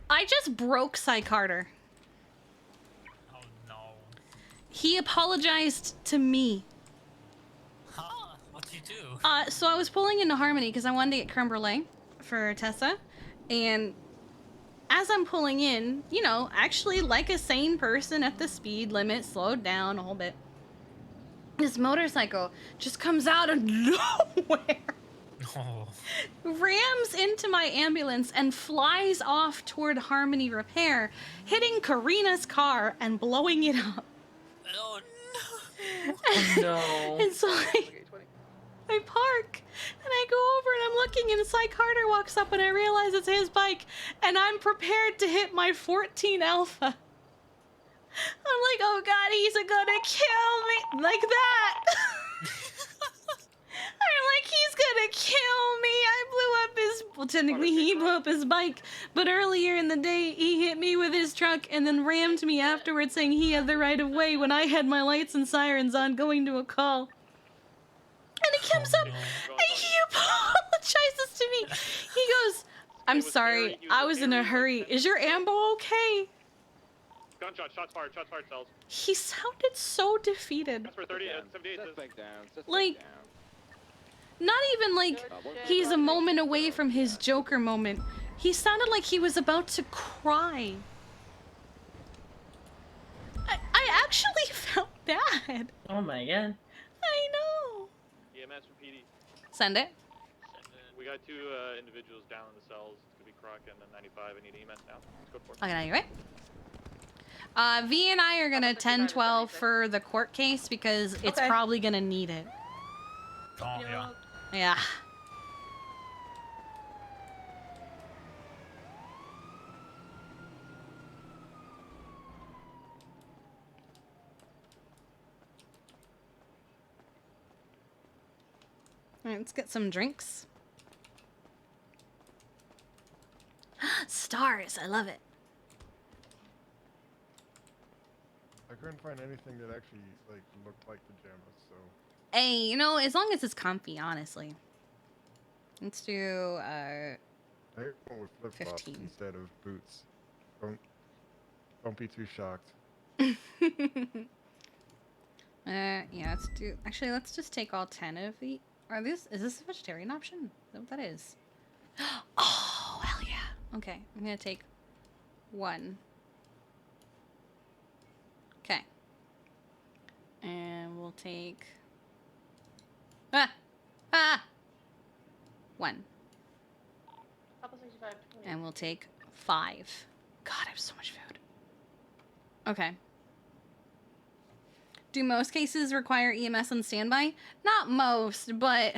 I just broke Cy Carter. Oh no. He apologized to me. Huh? What'd you do? So I was pulling into Harmony because I wanted to get creme brulee for Tessa. And as I'm pulling in, you know, actually like a sane person at the speed limit, slowed down a whole bit. This motorcycle just comes out of nowhere. Oh. Rams into my ambulance and flies off toward Harmony Repair, hitting Karina's car and blowing it up. Oh Oh no. And so I park and I go over and I'm looking and Cy Carter walks up and I realize it's his bike and I'm prepared to hit my 14 Alpha. I'm like, oh god, he's gonna kill me like that. I'm like, he's gonna kill me. I blew up his, well, technically he blew up his bike, but earlier in the day he hit me with his truck and then rammed me afterwards saying he had the right of way when I had my lights and sirens on going to a call. And he comes up and he apologizes to me. He goes, I'm sorry, I was in a hurry. Is your ambo okay? Gunshot, shots fired, cells. He sounded so defeated. That's for 30, 78. Like, not even like he's a moment away from his Joker moment. He sounded like he was about to cry. I actually felt bad. Oh my god. I know. EMS from PD. Send it. We got 2 individuals down in the cells. It's gonna be Croc and then 95. I need EMS now. Let's go for it. Okay, now you right? V and I are gonna 10-12 for the court case because it's probably gonna need it. Oh, yeah. Yeah. All right, let's get some drinks. Stars, I love it. I couldn't find anything that actually like looked like pajamas, so. Hey, you know, as long as it's comfy, honestly. Let's do I went with flip-flops 15. instead of boots. Don't be too shocked. yeah, let's do, actually, let's just take all 10 of the, is this a vegetarian option? Is that what that is? Oh, hell yeah. Okay, I'm gonna take 1. Okay. And we'll take, 1. And we'll take 5. God, I have so much food. Okay. Do most cases require EMS on standby? Not most, but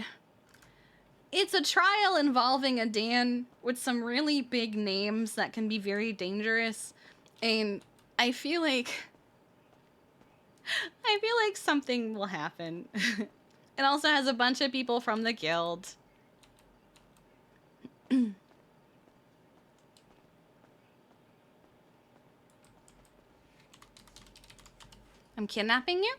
it's a trial involving a Dan with some really big names that can be very dangerous. And I feel like something will happen. It also has a bunch of people from the guild. I'm kidnapping you?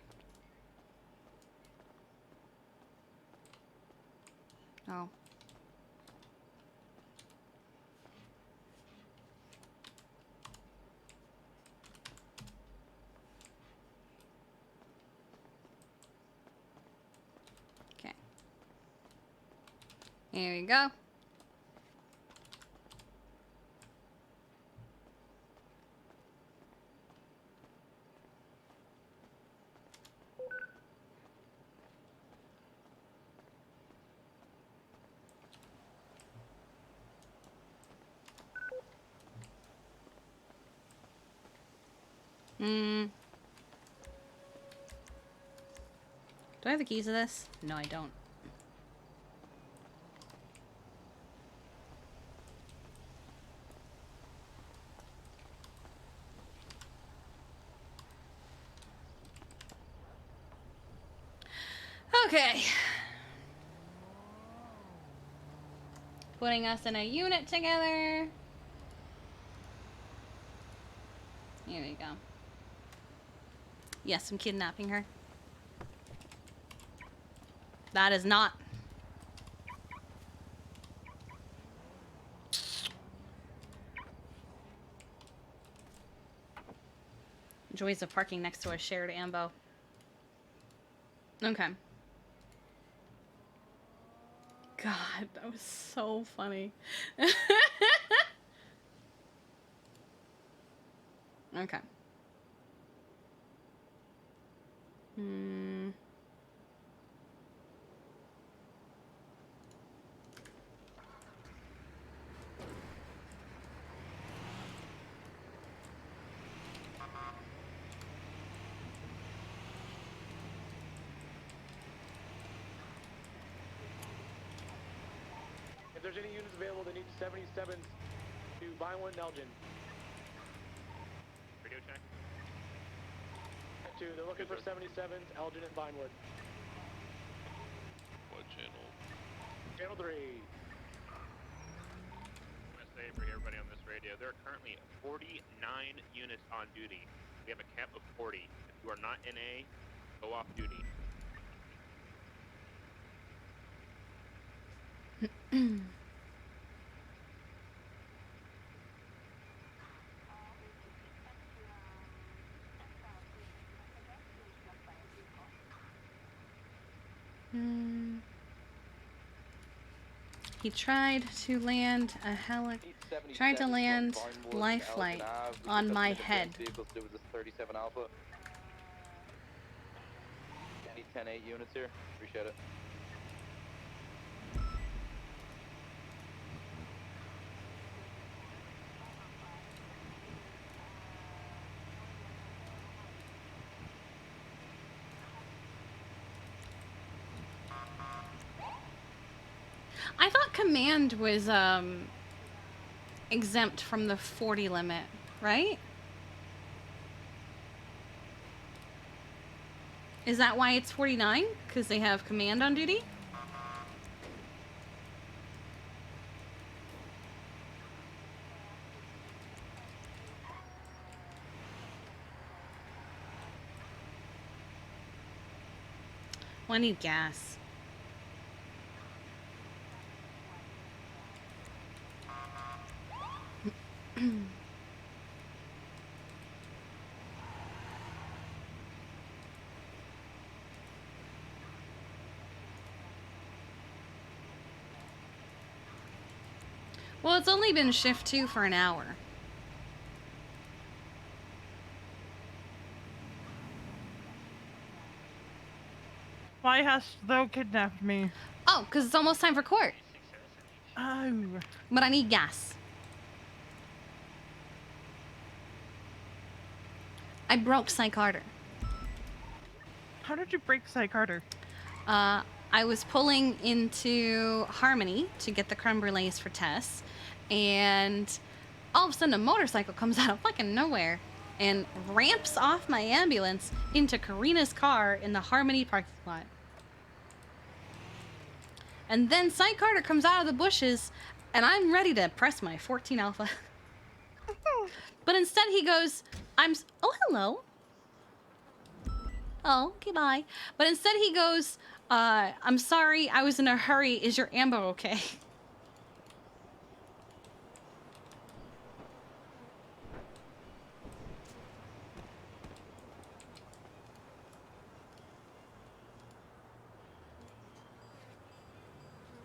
Oh. Okay. Here we go. Do I have the keys to this? No, I don't. Okay. Putting us in a unit together. Here we go. Yes, I'm kidnapping her. That is not. Joys of parking next to a shared ambo. Okay. God, that was so funny. Okay. Hmm. If there's any units available, they need 77s to Vinewood and Elgin. Radio check. 2, they're looking for 77s, Elgin and Vinewood. What channel? Channel 3. I'm gonna say for everybody on this radio, there are currently 49 units on duty. We have a cap of 40. If you are not NA, go off duty. He tried to land a tried to land life flight on my head. Vehicles to do with this 37 Alpha. Any 10-8 units here? Appreciate it. I thought command was exempt from the 40 limit, right? Is that why it's 49? Because they have command on duty? Well, I need gas. Well, it's only been shift 2 for an hour. Why hast thou kidnapped me? Oh, because it's almost time for court. Oh. But I need gas. I broke Psych Carter. How did you break Psych Carter? I was pulling into Harmony to get the creme brulees for Tess, and all of a sudden a motorcycle comes out of fucking nowhere and ramps off my ambulance into Karina's car in the Harmony parking lot. And then Psych Carter comes out of the bushes, and I'm ready to press my 14 Alpha. But instead he goes, oh, hello. Oh, okay, bye. But instead he goes, I'm sorry, I was in a hurry. Is your ambo okay?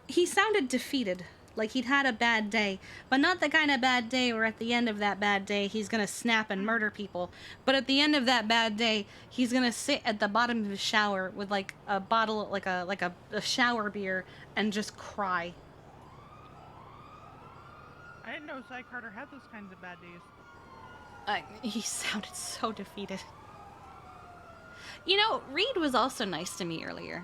He sounded defeated, like he'd had a bad day, but not the kind of bad day where at the end of that bad day he's gonna snap and murder people, but at the end of that bad day he's gonna sit at the bottom of his shower with like a bottle, like a shower beer, and just cry. I didn't know Psych Carter had those kinds of bad days. He sounded so defeated. You know, Reed was also nice to me earlier.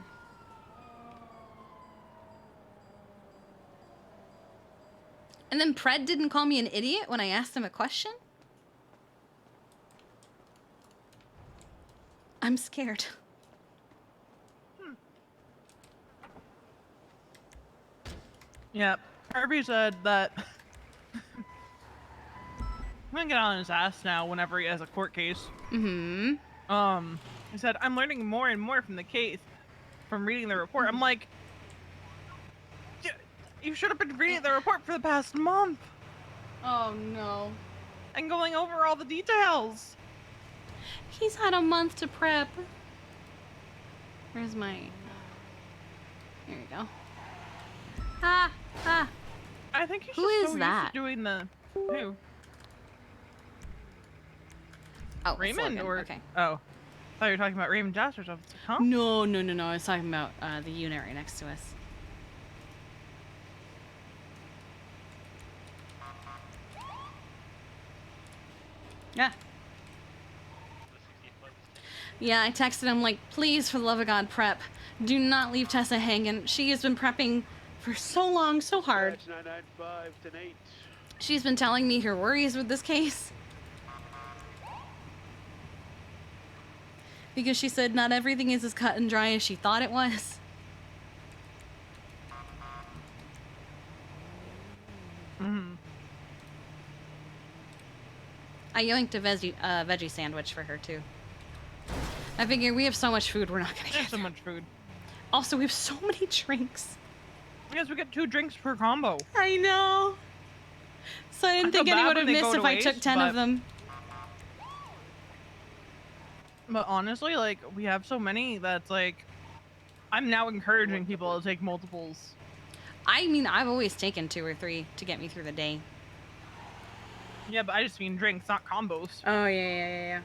And then Pred didn't call me an idiot when I asked him a question? I'm scared. Yep. Herbie said that I'm gonna get on his ass now whenever he has a court case. Mm-hmm. He said, I'm learning more and more from the case from reading the report. I'm like, you should have been reading the report for the past month. Oh no. And going over all the details. He's had a month to prep. Where's my... There you go. Ah! Ah! I think he's Who just is so that? used to doing the... Who? Oh, Raymond Logan. or... Okay. Oh. I thought you were talking about Raymond Joshua. Huh? No, no, no, no. I was talking about the unit right next to us. Yeah. Yeah, I texted him like, please, for the love of God, prep. Do not leave Tessa hanging. She has been prepping for so long, so hard. 995, 10-8. She's been telling me her worries with this case. Because she said not everything is as cut and dry as she thought it was. Mm-hmm. I yoinked a veggie sandwich for her, too. I figure we have so much food, we're not gonna There's get so through. much food. Also, we have so many drinks. I guess we get 2 drinks per combo. I know. So I didn't think feel bad anyone would when have they missed go if to I took waste, 10 of but- them. But honestly, like, we have so many that's like... I'm now encouraging people to take multiples. I mean, I've always taken 2 or 3 to get me through the day. Yeah, but I just mean drinks, not combos. Oh, yeah.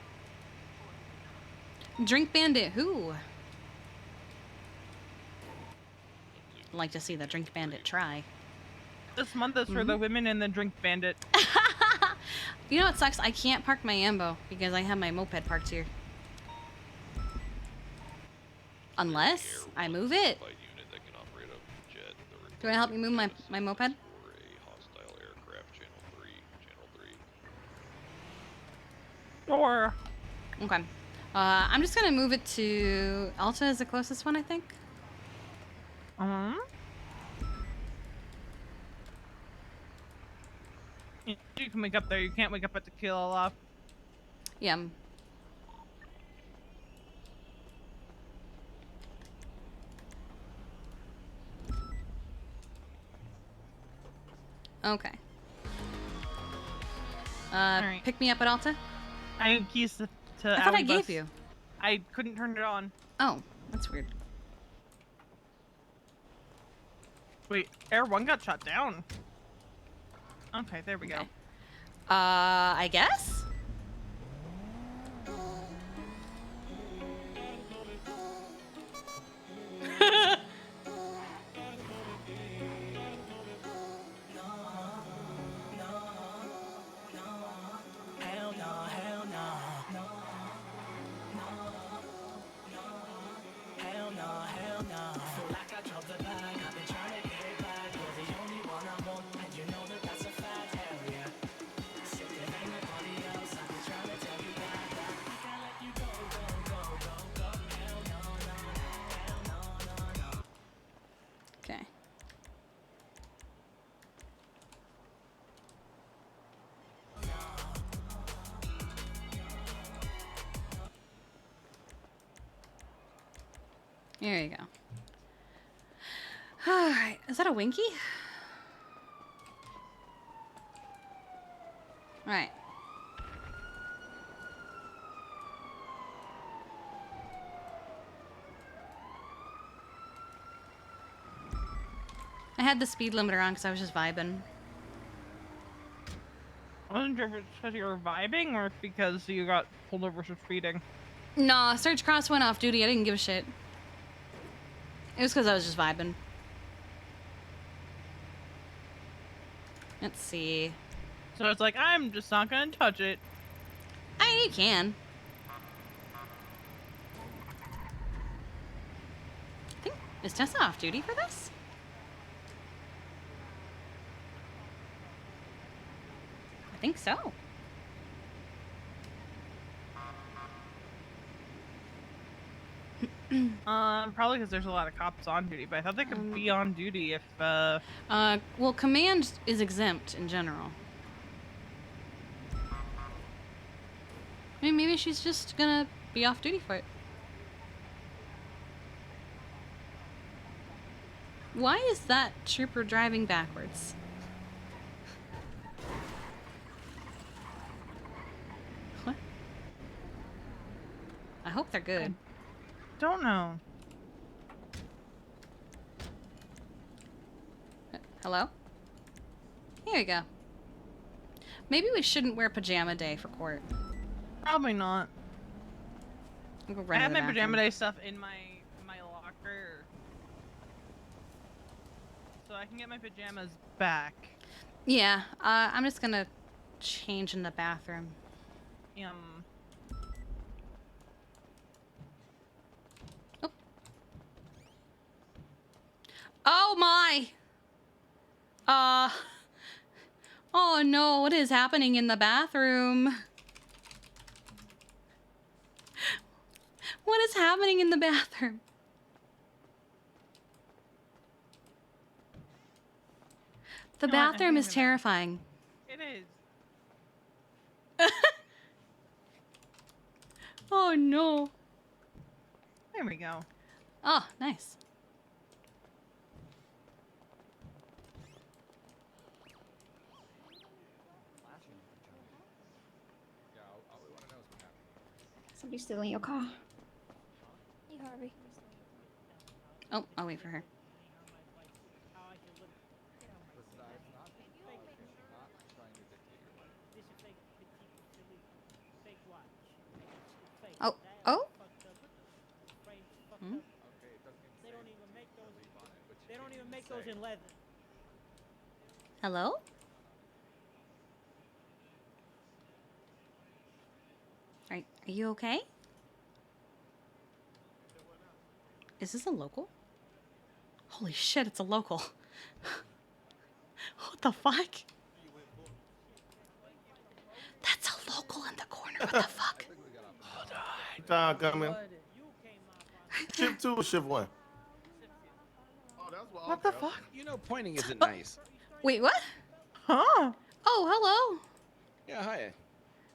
Drink Bandit who? I'd like to see the Drink Bandit try. This month is for the women in the Drink Bandit. You know what sucks? I can't park my Ambo because I have my moped parked here. Unless I move it. Do I help you move my moped? Or... Okay. I'm just gonna move it to Alta is the closest one, I think. You can wake up there. You can't wake up at Tequila. Yeah. Okay. Alright. Pick me up at Alta? I have keys to I thought I Audi gave bus. you. I couldn't turn it on. Oh, that's weird. Wait, Air 1 got shut down. Okay, there we go. Okay. I guess? Okay. There you go. Alright, is that a Winky? Alright. I had the speed limiter on because I was just vibing. I wasn't sure if it's because you were vibing or if because you got pulled over for speeding. Nah, Surge Cross went off duty. I didn't give a shit. It was because I was just vibing. Let's see. So it's like, I'm just not gonna touch it. I mean, you can. I think, is Tessa off duty for this? I think so. Probably because there's a lot of cops on duty, but I thought they could be on duty if, Well, command is exempt in general. I mean, maybe she's just gonna be off duty for it. Why is that trooper driving backwards? What? I hope they're good. Don't know. Hello? Here you go. Maybe we shouldn't wear pajama day for court. Probably not. I'll go I run have to my the pajama bathroom. day stuff in my locker, so I can get my pajamas back. Yeah, I'm just gonna change in the bathroom. Oh. Oh my! Oh no, what is happening in the bathroom? What is happening in the bathroom? The You know what, I bathroom think is I'm gonna- terrifying. It is. Oh no. There we go. Oh, nice. Somebody's stealing your car. Hey, Harvey. Oh, I'll wait for her. Oh, oh? Hmm? They don't even make those in leather. Hello? Are you okay? Is this a local? Holy shit, it's a local. What the fuck? That's a local in the corner. What the fuck? Time coming. Shift 2 or shift 1? Oh, that's what. What the fuck? You know, pointing isn't nice. Wait, what? Huh? Oh, hello. Yeah, hi.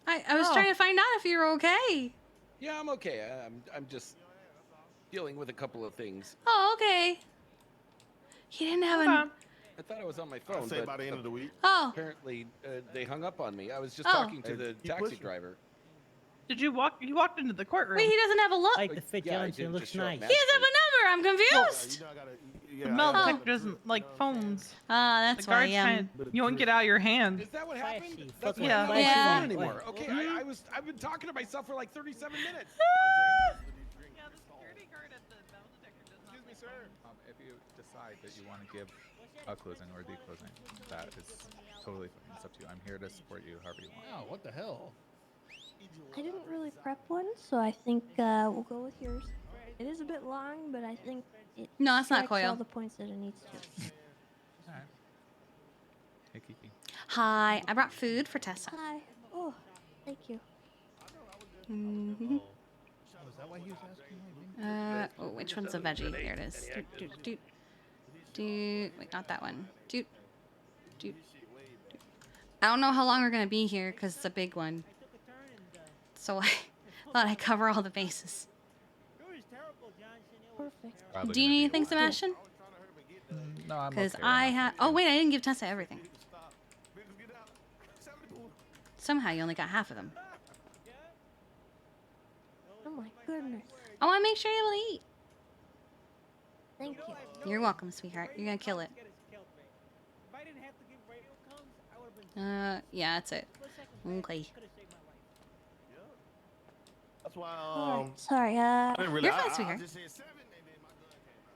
I was Oh. trying to find out if you were okay. Yeah, I'm okay. I'm just dealing with a couple of things. Oh, okay. He didn't have Okay. I thought I was on my phone, I'll say but by the end of the week. Oh, apparently they hung up on me. I was just Oh. talking to Hey, the keep taxi pushing. driver. Did you walk? You walked into the courtroom. wait, he doesn't have a look. Like the fit Yeah, I Johnson did looks just show up nice. He doesn't have a number. I'm confused. You know, I gotta, The yeah, metal I gotta- detector doesn't like phones. Ah, The that's why. guards kind of yoink it out of your hand. Is that what Flashy, happened? That's fucking why I'm not on flashy. my Yeah. phone anymore. Okay, Mhm. I've been talking to myself for like 37 minutes. Yeah, the security guard at the metal detector does not. Excuse me, sir. If you decide that you want to give a closing or the closing, that is totally fine. It's up to you. I'm here to support you however you want. Wow, what the hell? I didn't really prep one, so I think we'll go with yours. It is a bit long, but I think it No, it's not strikes all Coil. the points that it needs to. Alright. Hey, Kiki. Hi, I brought food for Tessa. Hi. Oh, thank you. Mhm. Oh, is that why he was asking? Oh, which one's a veggie? There it is. Wait, not that one. I don't know how long we're gonna be here because it's a big one. So I thought I'd cover all the bases. Perfect. Probably Do you gonna need be a anything, while. Sebastian? No, I'm Because okay I right now. have. Oh wait, I didn't give Tessa everything. Somehow you only got half of them. Oh my goodness. I want to make sure you're able to eat. Thank you. You're welcome, sweetheart. You're gonna kill it. Yeah, that's it. Okay. That's why, Alright, sorry. I didn't really, You're fine, I sweetheart. just said 7 and then my gun came out.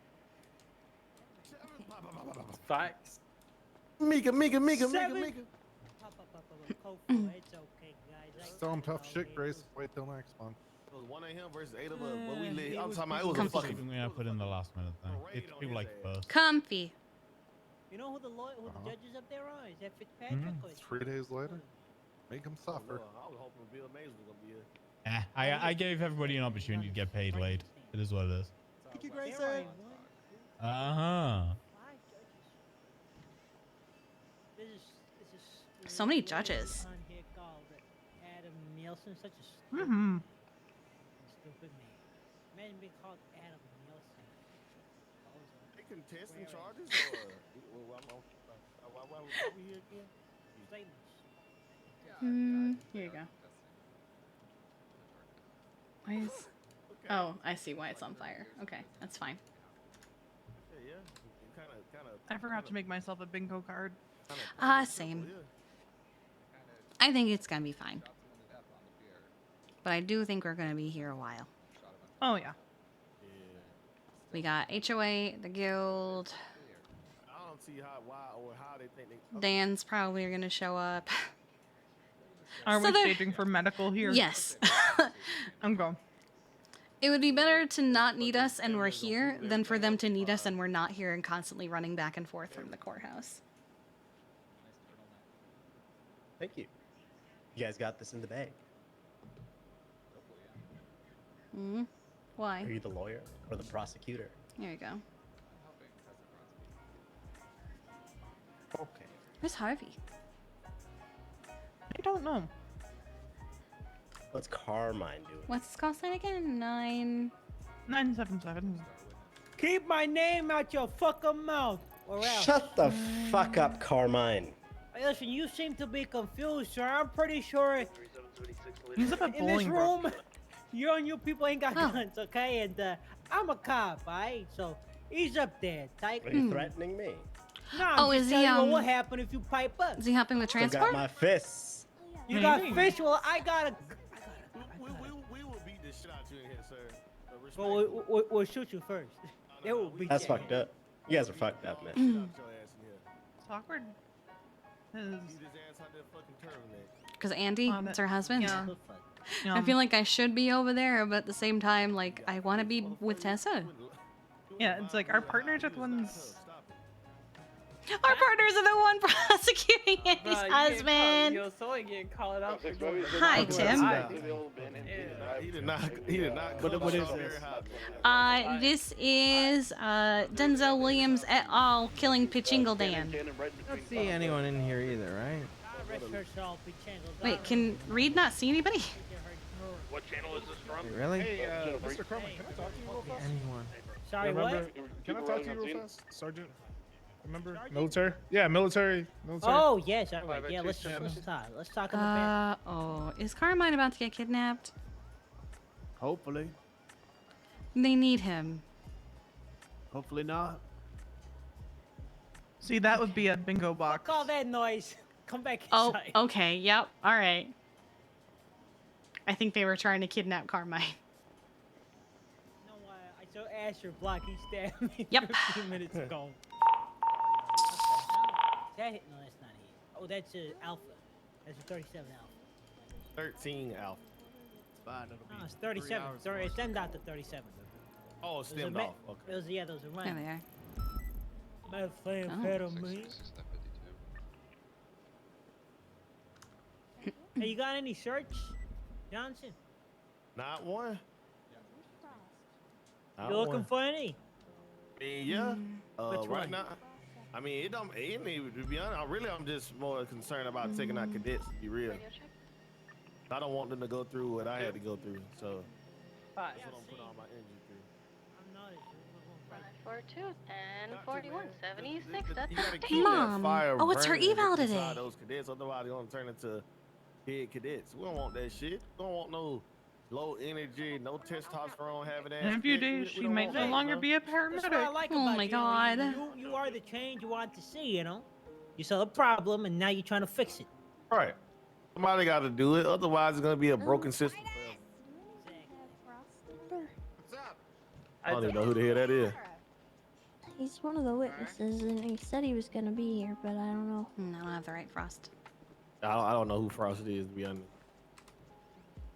7, pop, pop, pop, pop, pop. Facts. Mika. Tell him tough shit, Grace. Wait till next month. It was 1 of him versus 8 of us. But we lit. I'm talking about it was a Comfy. fucking. Something I put in the last minute thing. It's people like first. Comfy. You know who the Uh-huh. judges up there are? Is that Fitzpatrick? Or is 3 days later, make him suffer. I was hoping Bill Mays was gonna be here. I gave everybody an opportunity to get paid late. It is what it is. Kiki Grayson. Uh-huh. So many judges. On here called Adam Nielsen, such a stupid, Mm-hmm. stupid name. Imagine being called Adam Nielsen. They contesting charges or why we here again? Statements. Here you go. Why is Oh, I see why it's on fire. Okay, that's fine. Yeah, kind of. I forgot to make myself a bingo card. Same. I think it's gonna be fine. But I do think we're gonna be here a while. Oh yeah. We got HOA, the guild. I don't see how they think they. Dan's probably gonna show up. Are So we there- staging for medical here? Yes. I'm going. It would be better to not need us and we're here than for them to need us and we're not here and constantly running back and forth from the courthouse. Thank you. You guys got this in the bag. Hmm? Why? Are you the lawyer or the prosecutor? There you go. Okay. Where's Harvey? I don't know. What's Carmine doing? What's his call sign again? 977. Keep my name out your fucking mouth, or else. Shut the fuck up, Carmine. Hey, listen, you seem to be confused, sir. I'm pretty sure He's up at in this Bolingbrook. room, you and you people ain't got guns, okay? And I'm a cop, alright? So he's up there, tight. Are you threatening me? No, I'm Oh, just is he, telling you what happened if you pipe up. Is he helping with Still transport? got my fists. You got fish? Well, I got a. We will beat the shit out you in here, sir. Well, we'll shoot you first. They will beat That's you. fucked up. You guys are fucked up, man. It's awkward. 'Cause- Because Andy, Oh, it's her husband. Yeah. I feel like I should be over there, but at the same time, like, I want to be with Tessa. Yeah, it's like our partners are the ones. Our partners are the one prosecuting Andy's husband. Yo, someone getting called out. Hi, Tim. He did not. What is this? This is Denzel Williams et al. Killing Pichingle Dan. I don't see anyone in here either, right? Wait, can Reed not see anybody? What channel is this from? Really? Hey, Mr. Carmine, can I talk to you real fast? Anyone? Sorry, Remember? what? Can I talk to you real fast, Sergeant? Remember? Military? Yeah, military. Oh, yes, all right. Yeah, let's talk. Let's talk in the Oh, is Carmine about to get kidnapped? Hopefully. They need him. Hopefully not. See, that would be a bingo box. Fuck all that noise. Come back Oh, inside. okay, yep, alright. I think they were trying to kidnap Carmine. You know what? I saw Asher block. He stabbed me Yep. 15 minutes ago. That hit? No, that's not it. Oh, that's Alpha. That's a 37 Alpha. 13 Alpha. Fine, it'll No, be it's 37. 3 hours Sorry, more. it's stemmed out to 37. Oh, it's Those are stemmed me- off. Okay. Those, yeah, those are There mine. they are. Methamphetamine. Hey, you got any search, Johnson? Not one. Not You looking one. for any? I mean, yeah. Which right one? now, I mean, it don't. It ain't even, to be honest, I'm just more concerned about taking out cadets. To be real, I don't want them to go through what I had to go through. So that's what I'm putting all my energy through. I'm not. 42 and 41, 76. That's You gotta not keep that Mom. fire Oh, it's her burning eval inside today. Those cadets, otherwise they're gonna turn into dead cadets. We don't want that shit. We don't want no low energy, no testosterone having that. In a few days, she might no longer be a That's what I paramedic. like Oh about my you. God. You are the change you want to see, you know? You saw a problem and now you're trying to fix it. Right. Somebody got to do it. Otherwise, it's gonna be a broken system. I don't even know who the hell that is. He's one of the witnesses, and he said he was gonna be here, but I don't know. I don't have the right Frost. I don't know who Frost is, to be honest.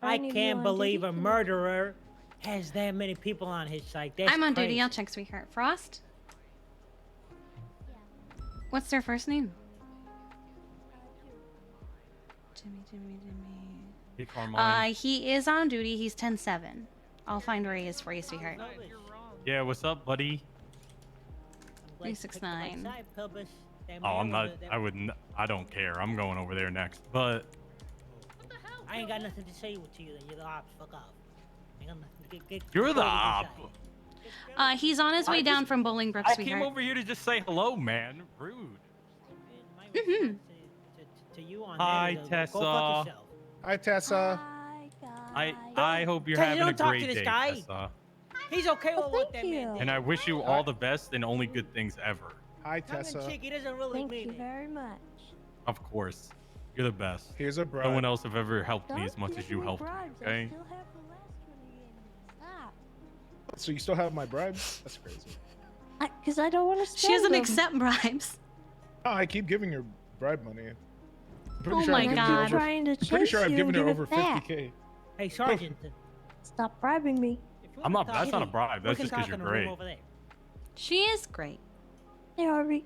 I Any of you can't on believe duty a can- murderer has that many people on his side. That's I'm on crazy. duty, I'll check, sweetheart. Frost? What's their first name? Jimmy. Hey, Carmine. He is on duty. He's 10-7. I'll find where he is for you, sweetheart. Yeah, what's up, buddy? I'm glad you picked the right 369. side, Pubis. That Oh, I'm man not. was a- that- I wouldn't. I don't care. I'm going over there next. But I ain't got nothing to say to you. Then you're the ops. Fuck off. Ain't got nothing. Get you're the go to op. side. He's on his way down from Bolingbrook, I sweetheart. came over here to just say hello, man. Rude. My Mhm. response to you on Hi, that is, Tessa. Go fuck yourself. Hi, Tessa. Hi, guys. I hope you're Teddy, having a don't talk great to this day, guy. Tessa. He's okay with what that man did. And I wish you all the best and only good things ever. Hi, Tongue in Tessa. cheek, he doesn't really Thank mean you it. very much. Of course. You're the best. Here's a bribe. No one else have ever helped me Don't as much give as you me helped me, bribes. I okay? still have the last one you gave me. Stop. So you still have my bribes? That's crazy. Because I don't want to spend She doesn't them. accept bribes. Oh, I keep giving her bribe money. I'm pretty Oh sure my I've given her God. over, Trying to I'm pretty sure chase I've you given and her give over it back. 50K. Hey, Sergeant. Stop bribing me. I'm not. That's not a bribe. That's just because you're great. She is great. Hey, Harvey.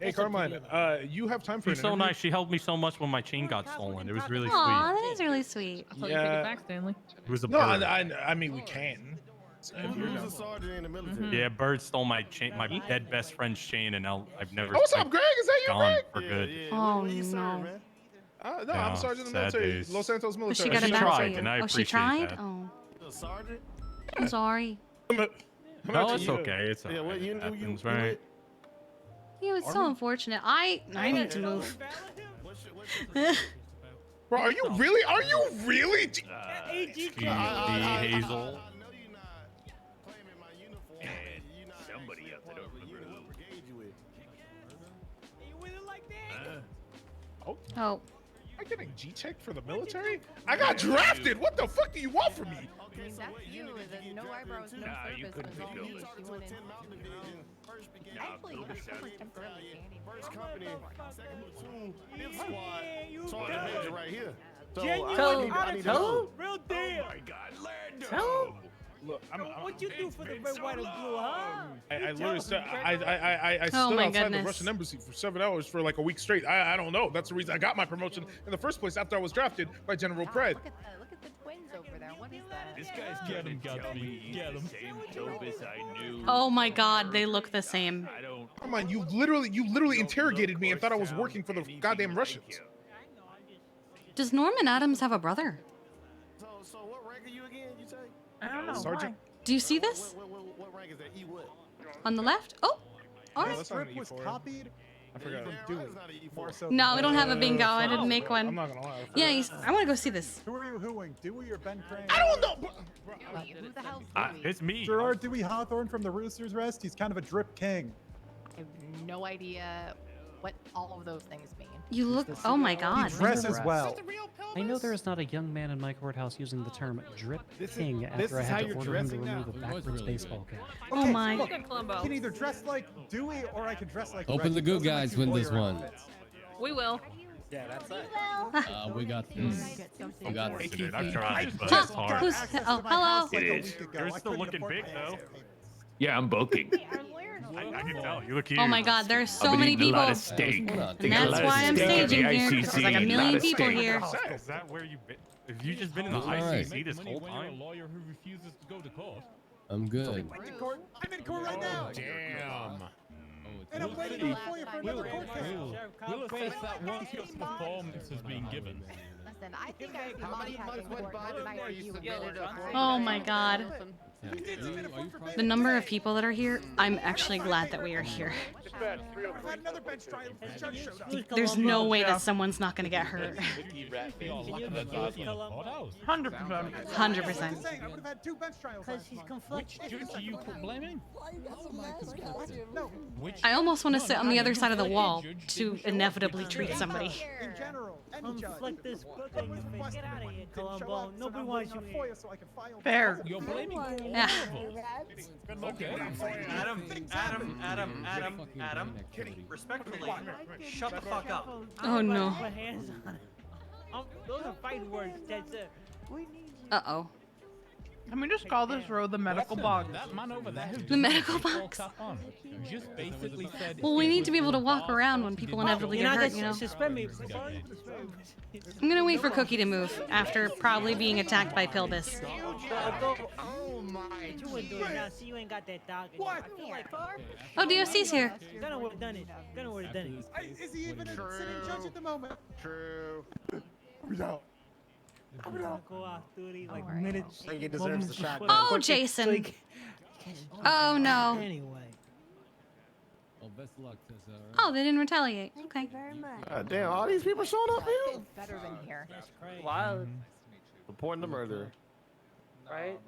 Hey, Carmine, you have time for She's an so interview? nice. She helped me so much when my chain got stolen. It was really Aw, sweet. that is really sweet. I thought you take it back, Stanley. It was a No, bird. I mean, we can. So if you're Who's down. a sergeant in the military? Yeah, bird stole my chain, my dead best friend's chain, and I've never. Oh, what's I've up, Greg? Is that you, gone Greg? for good. Oh, no. No, I'm Yeah, a sergeant in the sad military. days. Los Santos But military. she got it She back for tried, you. and I Oh, she appreciate tried? that. Oh. You a sergeant? I'm sorry. No, it's okay. It's Yeah, alright. what, It you happens, you right? It was so unfortunate. I need to move. Bro, are you really? Are you really? Excuse me, Hazel. Somebody else, I don't remember who. Brigade you with? You with it like that? Oh. I'm getting G-checked for the military? I got drafted. What the fuck do you want from me? That's you. No eyebrows, no you service. couldn't That's all pick you. up. You went in. Actually, you're super temporarily Danny. First company, second platoon, fifth squad, sergeant major right here. So Genuine I out need of to know. two? Real deal. Lando. Look, What you do for the red, white, and blue, huh? I literally stood, I I stood Oh my outside the goodness. Russian embassy for 7 hours for like a week straight. I don't know. That's the reason I got my promotion in the first place after I was drafted by General Pred. Look at the twins over there. What is that? This guy's get him, Gutsy. Get him. Oh my God, they look the same. Come on, you literally interrogated me and thought I was working for the goddamn Russians. Does Norman Adams have a brother? So what rank are you again? You say? I don't know. Sergeant. Do you see this? What rank is that? E what? On the left? Oh. All No, right. that's not an Script was E4. copied. I forgot. More so No, than we don't have a bingo. I I'm didn't make one. not gonna lie. Yeah, I want to go see this. Who are you hooing? Dewey or Ben Crane? I don't know. Who the hell's Louis? It's me. Gerard Dewey Hawthorne from the Rooster's Rest. He's kind of a drip king. I have no idea what all of those things mean. You look. Oh my God. He dresses well. I know there is not a young man in my courthouse using the term drip king after I is had how to you're order him to dressing now. remove a backwards baseball cap. Oh my. Look, I can either dress like Dewey or I can dress like Hoping the Reggie. good Those are my guys two win this lawyer one. outfits. We will. Yeah, that's it. We got this. We got this. Dude, I've tried, but Huh, it's hard. who's? Oh, hello. Like a It week is. ago. You're I still couldn't looking afford big, my though. Yeah, I'm bulking. I can tell. You look huge. Oh my God, there's so many people. And that's why I'm staging here, because there's like a million people here. Is that where you've been? Have you just been in the All right. ICC this whole time? lawyer who refuses to go to court. I'm good. I'm in court right now. Damn. And I'm waiting for you for another court case. We'll assess that once your performance has been given. Listen, I think I was contacting court the night that you admitted to Oh my God. The number of people that are here, I'm actually glad that we are here. I've had another bench trial. The judge showed up. There's no way that someone's not going to get hurt. 100%. 100%. I'm just saying, I would have had two bench trials. Because he's conflicted. Which judge do you put blame in? No, I almost want to sit on the other side of the wall to inevitably treat somebody. in general, any judge. Flick this book on your face. Get out of here, Columbo. Nobody wants you here. So I can file Fair. You're blaming all Yeah. of us. Okay. Adam, respectfully, shut the fuck up. Oh no. Put hands on it. Those are fighting words, that's it. Uh-oh. Can we just call this road the medical box? That man over there who The medical just box. on, just basically said. Well, we need to be able to walk around when people inevitably You're get not hurt, gonna you know? suspend me. I'm gonna wait for Cookie to move after probably being attacked by Pilbus. Oh my. You wouldn't do it now. See, you ain't got that dog. What? Oh, DOC's here. Gonna would have done it. Gonna would have done it. Is he even a sitting judge at the moment? True. I'm gonna go off duty like minutes. I think he deserves the shot. Oh, Jason. Oh no. Anyway. Well, best of luck, Tessa. Oh, they didn't retaliate. Okay. Damn, all these people showing up here. Better than here. Wild. Supporting the murderer. Right?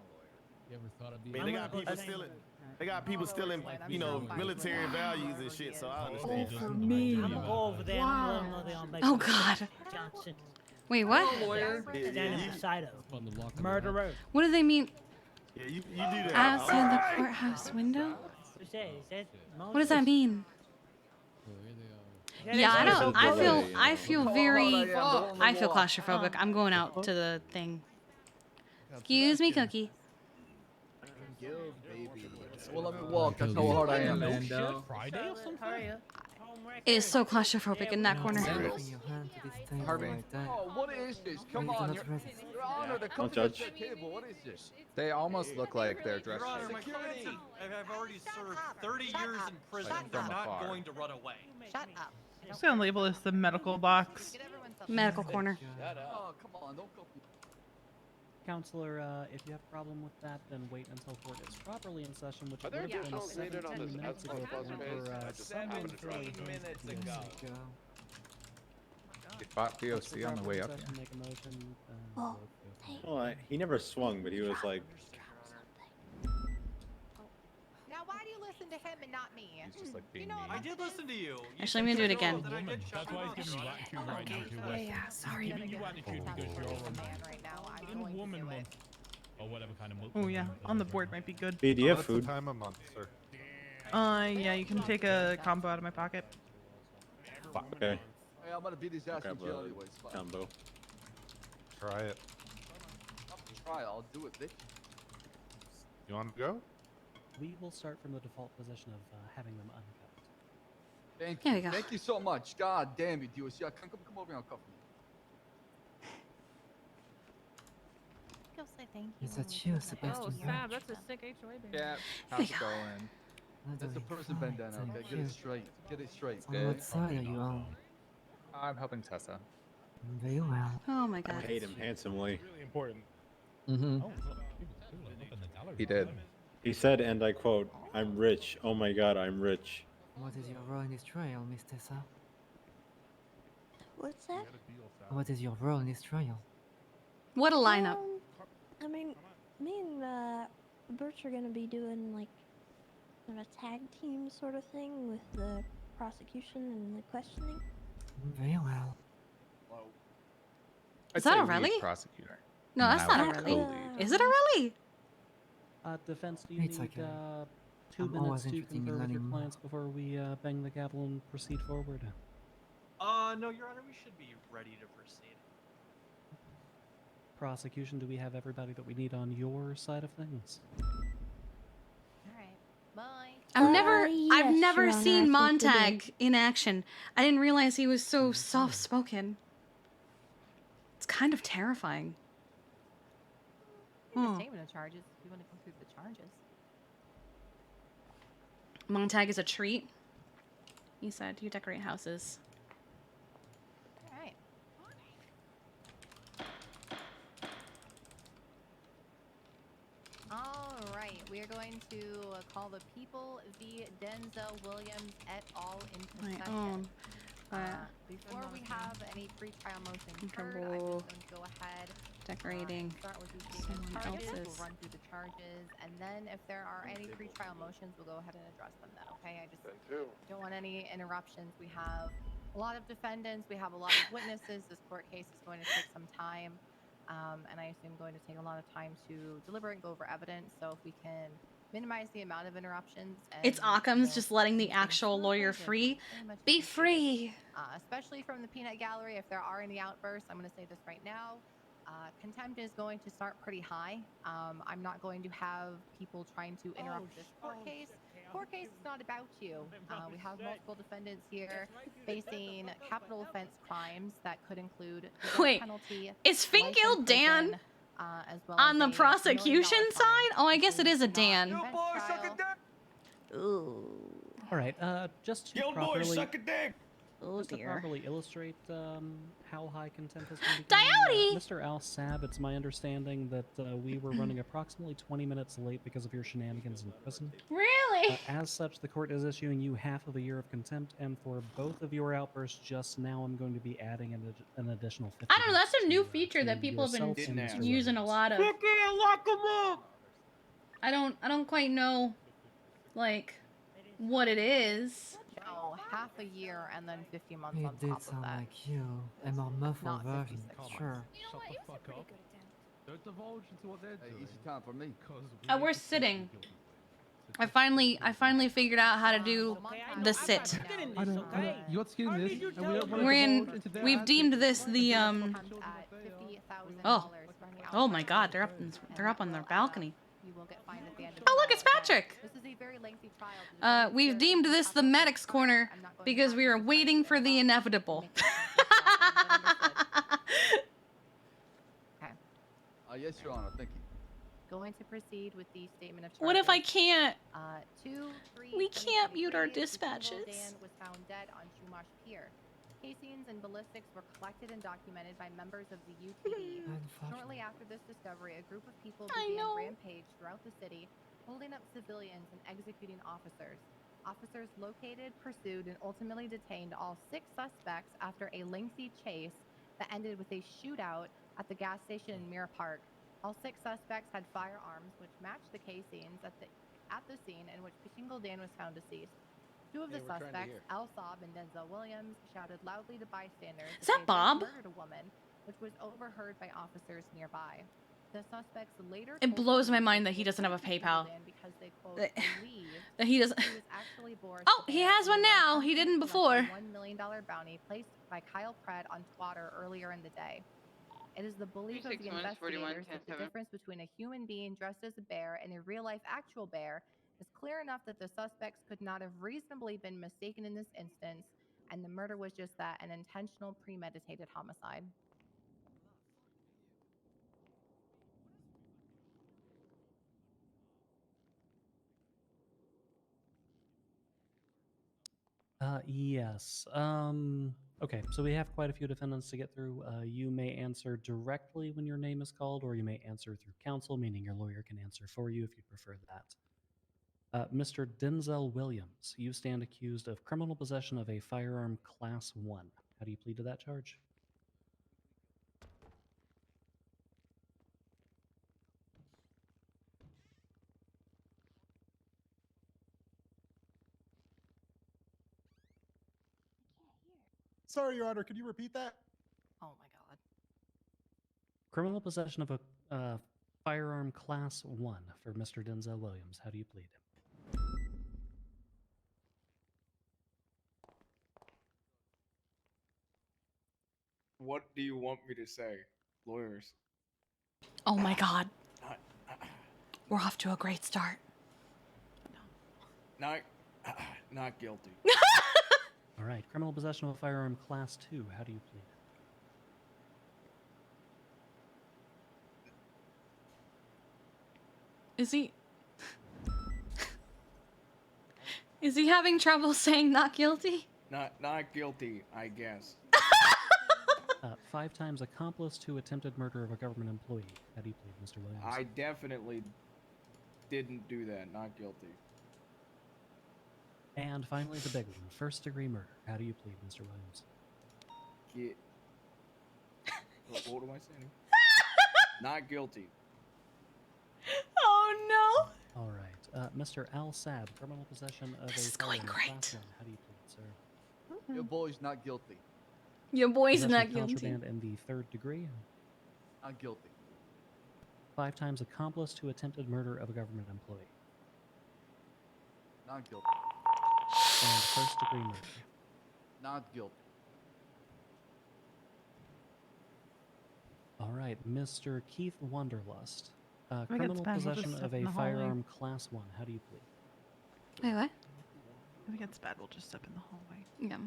You ever thought of I being? mean, they got people stealing. They got people stealing, you know, military values and shit. So I understand. For me, I'm gonna go over there and I'm gonna know they all make Oh God. Johnson. Wait, what? Standing beside of murderer. What do they mean? Yeah, you do that. Outside the courthouse window? What does that mean? Yeah, I don't. I feel claustrophobic. I'm going out to the thing. Excuse me, Cookie. Well, let me walk. That's how hard I am. Friday or something? It is so claustrophobic in that corner. Harvey. Oh, what is this? Come on, Your Honor, the Don't judge. table. What is this? They almost look like they're dressed Your Honor, like my clients have already served 30 years in prison. Like They're from not afar. going to run away. Shut up. I'm just gonna label this the medical box. Medical corner. Oh, come on, don't go. Counselor, if you have a problem with that, then wait until court is properly in session, which Are there would have been additional needed on 17 this minutes ago. Someone 15 minutes ago. They fought POC on the way up here. Make a motion. Oh, hey. Well, he never swung, but he was like, Now, why do you listen to him and not me? He's just like being I did listen to you. Actually, I'm gonna do it again. That's why he's giving you attitude right now, too. Wes. Yeah, sorry. He's giving you attitude because you're Right now, I'm in going woman to do it. month. Or whatever kind of month. Oh yeah, on the board might be good. "Hey, do you have food?" Time a month, sir. Yeah, you can take a combo out of my pocket. Okay. Hey, I'm gonna beat his ass in Grab jail a anyways. Fine. combo. Try it. Try, I'll do it, bitch. You want to go? We will start from the default position of having them uncuffed. Thank There you. we go. Thank you so much. God damn it, dude. Yeah, come over here and cuff me. Go say thank you. Is that you, Sebastian? Oh, Sam, that's a sick HOA baby. Yeah, how's it going? That's a person bandana, okay? Get it straight. Get it straight, On okay? what side are you on? I'm helping Tessa. Very well. Oh my I God. paid him handsomely. Really important. Mm-hmm. He did. He said, and I quote, "I'm rich. Oh my God, I'm rich." What is your role in this trial, Miss Tessa? What's that? What is your role in this trial? What a lineup. I mean, me and Birch are gonna be doing like sort of a tag team sort of thing with the prosecution and the questioning. Very well. I'd Is that say a lead rally? prosecutor. No, that's not a would rally. co-lead. Is it a rally? Defense, do you It's need okay. 2 I'm minutes always to interested in confer with your learning more. clients before we bang the gavel and proceed forward? No, Your Honor, we should be ready to proceed. Prosecution, do we have everybody that we need on your side of things? Alright, bye. I've never yes, Your Honor, seen I think we Montag in action. I didn't realize he was so soft-spoken. It's kind of terrifying. The statement of charges. If you want to go through the charges. Montag is a treat. He said, "You decorate houses." Alright. Alright, we are going to call the People v. Denzel Williams et al. Into My session. own. Before we have any pre-trial motions heard, I'm Comfortable just going to go ahead. decorating Start with these statement someone charges. else's. We'll run through the charges, and then if there are any pre-trial motions, we'll go ahead and address them then. Okay? I just don't want any interruptions. We have a lot of defendants. We have a lot of witnesses. This court case is going to take some time, and I assume going to take a lot of time to deliberate and go over evidence. So if we can minimize the amount of interruptions. And, It's Occam's just letting the actual lawyer free. Be free. Especially from the peanut gallery, if there are any outbursts, I'm going to say this right now. Contempt is going to start pretty high. I'm not going to have people trying to interrupt this court case. Court case is not about you. We have multiple defendants here facing capital offense crimes that could include the death Wait, penalty, is life Finkill in Dan prison, as well on as the a $1 million prosecution fine. side? Oh, I guess it is a Dan. Defense trial. Ooh. All right, just to Guild boy, properly suck a dick. Oh Just to dear. properly illustrate how high contempt is going to be. Diody! Mr. Al Sab, it's my understanding that we were running approximately 20 minutes late because of your shenanigans in prison. Really? As such, the court is issuing you half of a year of contempt, and for both of your outbursts just now, I'm going to be adding an additional 50. I don't know. That's a new feature that people have been yourself and Mr. using a lot of. I don't quite know, like, what it is. No, half a year and then 50 months It on did top of sound that. like you. A more muffled Not version, 56 sure. Shut the fuck up. Don't divulge into what they're doing. Easy time for me. We're sitting. I finally figured out how to do the sit. You got skin in this, and we don't want to We're in. divulge into their We've deemed this the Oh. Oh my God! They're up on their balcony. You will get fined at the end of Oh look, it's Patrick. This is a very lengthy trial. We've deemed this the medic's corner because we are waiting for the inevitable. Yes, Your Honor. Thank you. Going to proceed with the statement of charges. What if I can't? 2, 3, We can't mute our 2023, dispatches. Dan was found dead on Chumash Pier. Casings and ballistics were collected and documented by members of the UTD. Shortly after this discovery, a group of people began rampage throughout the city, holding up civilians and executing officers. Officers located, pursued, and ultimately detained all 6 suspects after a lengthy chase that ended with a shootout at the gas station in Mirror Park. All 6 suspects had firearms, which matched the casings at the scene in which Pachinko Dan was found deceased. 2 of the suspects, Al Saab and Denzel Williams, shouted loudly to bystanders Is that they had Bob? murdered a woman, which was overheard by officers nearby. The suspects later It told blows my police mind they that he doesn't have a killed PayPal. Dan because they, quote, That- believed That he doesn't. he was actually Boris Oh, he Bear, has one and they were now. He attempting didn't to before. collect a $1 million bounty placed by Kyle Pratt on Twitter earlier in the day. It is the belief of the 36 months, 41, investigators that the 10, 7. difference between a human being dressed as a bear and a real-life actual bear is clear enough that the suspects could not have reasonably been mistaken in this instance, and the murder was just that, an intentional, premeditated homicide. Yes. Okay, so we have quite a few defendants to get through. You may answer directly when your name is called, or you may answer through counsel, meaning your lawyer can answer for you if you prefer that. Mr. Denzel Williams, you stand accused of criminal possession of a firearm Class 1. How do you plead to that charge? Sorry, Your Honor, could you repeat that? Oh my God. Criminal possession of a firearm Class 1 for Mr. Denzel Williams. How do you plead? What do you want me to say, lawyers? Oh my God. We're off to a great start. Not guilty. All right, criminal possession of a firearm Class 2. How do you plead? Is he having trouble saying not guilty? Not guilty, I guess. 5 times accomplice to attempted murder of a government employee. How do you plead, Mr. Williams? I definitely didn't do that. Not guilty. And finally, the big one, first-degree murder. How do you plead, Mr. Williams? What am I saying? Not guilty. Oh no! All right, Mr. Al Sab, criminal possession of This a is going firearm great. Class 1. How do you plead, sir? Your boy's not guilty. Your boy's Possession not of guilty. contraband in the 3rd degree. Not guilty. 5 times accomplice to attempted murder of a government employee. Not guilty. And first-degree murder. Not guilty. All right, Mr. Keith Wanderlust, We got criminal Spad, we'll just possession step of in a the hallway. firearm Class 1. How do you plead? Wait, what? If we get bad, we'll just step in the hallway. Yeah.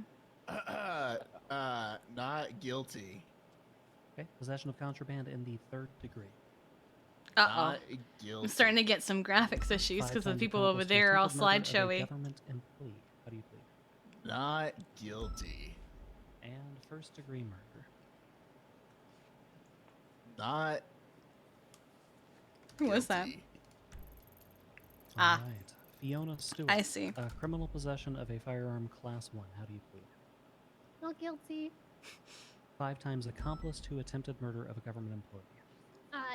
Not guilty. Okay, possession of contraband in the 3rd degree. Uh-oh. Not I'm guilty. starting to get some graphics issues 5 because the times people over accomplice to there are all attempted murder of a slideshowy. government employee. How do you plead? Not guilty. first-degree murder. Not. Who was that? guilty. Ah. All right. Fiona Stewart. I see. Criminal possession of a firearm class 1. How do you plead? Not guilty. 5 times accomplice to attempted murder of a government employee.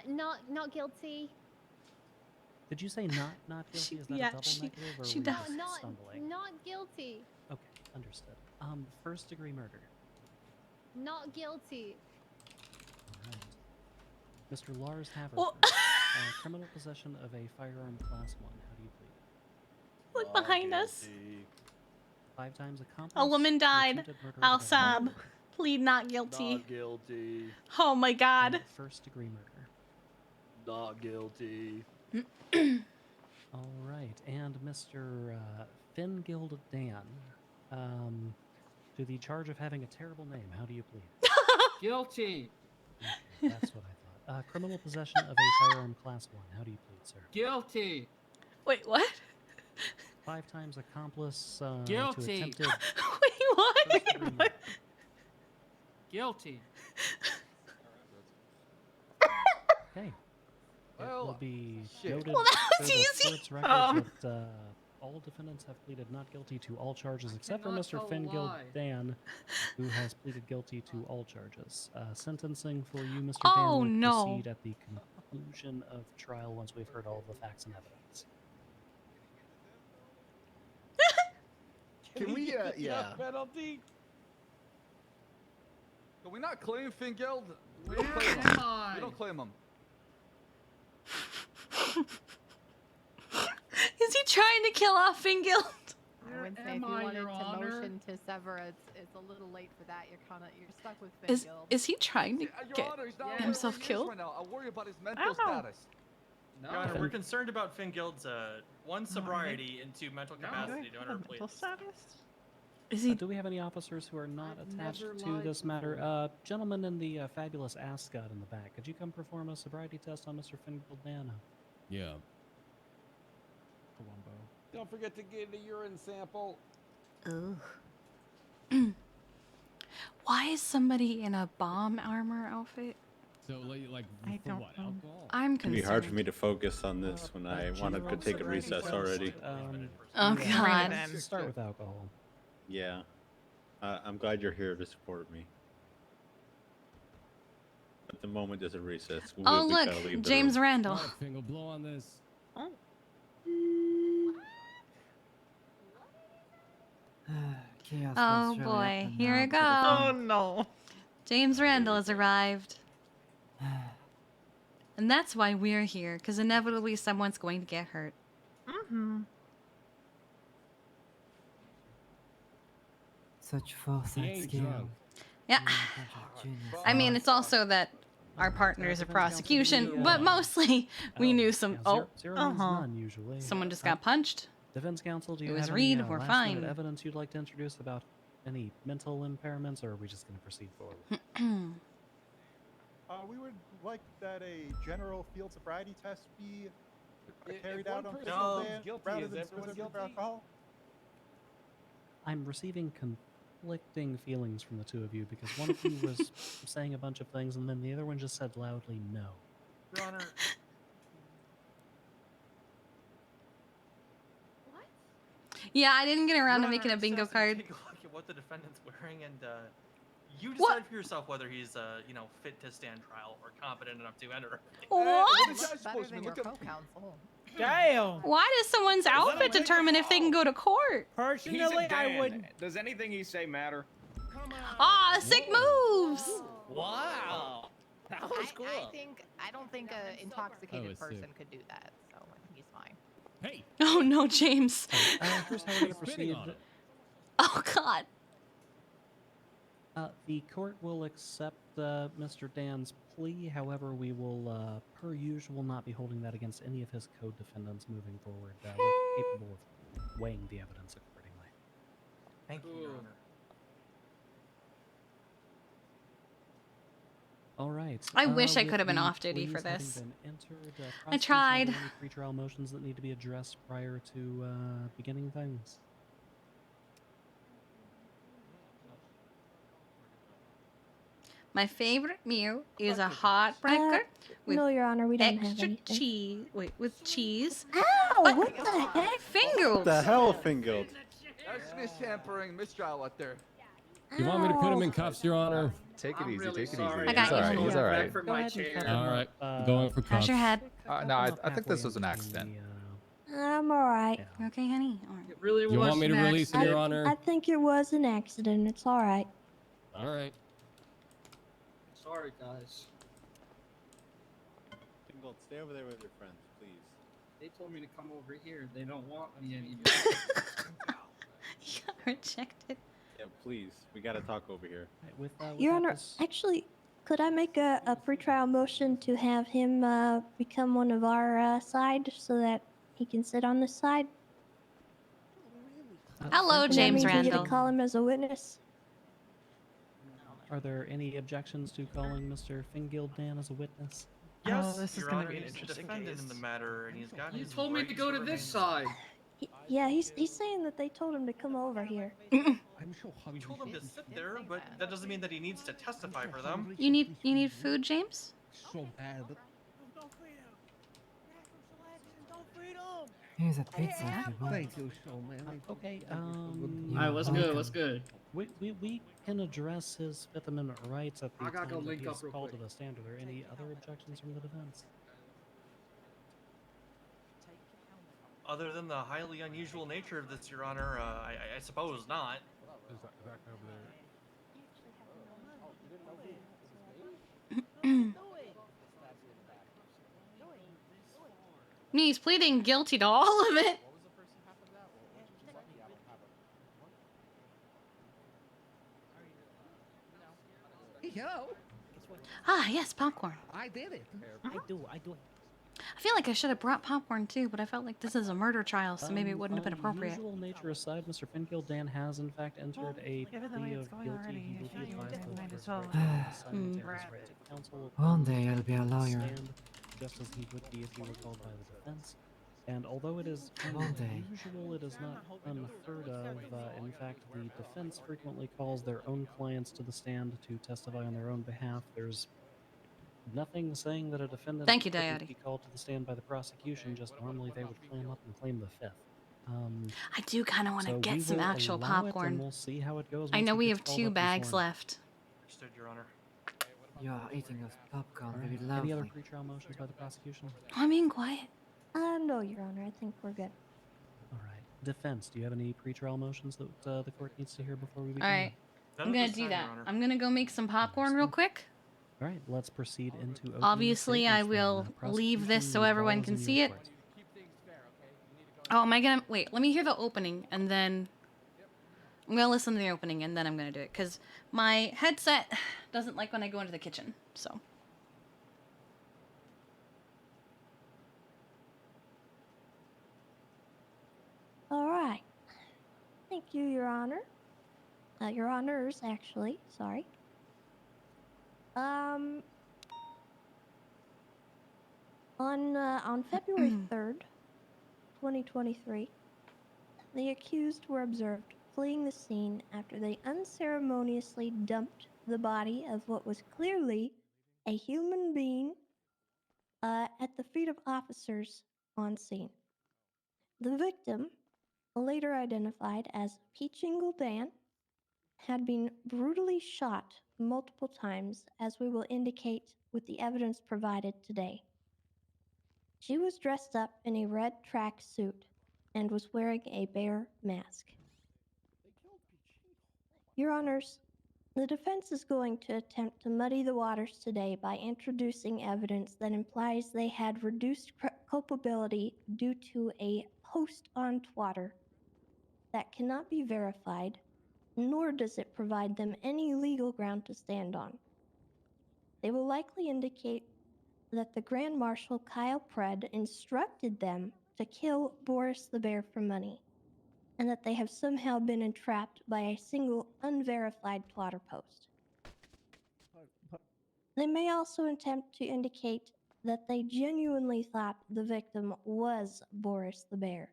Not guilty. Did you say not guilty? Is that yeah, a double negative or she were you does. just Not stumbling? not guilty. Okay, understood. First degree murder. Not guilty. All right. Mr. Lars Haverford. Well- Criminal possession of a firearm class 1. How do you plead? Look behind us. 5 times accomplice. A woman to died. attempted murder I'll of a government sob. Plead not guilty. Not guilty. Oh my god. and first degree murder. Not guilty. All right, and Mr. Fingild Dan, to the charge of having a terrible name. How do you plead? Guilty. That's what I thought. Criminal possession of a firearm class 1. How do you plead, sir? Guilty. Wait, what? 5 times accomplice to Guilty. attempted. Wait, what? first-degree murder. Guilty. Okay. It Well, will be shit. noted Well, that for was the easy. court's record that all defendants have pleaded not guilty to all charges except for cannot Mr. tell a Fingild lie. Dan, who has pleaded guilty to all charges. Sentencing for you, Mr. Oh, Dan, will no. proceed at the conclusion of trial once we've heard all of the facts and evidence. Can we, yeah. Penalty? Can we not claim Fingild? We don't claim him. We don't claim him. Is he trying to kill off Fingild? I would say if you wanted to motion to sever, it's a little late for that. You're stuck with Is Fingild. is he trying to Your get Honor, he's not Yeah. where himself he is killed? Right now. I worry about his mental Ow. status. Your Honor, we're concerned about Fingild's one sobriety and 2 mental capacity to enter plea. Is he? Do we have any officers who are not attached never to lied this matter? Gentleman in the fabulous ascot in the back, could you come perform a sobriety test on Mr. Fingild Dan? Yeah. Columbo. Don't forget to get a urine sample. Ugh. Why is somebody in a bomb armor outfit? So like I for don't what? know. Alcohol? I'm It'd be concerned. hard for me to focus on this when I wanted to take a recess already. Oh yeah, god. let's start with alcohol. Yeah. I'm glad you're here to support me. At the moment there's a recess. We Oh will be look, gotta leave the James room. Randall. Alright, Fingal, blow on this. Chaos Oh will surely boy, happen here now we to the go. fun. no. James Randall has arrived. And that's why we're here, because inevitably someone's going to get hurt. Mm-hmm. Such foresight ain't skill. drunk. Yeah. Genius. I mean, it's also that our partners are prosecution, but mostly we knew some. Oh, Zero means none usually. someone just got punched. Defense counsel, do It you was have Reed, any we're last-minute fine. evidence you'd like to introduce about any mental impairments, or are we just going to proceed forward? We would like that a general field sobriety test be carried If out one on person Fingal is Dan guilty, rather is than everyone specifically for guilty? alcohol. I'm receiving conflicting feelings from the two of you because one of you was saying a bunch of things and then the other one just said loudly no. Your Honor, Yeah, I didn't get around to Your making a Honor, bingo says to card. Take a look at what the defendant's wearing, and you What? decide for yourself whether he's, fit to stand trial or competent enough to enter. What? Much better than your co-counsel. Damn. Why does someone's outfit determine if they can go to court? Personally, I wouldn't. Does anything he say matter? Ah, sick moves. Wow. That was cool. I don't think an intoxicated it's person sick. could do that, so I think he's fine. Hey. Oh no, James. Here's how we're going to Spitting proceed. on it. Oh god. The court will accept Mr. Dan's plea. However, we will, per usual, not be holding that against any of his co-defendants moving forward. We're capable of weighing the evidence accordingly. Thank you, Your Honor. All right. I wish I with could have been the off duty for pleas having this. been entered, I prosecution, tried. are there any pretrial motions that need to be addressed prior to beginning things? My favorite meal is a heartbreaker with no, Your Honor, we don't have extra anything. cheese. Wait, with cheese. Ow! What the heck? Fingers. What the hell, Fingold? That's mistampering, mistrial out there. You want me to put him in cuffs, Your Honor? Take it I'm easy. really Take it sorry. easy. I got He's you. alright. He's alright. Back from Go my ahead and chair. cover him All right, up, going for How's cuffs. your head? No, cover him I up think this halfway was an into accident. the, I'm alright. yeah. Okay, honey. All right. It really You was want me to an release him, Your accident. Honor? I think it was an accident. It's alright. All right. Sorry, guys. Fingold, stay over there with your friends, please. They told me to come over here. They don't want me anymore. You got rejected. Yeah, please. We gotta talk over here. With, Your Honor, actually, could I make a pretrial motion to have him become one of our side so that he can sit on this side? Hello, And James that means we get Randall. to call him as a witness. Are there any objections to calling Mr. Fingild Dan as a witness? Yes, this is Your gonna Honor, be an he's the interesting defendant case. in the matter, and he's got You his told me to rights go to remain this side. Yeah, he's saying that they told him to come over here. We told him to sit there, but that doesn't mean that he needs to testify for them. You need food, James? So bad. Here's a pizza if you want. Thank you so much. Okay, Alright, what's good? What's good? We can address his Fifth Amendment rights at the I gotta go time that link he's up real called quick. to the stand. Are there any other objections from the defense? Other than the highly unusual nature of this, Your Honor, I suppose not. He's pleading guilty to all of it. Yo, Ah, yes, popcorn. I did it. I do it. I feel like I should have brought popcorn too, but I felt like this is a murder trial, so maybe it wouldn't have been appropriate. Unusual nature aside, Mr. Fingild Dan has in fact entered a given the way plea it's of going guilty. already, He will I be feel like advised we of might the as well, simultaneous right to counsel One day I'll be a lawyer. stand, just as he would be if he were called by the defense. And although it is One day. unusual, it is not unheard of. In fact, the defense frequently calls their own clients to the stand to testify on their own behalf. There's nothing saying that a defendant Thank you, couldn't Diody. be called to the stand by the prosecution. Just normally they would clam up and claim the fifth. I do kind of want to So get we some will actual allow it, and popcorn. we'll see how it goes. I once know he we gets have called 2 up and bags sworn. left. Understood, Your Honor. You're eating us popcorn, Alright, very any other lovely. pretrial motions by the prosecution? I'm being quiet. No, Your Honor. I think we're good. All right. Defense, do you have any pretrial motions that the court needs to hear before we begin? All right. None I'm of gonna this do time, that. Your Honor. I'm gonna go make some popcorn real quick. All right, let's proceed into opening Obviously, I statements then. will leave this so Prosecution, everyone balls can in see your it. court. Oh, am I gonna wait? Let me hear the opening, and then I'm gonna listen to the opening, and then I'm gonna do it because my headset doesn't like when I go into the kitchen. So. All right. Thank you, Your Honor. Your Honors, actually. Sorry. On February 3rd, 2023, the accused were observed fleeing the scene after they unceremoniously dumped the body of what was clearly a human being at the feet of officers on scene. The victim, later identified as Peachingle Dan, had been brutally shot multiple times, as we will indicate with the evidence provided today. She was dressed up in a red track suit and was wearing a bear mask. Your Honors, the defense is going to attempt to muddy the waters today by introducing evidence that implies they had reduced culpability due to a post-entendre that cannot be verified, nor does it provide them any legal ground to stand on. They will likely indicate that the Grand Marshal Kyle Pred instructed them to kill Boris the Bear for money, and that they have somehow been entrapped by a single unverified plotter post. They may also attempt to indicate that they genuinely thought the victim was Boris the Bear.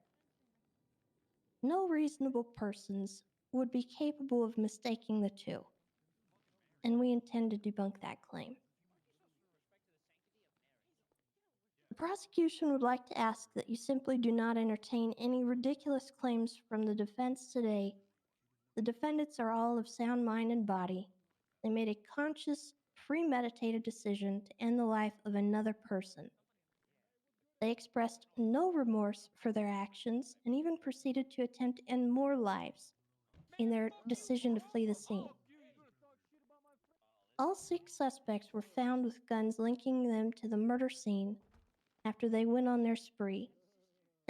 No reasonable persons would be capable of mistaking the two. and we intend to debunk that claim. The prosecution would like to ask that you simply do not entertain any ridiculous claims from the defense today. The defendants are all of sound mind and body. They made a conscious, premeditated decision to end the life of another person. They expressed no remorse for their actions and even proceeded to attempt to end more lives in their decision to flee the scene. All 6 suspects were found with guns linking them to the murder scene after they went on their spree,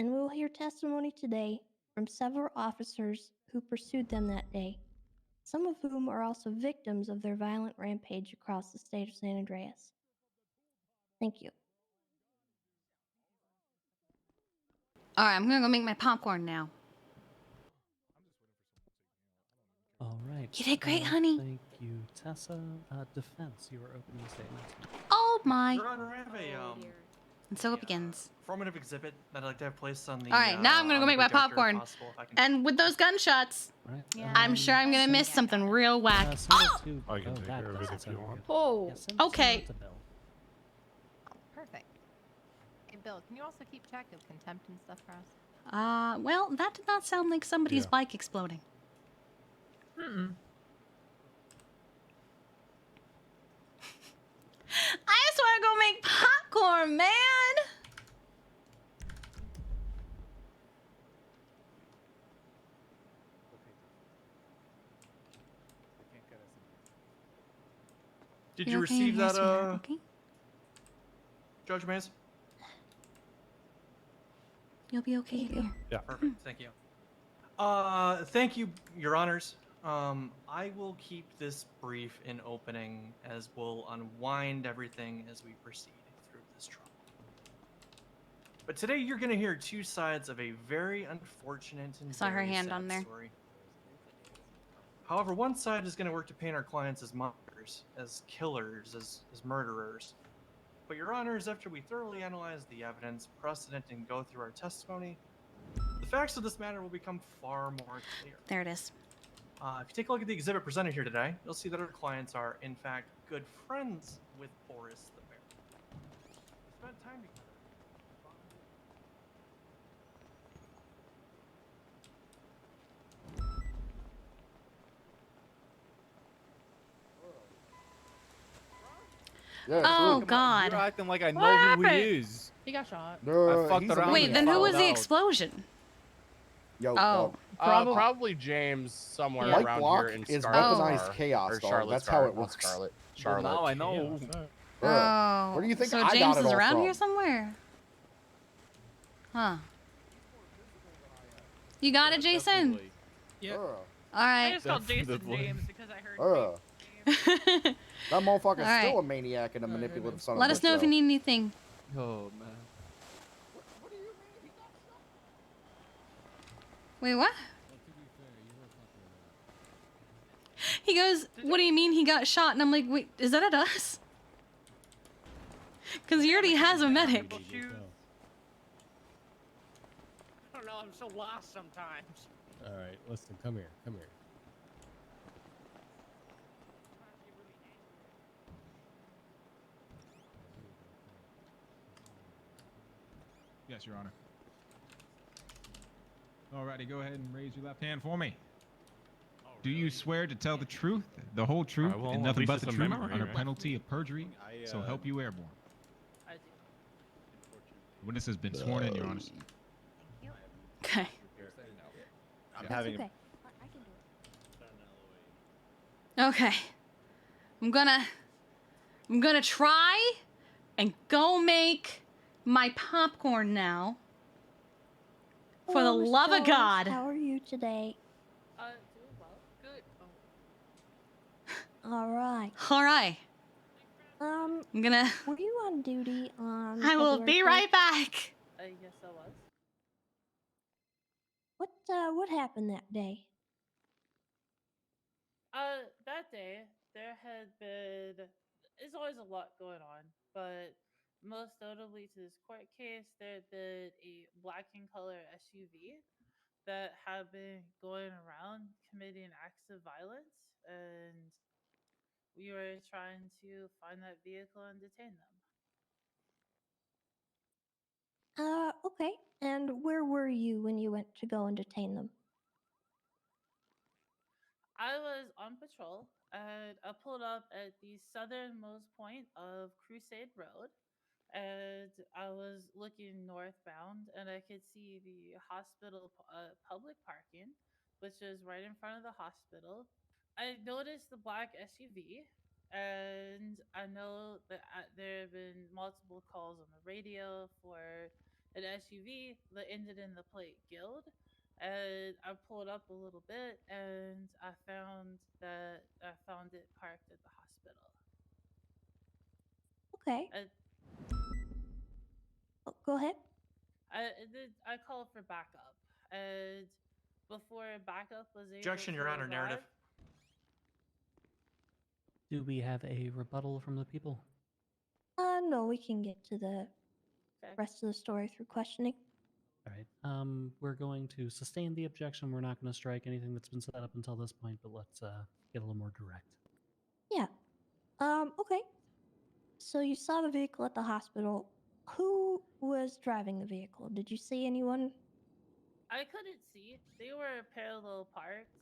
and we will hear testimony today from several officers who pursued them that day, some of whom are also victims of their violent rampage across the state of San Andreas. Thank you. All right, I'm gonna go make my popcorn now. All right. You did great, honey. Thank you, Tessa. Defense, your opening statement. Oh my. Your Honor, I have a And so it begins. formative exhibit that I'd like to have placed on the. All right, now I'm gonna go on make the my projector if popcorn. possible, if I can- And with those gunshots, I'm sure I'm gonna miss something real whack. Oh! I can take care of it if you want. Oh, okay. Perfect. Hey, Bill, can you also keep track of contempt and stuff for us? Well, that did not sound like somebody's bike exploding. Mm-mm. I just want to go make popcorn, man. Did You you okay? receive Yes, that, sweetheart, okay? Judge Mays? You'll be okay here. Yeah. Perfect. Thank you. Thank you, Your Honors. I will keep this brief in opening as we'll unwind everything as we proceed through this trial. But today you're going to hear 2 sides of a very unfortunate and Saw her very hand sad on there. story. However, one side is going to work to paint our clients as monsters, as killers, as murderers. But Your Honors, after we thoroughly analyze the evidence, precedent, and go through our testimony, the facts of this matter will become far more clear. There it is. If you take a look at the exhibit presented here today, you'll see that our clients are, in fact, good friends with Boris the Bear. They spent time together. Yeah, Oh, true. God. You're acting like I know What who he happened? is. He got shot. I fucked around. Wait, and then who was found the out. explosion? Yo, Oh. Probably James somewhere Mike around Block here in is Scarlet. weaponized chaos, Or dog. Charlotte, That's how it Scarlet, works. not Scarlet. Well, Charlotte. now I know. Oh. Where do you think so I got James it is all around from? here somewhere? Huh. You got it, Jason? Yeah. All right. I just called Jason James because I heard. That motherfucker's All right. still a maniac and a manipulative son of a Let us bitch, know if though. you need anything. Oh man. Wait, what? He goes, what do you mean he got shot? And I'm like, wait, is that at us? Because he already has a medic. I don't know. I'm so lost sometimes. All right, listen, come here, come here. Yes, Your Honor. Alrighty, go ahead and raise your left hand for me. Do you swear to tell the truth, the whole truth, well, and at nothing least but it's the a truth memory, under right? penalty of perjury? So help you airborne. I do. Witness has been sworn in, Your Honor. Okay. I'm That's having. okay. Okay. I'm gonna try and go make my popcorn now. For the Hello, Miss love of Jones. God. How are you today? Doing well. Good. All right. All right. I'm gonna. Were you on duty on? I will be February right back. Yes, I was. 4th? What happened that day? That day there had been. There's always a lot going on, but most notably to this court case, there had been a black and color SUV that had been going around committing acts of violence, and we were trying to find that vehicle and detain them. Okay. And where were you when you went to go and detain them? I was on patrol and I pulled up at the southernmost point of Crusade Road, and I was looking northbound and I could see the hospital public parking, which is right in front of the hospital. I noticed the black SUV, and I know that there have been multiple calls on the radio for an SUV that ended in the plate Guild. And I pulled up a little bit, and I found it parked at the hospital. Okay. Go ahead. I called for backup, and before backup was able Objection, to Your Honor. Narrative. arrive, Do we have a rebuttal from the people? No, we can get to the Okay. rest of the story through questioning. All right. We're going to sustain the objection. We're not going to strike anything that's been set up until this point, but let's get a little more direct. Yeah. Okay. So you saw the vehicle at the hospital. Who was driving the vehicle? Did you see anyone? I couldn't see. They were parallel parked.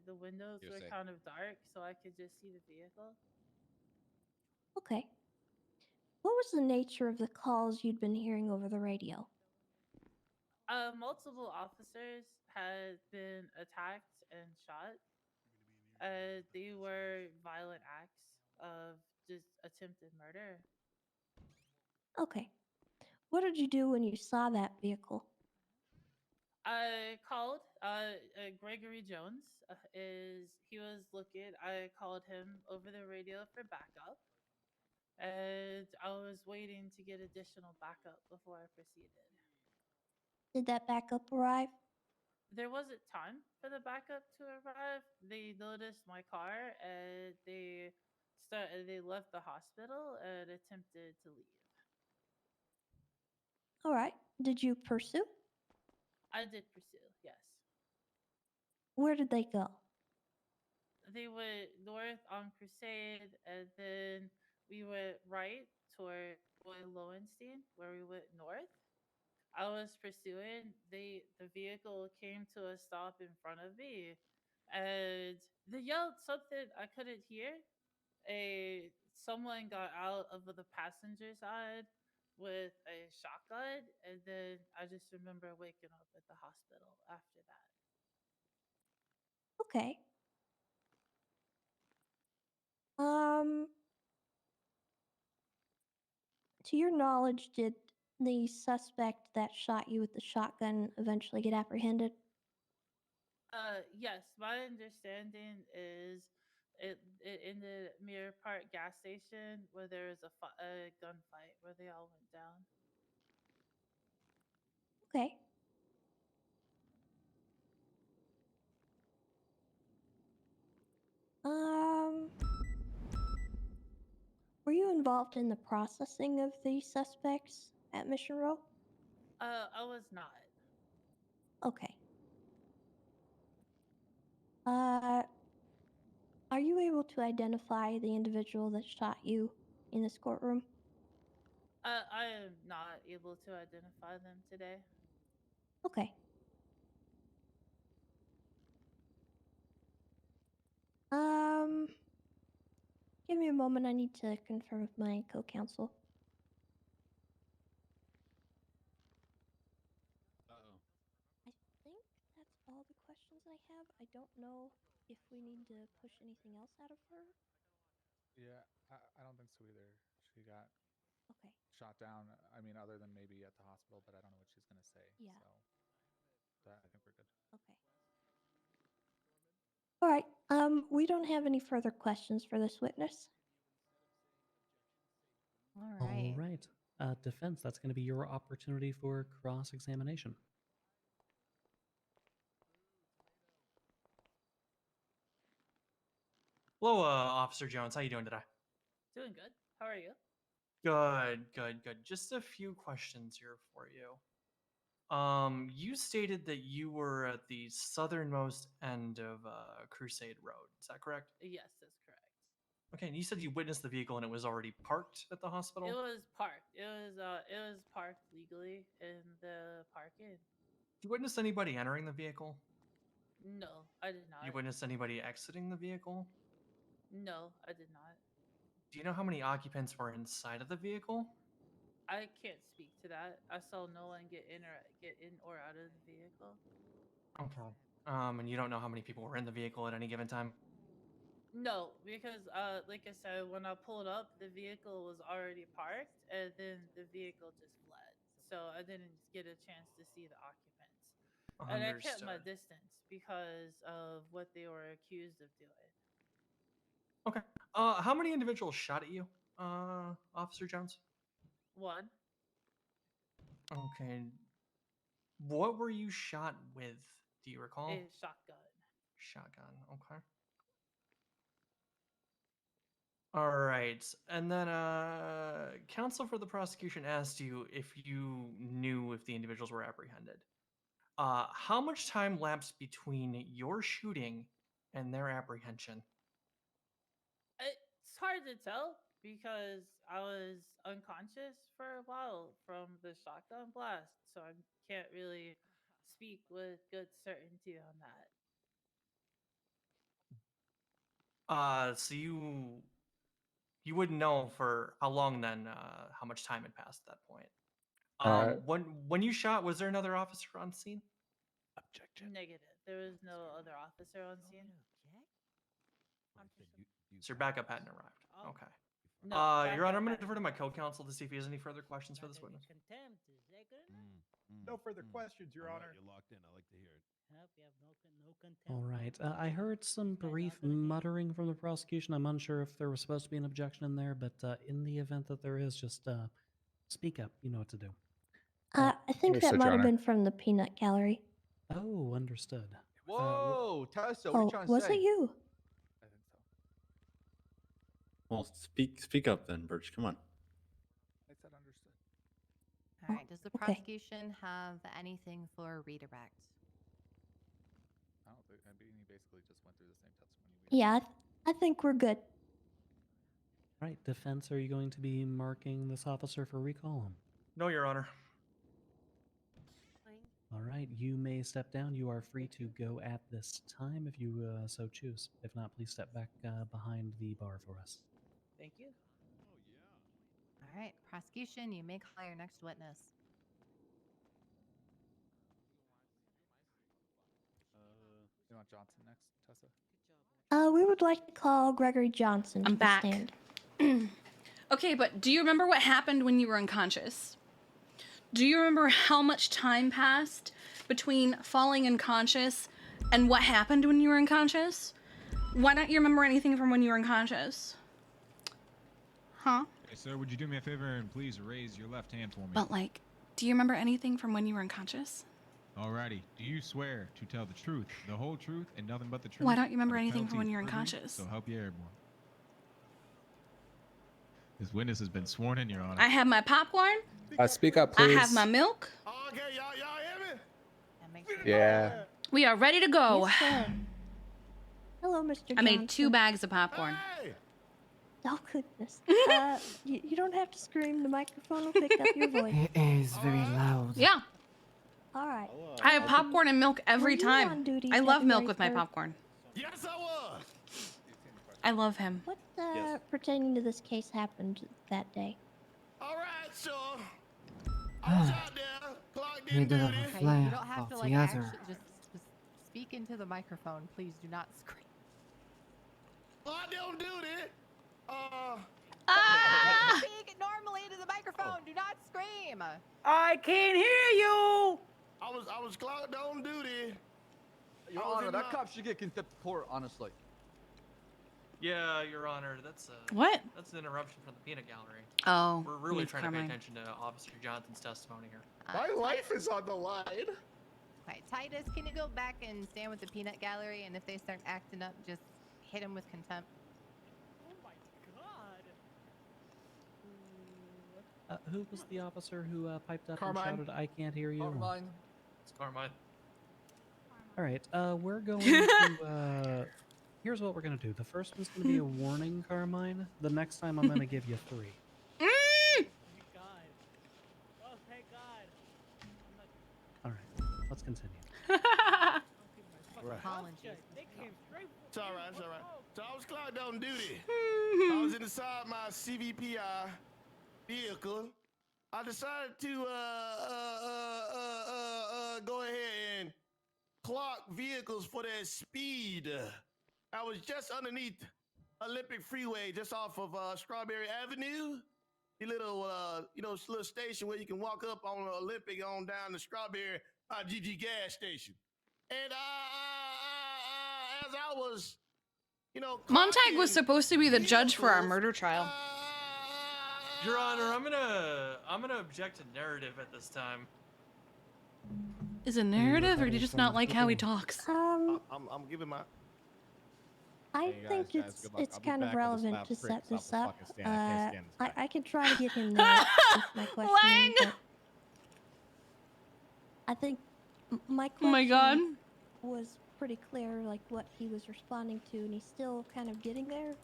The windows You're were safe. kind of dark, so I could just see the vehicle. Okay. What was the nature of the calls you'd been hearing over the radio? Multiple officers had been attacked and shot. They were violent acts of just attempted murder. Okay. What did you do when you saw that vehicle? I called Gregory Jones. He was looking. I called him over the radio for backup, and I was waiting to get additional backup before I proceeded. Did that backup arrive? There wasn't time for the backup to arrive. They noticed my car and they left the hospital and attempted to leave. All right. Did you pursue? I did pursue, yes. Where did they go? They went north on Crusade, and then we went right toward Roy Lowenstein, where we went north. I was pursuing. The vehicle came to a stop in front of me, and they yelled something I couldn't hear. Someone got out of the passenger side with a shotgun, and then I just remember waking up at the hospital after that. Okay. To your knowledge, did the suspect that shot you with the shotgun eventually get apprehended? Yes, my understanding is it ended at Mirror Park gas station where there was a gunfight where they all went down. Okay. Were you involved in the processing of the suspects at Mission Row? I was not. Okay. Are you able to identify the individual that shot you in this courtroom? I am not able to identify them today. Okay. Give me a moment. I need to confirm with my co-counsel. Uh-oh. I think that's all the questions I have. I don't know if we need to push anything else out of her. Yeah, I don't think so either. She got Okay. shot down. I mean, other than maybe at the hospital, but I don't know what she's going to say. Yeah. So I think we're good. Okay. All right. We don't have any further questions for this witness. All All right. Defense, that's going to be your opportunity for cross-examination. Hello, Officer Jones. How you doing today? Doing good. How are you? Good, good, good. Just a few questions here for you. You stated that you were at the southernmost end of Crusade Road. Is that correct? Yes, that's correct. Okay, and you said you witnessed the vehicle and it was already parked at the hospital? It was parked. It was parked legally in the parking. Did you witness anybody entering the vehicle? No, I did not. You witnessed anybody exiting the vehicle? No, I did not. Do you know how many occupants were inside of the vehicle? I can't speak to that. I saw no one get in or out of the vehicle. Okay. And you don't know how many people were in the vehicle at any given time? No, because like I said, when I pulled up, the vehicle was already parked, and then the vehicle just fled. So I didn't get a chance to see the occupants. And I kept my Understood. distance because of what they were accused of doing. Okay. How many individuals shot at you, Officer Jones? One, Okay. What were you shot with? Do you recall? a shotgun. Shotgun. Okay. All right. And then counsel for the prosecution asked you if you knew if the individuals were apprehended. How much time lapsed between your shooting and their apprehension? It's hard to tell because I was unconscious for a while from the shotgun blast, so I can't really speak with good certainty on that. So you wouldn't know for how long then, how much time had passed at that point. When you shot, was there another officer on scene? Negative. There was no other officer on scene. So your backup hadn't arrived. Okay. No, Your Honor, backup I'm going to hadn't defer to my co-counsel to see if he has any further questions for this witness. No further questions, Your Honor. You're locked in. I like to hear it. All right. I heard some brief muttering from the prosecution. I'm unsure if there was supposed to be an objection in there, but in the event that there is, just speak up. You know what to do. I think that Understood, might Your have Honor. been from the peanut gallery. Oh, understood. Whoa, Tessa, what are you Oh, trying to was say? it you? I think so. Well, speak up then, Birch. Come on. I said understood. All right. Does the okay. prosecution have anything for redirect? I don't think. I mean, he basically just went through the same testimony. We Yeah, I think we're good. Right, defense, are you going to be marking this officer for recall? No, Your Honor. All right, you may step down. You are free to go at this time if you so choose. If not, please step back behind the bar for us. Thank you. All right. Prosecution, you may call your next witness. You want Johnson next, Tessa? We would like to call Gregory Johnson to I'm the back. stand. Okay, but do you remember what happened when you were unconscious? Do you remember how much time passed between falling unconscious and what happened when you were unconscious? Why don't you remember anything from when you were unconscious? Huh? Hey, sir, would you do me a favor and please raise your left hand for me? But like, do you remember anything from when you were unconscious? Alrighty. Do you swear to tell the truth, the whole truth, and nothing but the truth? Why don't you remember under anything from when penalty you were of perjury? unconscious? So help you airborne. This witness has been sworn in, Your Honor. I have my popcorn. Speak up, please. I have my milk. Okay, y'all hear me? And make sure Yeah. We are ready to go. Yes, sir. Hello, Mr. Johnson. I made 2 bags of popcorn. Hey! Oh, goodness. You don't have to scream. The microphone will pick up your voice. It is very loud. Yeah, All right. I have popcorn and milk every Were you on time. duty I love milk February with my 3rd? popcorn. Yes, I was. I love him. What pertaining to this case happened that day? All right, sure. I was out there, clocked You in did a duty. Okay, flare you don't have to like altogether. actually just speak into the microphone. Please do not scream. Clocked on duty. Speak normally into the microphone. Do not scream. I can't hear you. I was clocked on duty. Your I was Honor, in that my- cop should get contempt of court, honestly. Yeah, Your Honor, that's What? That's an interruption from the peanut gallery. Oh, We're really needs trying to pay Carmine. attention to Officer Johnson's testimony here. My life is on the line. Okay, Titus, can you go back and stand with the peanut gallery? And if they start acting up, just hit them with contempt. Oh my god. Who was the officer who piped up Carmine. and shouted, "I can't hear you"? Carmine. It's Carmine. All right, we're going to Here's what we're gonna do. The first one's gonna be a warning, Carmine. The next time I'm gonna give you 3. Thank God. Oh, thank God. All right, let's continue. Right. They came straight It's all right, it's all right. So I was clocked on duty. I was inside my CVPI vehicle. I decided to go ahead and clock vehicles for their speed. I was just underneath Olympic Freeway, just off of Strawberry Avenue. The little, little station where you can walk up on Olympic on down to Strawberry GG gas station. And as I was, Montag was supposed to be the judge for our murder trial. Your Honor, I'm gonna object to narrative at this time. Is it narrative, or do you just not like how he talks? I'm giving my. I think it's kind of relevant to set this up. I could try to get him there with my questioning, but I think my question Oh my God. was pretty clear, like what he was responding to, and he's still kind of getting there.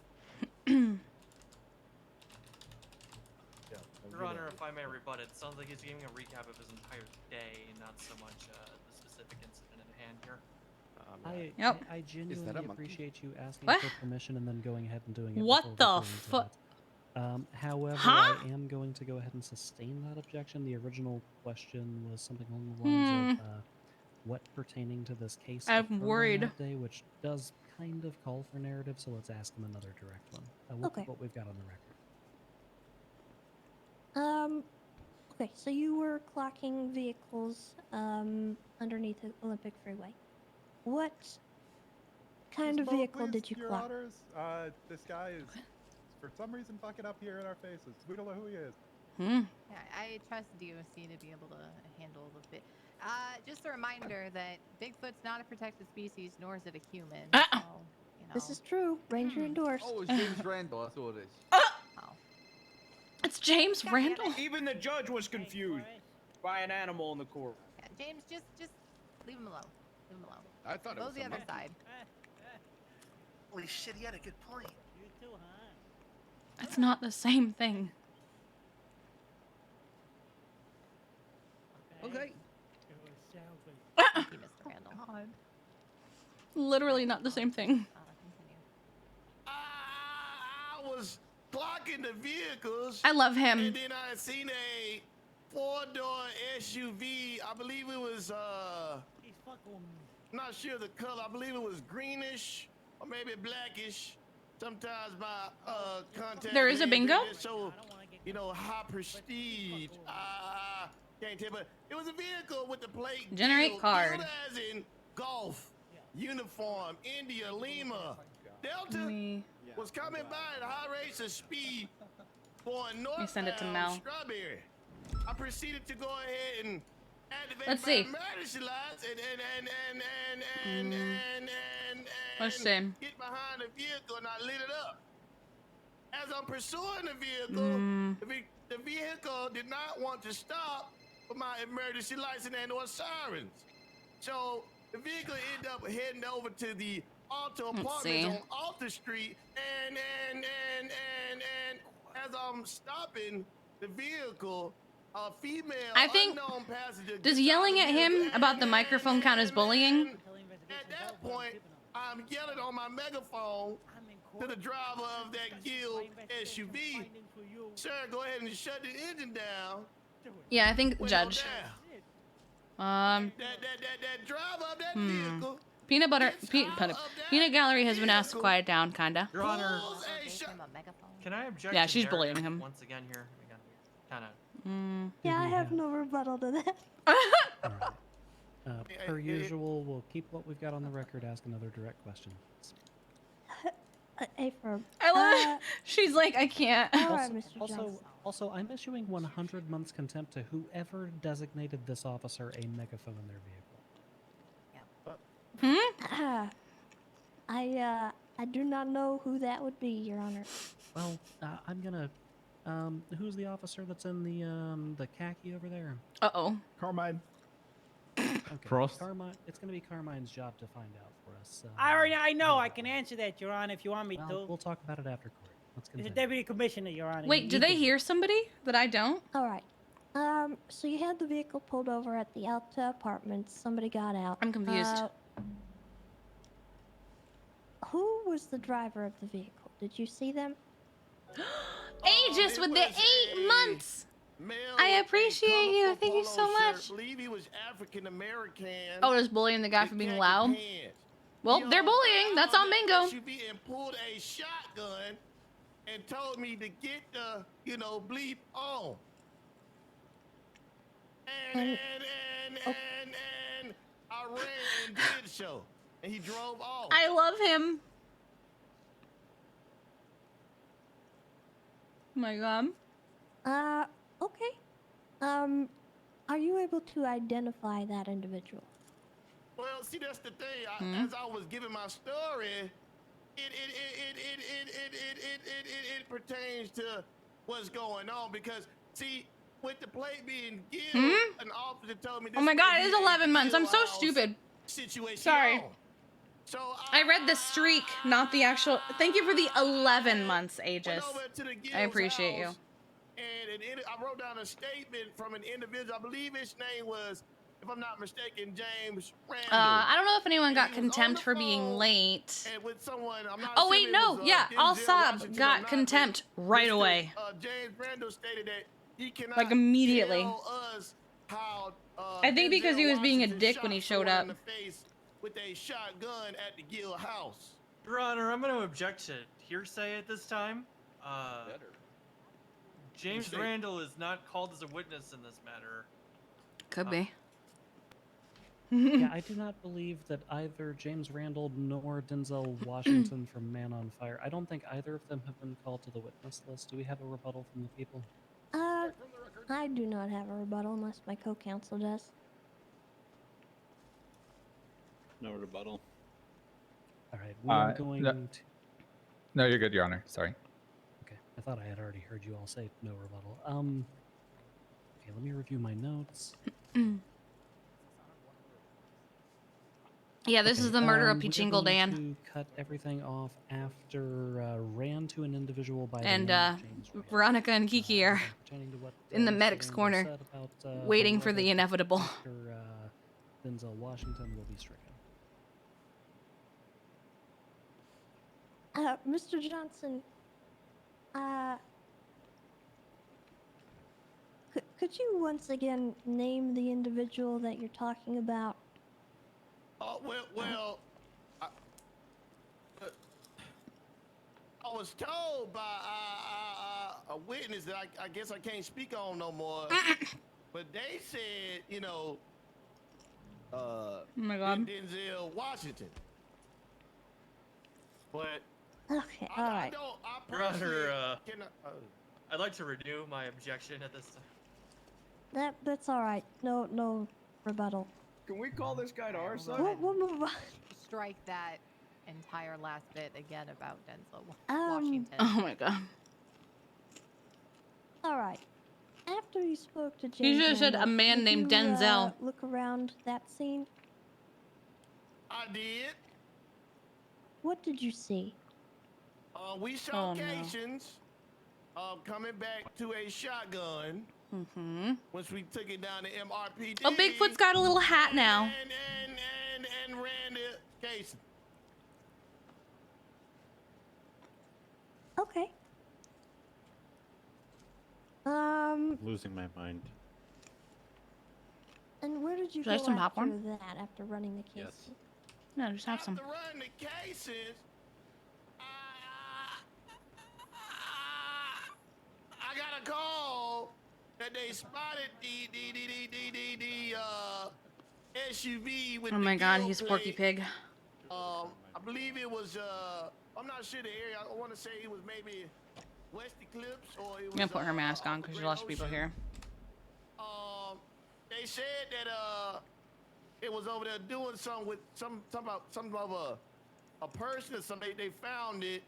Your Honor, if I may rebut it, sounds like he's giving a recap of his entire day, not so much the specific incident at hand here. I genuinely appreciate you asking What? for permission and then going ahead and doing it. What before the we go into fuck? that. However, Huh? I am going to go ahead and sustain that objection. The original question was something along the lines of what pertaining to this case I'm occurred on worried. that day, which does kind of call for narrative, so let's ask him another direct one. We'll Okay. keep what we've got on the record. Okay, so you were clocking vehicles underneath the Olympic Freeway. What kind of Just vote, vehicle please, did you Your clock? Honors. This guy is, for some reason, fucking up here in our faces. We don't know who he is. Yeah, I trust DOC to be able to handle the bit. Just a reminder that Bigfoot's not a protected species, nor is it a human. So, you know. This is true. Ranger endorsed. Oh, it's James Randall. That's all it is. It's James Randall. Even the judge was confused by an animal in the court. Yeah, James, just leave him alone. Leave him alone. I thought it Go was the other monkey. side. Holy shit, he had a good point. You too, huh? It's not the same thing. Okay. Thank you, Mr. Randall. Literally not the same thing. I was clocking the vehicles. I love him. And then I seen a 4-door SUV. I believe it was He's fucking. not sure the color. I believe it was greenish or maybe blackish. Sometimes my contact. There is a bingo? lenses show, high prestige. Can't tell, but it was a vehicle with the plate. Generate Guild, card. Guild as in golf, uniform, India, Lima, Delta. Was coming by at high rates of speed going north. send it to Mel. Strawberry. I proceeded to go ahead and activate Let's my see. emergency lights and Let's see. get behind the vehicle and I lit it up. As I'm pursuing the vehicle, the vehicle did not want to stop for my emergency lights and or sirens. So the vehicle ended up heading over to the Alta Let's see. Apartments on Alta Street, and as I'm stopping the vehicle, a female I think- unknown passenger. Does gets yelling out at of the him vehicle, about the microphone count as bullying? At that point, I'm yelling on my megaphone to the driver of that Guild SUV. Sir, go ahead and shut the engine down. Yeah, I think Window judge. down. That driver of that vehicle. Peanut butter. Peanut gallery has been asked to quiet down, kinda. Your Honor, can I object? Yeah, to she's narrative bullying him. once again here. Kind of. Yeah, I have no rebuttal to that. Per usual, we'll keep what we've got on the record. Ask another direct question. Affirm. I love it. She's like, I can't. All right, Mr. Johnson. Also, I'm issuing 100 months contempt to whoever designated this officer a megaphone in their vehicle. I do not know who that would be, Your Honor. Well, I'm gonna. Who's the officer that's in the khaki over there? Uh-oh. Carmine. Okay. Frost? Carmine. It's gonna be Carmine's job to find out for yes. I know. I can answer that, Your Honor, if you want me Well, to. we'll talk about it after court. Let's It's a continue. deputy commissioner, Your Honor. Wait, do they hear somebody that I don't? All right. So you had the vehicle pulled over at the Alta Apartments. Somebody got out. I'm confused. Who was the driver of the vehicle? Did you see them? Aegis with the 8 months. I appreciate you. Thank you so much. I believe he was African American. Oh, just bullying the guy for being loud. Well, they're bullying. That's on bingo. SUV and pulled a shotgun and told me to get the, bleep on. And I ran and did so. And he drove off. I love him. Oh my god. Okay. Are you able to identify that individual? Well, see, that's the thing. As I was giving my story, it pertains to what's going on because, see, with the plate being given, an officer told me this. Oh my god, it is may be a 11 months. I'm so jailhouse stupid. Situation. Sorry. So I read the streak, not the actual. Thank you for the 11 months, Aegis. I appreciate you. And I wrote down a statement from an individual. I believe his name was, if I'm not mistaken, James Randall. I don't know if anyone got contempt for being late. And with someone, I'm not Oh sure wait, if it no, was, yeah, I'll Denzel sub Washington or got not, contempt but right Mr. away. James Randall stated that he cannot Like immediately. tell us how, I think because he was being a Washington dick when he shot showed someone up. in the face with a shotgun at the Gill house. Your Honor, I'm going to object to hearsay at this time. James Randall is not called as a witness in this matter. Could be. Yeah, I do not believe that either James Randall nor Denzel Washington from Man on Fire. I don't think either of them have been called to the witness list. Do we have a rebuttal from the people? I do not have a rebuttal unless my co-counsel does. No rebuttal. All right, we are going to. No, you're good, Your Honor. Sorry. Okay, I thought I had already heard you all say no rebuttal. Okay, let me review my notes. Yeah, this is the murder of we are Pichingle going Dan. to cut everything off after ran to an individual by And the name of James Randall. Veronica and Kiki are Pertaining to what, in the Mr. medic's Randall corner, said about, waiting for the letter inevitable. After Denzel Washington will be stricken. Mr. Johnson, could you once again name the individual that you're talking about? Well, I was told by a witness that I guess I can't speak on no more. But they said, oh my god. Denzel Washington. But okay, all right. Your Honor, I'd like to renew my objection at this time. That's all right. No rebuttal. Can we call this guy to our side? We'll move on. Strike that entire last bit again about Denzel Washington. Oh my god. All right. After you spoke to James, You should have said a Randall, man did named you, Denzel. Look around that scene. I did. What did you see? We saw Oh, no. occasions coming back to a shotgun. Once we took it down to MRPD. Oh, Bigfoot's got a little hat now. And ran the case. Okay. Losing my mind. And where did you Should I go have some after popcorn? that? After running the case? Yes. No, just have some. To run the cases, I got a call that they spotted the SUV with Oh the my god, Gill he's Porky plate. Pig. I believe it was I'm not sure the area. I want to say it was maybe West Eclipse or it was. I'm gonna put her mask on because there's lots of people here. They said that it was over there doing something with some of a person or something. They found it.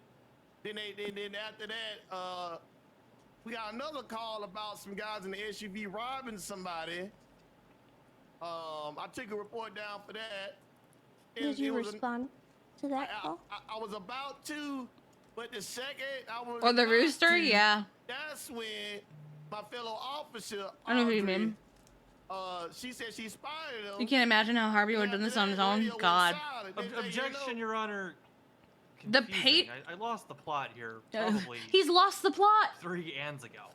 Then after that we got another call about some guys in the SUV robbing somebody. I took a report down for that. Did you respond? to that call? I was about to, but the second I was Or the about rooster? to, Yeah. That's when my fellow officer, I know who you Audrey, mean. she said she spotted him. You can't imagine how Harvey would have done this on his own. God. Objection, Your Honor. The Confusing. I lost the plot here. Probably. He's lost the plot. 3 ands ago.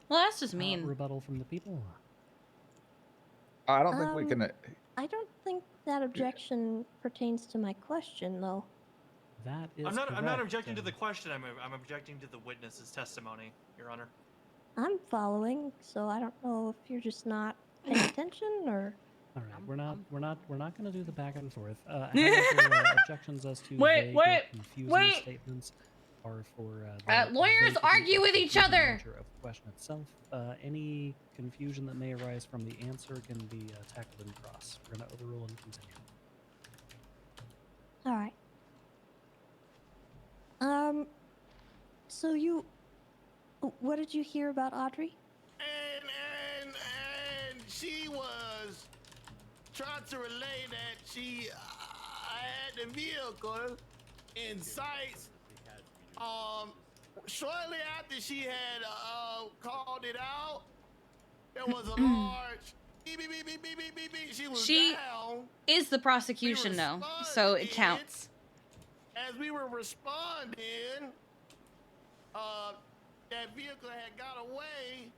Well, that's just mean. Rebuttal from the people. I don't think we can. I don't think that objection pertains to my question, though. That is I'm not correct. objecting to the question. I'm objecting to the witness's testimony, Your Honor. I'm following, so I don't know if you're just not paying attention or. All right, we're not going to do the back and forth. However, objections as to vague or confusing statements are for lawyers vague argue with or each confusing other. nature of the question itself. Any confusion that may arise from the answer can be tackled in cross. We're going to overrule and continue. All right. So you, what did you hear about Audrey? And she was trying to relay that she had the vehicle in sight. Shortly after she had called it out, there was a large beep, beep, beep, beep, beep, beep, beep, beep. She was down. Is the prosecution though, so it counts. As we were responding, that vehicle had got away,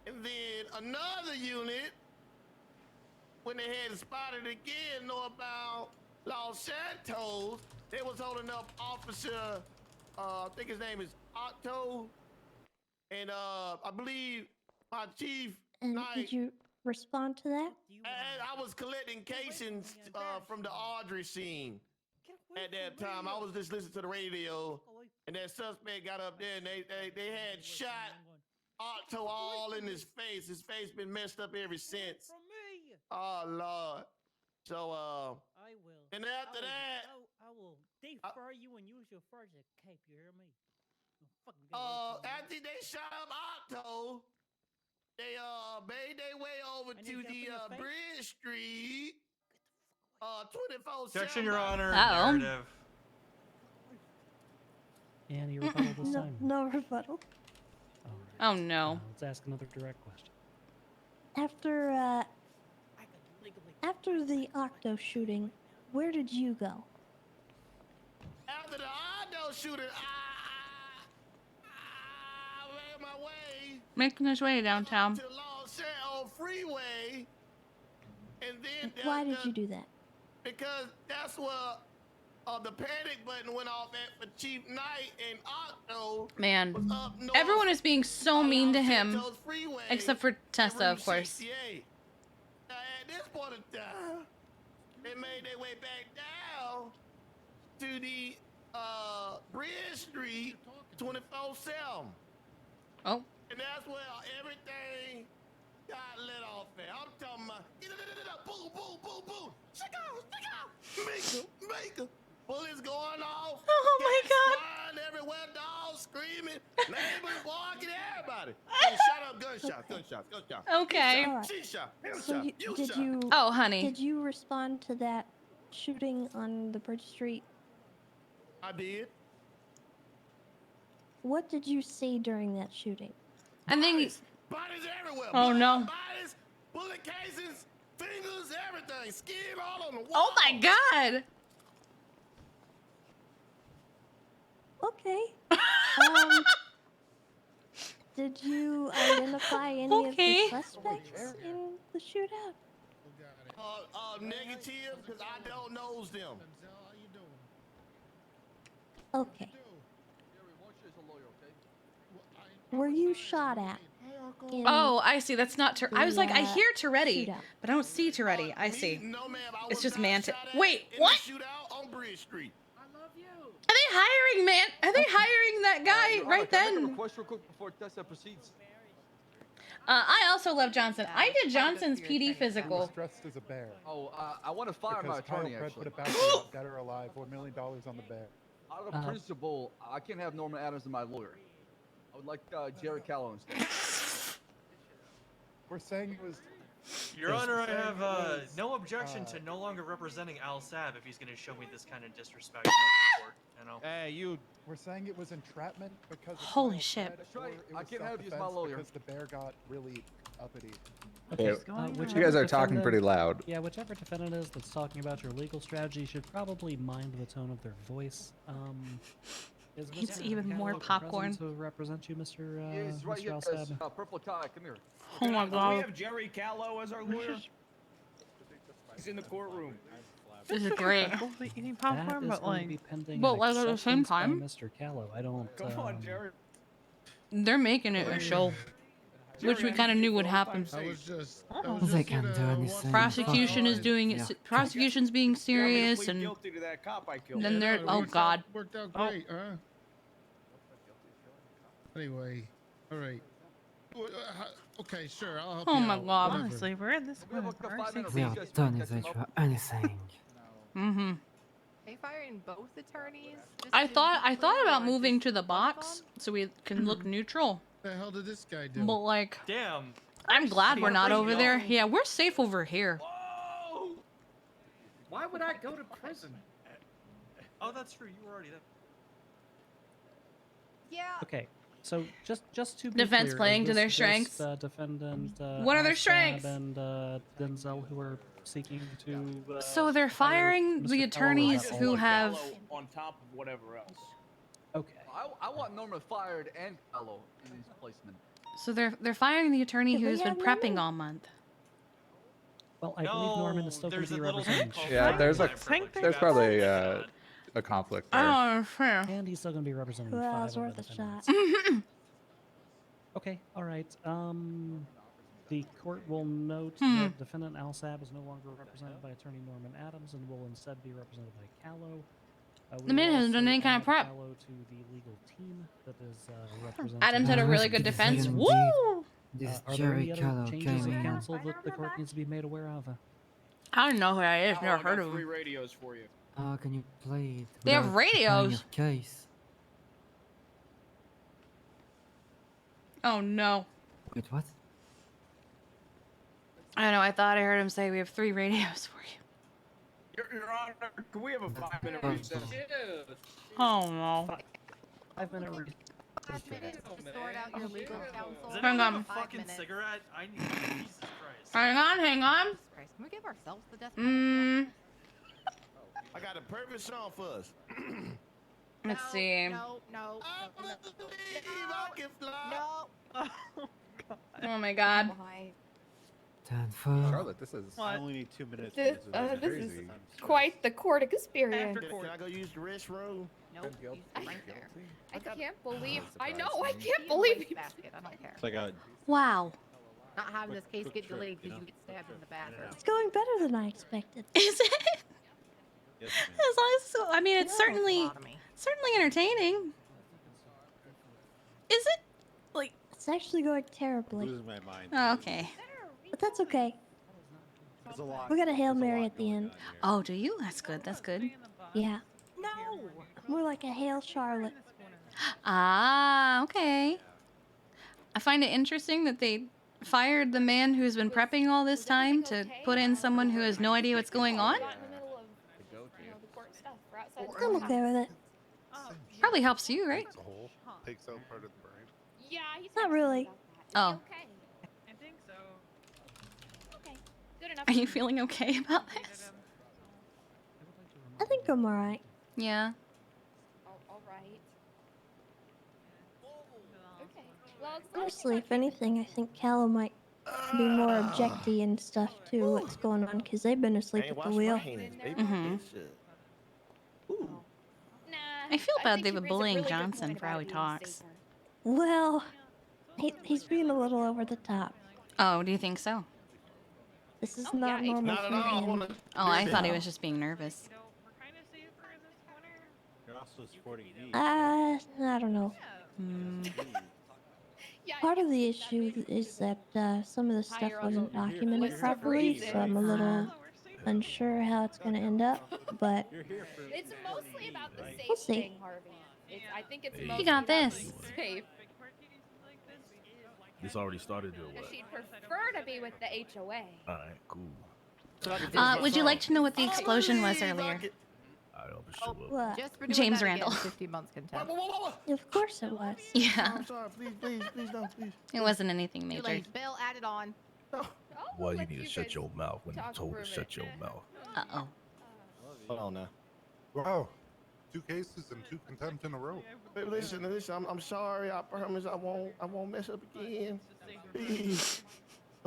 and then another unit, when they had spotted again, northbound Los Santos, they was holding up Officer, I think his name is Otto, and I believe my chief. And did you respond to that? And I was collecting casings from the Audrey scene. At that time, I was just listening to the radio, and that suspect got up there, and they had shot Otto all in his face. His face been messed up ever since. Oh Lord. So I will. And after that, I will defer you and use your first cape. You hear me? after they shot up Otto, they made their way over to the Bridge Street. 24/7. Objection, Your Honor. Uh-oh. Narrative. Any rebuttal this time? No rebuttal. Oh no. Let's ask another direct question. After the Octo shooting, where did you go? After the Otto shooting, I made my way Making his way downtown. to Los Santos Freeway, and then Why did you do that? because that's where the panic button went off at for Chief Knight, and Octo Man, was up north. everyone is being so mean to him, Santos Freeway, except for Tessa, of course. 68. Now, at this point in time, they made their way back down to the Bridge Street 24/7. Oh. And that's where everything got let off at. I'm talking about boom, boom, boom, boom. Stick out. Make 'em. Bullets going off. Oh my God. Flying everywhere, dogs screaming, neighbors walking, everybody. Hey, shut up, gunshots. Okay. She shot, him So shot, you did shot. you? Oh, honey. Did you respond to that shooting on the Bridge Street? I did. What did you see during that shooting? I think. Bodies everywhere. Oh no. Bodies, bullet casings, fingers, everything. Skin all on the wall. Oh my God. Okay. Did you identify any of the suspects in the shootout? Negative, because I don't know them. Okay. Were you shot at? in Oh, I see. That's not. I was like, I the, hear Toretti, shootout? but I don't see Toretti. I see. It's just Manta. Wait, what? Shootout on Bridge Street. Are they hiring man? Are they hiring that guy right Can I make a then? request real quick before Tessa proceeds? I also love Johnson. I did Johnson's PD physical. Dressed as a bear. Oh, I want to fire my Because Kyle attorney, Fred actually. put a bounty on dead or alive for $1 million on the bear. Out of principle, I can't have Norman Adams as my lawyer. I would like Jared Callow instead. We're saying it was Your Honor, I have no objection to no longer representing Al Sab if he's going to show me this kind of disrespect in open court. You know. Hey, you. We're saying it was entrapment because of Holy Kyle's shit. head, That's right. or I it can't was have you as my self-defense lawyer. because the bear got really uppity. Okay, Yeah, whichever you guys are talking defendant- pretty loud. Yeah, whichever defendant is that's talking about your legal strategy should probably mind the tone of their voice. Is Needs Mr. even more Gallo popcorn. present to represent you, Mr. He's right here. Mr. Alsab? Purple tie. Come here. Oh my Do we god. have Jerry Callow as our lawyer? He's in the courtroom. This is great. We'll be eating That popcorn, is but going to like, be pending But an like at the same acceptance by time, Mr. Callow. I don't. Come on, Jerry. they're making it a show, which we kind of knew would happen. I was just. They can't do anything. Prosecution is doing it. Yeah. Prosecution's being serious, Plead and guilty to that cop I killed. then they're. Oh god. Worked out great, huh? Anyway, all right. Okay, sure. I'll help Oh you my out, god. whatever. honestly, we're in this We have corner like for 5 minutes. We You are guys done get some for anything. Mm-hmm. Are you firing both attorneys? Just I to thought be clear, about or moving just to the one box of so we can look neutral. What the hell did this guy do? But like, Damn. I'm glad we're not Crazy, over y'all. there. Yeah, we're safe over here. Whoa! Why would I go to prison? Oh, that's true. You were already there. Yeah. Okay, so just to be Defense clear, playing is to their this strengths. just, defendant. What are their Alsab strengths? And Denzel, who are seeking to. So they're fire firing Mr. the Callow, attorneys is that who all? have. Callow on top of whatever else. Okay. I want Norma fired and Callow in his placement. So they're firing the attorney Did we who's been have prepping Norman? all month. Well, I believe Norman is No, still going there's to be a little representing. thing called Yeah, there's a Think there's probably a conflict there. Oh, fair. And he's still going to be representing Who 5 else of worth the a shot? defendants. Okay, all right. The court will note that defendant Alsab is no longer represented by attorney Norman Adams and will instead be represented by Callow. The man hasn't done any kind of prep. Callow to the legal team that is representing. Adams had a really good defense. Woo! This Are there Jerry any other Callow changes came of in. counsel that the court needs to be made aware of? I don't know who that is. Oh, Never I got heard of 3 him. radios for you. Can you play it? They have without preparing radios? your Case? Oh no. Wait, what? I don't know. I thought I heard him say we have 3 radios for you. Your Honor, can we have a 5-minute Oh, recess? Oh no. 5 minute. 5 minutes to sort out your legal counsel. Does Hang anyone on. have a 5 fucking minutes. cigarette? I need. Jesus Christ. Hang on, hang on. Jesus Christ. Can we give ourselves the death penalty? I got a perfect song for us. Let's No, see. No, no, I no, believe I can fly. no. Oh my god. Why? Time for. Charlotte, this is. I only need 2 minutes. This, This this is crazy. quite the court experience. Can I go use the restroom? Nope. guilty. Use it right there. I can't believe. Oh, I know. surprise. I Be can't in the believe waste you. basket. I don't care. It's like a Wow. Not having this case quick get trip, delayed you because know? you get stabbed in the bathroom. It's going better than I expected. Is it? yes, As long as, I mean, it's No, certainly lobotomy. entertaining. Is it? Like, It's actually going I'm terribly, losing my mind. oh, okay. but that's okay. There's a lot. We got a Hail there's a Mary lot at the going end. on here. Oh, do you? That's good. That's good. Yeah, No. more like a Hail Charlotte. Ah, okay. I find it interesting that they fired the man who's been prepping all this time to put in someone who has no idea what's going on. Got in the middle of, the court stuff. We're outside the I'm courthouse. okay with it. Probably helps you, right? Takes a hole. Takes out part of the brain. Yeah, he's Not really. Oh. Okay. I think so. Okay. Good enough. Are you feeling okay about this? I think I'm alright. Yeah. All right. Okay. Well, it's not Honestly, if anything, I think Callow might be more objecty and stuff to what's going on because they've been asleep Ain't at the wash wheel. my hands, baby. Mhm. This shit. Ooh. Nah. I feel bad think they've you been raise a bullying really good Johnson point for how about he it being talks. safer. Well, he's being a little over the top. Oh, do you think so? This is Oh, not yeah, normal Not at for all. I him. wanna Oh, I do thought he that. was just being nervous. We're kind of safer in this corner. You're also sporting me. I don't know. Hmm. Yeah. Part of the issue is that some of the stuff Higher on the wasn't documented list of properly, reasons. so I'm a little unsure how it's going to end up, but You're here for. It's mostly about the safe We'll see. thing, Harvey. I think it's mostly got about this. being safe. This already started or what? She'd prefer to be with the HOA. All right, cool. Would you like to know what the explosion was earlier? What? Just for doing James that Randall. Again, 15 months contempt. Of course it was. Yeah. I'm sorry. Please don't. Please. It wasn't anything Too major. late. Bill added on. Well, you need to shut your mouth when you're told to shut your mouth. Uh-oh. Hold on now. Wow. 2 cases and 2 contempt in a row. Hey, listen. I'm sorry. I promise I won't mess up again. Please.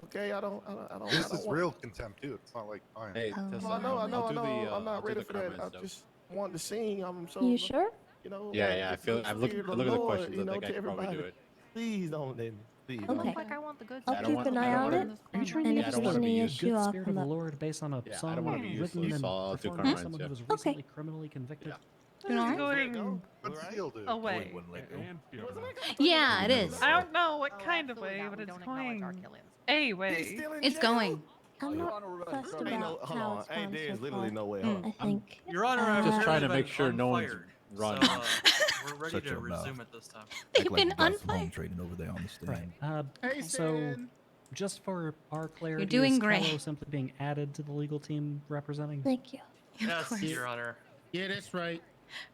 Okay, I don't. This is real contempt too. It's not like fine. Hey, I know. I'm not ready for that. I just want to sing. I'm so. You sure? You know. Yeah. I look at the questions. I think I can probably do it. Please don't let me. Please. Okay. Like I want the good I'll stuff. keep an eye on it. Are you trying And to if use there's any the issue, good I'll spirit of come the up. Lord based on a Yeah, I song don't wanna be written useless, and so I'll do performed by comments, someone yeah. who was recently criminally convicted? You know? Going What's the deal, dude? away. Yeah, it is. I don't know what Oh, kind of absolutely way, not. but We it's don't acknowledge our going killings. a way. It's going. I'm not fussed Ain't no, about hold how on. it's Hey, gone there's so literally far. no way. Mm. Hold on. I think. Your Honor, Uh, I've Just trying to been make sure no one's unfired, running. So, we're ready Shut to your mouth. resume at this time. They've been unfired. Trading over there on the stand. Right. So, just for our clarity, doing is great. Kello simply being added to the legal team representing? Thank you. Yes, course. Your Honor. Yeah, that's right.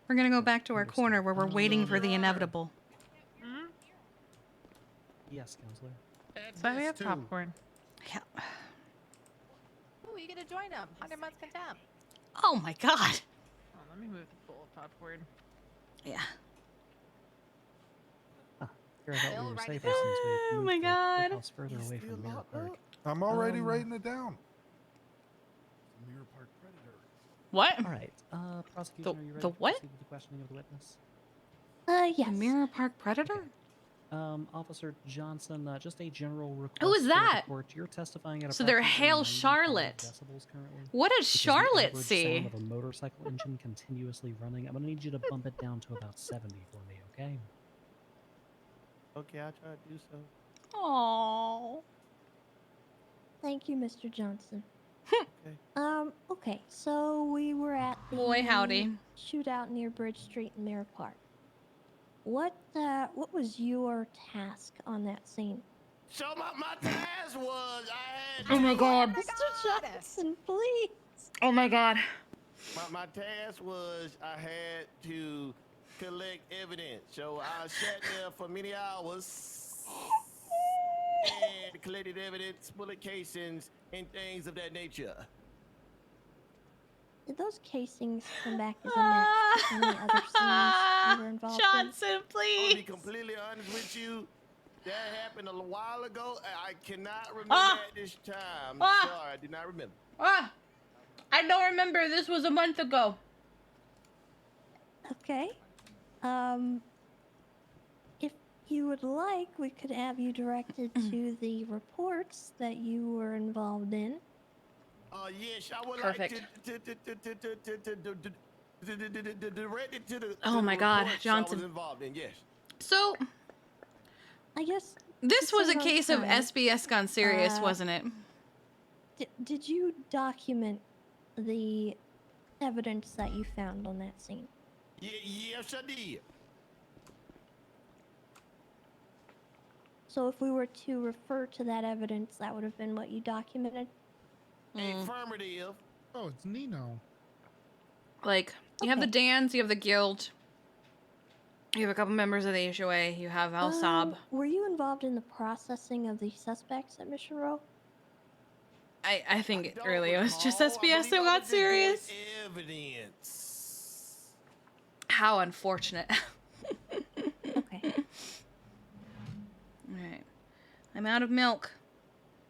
We're gonna go back to our corner where we're waiting for the inevitable. Yes, Counselor. But we have popcorn. Yeah. Ooh, you get to join them. 100 months contempt. Oh my god. Oh, let me move the bowl of popcorn. Yeah. Here, I thought we Bill, were write safer it since down. we Oh moved my the God. courthouse further away from Mirror Park. I'm already writing it down. What? All right. Prosecution, are you ready the to what? proceed with the questioning of the witness? Yes. Mirror Park Predator? Officer Johnson, just a general request. Who is for that? The court. You're testifying at So they're approximately Hail 95 Charlotte. decibels currently. What does Which is the Charlotte average see? sound of a motorcycle engine continuously running. I'm gonna need you to bump it down to about 70 for me, okay? Okay, I'll try to do so. Oh. Thank you, Mr. Johnson. Okay. Okay, so we were at the Boy, howdy. shootout near Bridge Street in Mirror Park. What was your task on that scene? So my task was I had. Oh my god. Mr. Johnson, please. Oh my god. My task was I had to collect evidence. So I sat there for many hours and collected evidence, bullet casings, and things of that nature. Did those casings come back as a match to any other scenes you were involved Johnson, I'll be please. completely honest with you. That happened a while ago. I cannot remember at this time. Sorry, I do not remember. I don't remember. This was a month ago. in? Okay. If you would like, we could have you directed to the reports that you were involved in. Yes, I would Perfect. like to direct it to the. Oh my God, reports Johnson. I was involved in. Yes. So, I guess this to was a save on case of time, SBS gone serious, wasn't it? Did you document the evidence that you found on that scene? Yes, I did. So if we were to refer to that evidence, that would have been what you documented? Affirmative. Oh, it's Nino. Like, you have the Dans, you have the Guild, you have a couple members of the HOA, you have Al Saab. Were you involved in the processing of the suspects at Mission Row? I think it really was just SBS that got serious. Evidence. How unfortunate. Okay. Alright. I'm out of milk.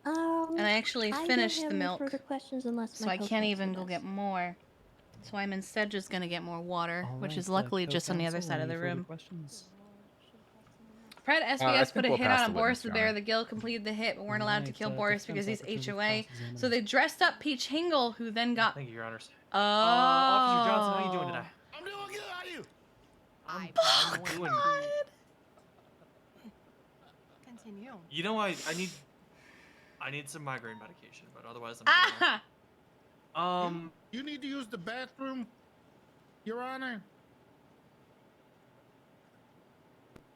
And I actually finished the milk. Further questions unless So my I can't co-counsel even go does. get more. So I'm instead just gonna get more water, All which right, is luckily just on the other co-counsel, side of any the further room. Questions? Pred I SBS think put a we'll hit pass on the Boris witness, the Your Bear. Honor. The Guild completed the hit, but weren't allowed to Alright, kill Boris defense because he's opportunity to HOA. cross-examine. So they dressed up Peach Hingle, who then got. Thank you, Your Honors. Oh. Officer Johnson, how you doing today? I'm doing good. How are you? I'm doing good. Continue. You know, I need some migraine medication, but otherwise I'm doing well. You need to use the bathroom, Your Honor.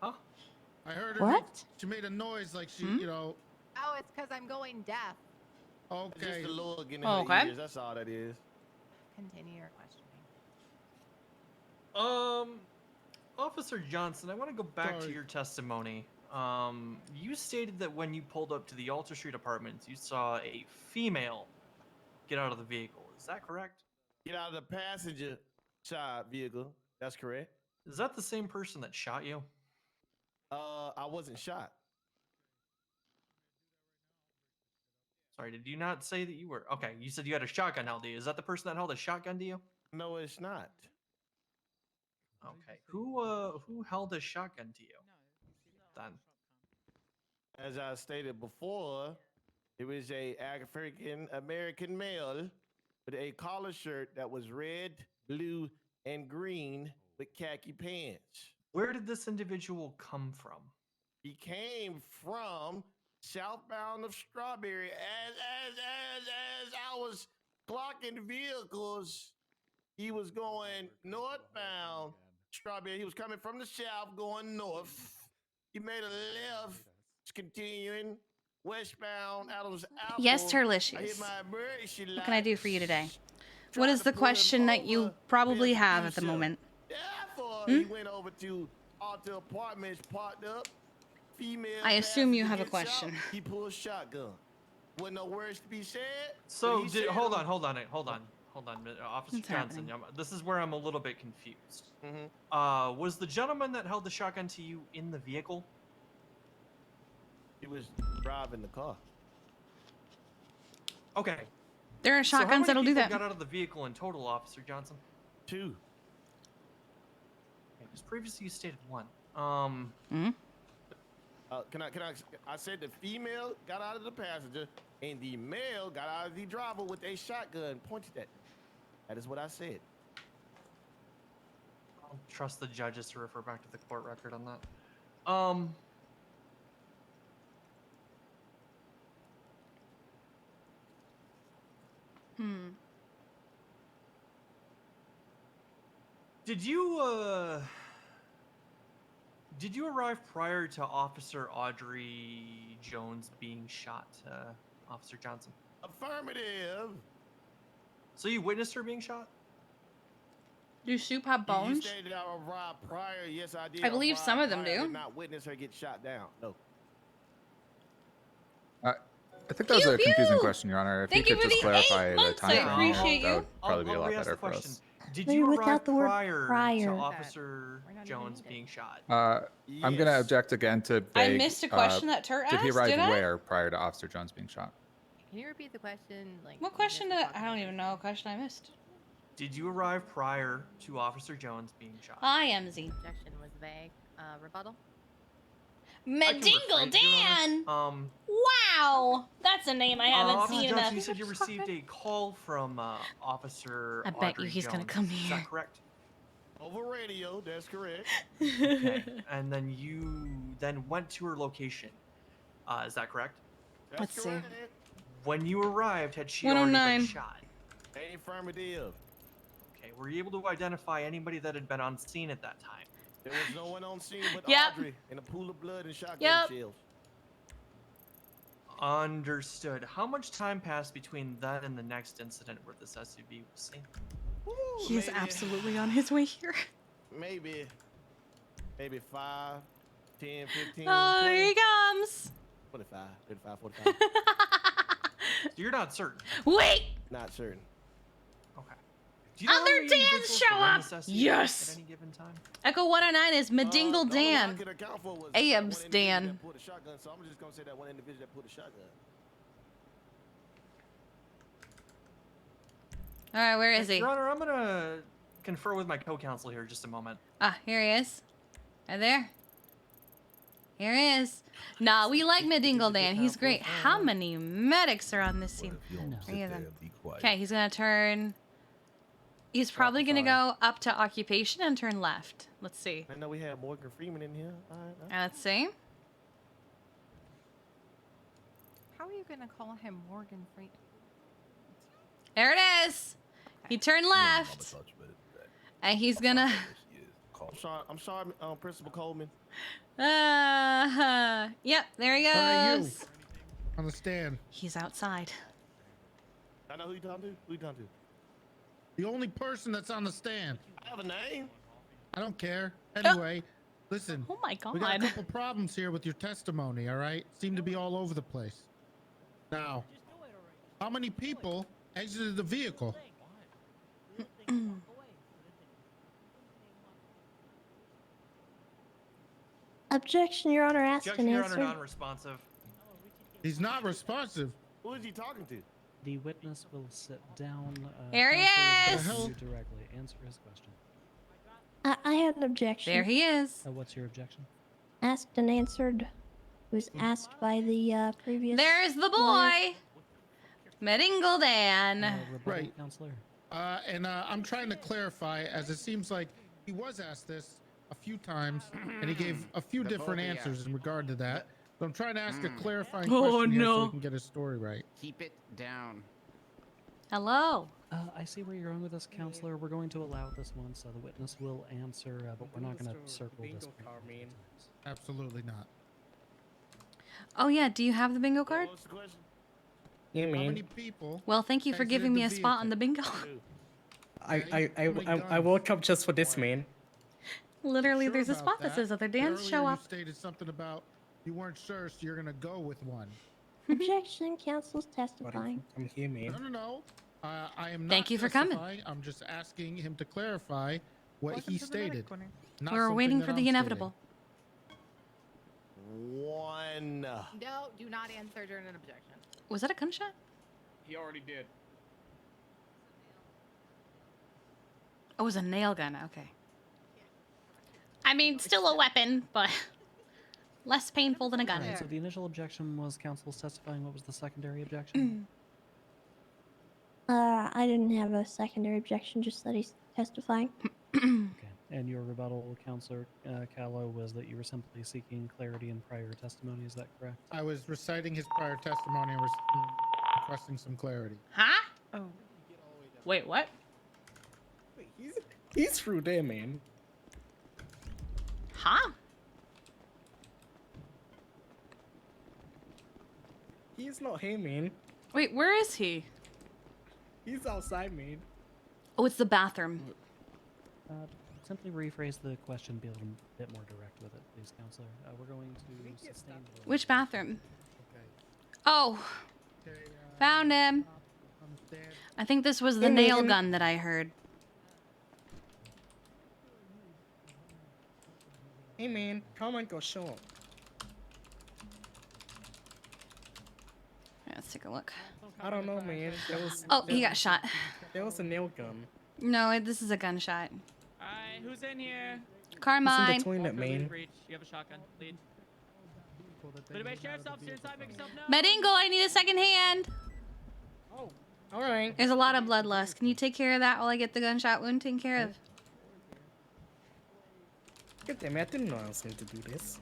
Huh? I heard her. What? She made a noise like she, Hmm? you know. Oh, it's because I'm going deaf. Okay. Just the Lord getting Oh, her okay. ears. That's all that is. Continue your questioning. Officer Johnson, I want to go back to Sorry. your testimony. You stated that when you pulled up to the Alter Street Apartments, you saw a female get out of the vehicle. Is that correct? Get out of the passenger side vehicle. That's correct. Is that the same person that shot you? I wasn't shot. Sorry, did you not say that you were? Okay, you said you had a shotgun held to you. Is that the person that held a shotgun to you? No, it's not. Okay. Who held a shotgun to you? Then. As I stated before, it was a African American male with a collar shirt that was red, blue, and green with khaki pants. Where did this individual come from? He came from southbound of Strawberry. As I was clocking vehicles, he was going northbound Strawberry. He was coming from the south going north. He made a left, continuing westbound Adams Apple. Yes, I hit Turlicious. my emergency What can I do lights. for you today? Tried What is to the pull him question that you over, probably failed to have do at the so. moment? Therefore, Hmm? he went over to Alta Apartments, parked up. Female I assume you passenger have a gets out, question. He pulls shotgun. Wasn't no words to be said. So, but he said hold them. on, Officer What's Johnson. happening? This is where I'm a little bit confused. Mhm. Was the gentleman that held the shotgun to you in the vehicle? He was driving the car. Okay. There are So how shotguns many that'll do people that. got out of the vehicle in total, Officer Johnson? 2. Because previously you stated 1. Hmm? I said the female got out of the passenger and the male got out of the driver with a shotgun pointed at me. That is what I said. I'll trust the judges to refer back to the court record on that. Hmm. Did you arrive prior to Officer Audrey Jones being shot, Officer Johnson? Affirmative. So you witnessed her being shot? Do soup have You bones? stated I arrived prior. Yes, I did. I believe arrive some of them prior. I do. did not witness her get shot down. No. I think that was Pew, a confusing pew! question, Your Honor. If Thank you you could for just the 8 clarify the months. I time frame, appreciate that you. would probably be a I'll lot re-ask better the for question. us. Did Maybe you without arrive the word prior prior. to That Officer we're not even Jones needed. being shot? I'm going to object again to I vague. missed a question that Turt Did he asked, arrive did I? where prior to Officer Jones being shot? Can you repeat the question? Like, What question did I don't even know what question I missed. Did you arrive prior to Officer Jones being shot? I am Z. Objection was vague. Rebuttal? Medingle Dan! Wow! That's a name I haven't Officer seen Johnson, enough. you said you received a call from Officer I bet you Audrey he's gonna Jones. come Is here. that correct? Over radio. That's correct. Okay. And then you then went to her location. Is that correct? That's Let's see. correct. When you arrived, had she already 109. been shot? Affirmative. Okay. Were you able to identify anybody that had been on scene at that time? There was no one on scene but Yep. Audrey in a pool of blood and shotgun Yep. shells. Understood. How much time passed between then and the next incident where this SUV was seen? He is Maybe- absolutely on his way here. Maybe 5, 10, 15, Oh, 20, here he comes. 25, 35, 45. So you're not certain. Wait! Not certain. Okay. Do you know how Other many Dans individuals show were in up! this SUV Yes! At any given time? Echo 109 is Medingle The only one I Dan. could account for was Abs one individual Dan. that pulled a shotgun, so I'm just gonna say that one individual that pulled a shotgun. Alright, where is he? Your Honor, I'm gonna confer with my co-counsel here just a moment. Ah, here he is. Right there. Here he is. Nah, we like Medingle Dan. He's great. How many medics are on this scene? 3 of them. Okay, he's gonna turn. He's probably gonna go up to occupation and turn left. Let's see. I know we had Morgan Freeman in here. All right. Let's see. How are you gonna call him Morgan Freeman? There it is. He turned left. And he's gonna. I'm sorry, Principal Coleman. Yep, there he All right, you. goes. On the stand. He's outside. I know who you talking to. Who you talking to? The only person that's on the stand. I have a name. I don't care. Anyway, listen. Oh my God. We got a couple problems here with your testimony, all right? Seem to be all over the place. Now, how many people exited the vehicle? Objection, Your Honor. Asked Objection, and Your Honor, answered. non-responsive. He's not responsive. Who is he talking to? The witness will sit down. There he counsel is! you directly. Answer his question. I had an objection. There he is. What's your objection? Asked and answered. Was asked by the previous. There's the lawyer. boy. Medingle Dan. Right. Counselor. I'm trying to clarify, as it seems like he was asked this a few times, and he gave a few different answers in regard to that. So I'm trying to ask a clarifying question here so we can get his story right. Keep it down. Hello. I see where you're going with this, counselor. We're going to allow this one, so the witness will answer, but we're not going to circle this. Absolutely not. Oh yeah, do you have the bingo card? What's the question? How many people? Well, thank you for exited giving me the a spot on the bingo. I woke up just for this, man. Literally, Sure there's a about spot that says other dance. Earlier Show you up. stated something about you weren't sure, so you're gonna go with one. Objection. Counsel's testifying. I'm here, man. No. I am not Thank you for coming. testifying. I'm just asking him to clarify what he stated. not We're something waiting that for I'm the stating. inevitable. One. No, do not answer during an objection. Was that a gunshot? He already did. Oh, it was a nail gun. Okay. I mean, still a weapon, but less painful than a gun. Alright, so the initial objection was counsel's testifying. What was the secondary objection? I didn't have a secondary objection, just that he's testifying. Okay. And your rebuttal, Counselor Callow, was that you were simply seeking clarity in prior testimony. Is that correct? I was reciting his prior testimony and was requesting some clarity. Huh? Oh. Wait, what? Wait, he's through there, man. Huh? He's not here, man. Wait, where is he? He's outside, man. Oh, it's the bathroom. Simply rephrase the question, be a little bit more direct with it, please, Counselor. We're going to sustain the... Which bathroom? Oh. Found him. I think this was the nail gun that I heard. Hey, man. Come on, go show him. Let's take a look. I don't know, man. Oh, he got shot. There was a nail gun. No, this is a gunshot. Alright, who's in here? Carmine. It's in the toilet, man. You have a shotgun. Lead. Anybody sheriff's officer inside, make yourself known. Medingle, I need a second hand. Oh, all right. There's a lot of blood loss. Can you take care of that while I get the gunshot wound taken care of? Good damn it, I didn't know I was going to do this.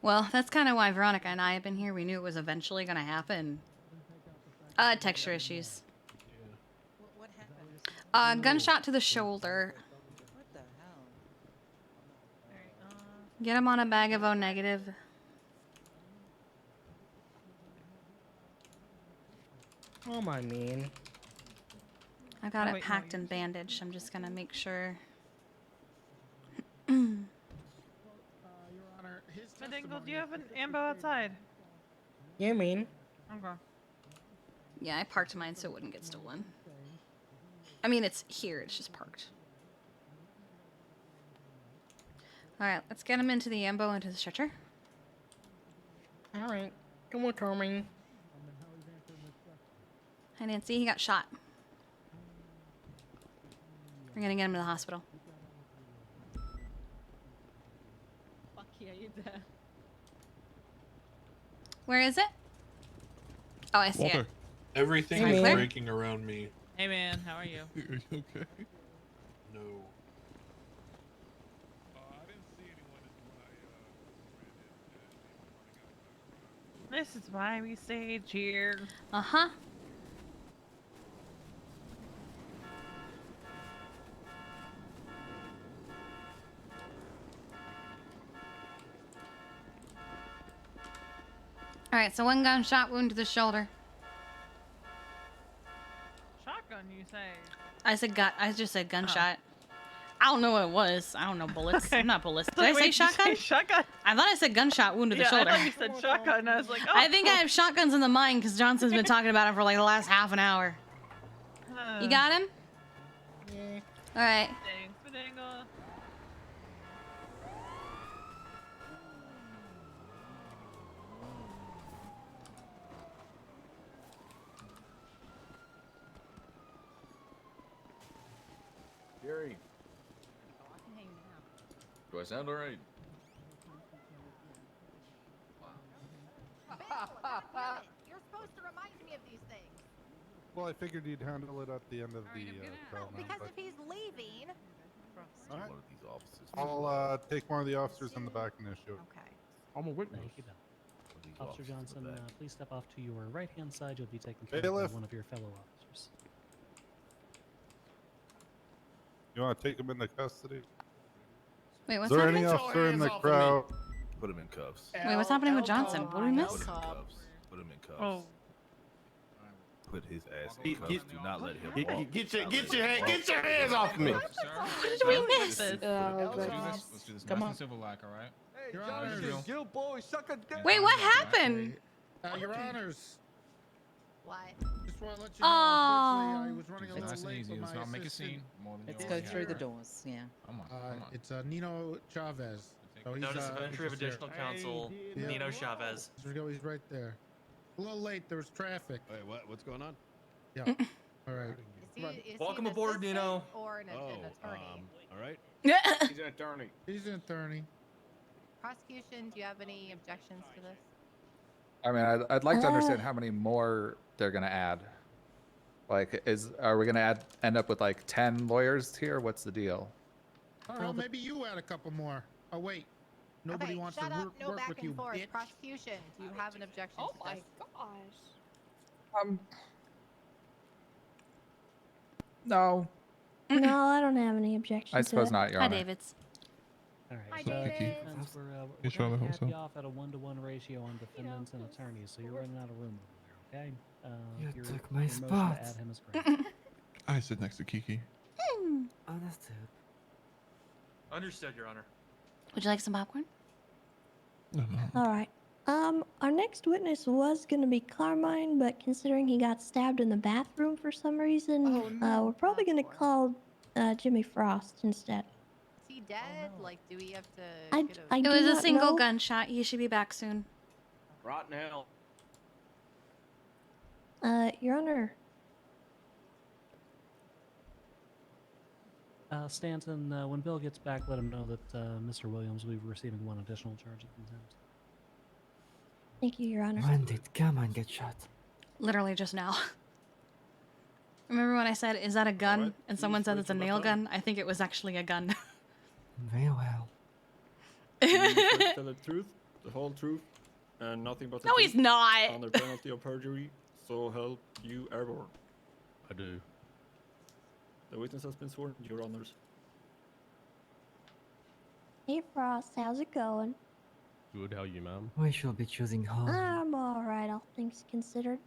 Well, that's kind of why Veronica and I have been here. We knew it was eventually going to happen. Texture issues. Gunshot to the shoulder. What the hell? Get him on a bag of O negative. Oh my man. I got Oh, it wait, no, packed and bandaged. I'm just gonna make sure. Medingle, do you have an ambo outside? Yeah, man. Okay. Yeah, I parked mine so it wouldn't get stolen. I mean, it's here. It's just parked. All right, let's get him into the ambo, into the stretcher. All right. Come on, Carmine. Hi, Nancy. He got shot. We're gonna get him to the hospital. Fuck yeah, you there. Where is it? Oh, I see Walter, it. everything Hey, is man. breaking around me. Hey man, how are you? Are you okay? No. This is why we stayed here. Uh-huh. Alright, so 1 gunshot wound to the shoulder. Shotgun, you say? I just said gunshot. I don't know what it was. I don't know bullets. Okay. I'm not bullets. Did Like, I say wait, did you shotgun? say shotgun? I thought I said gunshot wound to the shoulder. I thought you said shotgun, and I was like, oh. I think I have shotguns in the mind because Johnson's been talking about it for like the last half an hour. You got him? Yeah. Alright. Thanks, Pendragon. Gary. Do I sound alright? You're supposed to remind me of these things. Well, I figured you'd handle it at the end of the trial. Because if he's leaving. All right. One of these officers. I'll take one of the officers in the back and issue it. Okay. I'm a witness. Thank you, Bill. Officer Johnson, please step off to your right-hand side. You'll be taken care of Bailiff. by one of your fellow officers. You want to take him into custody? Wait, what's Is there happening? any officer in the crowd? Put him in cuffs. Wait, what's happening with Johnson? What did we miss? Put him in cuffs. Put him in cuffs. Oh. Put his ass in cuffs. Do not let him walk. Get your hands off me. What did we miss? Oh, Let's do goodness. this. Come Nice on. and civil like, all right? Hey, Your Johnson, Honors. Gil boy, suck a dick. Wait, what happened? Your Honors. What? Just want to let you know, Oh. unfortunately, I was running a It's little nice and late easy. with Let's my not make a assistant. scene. More than Let's you go already through have. the doors. Yeah. Come on, come on. It's Nino Chavez. So he's, Notice of entry of he's here. additional counsel, Yeah. Nino Chavez. There we go, he's right there. A little late, there was traffic. Wait, what's going on? Yeah. All right. Is Welcome he an aboard, assistant Nino. Or an attorney? All right. He's an attorney. He's an attorney. Prosecution, do you have any objections to this? I mean, I'd like to understand how many more they're gonna add. Like, are we gonna end up with like 10 lawyers here? What's the deal? I don't know, maybe you add a couple more. Oh, wait. Nobody Okay, wants shut to up, work, no work back with and you, forth. bitch. Prosecution, do you have an objection Oh to my this? gosh. No. No, I don't have any objections. I suppose to not, Your Hi, Honor. Davids. All Hi, right. So David. defense, we're Hey, going Charlie, to what's cap you up? off at a 1-to-1 ratio on defendants and attorneys, so you're running out of room over there, okay? You your- took my your motion to spot. add him is granted. I sit next to Kiki. Understood. Understood, Your Honor. Would you like some popcorn? All right. Our next witness was gonna be Carmine, but considering he got stabbed in the bathroom for some reason, we're probably gonna call Jimmy Frost instead. Is he dead? Like, do we have to I get a... It do was a not single know. gunshot. He should be back soon. Rotten hell. Your Honor. Stanton, when Bill gets back, let him know that Mr. Williams will be receiving one additional charge of contempt. Thank you, Your Honor. When did Carmine get shot? Literally just now. Remember when I said, "Is that a gun?" Alright, And someone said please it's a wait for nail my gun. I think it was actually a gun. Very well. You swear to tell the truth, the whole truth, and nothing but the No, truth. he's not. Under penalty of perjury, so help you ever. I do. The witness has been sworn, Your Honors. Hey, Frost, how's it going? Good, how are you, ma'am? We should be choosing home. I'm alright, all things considered.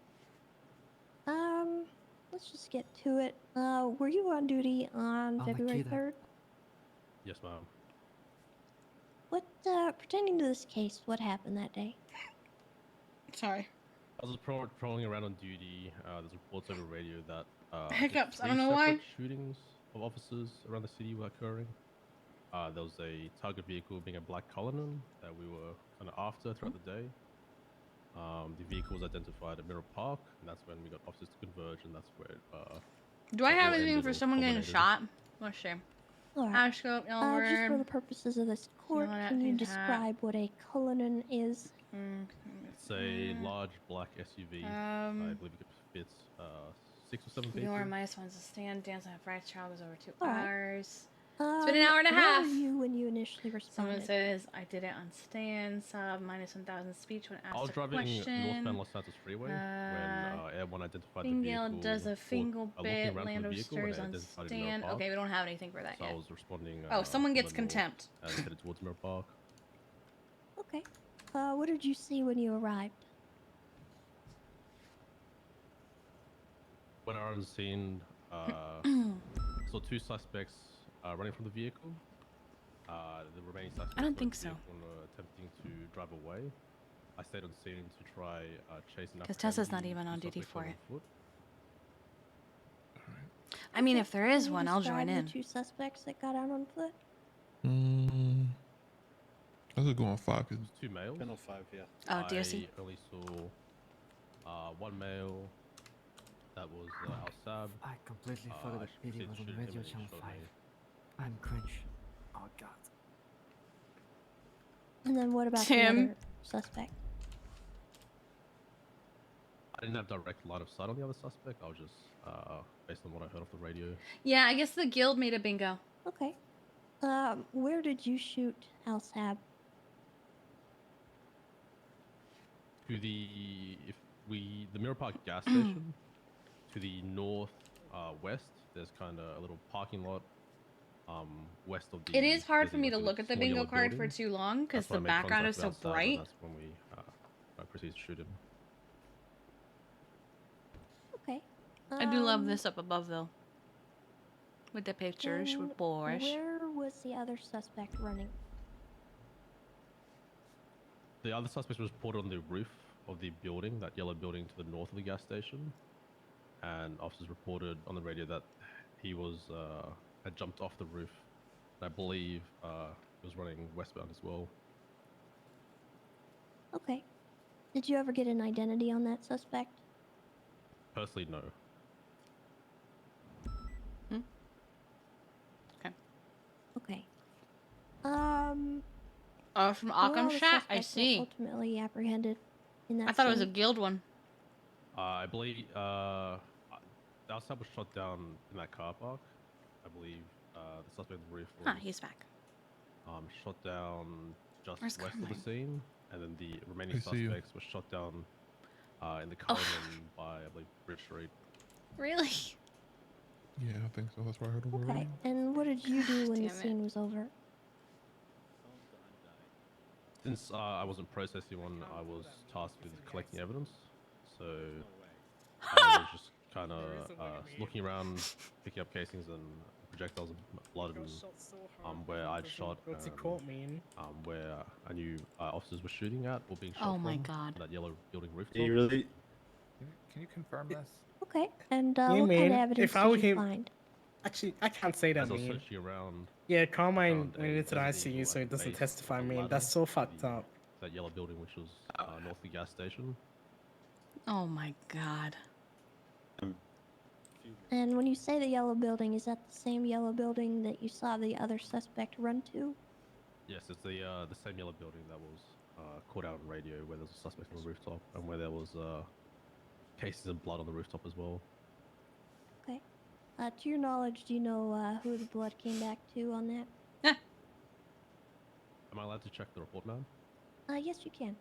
Let's just get to it. Were you on duty on February Makita. 3rd? Yes, ma'am. What, pertaining to this case, what happened that day? Sorry. I was patrolling around on duty. There's reports over radio that Hiccups, I don't three know why. separate shootings of officers around the city were occurring. There was a target vehicle being a black Cullinan that we were kind of after throughout the day. The vehicle was identified at Mirror Park, and that's when we got officers to converge, and that's where Do I it have all anything ended for or someone getting culminated. shot? Let's see. Alright. Ashcope, Just for the Elwood. purposes of this court, Yellow can you hat, describe what a Cullinan is? It's a large black SUV. I believe it fits 6 or 7 people. Ignore mice wants to stand, dance on a fried child was over 2 Alright. hours. It's been an hour and a where half. were you when you initially responded? Someone says I did it on stand. Saw minus 1,000 speech when asked I was a driving question. northbound Los Santos Freeway when Airone identified the Fingal vehicle. does a fingal looking bit. around for the Lando vehicle stirs and on identified it in stand. Mirror Okay, Park. we don't have anything for that So yet. I was responding. Oh, someone from gets the north contempt. And headed towards Mirror Park. Okay. What did you see when you arrived? when I was on scene, saw two suspects running from the vehicle. The remaining suspects I don't were think in the so. vehicle and were attempting to drive away. I stayed on scene to try chase and Because apprehend Tessa's not the even two on duty suspects for on it. foot. I mean, Okay, if there is can you one, I'll join describe in. the two suspects that got out on foot? I was going 5 because Two males. Panel 5, yeah. Oh, DRC. I only saw one male. That was Al-Sab. I completely I forgot that PD proceeded was to on shoot him radio and he channel shot 5. me. I'm cringe. Oh god. And then what about Tim. the other suspect? I didn't have direct line of sight on the other suspect. I was just based on what I heard off the radio. Yeah, I guess the guild made a bingo. Okay. Where did you shoot Al-Sab? To the Mirror Park gas station, to the north west. There's kind of a little parking lot west of the. It is hard there's for me like to a look at the small bingo yellow card for building. too long because That's when the I made background is contact so with Al-Sab, and bright. That's when we proceeded to shoot him. Okay. I do love this up above though. With the pictures then with Boris. Where was the other suspect running? The other suspect was reported on the roof of the building, that yellow building to the north of the gas station, and officers reported on the radio that he was had jumped off the roof. And I believe he was running westbound as well. Okay. Did you ever get an identity on that suspect? Personally, no. Okay. Oh, from were all Occam's the chat? I suspects see. Ultimately apprehended in that I thought it was a scene? guild one. I believe Al-Sab was shot down in that car park. I believe the suspect on the roof was Ah, he's back. shot down just Where's west of Carmine? the scene, and then the remaining I see you. suspects were shot down in the Cullinan by, I believe, Bridge Street. Really? Yeah, I think so. That's what I heard on the Okay. radio. And what did you do when the Damn it. scene was over? Since I wasn't processing one, I was tasked with collecting evidence. So I was just kind of looking around, picking up casings and projectiles of blood and where I'd shot, What's it called mean? where I knew officers were shooting at or being shot Oh my from, God. that yellow building rooftop. Can you confirm this? Okay. And You what kind mean, of evidence if I did you became- find? Actually, I can't say that, As I was mean. searching around, Yeah, Carmine found went a into the residue ICU, at so he the doesn't base testify, of the mean. ladder That's so to fucked the- up. that yellow building, which was north of the gas station. Oh my god. And when you say the yellow building, is that the same yellow building that you saw the other suspect run to? Yes, it's the same yellow building that was caught out on radio, where there was a suspect on the rooftop, and where there was cases of blood on the rooftop as well. Okay. To your knowledge, do you know who the blood came back to on that? Am I allowed to check the report, ma'am? Yes, you can.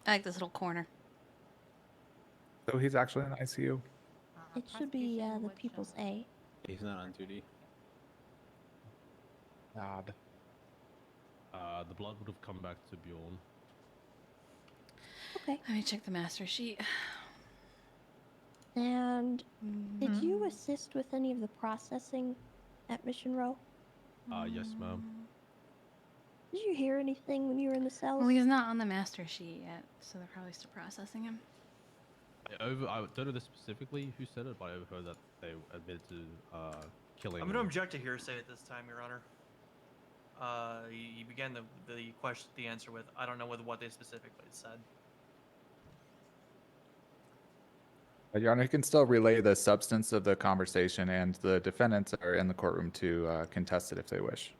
I like this little corner. So he's actually in ICU. It should be the People's A. He's not on duty. Odd. The blood would have come back to Bjorn. Okay. Let me check the master sheet. And did Mm-hmm. you assist with any of the processing at Mission Row? Yes, ma'am. Did you hear anything when you were in the cells? Well, he's not on the master sheet yet, so they're probably still processing him. I don't know this specifically who said it, but I overheard that they admitted to killing. I'm going to object to hearsay at this time, Your Honor. You began the answer with, I don't know what they specifically said. Your Honor, you can still relay the substance of the conversation, and the defendants are in the courtroom to contest it if they wish.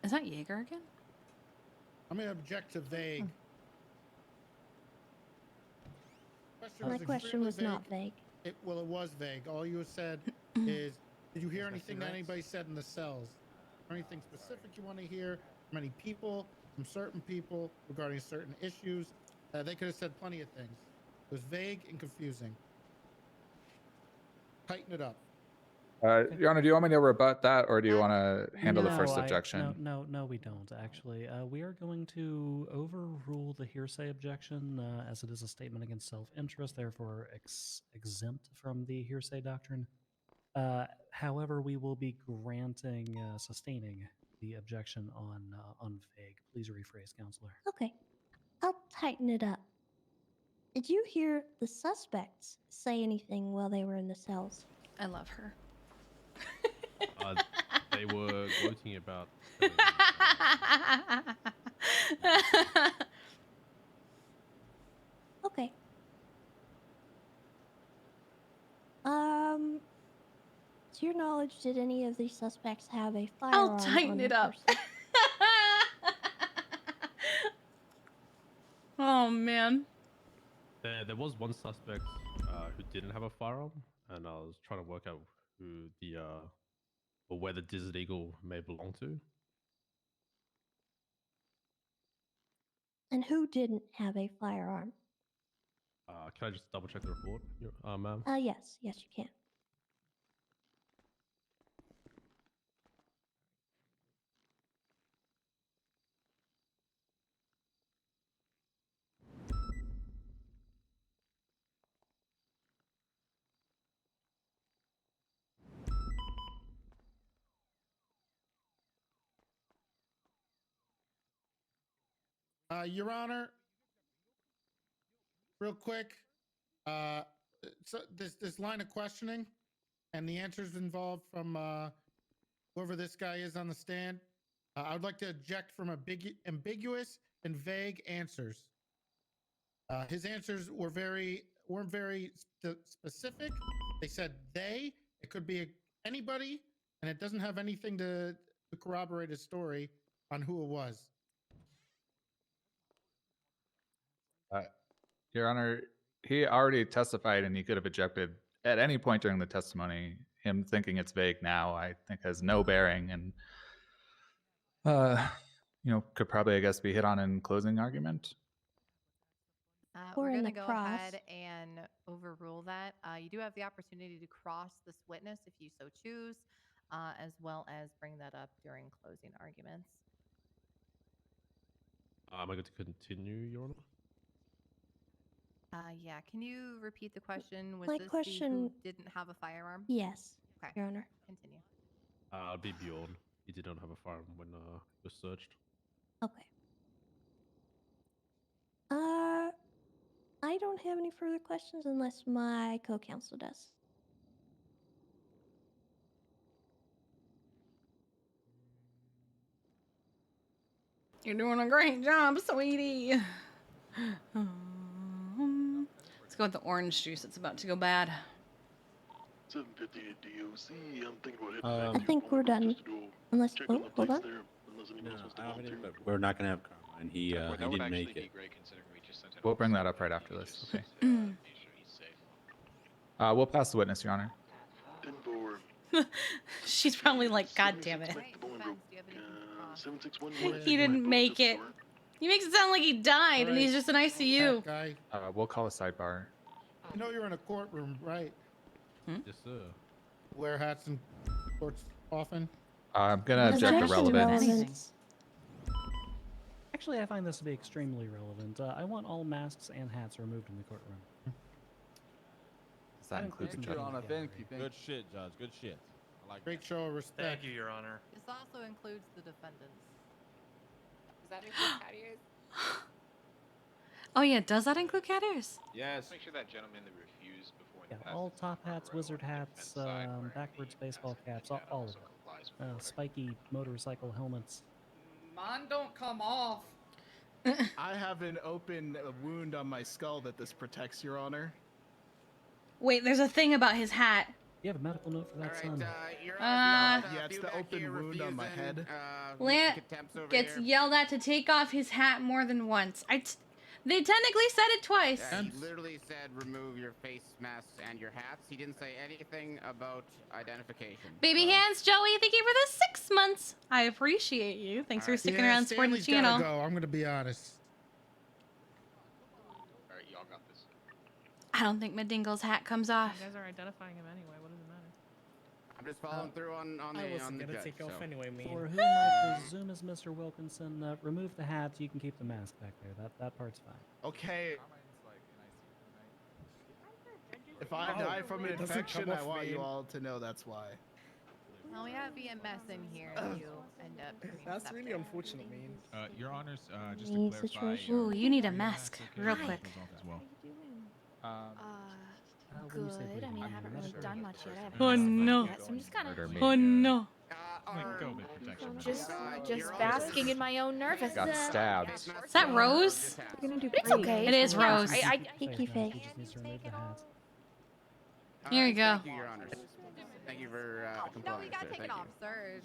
Is that Jaeger again? I'm going to object to vague. My question was not vague. It was vague. All you said is, did you hear anything that anybody said in the cells? Or anything specific you want to hear from any people, from certain people regarding certain issues? They could have said plenty of things. It was vague and confusing. Tighten it up. Your Honor, do you want me to rebut that, or do you want to handle the first No, objection? No, we don't actually. We are going to overrule the hearsay objection as it is a statement against self-interest, therefore exempt from the hearsay doctrine. However, we will be granting, sustaining the objection on vague. Please rephrase, Counselor. Okay, I'll tighten it up. Did you hear the suspects say anything while they were in the cells? I love her. They were gloating about. Okay. To your knowledge, did any of these suspects have a firearm? I'll tighten on it their up. person? Oh man. There was one suspect who didn't have a firearm, and I was trying to work out who the or where the Desert Eagle may belong to. And who didn't have a firearm? Can I just double check the report, ma'am? Yes, you can. Your Honor, real quick, so this line of questioning and the answers involved from whoever this guy is on the stand, I would like to object from ambiguous and vague answers. His answers weren't very specific. They said they. It could be anybody, and it doesn't have anything to corroborate his story on who it was. Your Honor, he already testified, and he could have objected at any point during the testimony. Him thinking it's vague now, I think, has no bearing, and could probably, I guess, be hit on in closing argument. We're in going the to go cross. ahead and overrule that. You do have the opportunity to cross this witness if you so choose, as well as bring that up during closing arguments. Am I going to continue, Your Honor? Yeah, can you repeat the question? Was My this question- the who didn't have a firearm? Yes, Okay. Your Honor. Continue. I'll be Bjorn. He did not have a firearm when he was searched. Okay. I don't have any further questions unless my co-counsel does. You're doing a great job, sweetie. Let's go with the orange juice. It's about to go bad. 750 DOC. I'm thinking about I think we're done. Unless, hold on. No, we're not gonna have Carmine. He didn't make it. We'll bring that up right after this. Okay. We'll pass the witness, Your Honor. She's probably like, God damn it. He didn't make it. He makes it sound like he died and he's just in ICU. Guy, We'll call a sidebar. you know you're in a courtroom, right? Yes, sir. Wear hats in courts often. I'm gonna object to relevance. Actually, I find this to be extremely relevant. I want all masks and hats removed in the courtroom. Does that include the Your judge? Honor, thank you. Good shit, Judge. Good shit. I like Great show of respect. Thank you, Your Honor. This also includes the defendants. Does that include cat ears? Oh yeah, does that include cat ears? Yes. Make sure that gentleman that refused before. Yeah, all top hats, wizard hats, backwards baseball caps, all of it. Spiky motorcycle helmets. Mine don't come off. I have an open wound on my skull that this protects, Your Honor. Wait, there's a thing about his hat. You have a medical note for that, son? Yeah, it's the open wound on my head. Lant gets yelled at to take off his hat more than once. They technically said it twice. Yeah, he literally said remove your face masks and your hats. He didn't say anything about identification. Baby hands, Joey. Thank you for the 6 months. I appreciate you. Thanks for sticking around supporting the Stanley's gotta channel. go. I'm gonna be honest. Alright, y'all got this. I don't think Medingle's hat comes off. You guys are identifying him anyway. What does it matter? I'm just following through on I the wasn't on the gonna judge, take off so. anyway, man. For whom I presume is Mr. Wilkinson, remove the hats. You can keep the mask back there. That part's fine. Okay. If I Oh, die from an it doesn't infection, come I off, want you man. all to know that's why. Well, we have BMS in here if you end up turning That's really septic. unfortunate, man. Your honors, just Any to clarify. situation? Ooh, you need a mask, real quick. Goes off as well. When you say Good. I mean, I haven't really sure. done much yet. I haven't Oh, had something no. yet, so I'm just kind of Oh no. Like COVID protection. just basking in my own nervousness. Got stabbed. Is that Rose? You're gonna do it's okay. It is Yeah, Rose. Kiki face. He just needs to remove the hats. Here you go. Thank you, Your Honors. Thank you for No, complying. we gotta sir. take it Thank off, sir.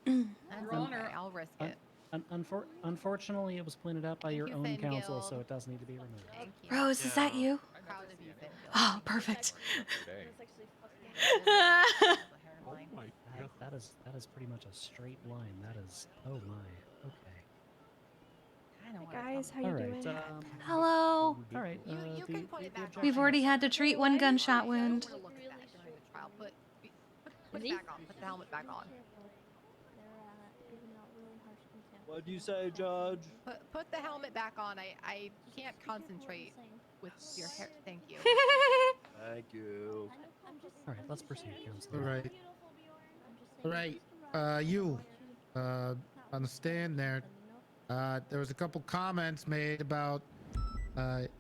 Your That's Honor. okay, I'll risk it. Unfortunately, it was pointed out by your you, own Finn counsel, Guild. so it does need to be removed. Thank you. Rose, is that you? Proud of you, Finn Guild. Oh, perfect. That is pretty much a straight line. That is, oh my, okay. Guys, how you All right. doing? Hello. All right. You can put it back on. We've already had to treat one gunshot wound. We'll look at that during the trial. Put it back on. Put the helmet back on. What'd you say, Judge? Put the helmet back on. I can't concentrate with your hair. Thank you. Thank you. All right. Let's proceed, All Counselor. right. All right. You, on the stand there. There was a couple comments made about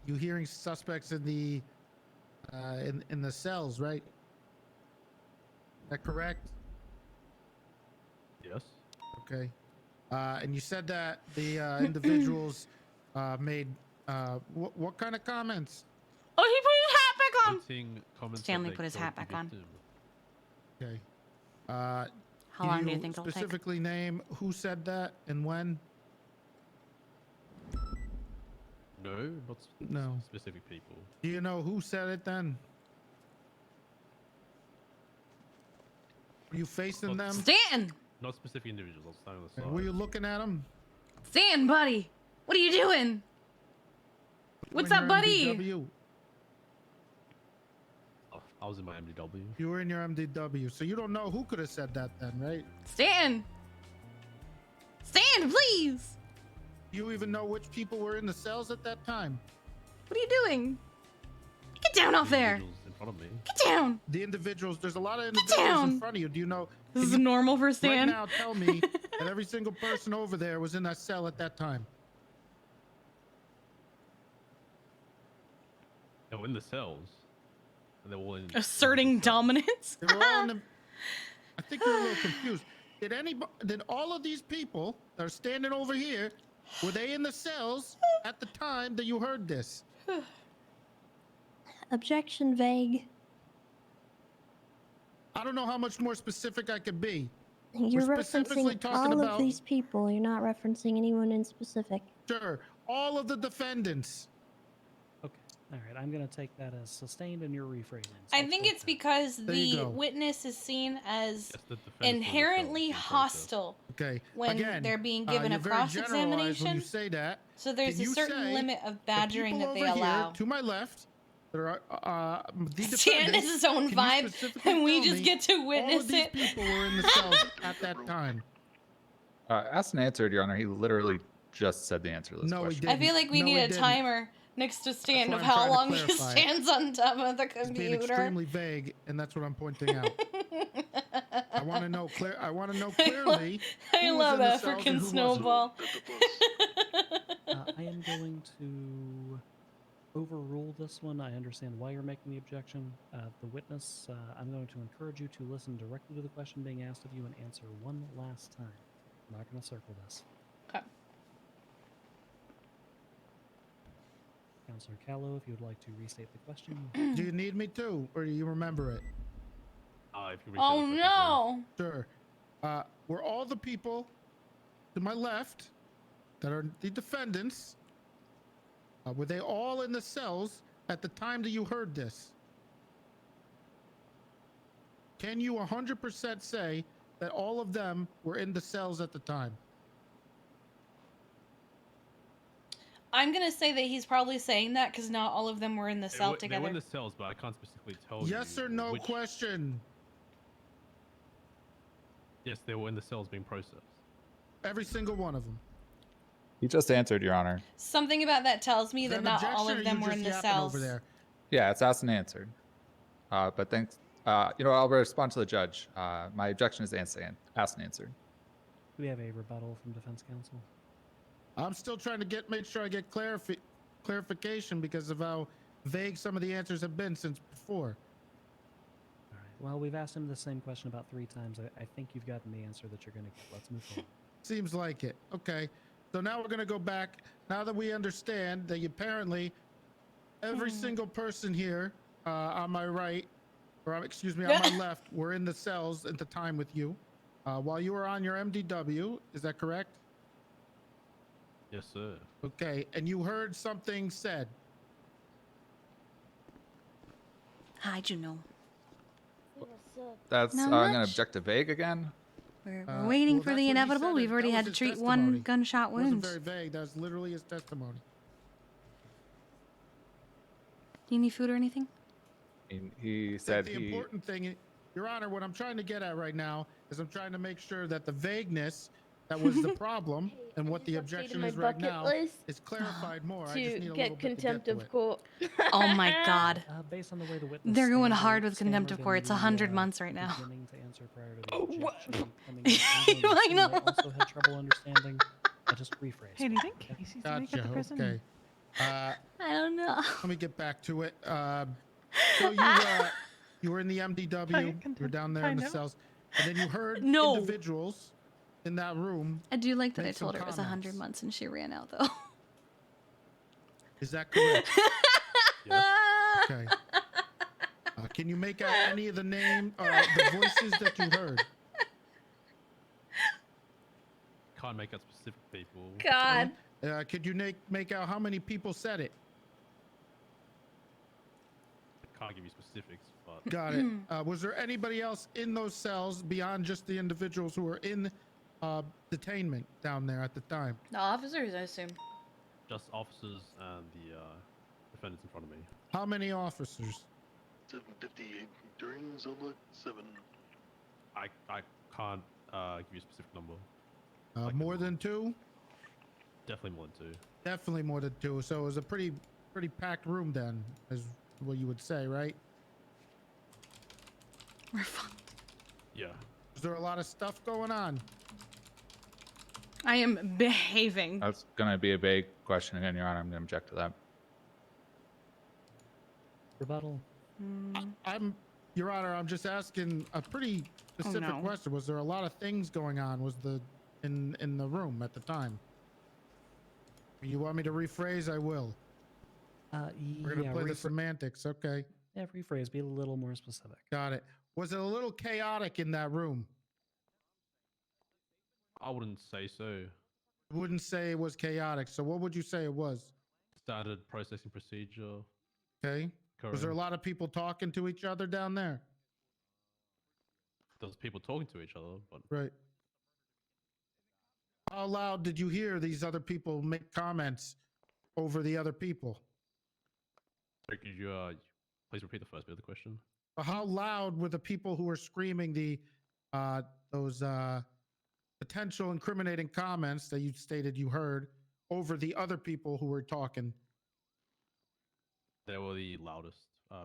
you hearing suspects in the in the cells, right? Is that correct? Yes. Okay. And you said that the individuals made what kind of comments? Oh, he put his hat back on. Putting comments that Stanley they put his don't hat back on. victim. Okay. How Can long do you think it'll take? specifically name who said that and when? No, not No. specific people. Do you know who said it then? Were you facing them? Stan! Not specific individuals. I'll stand on the And side. were you looking at them? Stan, buddy! What are you doing? What's up, buddy? MDW. Oh, I was in my MDW. You were in your MDW, so you don't know who could have said that then, right? Stan! Stan, please! You even know which people were in the cells at that time? What are you doing? Get down off there! Individuals in front of me. Get down! The individuals, there's a lot of Get individuals down! in front of you. Do you know? This can is you normal for right Stan. now tell me that every single person over there was in that cell at that time? They were in the cells. And they were all in. Asserting dominance? They were all in the, I think you're a little confused. Did all of these people that are standing over here, were they in the cells at the time that you heard this? Objection vague. I don't know how much more specific I could be. You're We're specifically referencing talking all about of these people. You're not referencing anyone in specific. Sure, all of the defendants. Okay. All right. I'm gonna take that as sustained, and you're rephrasing. I think it's because There you the go. witness is seen as the defense inherently hostile Okay. when Again, they're being given you're a very generalized when cross-examination. you say that. So there's Can a you certain say limit of the badgering people that they over here allow. to my left, there are the Stan defendants. is his own Can you vibe, specifically and we tell just me get to all witness of these it. people were in the cells at that time. Asked and answered, Your Honor. He literally just said the answer to this No, he question. I feel like we No, need he a didn't. timer next to Stan what of I'm how trying to long he clarify. stands on top of the It's being computer. extremely vague, and that's what I'm pointing out. I want to know clear. I want to know I clearly. I who was love in the that cells and freaking who wasn't. snowball. I am going to overrule this one. I understand why you're making the objection. The witness, I'm going to encourage you to listen directly to the question being asked of you and answer one last time. I'm not going to circle this. Okay. Counselor Callow, if you would like to restate the question. Do you need me to, or do you remember it? If you Oh no! Sure. Were all the people to my left that are the defendants, were they all in the cells at the time that you heard this? Can you 100% say that all of them were in the cells at the time? I'm gonna say that he's probably saying that because not all of them were in the cell They were together. in the cells, but I can't specifically tell you. Yes or no which... question. Yes, they were in the cells being processed. Every single one of them. He just answered, Your Honor. Something about that tells me Is that that an not all objection, or of them you were just in the yapping cells. over there? Yeah, it's asked and answered. But thanks. You know, I'll respond to the judge. My objection is asked and answered. Do we have a rebuttal from defense counsel? I'm still trying to make sure I get clarification because of how vague some of the answers have been since before. All right. Well, we've asked him the same question about 3 times. I think you've gotten the answer that you're going to get. Let's move forward. Seems like it. Okay. So now we're going to go back. Now that we understand that apparently every single person here on my right, or excuse me, on my left, were in the cells at the time with you while you were on your MDW. Is that correct? Yes, sir. Okay. And you heard something said. How'd you know? That's Not I'm going to much. object to vague again. We're waiting for the inevitable. We've already had to treat one gunshot It wasn't wound. very vague. That was literally his testimony. Do you need food or anything? He said the important thing, Your Honor, what I'm trying to get at right now is I'm trying to make sure that the vagueness that was the problem and what the objection my is right bucket now list is clarified more. I just to need a little get bit contempt to get to of it. court. Oh my god. Based on the way the witness They're going stands, hard with contempt of stammered court. in It's the, 100 months right now. beginning to answer prior to the objection coming I know. I also had trouble understanding. I just rephrased. Hey, do you think Casey's gonna make it Gotcha. to prison? Okay. I don't know. Let me get back to it. So you were in the MDW. You were down there in the find out. cells, and then you heard No. individuals in that room. I do like that I make some told her it was 100 comments. months and she ran out though. Is that correct? Okay. Can you make out any of the the voices that you heard? Can't make out specific people. God. Could you make out how many people said it? Can't give you specifics, but Got it. Was there anybody else in those cells beyond just the individuals who were in detainment down there at the time? The officers, I assume. just officers and the defendants in front of me. How many officers? 758 during zone block 7. I can't give you a specific number. More than 2? Definitely more than 2. Definitely more than 2. So it was a pretty packed room then, is what you would say, right? We're fucked. Yeah. Is there a lot of stuff going on? I am behaving. That's gonna be a vague question again, Your Honor. I'm gonna object to that. Rebuttal. I'm, Your Honor, I'm just asking a pretty specific no. question. Was there a lot of things going on? Was in the room at the time? You want me to rephrase? I will. We're gonna play the semantics. Okay. Yeah, rephrase. Be a little more specific. Got it. Was it a little chaotic in that room? I wouldn't say so. Wouldn't say it was chaotic. So what would you say it was? Standard processing procedure. Okay. Was there a Correct. lot of people talking to each other down there? There's people talking to each other, but Right. How loud did you hear these other people make comments over the other people? could you please repeat the first bit of the question? How loud were the people who were screaming those potential incriminating comments that you stated you heard over the other people who were talking? They were the loudest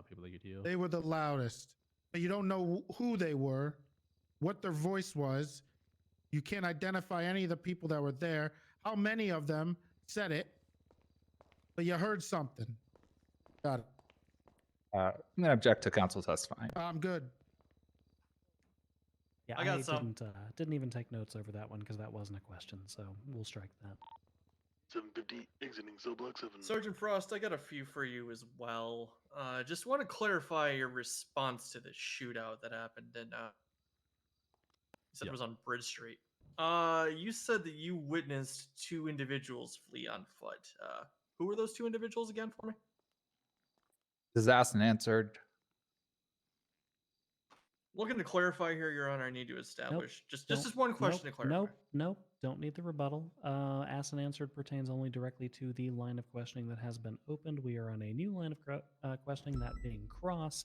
people that could hear. They were the loudest, but you don't know who they were, what their voice was. You can't identify any of the people that were there. How many of them said it? But you heard something. Got it. I'm gonna object to counsel testifying. I'm good. Yeah, I got some. didn't even take notes over that one because that wasn't a question, so we'll strike that. 750 exiting cell block 7. Sergeant Frost, I got a few for you as well. Just want to clarify your response to the shootout that happened in. You said it was on Bridge Street. You said that you witnessed 2 individuals flee on foot. Who were those 2 individuals again for me? This is asked and answered. Looking to clarify here, Your Honor, I need to establish just this one question to clarify. Nope. don't need the rebuttal. Asked and answered pertains only directly to the line of questioning that has been opened. We are on a new line of questioning, that being cross.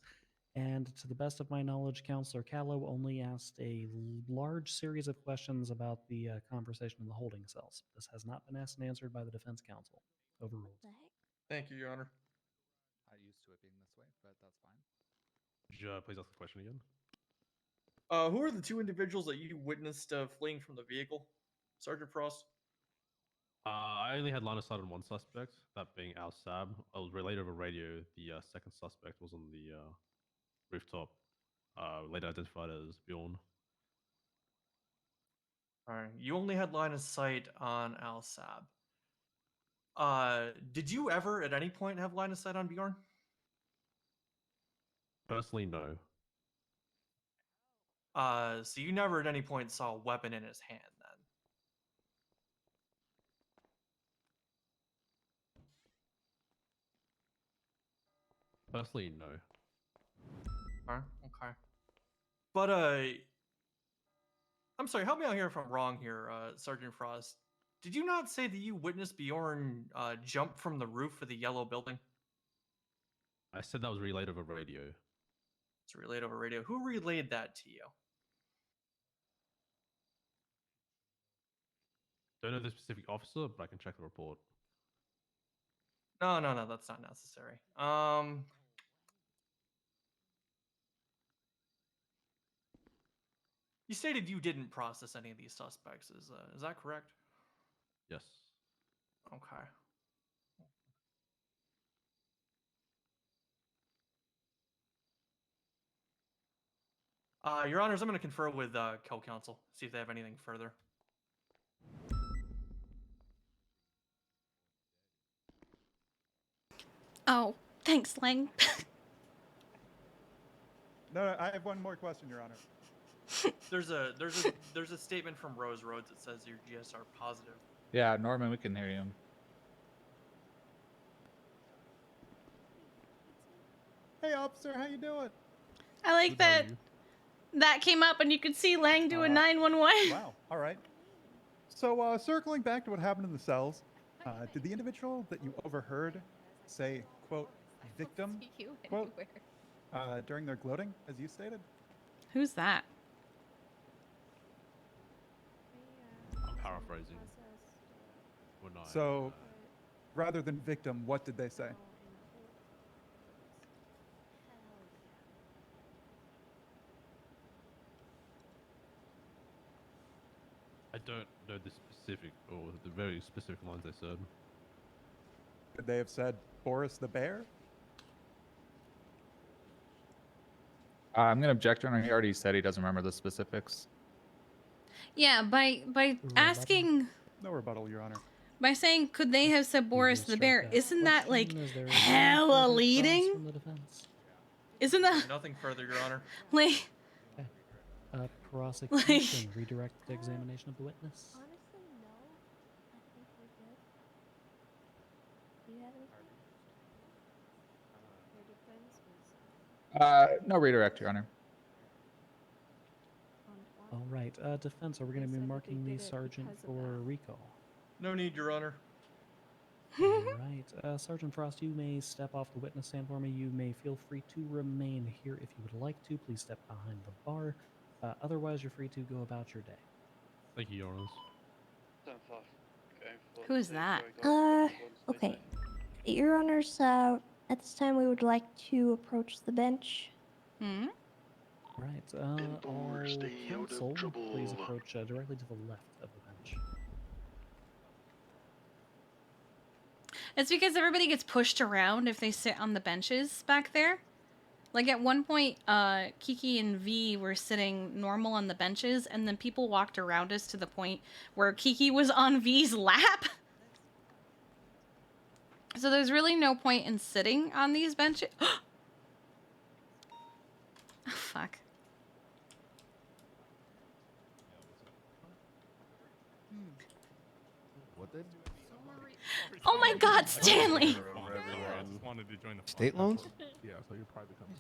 And to the best of my knowledge, Counselor Callow only asked a large series of questions about the conversation in the holding cells. This has not been asked and answered by the defense counsel. Overruled. Thank you, Your Honor. Not used to it being this way, but that's fine. Could you please ask the question again? Who are the two individuals that you witnessed fleeing from the vehicle? Sergeant Frost? I only had line of sight on one suspect, that being Al Sab. I was relayed over radio. The second suspect was on the rooftop, later identified as Bjorn. Alright, you only had line of sight on Al Sab. Did you ever at any point have line of sight on Bjorn? Personally, no. So you never at any point saw a weapon in his hand then? Personally, no. Okay. But I'm sorry, help me out here if I'm wrong here, Sergeant Frost. Did you not say that you witnessed Bjorn jump from the roof of the yellow building? I said that was relayed over radio. It's relayed over radio. Who relayed that to you? Don't know the specific officer, but I can check the report. No, that's not necessary. You stated you didn't process any of these suspects. Is that correct? Yes. Okay. Your Honors, I'm going to confer with co-counsel, see if they have anything further. Oh, thanks, Lang. No, I have one more question, Your Honor. There's a statement from Rose Rhodes that says your GSR positive. Yeah, Norman, we can hear you. Hey, officer, how you doing? I like that that came up and you could see Lang doing 911. Wow. All right. So, circling back to what happened in the cells, did the individual that you overheard say, quote, victim, quote, during their gloating, as you stated? Who's that? I'm paraphrasing. So, rather than victim, what did they say? I don't know the specific or the very specific lines they said. Could they have said Boris the Bear? I'm going to object, Your Honor. He already said he doesn't remember the specifics. Yeah, by asking, No rebuttal, Your Honor. by saying, could they have said Boris the Bear? Isn't that like hella leading? Isn't that Nothing further, Your Honor. like? Prosecution, redirect the examination of the witness. Honestly, no. I think we're good. Do you have anything? No redirect, Your Honor. All right, defense, are we going to be marking the sergeant for recall? No need, Your Honor. All right, Sergeant Frost, you may step off the witness stand for me. You may feel free to remain here if you would like to. Please step behind the bar. Otherwise, you're free to go about your day. Thank you, Your Honors. Who is that? Okay. Your Honors, at this time we would like to approach the bench. Hmm? Right, all counsel, please approach directly to the left of the bench. It's because everybody gets pushed around if they sit on the benches back there. Like at one point, Kiki and V were sitting normal on the benches, and then people walked around us to the point where Kiki was on V's lap. So there's really no point in sitting on these benches. Oh, fuck. What did? Oh my God, Stanley! I just wanted to join the State loans? Yeah, so you're probably coming.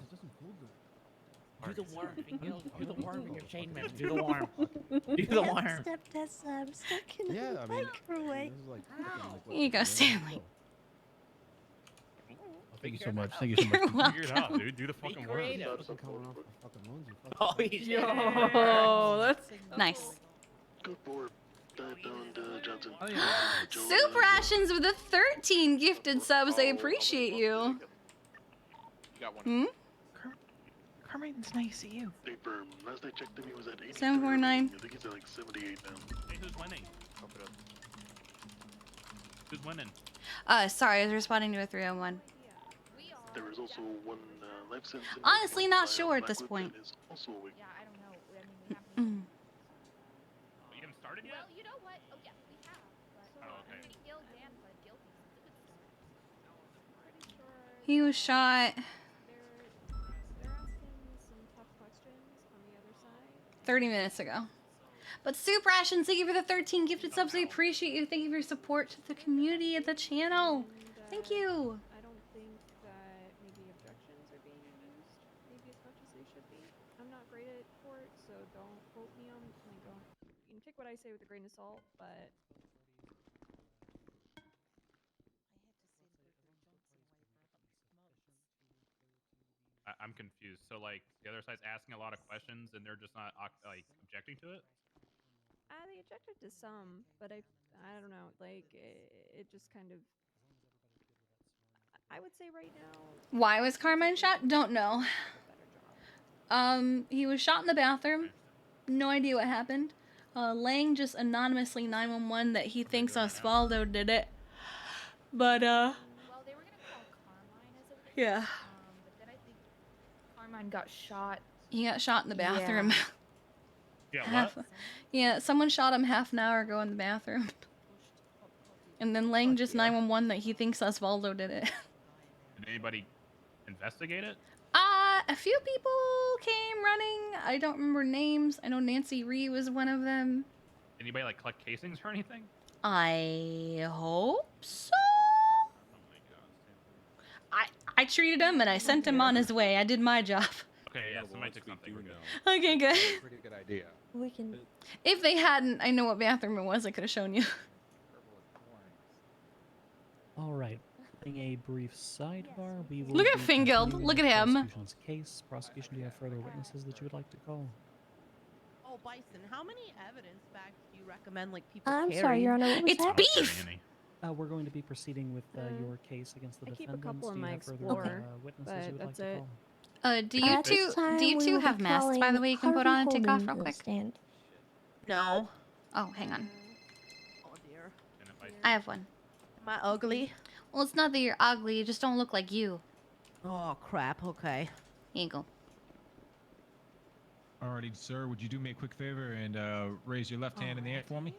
Do the worm, Fingal. Do the worm in your chainmail. Do the worm. Do the worm. Step test. I'm stuck in Yeah, the I mean, microwave. this is like, Here you go, Stanley. Thank you so much. Thank you so much. You're Figure it out, dude. Do the Be fucking work. creative. Fucking coming off the fucking moons, you fucking Oh, he's Yo, that's Nice. Good board. Dive down to Johnson. Soup rations with the 13 gifted subs. I appreciate you. You got one. Hmm? Carmine's nice to see you. Hey, Berm. Last I checked him, he was at 83. 749. I think he's at like 78 now. Hey, who's winning? Who's winning? Sorry, I was responding to a 301. There was also one life sentence. in Honestly, there, not by a sure at black this whip point. that is also awake. Yeah, I don't know. I mean, we haven't. You haven't started yet? Well, you know what? Oh, yes, we have. But, Oh, okay. I mean, killed Dan, but guilty. It's a good start. He was shot They're asking some tough questions on the other side. 30 minutes ago. But Soup Rations, thank you for the 13 gifted subs. I appreciate you. Thank you for your support to the community of the channel. Thank you. I don't think that maybe objections are being used maybe as much as they should be. I'm not great at court, so don't quote me on. Like, don't. You can take what I say with a grain of salt, but. I'm confused. So like the other side's asking a lot of questions and they're just not like objecting to it. They objected to some, but I don't know. Like, it just kind of. I would say right now. Why was Carmine shot? Don't know. He was shot in the bathroom. No idea what happened. Lang just anonymously 911 that he thinks Osvaldo did it. But, Well, they were gonna call Carmine as a witness. yeah. But then I think Carmine got shot. He got shot in the bathroom. Yeah, what? Yeah, someone shot him half an hour ago in the bathroom. And then Lang just 911 that he thinks Osvaldo did it. Did anybody investigate it? A few people came running. I don't remember names. I know Nancy Ree was one of them. Anybody like collect casings or anything? I hope so. I treated him and I sent him on his way. I did my job. Okay, yeah, somebody took something. We're good. Okay, good. Pretty good idea. We can. If they hadn't, I know what bathroom it was. I could have shown you. All right. In a brief sidebar, we will. Look at be Fingild. continuing Look with at him. Prosecution's case. Prosecution, do you have further witnesses that you would like to call? Oh, Bison, how many evidence facts do you recommend, like, people I'm carry? sorry, Your Honor. What was It's that? beef. We're going to be proceeding with your case against the I keep a defendants. couple in do you my have further Explorer, witnesses but you would like that's to it. call? Do you At this time, do you we two will be have masks, by the way, you can put Harvey on and take off Holden real to the quick? stand. No. Oh, hang on. Oh, dear. I have one. Am I ugly? Well, it's not that you're ugly. You just don't look like you. Oh, crap. Okay. Here you go. Alrighty, sir. Would you do me a quick favor and raise your left hand in the air for me?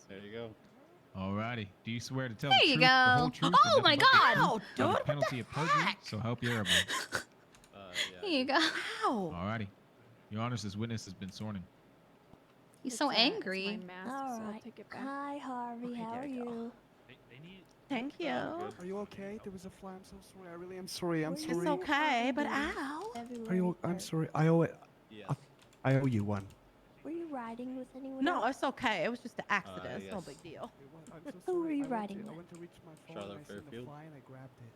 There you go. Alrighty. Do you swear to tell There the you truth, the whole go. truth, Oh and my nothing but the God. truth, Dude, under what penalty of perjury? So help you everyone. Here you go. Ow. Alrighty. Your Honor, this witness has been sworn in. He's so angry. It's my mask, All so I'll right. take it back. Hi, Harvey. How are you? Thank you. Are you okay? There was a fly. I'm so sorry. I really am sorry. I'm sorry. It's okay, but ow. Are you? I'm sorry. I owe it. I owe you one. Were you riding with anyone No, else? it's okay. It was just an accident. It's no yes. big deal. I'm so Who sorry. were you I went riding to- I with? went to reach my phone Charlotte and I seen the Fairfield. fly and I grabbed it.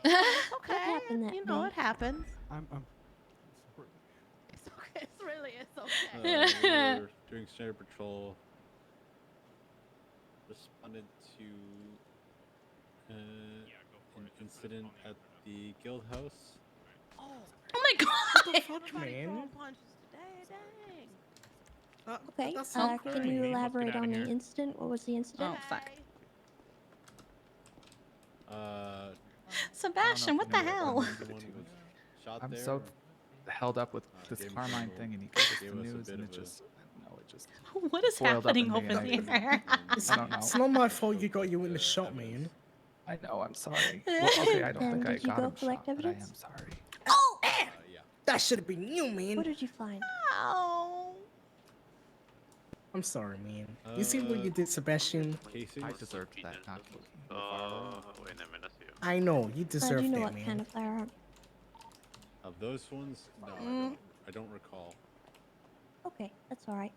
It's okay. happened that You know, day? it happens. I'm sorry. It's okay. It's really, it's We okay. were doing standard patrol. Responded to an incident at the guild house. Oh my God. Fuck, man. punches today, dang. Okay. That's Can not you great. elaborate outta on the here. incident? What was the incident? Oh, fuck. I Sebastian, what the hell? Shot I'm there. so held up with this gave him Carmine trouble. thing, and he gave us Gave the us a news, bit and of it a- just, no, it just. What is boiled up in happening me, over and there? I don't know. It's not my fault you got your witness shot, man. I know. I'm sorry. Well, okay, I don't And think I did you got go him collect shot, but I evidence? am sorry. Oh! Yeah. That should have been you, man. What did you find? Oh. I'm sorry, man. You see what you did, Sebastian? Casings. I deserved that. Not Kiki. Wait a minute. I know, you How do deserve you know that, what man. kind of firearm? Of those ones, no, I Mm. don't. I don't recall. Okay, that's all right.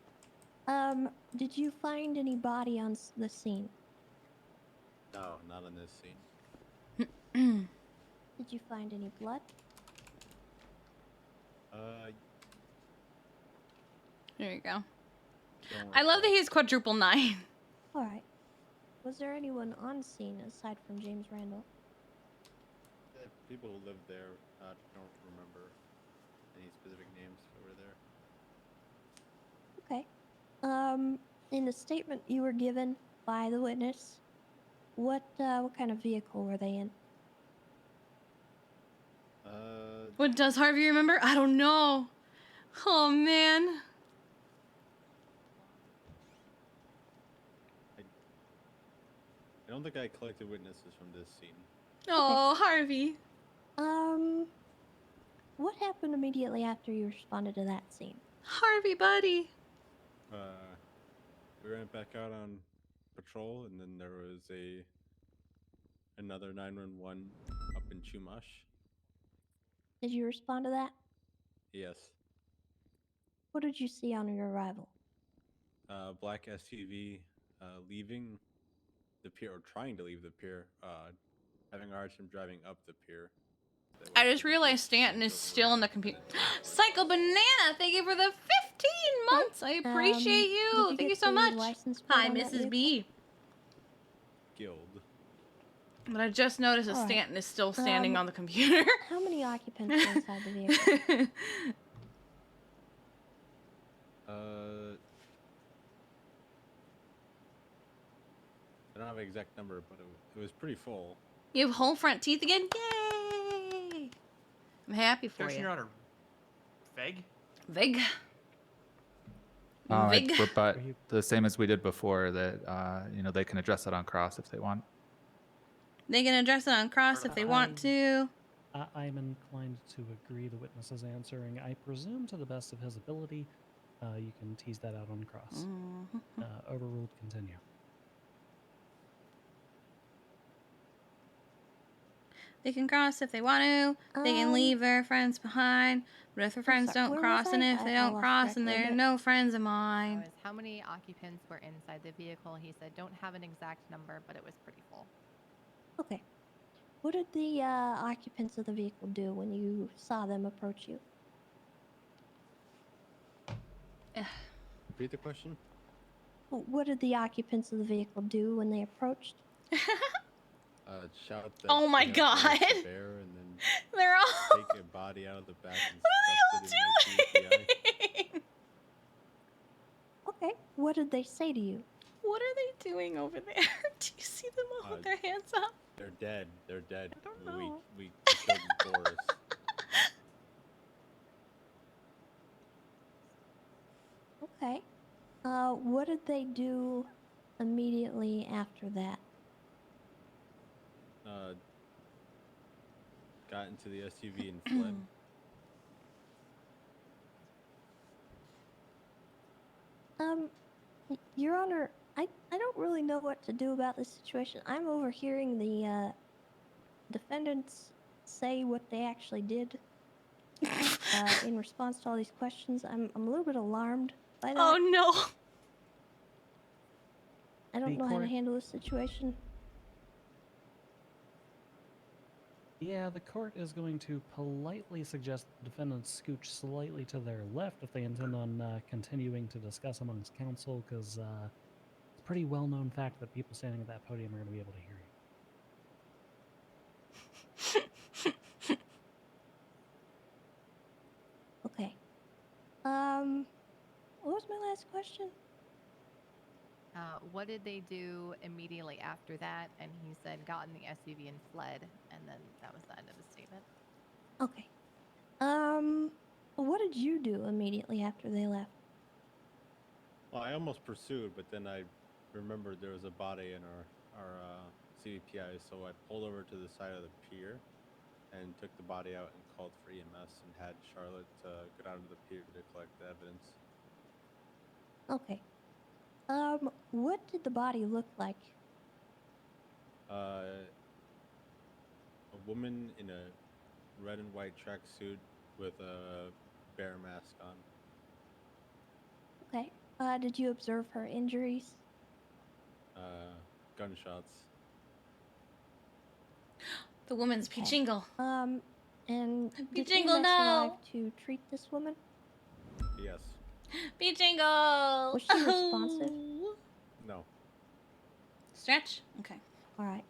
Did you find any body on the scene? No, not on this scene. Did you find any blood? There you go. Don't I love that he's quadruple 9. All right. Was there anyone on scene aside from James Randall? People who lived there. Don't remember any specific names that were there. Okay. In the statement you were given by the witness, what kind of vehicle were they in? What does Harvey remember? I don't know. Oh man. I don't think I collected witnesses from this scene. Oh, Harvey. What happened immediately after you responded to that scene? Harvey, buddy. We went back out on patrol, and then there was another 911 up in Chumash. Did you respond to that? Yes. What did you see on your arrival? Black SUV leaving the pier, or trying to leave the pier, having a hard time driving up the pier. I just realized Stanton is still in the computer. Psycho Banana, thank you for the 15 months. I appreciate you. Thank you so much. Hi, Mrs. B. Guild. But I just noticed that All right. Stanton is still standing on the computer. How many occupants were inside the vehicle? I don't have an exact number, but it was pretty full. You have whole front teeth again? Yay! I'm happy for Question you. Your Honor. Veg? Vig. I Vig. rebut the same as we did before, that they can address it on cross if they want. They can address it on cross if they want to. I'm inclined to agree the witness is answering. I presume to the best of his ability. You can tease that out on cross. Overruled, continue. They can cross if they want to. They can leave their friends behind. But if their friends don't cross, and if they don't cross, and they're no friends of mine. How many occupants were inside the vehicle? He said, don't have an exact number, but it was pretty full. Okay. What did the occupants of the vehicle do when you saw them approach you? Repeat the question? What did the occupants of the vehicle do when they approached? Shout that Oh my they have God. bullets to bear, and then They're all. take a body out of the back and What stuff it in my TPI. Okay. What did they say to you? What are they doing over there? Do you see them all with their hands up? They're dead. They're dead. I don't know. We killed Boris. Okay. What did they do immediately after that? Got into the SUV and fled. Your Honor, I don't really know what to do about this situation. I'm overhearing the defendants say what they actually did in response to all these questions. I'm a little bit alarmed by that. Oh no. I don't know how to handle this situation. Yeah, the court is going to politely suggest the defendants scooch slightly to their left if they intend on continuing to discuss amongst counsel, because it's a pretty well-known fact that people standing at that podium are going to be able to hear you. Okay. What was my last question? What did they do immediately after that? And he said, got in the SUV and fled, and then that was the end of his statement. Okay. What did you do immediately after they left? Well, I almost pursued, but then I remembered there was a body in our CVPI, so I pulled over to the side of the pier and took the body out and called for EMS and had Charlotte go down to the pier to collect the evidence. Okay. What did the body look like? A woman in a red and white tracksuit with a bear mask on. Okay. Did you observe her injuries? Gunshots. The woman's Okay. Pichingle. And did Pichingle, EMS no! arrive to treat this woman? Yes. Pichingle! Was she responsive? No. Stretch? Okay. Alright.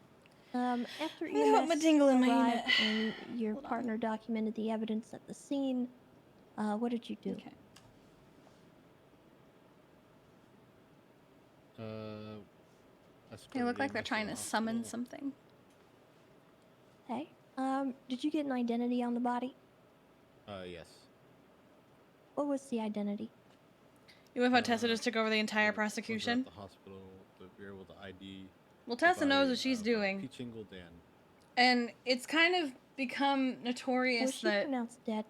After I got my EMS tingle in my arrived unit. and your Hold on. partner documented the evidence at the scene, what did you do? Okay. They look like they're trying to summon something. Okay. Did you get an identity on the body? Yes. What was the identity? You have how Tessa just took over the entire prosecution? At the hospital, but we were able to ID. Well, Tessa knows what she's doing. Pichingle Dan. And it's kind of become notorious Was she that pronounced dead?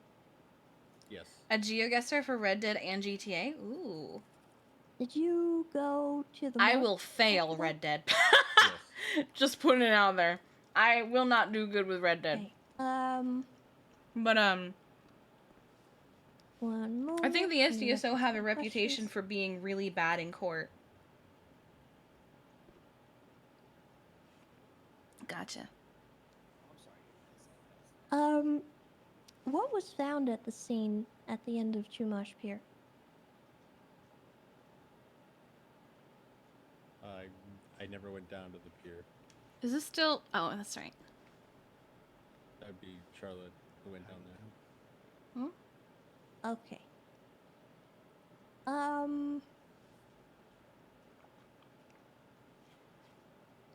Yes. a geoguesser for Red Dead and GTA? Ooh. Did you go to the I morgue will fail after that? Red Dead. Just putting it out there. I will not do good with Red Dead. Okay. But One moment. I think the let me look SDSO at have a some reputation questions. for being really bad in court. Gotcha. What was found at the scene at the end of Chumash Pier? I never went down to the pier. Is this still... Oh, that's right. That'd be Charlotte who went down there. Okay.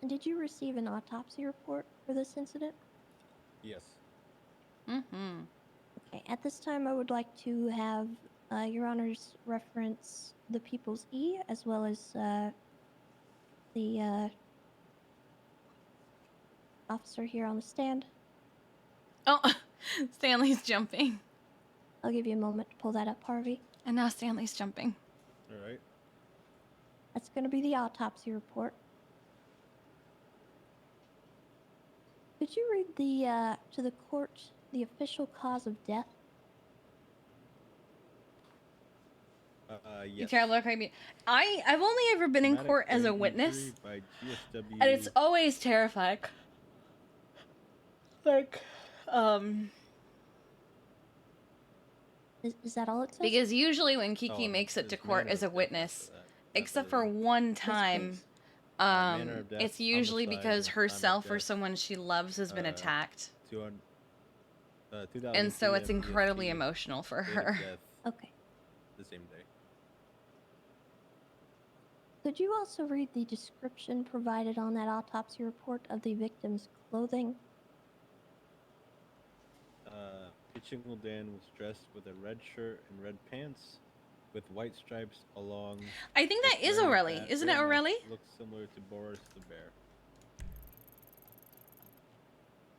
Did you receive an autopsy report for this incident? Yes. Mm-hmm. Okay, at this time I would like to have Your Honors reference the People's E as well as the officer here on the stand. Oh, Stanley's jumping. I'll give you a moment to pull that up, Harvey. And now Stanley's jumping. All right. That's going to be the autopsy report. Could you read the to the court the official cause of death? You Yes. terrible crazy. I've only ever been in Traumatic court as a brain witness, injury by GSW. and it's always terrifying. Like, Is that all it says? because usually when Kiki Oh, makes it to there's court manner as a of death witness, after that. except for one time, manner of death, it's usually homicide, because time of herself or death, someone she loves has been attacked. 2000 And so it's PM incredibly EST, emotional for date of her. death Okay. the same day. Could you also read the description provided on that autopsy report of the victim's clothing? Pichingle Dan was dressed with a red shirt and red pants with white stripes along. I think that with is wearing a O'Reilly. bat. Isn't it Bear mask O'Reilly? Looks similar to Boris the Bear.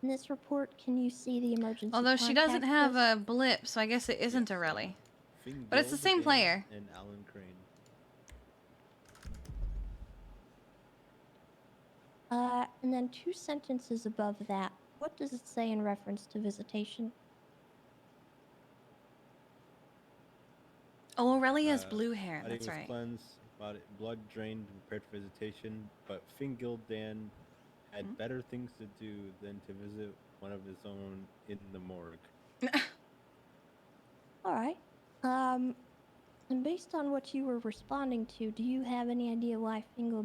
In this report, can you see the emergency Although she doesn't contact have list? a blip, so I guess it isn't O'Reilly. But it's the Fingal same Dan player. And Alan Crane. And then 2 sentences above that, what does it say in reference to visitation? Oh, O'Reilly has blue hair. Body That's was right. cleansed, blood drained, and prepared for visitation, but Fingal Dan had Hmm? better things to do than to visit one of his own in the morgue. Alright. And based on what you were responding to, do you have any idea why Fingal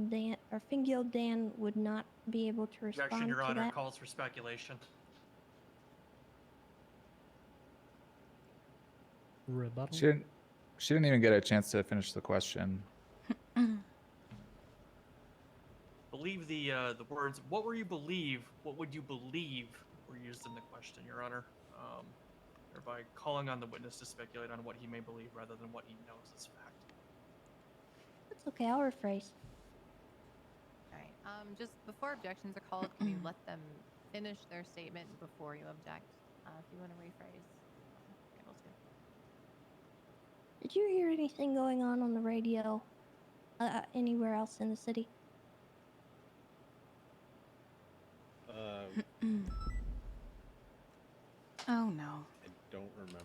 Dan would not be able to respond Objection, Your to Honor, that? calls for speculation. Rebuttal. She didn't even get a chance to finish the question. Believe the words. What were you believe? What would you believe were used in the question, Your Honor? Thereby calling on the witness to speculate on what he may believe rather than what he knows is fact. That's okay, I'll rephrase. Alright, just before objections are called, can you let them finish their statement before you object? If you want to rephrase, you're able to. Did you hear anything going on the radio anywhere else in the city? Oh no. I don't remember.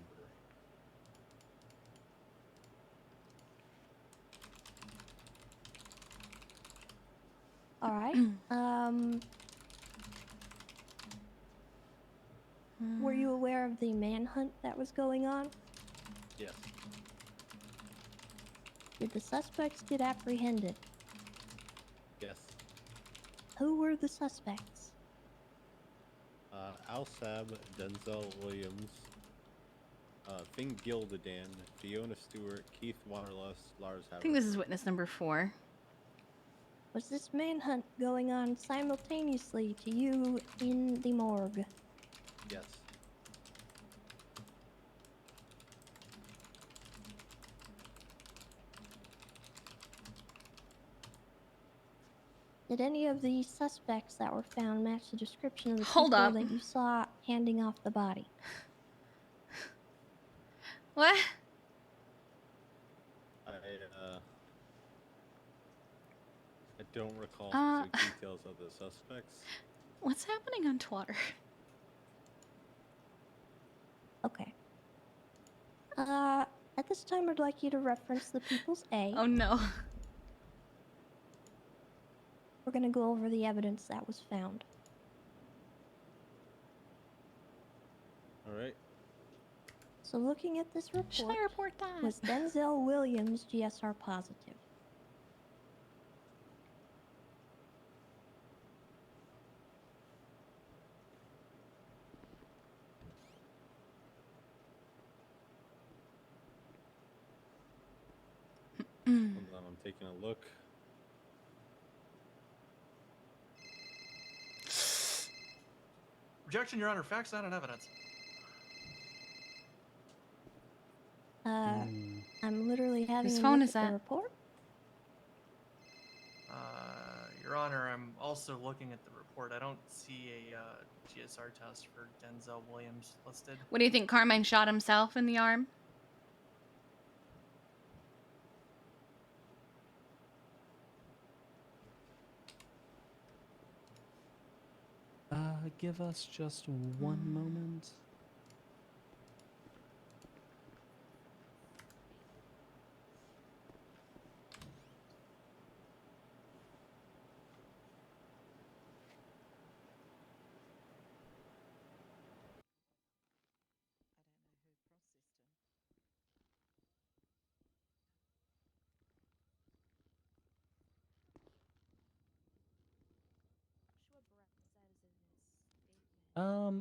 right. Were you aware of the manhunt that was going on? Yes. Did the suspects get apprehended? Yes. Who were the suspects? Al Sab, Denzel Williams, Finn Gildadan, Fiona Stewart, Keith Wanderlust, Lars I think this is witness number 4. Was this manhunt going on simultaneously to you in the morgue? Yes. Did any of the suspects that were found match the description of the Hold people up. that you saw handing off the body? What? I don't recall specific details of the suspects. What's happening on Twitter? Okay. At this time, I'd like you to reference the People's A. Oh no. We're gonna go over the evidence that was found. All right. So looking at this report, Should I report that? was Denzel Williams GSR positive? Hold on, I'm taking a look. Objection, Your Honor. Facts, not an evidence. I'm literally having Whose a phone look is at the that? report. Your Honor, I'm also looking at the report. I don't see a GSR test for Denzel Williams listed. What do you think? Carmine shot himself in the arm? Give us just one moment.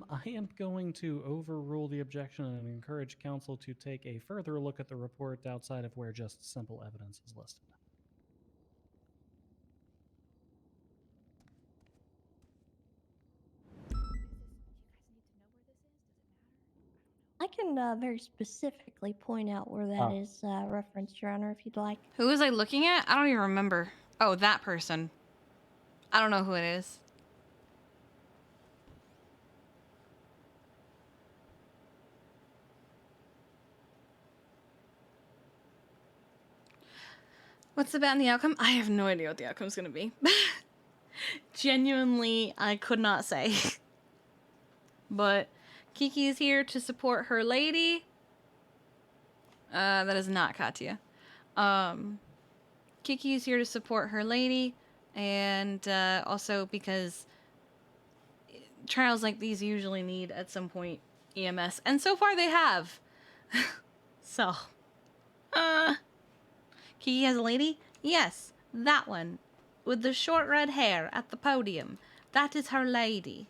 I am going to overrule the objection and encourage counsel to take a further look at the report outside of where just simple evidence is listed. I can very specifically point out where that is referenced, Your Honor, if you'd like. Who was I looking at? I don't even remember. Oh, that person. I don't know who it is. What's the bet on the outcome? I have no idea what the outcome's gonna be. Genuinely, I could not say. But Kiki is here to support her lady. That is not Katya. Kiki is here to support her lady, and also because trials like these usually need at some point EMS, and so far they have. So, Kiki has a lady? Yes, that one. With the short red hair at the podium. That is her lady.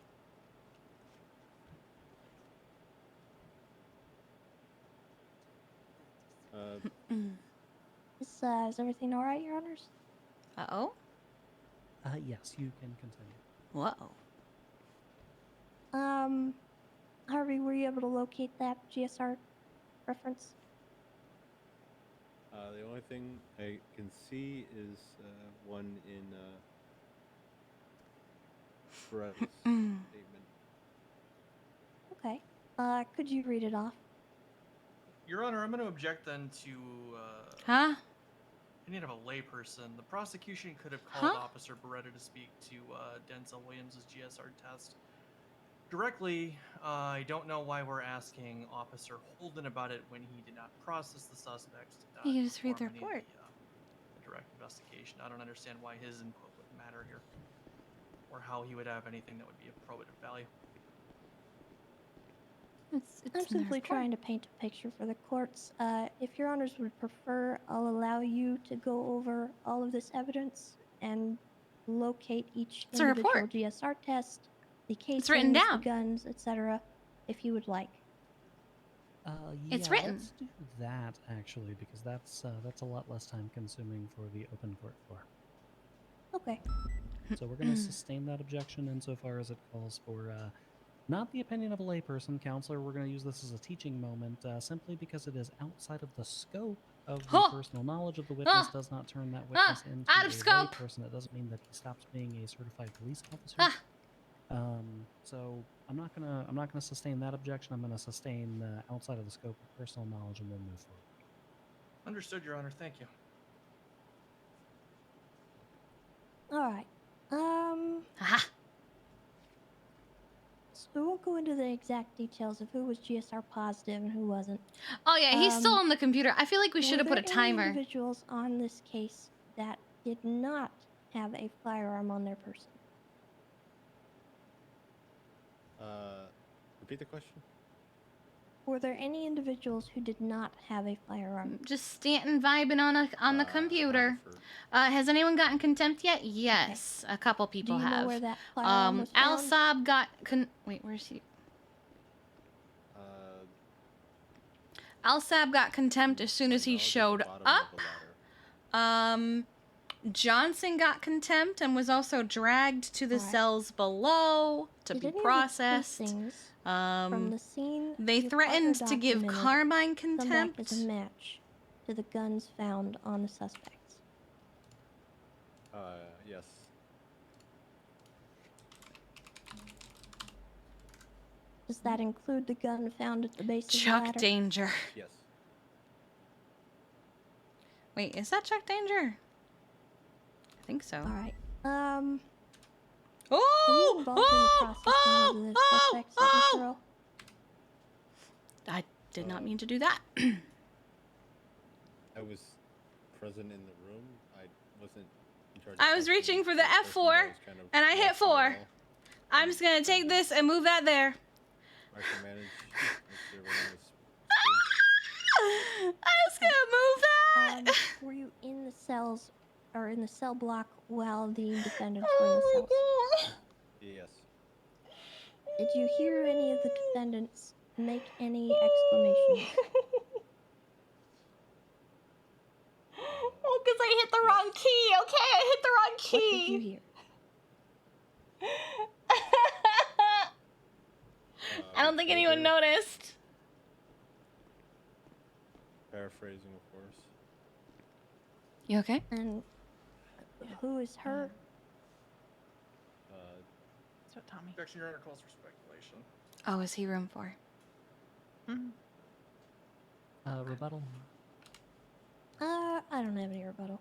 Is everything alright, Your Honors? Uh-oh? Yes, you can continue. Whoa. Harvey, were you able to locate that GSR reference? The only thing I can see is one in Beretta's statement. Okay. Could you read it off? Your Honor, I'm going to object then to Huh? opinion of a layperson. The prosecution could have called Huh? Officer Beretta to speak to Denzel Williams' GSR test directly. I don't know why we're asking Officer Holden about it when he did not process the suspects. Did not You just read the perform any of report. the direct investigation. I don't understand why his input would matter here. or how he would have anything that would be of probative value. I'm simply trying to paint a picture for the courts. If your honors would prefer, I'll allow you to go over all of this evidence and locate each It's a individual report. GSR test, the casings, It's written down. the guns, etc., if you would like. It's Yeah, written. Let's do that actually, because that's a lot less time consuming for the open court floor. Okay. So we're going to sustain that objection insofar as it calls for not the opinion of a layperson, counselor. We're going to use this as a teaching moment, simply because it is outside of the scope of the personal knowledge of the witness. Does not turn that witness into out of a scope. layperson. It doesn't mean that he stops being a certified police officer. So I'm not gonna sustain that objection. I'm gonna sustain outside of the scope of personal knowledge, and we'll move forward. Understood, Your Honor. Thank you. All right. So we won't go into the exact details of who was GSR positive and who wasn't. Oh yeah, he's still on the computer. I feel like we should have put a Were there timer. any individuals on this case that did not have a firearm on their person? Repeat the question. Were there any individuals who did not have a firearm? Just Stanton vibing on the computer. Has anyone gotten contempt yet? Yes, a couple people Do you have. know where that firearm was found? Al-Sab got wait, where's he? Al-Sab got contempt as soon as he showed up. Johnson got contempt and was also dragged to the cells below to be processed. From the scene, They your threatened partner to give documented Carmine come back contempt. as a match to the guns found on the suspects. Yes. Does that include the gun found at the base of the Chuck ladder? Danger. Yes. Wait, is that Chuck Danger? I think so. All right. Oh! Were you involved in the processing of the suspects at this row? I did not mean to do that. I was present in the room. I wasn't in charge. I was reaching for the F4 and I hit 4. I'm just gonna take this and move that there. I was gonna move that. Were you in the cells or in the cell block while the defendants were in the cells? Yes. Did you hear any of the defendants make any exclamations? Oh, because I hit the wrong key. Okay, I hit the wrong key. What did you hear? I don't think anyone noticed. Paraphrasing, of course. You okay? And who is her? That's what Tommy. Objection, Your Honor, calls for speculation. Oh, is he room 4? Rebuttal. I don't have any rebuttal.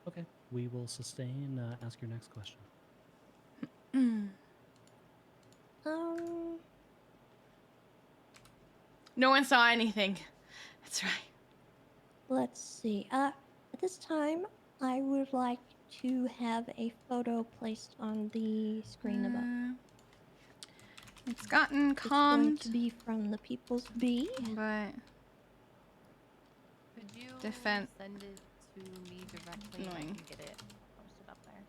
Okay, we will sustain. Ask your next question. No one saw anything. That's right. Let's see. At this time, I would like to have a photo placed on the screen above. It's gotten It's going calmed. to be from the People's B. But Could you Defense. send it to me directly and I Annoying. can get it posted up there?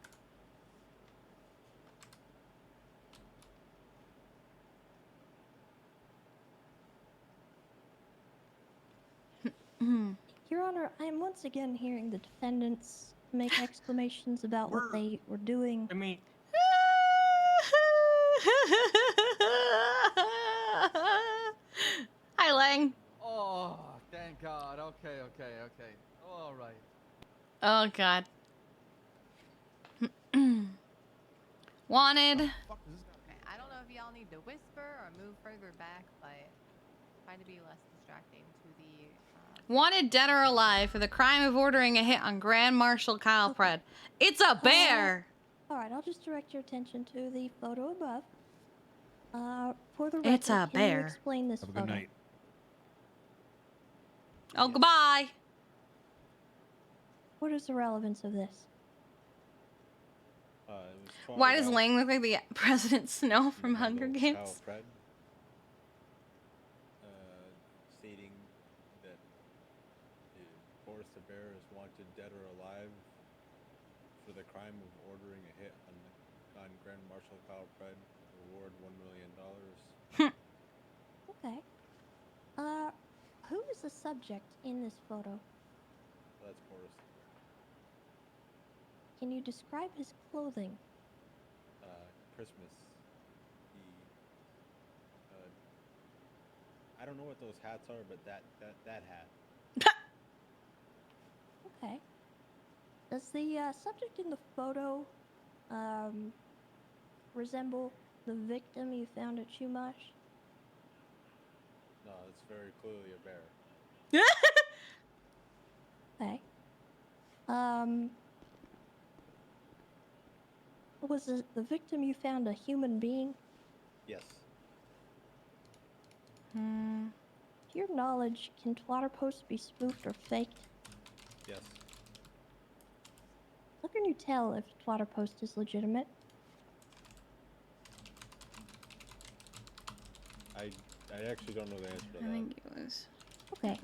Your Honor, I am once again hearing the defendants make exclamations about what they were doing. I mean, Hi, Lang. Oh, thank God. Okay. All right. Oh, God. Wanted. Okay, I don't know if y'all need to whisper or move further back, but try to be less distracting to the. Wanted dead or alive for the crime of ordering a hit on Grand Marshal Kyle Pred. It's a bear! Alright, I'll just direct your attention to the photo above. For the It's record, a can you bear. explain this Have a photo? good night. Oh, goodbye. What is the relevance of this? Why does Lang look like the President Snow from Hunger Games? Kyle Pred, stating that Boris the Bear is wanted dead or alive for the crime of ordering a hit on Grand Marshal Kyle Pred, reward $1 million. Okay. Who is the subject in this photo? That's Boris. Can you describe his clothing? Christmas. I don't know what those hats are, but that hat. Okay. Does the subject in the photo resemble the victim you found at Chumash? No, it's very clearly a bear. Okay. Was the victim you found a human being? Yes. To your knowledge, can Twitter posts be spoofed or faked? Yes. How can you tell if a Twitter post is legitimate? I actually don't know the answer to that. I think it was. Okay.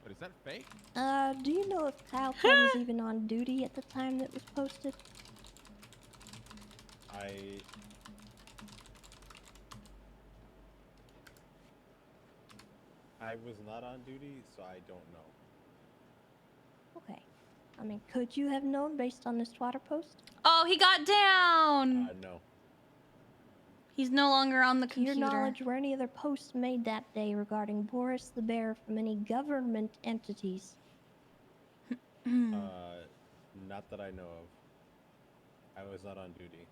But is that fake? Do you know if Kyle Penn was even on duty at the time that was posted? I was not on duty, so I don't know. Okay. I mean, could you have known based on this Twitter post? Oh, he got down. No. He's no longer on the To computer. your knowledge, were any other posts made that day regarding Boris the Bear from any government entities? Not that I know of. I was not on duty.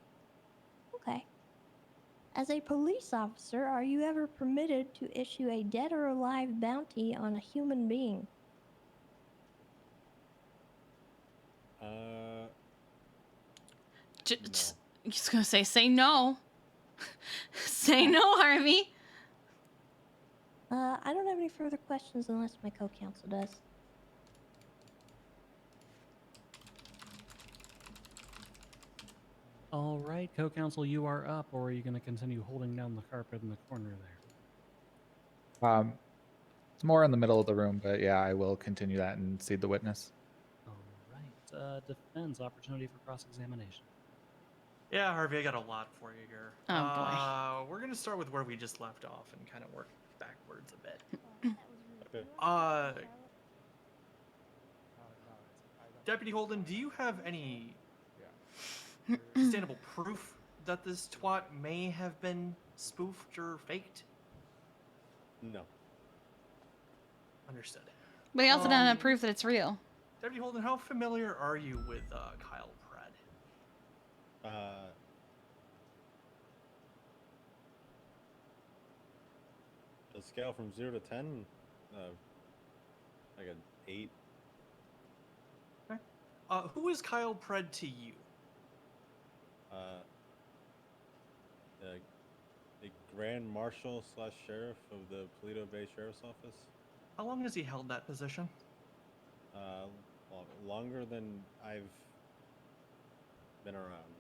Okay. As a police officer, are you ever permitted to issue a dead or alive bounty on a human being? Just gonna say no. Say no, Harvey. I don't have any further questions unless my co-counsel does. All right, co-counsel, you are up, or are you going to continue holding down the carpet in the corner there? It's more in the middle of the room, but yeah, I will continue that and cede the witness. All right, defense opportunity for cross-examination. Yeah, Harvey, I got a lot for you here. Oh, boy. We're going to start with where we just left off and kind of work backwards a bit. Okay. Deputy Holden, do you have any sustainable proof that this twat may have been spoofed or faked? No. Understood. But he also doesn't have proof that it's real. Deputy Holden, how familiar are you with Kyle Pred? A scale from 0 to 10, like an 8. Okay. Who is Kyle Pred to you? The Grand Marshal / Sheriff of the Paleto Bay Sheriff's Office. How long has he held that position? Longer than I've been around.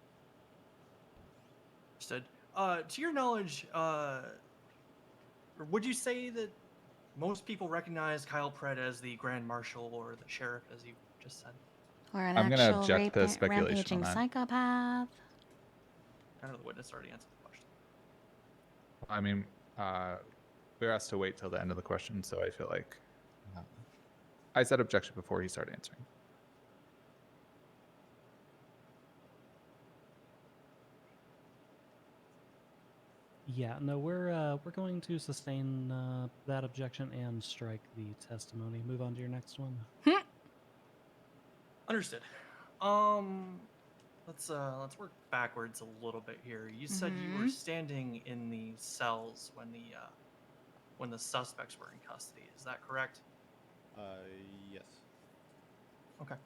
Understood. To your knowledge, would you say that most people recognize Kyle Pred as the Grand Marshal or the Sheriff, as you just said? Or an I'm gonna actual object to speculation on rampaging that. psychopath. I know the witness already answered the question. I mean, we were asked to wait till the end of the question, so I feel like I said objection before he started answering. Yeah, no, we're going to sustain that objection and strike the testimony. Move on to your next one. Understood. Let's work backwards a little bit here. You said you were standing in the cells when the suspects were in custody. Is that correct? Yes. Okay.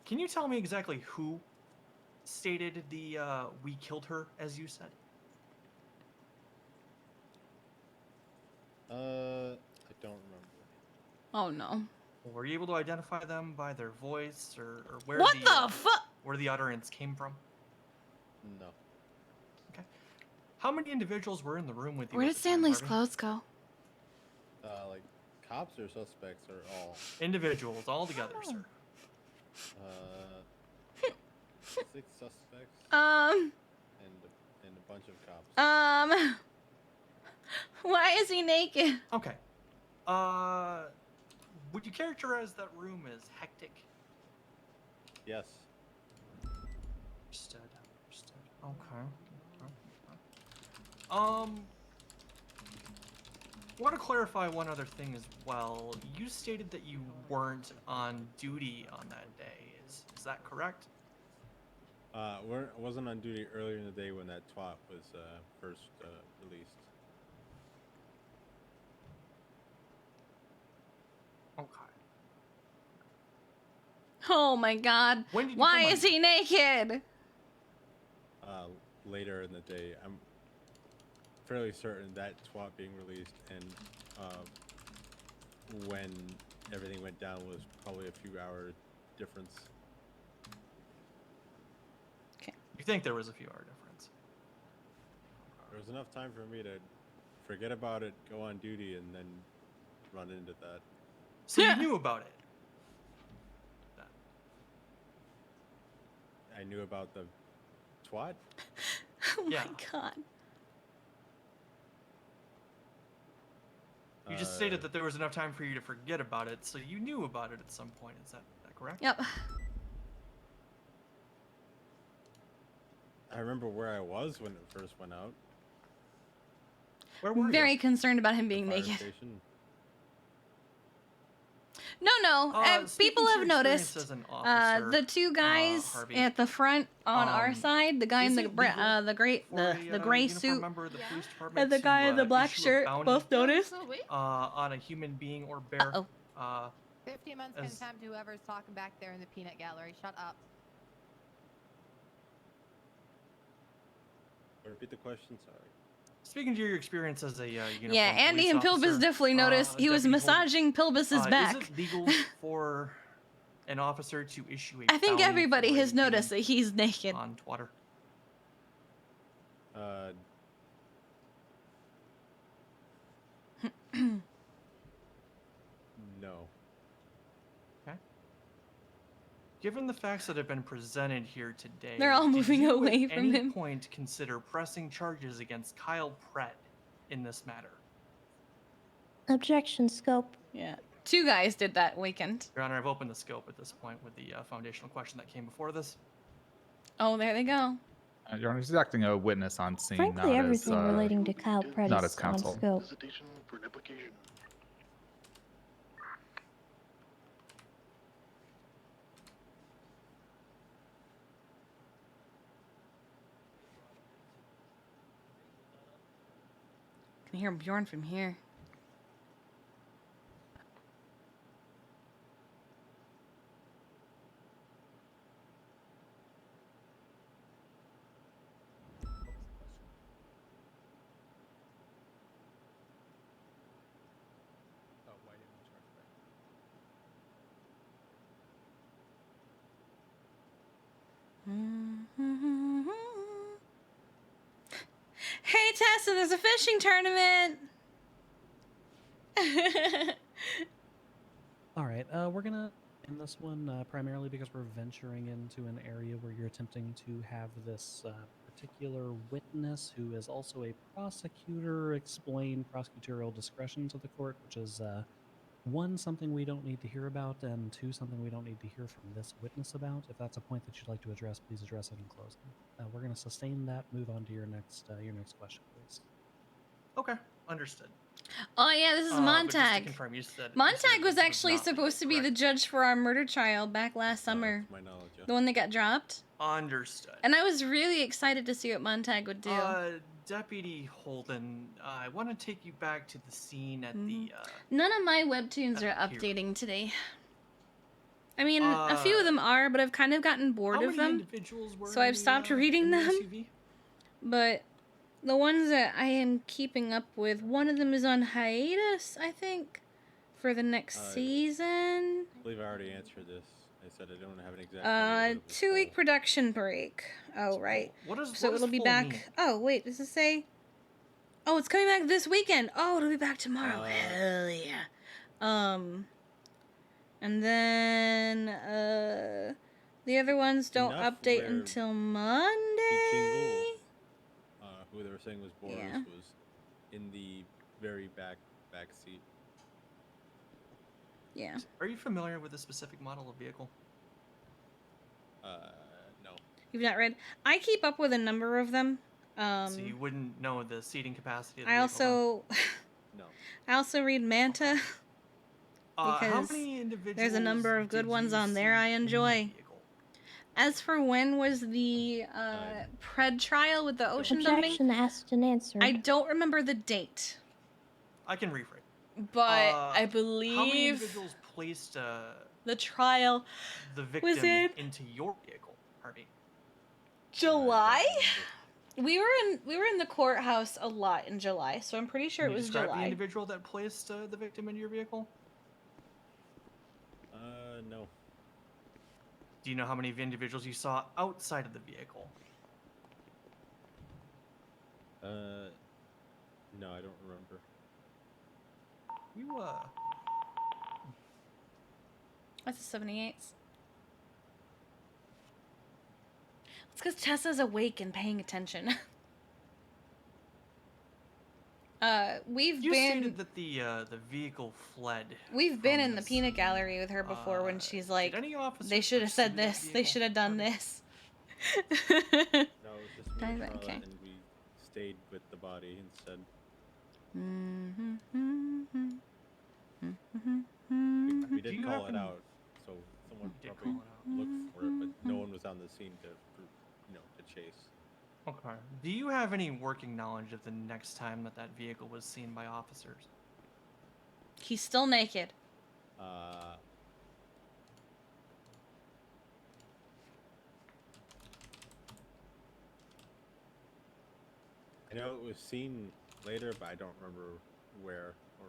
Can you tell me exactly who stated the "we killed her," as you said? I don't remember. Oh no. Were you able to identify them by their voice or where What the the fuck? where the utterance came from? No. Okay. How many individuals were in the room with you? Where at did the time, Stanley's Harvey? clothes go? Like cops or suspects or all? Individuals, all together, sir. 6 suspects. Um. And a bunch of cops. Why is he naked? Okay. Would you characterize that room as hectic? Yes. Understood. Okay. Want to clarify one other thing as well. You stated that you weren't on duty on that day. Is that correct? Wasn't on duty earlier in the day when that twat was first released. Okay. Oh my god. When did you Why come on is he naked? Later in the day. I'm fairly certain that twat being released and when everything went down was probably a few hour difference. Okay. You think there was a few hour difference? There was enough time for me to forget about it, go on duty, and then run into that. So you knew about it? I knew about the twat? Oh my god. You just stated that there was enough time for you to forget about it, so you knew about it at some point. Is that correct? Yep. I remember where I was when it first went out. Where were Very concerned about him being Fire naked. station. No, people have noticed as an officer, the two guys Harvey, at the front on our side, the guy in the gray suit, member of the police department and the guy in the black issue a shirt, bounty, both noticed. on a human being or bear. 15 months as- contempt, whoever's talking back there in the peanut gallery. Shut up. Repeat the question, sorry. Speaking to your experience as a uniformed Yeah, Andy and police Pilbus officer, definitely noticed. He was Deputy Holden, massaging Pilbus's back. Is it legal for an officer to issue a I think bounty everybody for a has noticed that he's naked. on Twitter? No. Okay. Given the facts that have been presented here today, They're all did moving you away at from any him. point consider pressing charges against Kyle Pratt in this matter? Objection, scope. Yeah. Two guys did that weekend. Your Honor, I've opened the scope at this point with the foundational question that came before this. Oh, there they go. Your Honor, he's acting a witness on scene, Frankly, not everything as, relating to Kyle Pratt not is as on counsel. scope. Hesitation for an application. I can hear Bjorn from here. Hey Tessa, there's a fishing tournament. All right, we're gonna end this one primarily because we're venturing into an area where you're attempting to have this particular witness, who is also a prosecutor, explain prosecutorial discretion to the court, which is one, something we don't need to hear about, and two, something we don't need to hear from this witness about. If that's a point that you'd like to address, please address it in closing. We're going to sustain that. Move on to your next question, please. Okay, understood. Oh yeah, this is But just to Montag. confirm, you said Montag was this actually not supposed to be the judge for our murder trial back last summer. My knowledge, yeah. The one that got dropped. Understood. And I was really excited to see what Montag would do. Deputy Holden, I want to take you back to the scene at the. None of my webtoons are at the updating today. I mean, a few of them are, but I've kind of gotten bored how of many them. individuals were So in I've the, stopped reading in the them. SUV? But the ones that I am keeping up with, one of them is on hiatus, I think, for the next season. I believe I already answered this. I said I don't have an exact number. but it was 2-week production break. Oh, right. What does So what does it'll be full back. mean? Oh, wait, does it say? Oh, it's coming back this weekend. Oh, it'll be back tomorrow. Hell yeah. And then the other ones don't Enough update where until Monday. who they were saying was Boris, Yeah. was in the very back seat. Yeah. Are you familiar with a specific model of vehicle? No. You've not read. I keep up with a number of them. So you wouldn't know the seating capacity of the I vehicle. also No. I also read Manta How because many individuals there's a number of good did ones you on there I see in the enjoy. vehicle? As for when was the pred trial with the ocean dumping, Objection asked and answered. I don't remember the date, I can rephrase. but I How many believe individuals placed the trial the was victim in into your vehicle, Harvey? July. We were in the courthouse a lot in July, so I'm pretty sure Can it you was describe the July. individual that placed the victim into your vehicle? No. Do you know how many individuals you saw outside of the vehicle? No, I don't remember. You That's a 78s. It's because Tessa's awake and paying attention. We've you been stated that the vehicle fled. we've been from in the the peanut scene. gallery with her before when she's like, any officers they should have said pursue that this, they vehicle? should have done this. No, it was just me and Okay. Charlotte, and we stayed with the body instead. We Do did you call it happen- out, so someone did probably call it out. looked for it, but no one was on the scene to chase. Okay. Do you have any working knowledge of the next time that vehicle was seen by officers? He's still naked. I know it was seen later, but I don't remember where or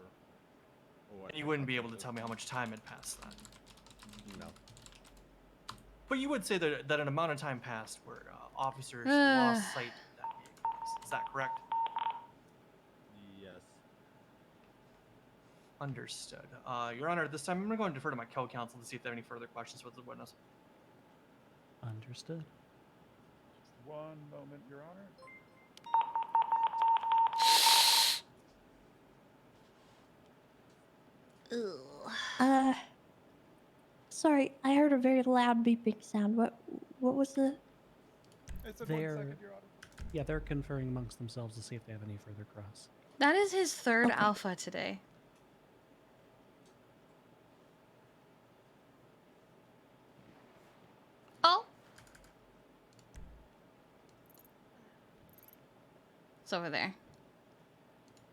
what. And you wouldn't be able to tell me how much time had passed then. No. But you would say that an amount of time passed where officers lost sight of that vehicle. Is that correct? Yes. Understood. Your Honor, at this time I'm going to go and defer to my co-counsel to see if they have any further questions with the witness. Understood. Just one moment, Your Honor. Sorry, I heard a very loud beeping sound. What was the? It's in 1 They're second, Your Honor. yeah, they're conferring amongst themselves to see if they have any further cross. That is his third alpha today. Oh. It's over there.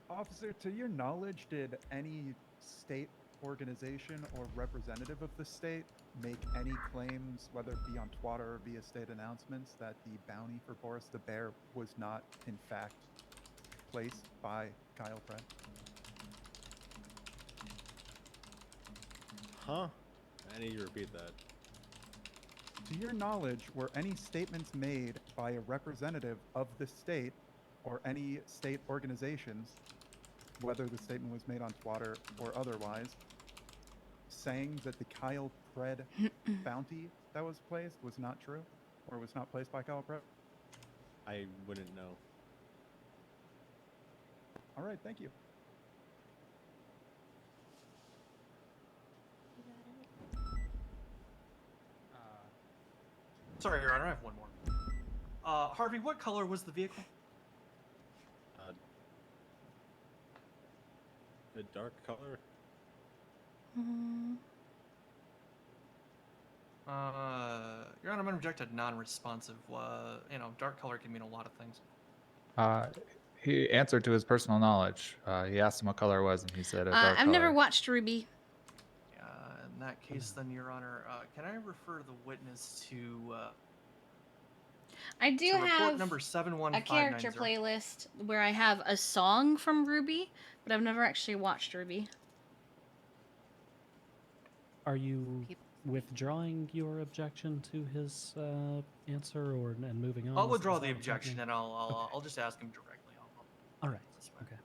Officer, to your knowledge, did any state organization or representative of the state make any claims, whether it be on Twitter or via state announcements, that the bounty for Boris the Bear was not, in fact, placed by Kyle Pratt? Huh? I need you to repeat that. To your knowledge, were any statements made by a representative of the state or any state organizations, whether the statement was made on Twitter or otherwise, saying that the Kyle Pred bounty that was placed was not true, or was not placed by Kyle Pred? I wouldn't know. All right, thank you. Sorry, Your Honor, I have one more. Harvey, what color was the vehicle? A dark color? Your Honor, I'm going to object to non-responsive. Dark color can mean a lot of things. He answered to his personal knowledge. He asked him what color it was, and he said a dark I've color. never watched Ruby. In that case, then, Your Honor, can I refer the witness to... I do to report have number a 71590. character playlist where I have a song from Ruby, but I've never actually watched Ruby. Are you withdrawing your objection to his answer, or and moving on? I'll Is withdraw that the what's objection happening? and I'll just ask him directly. All right. Okay.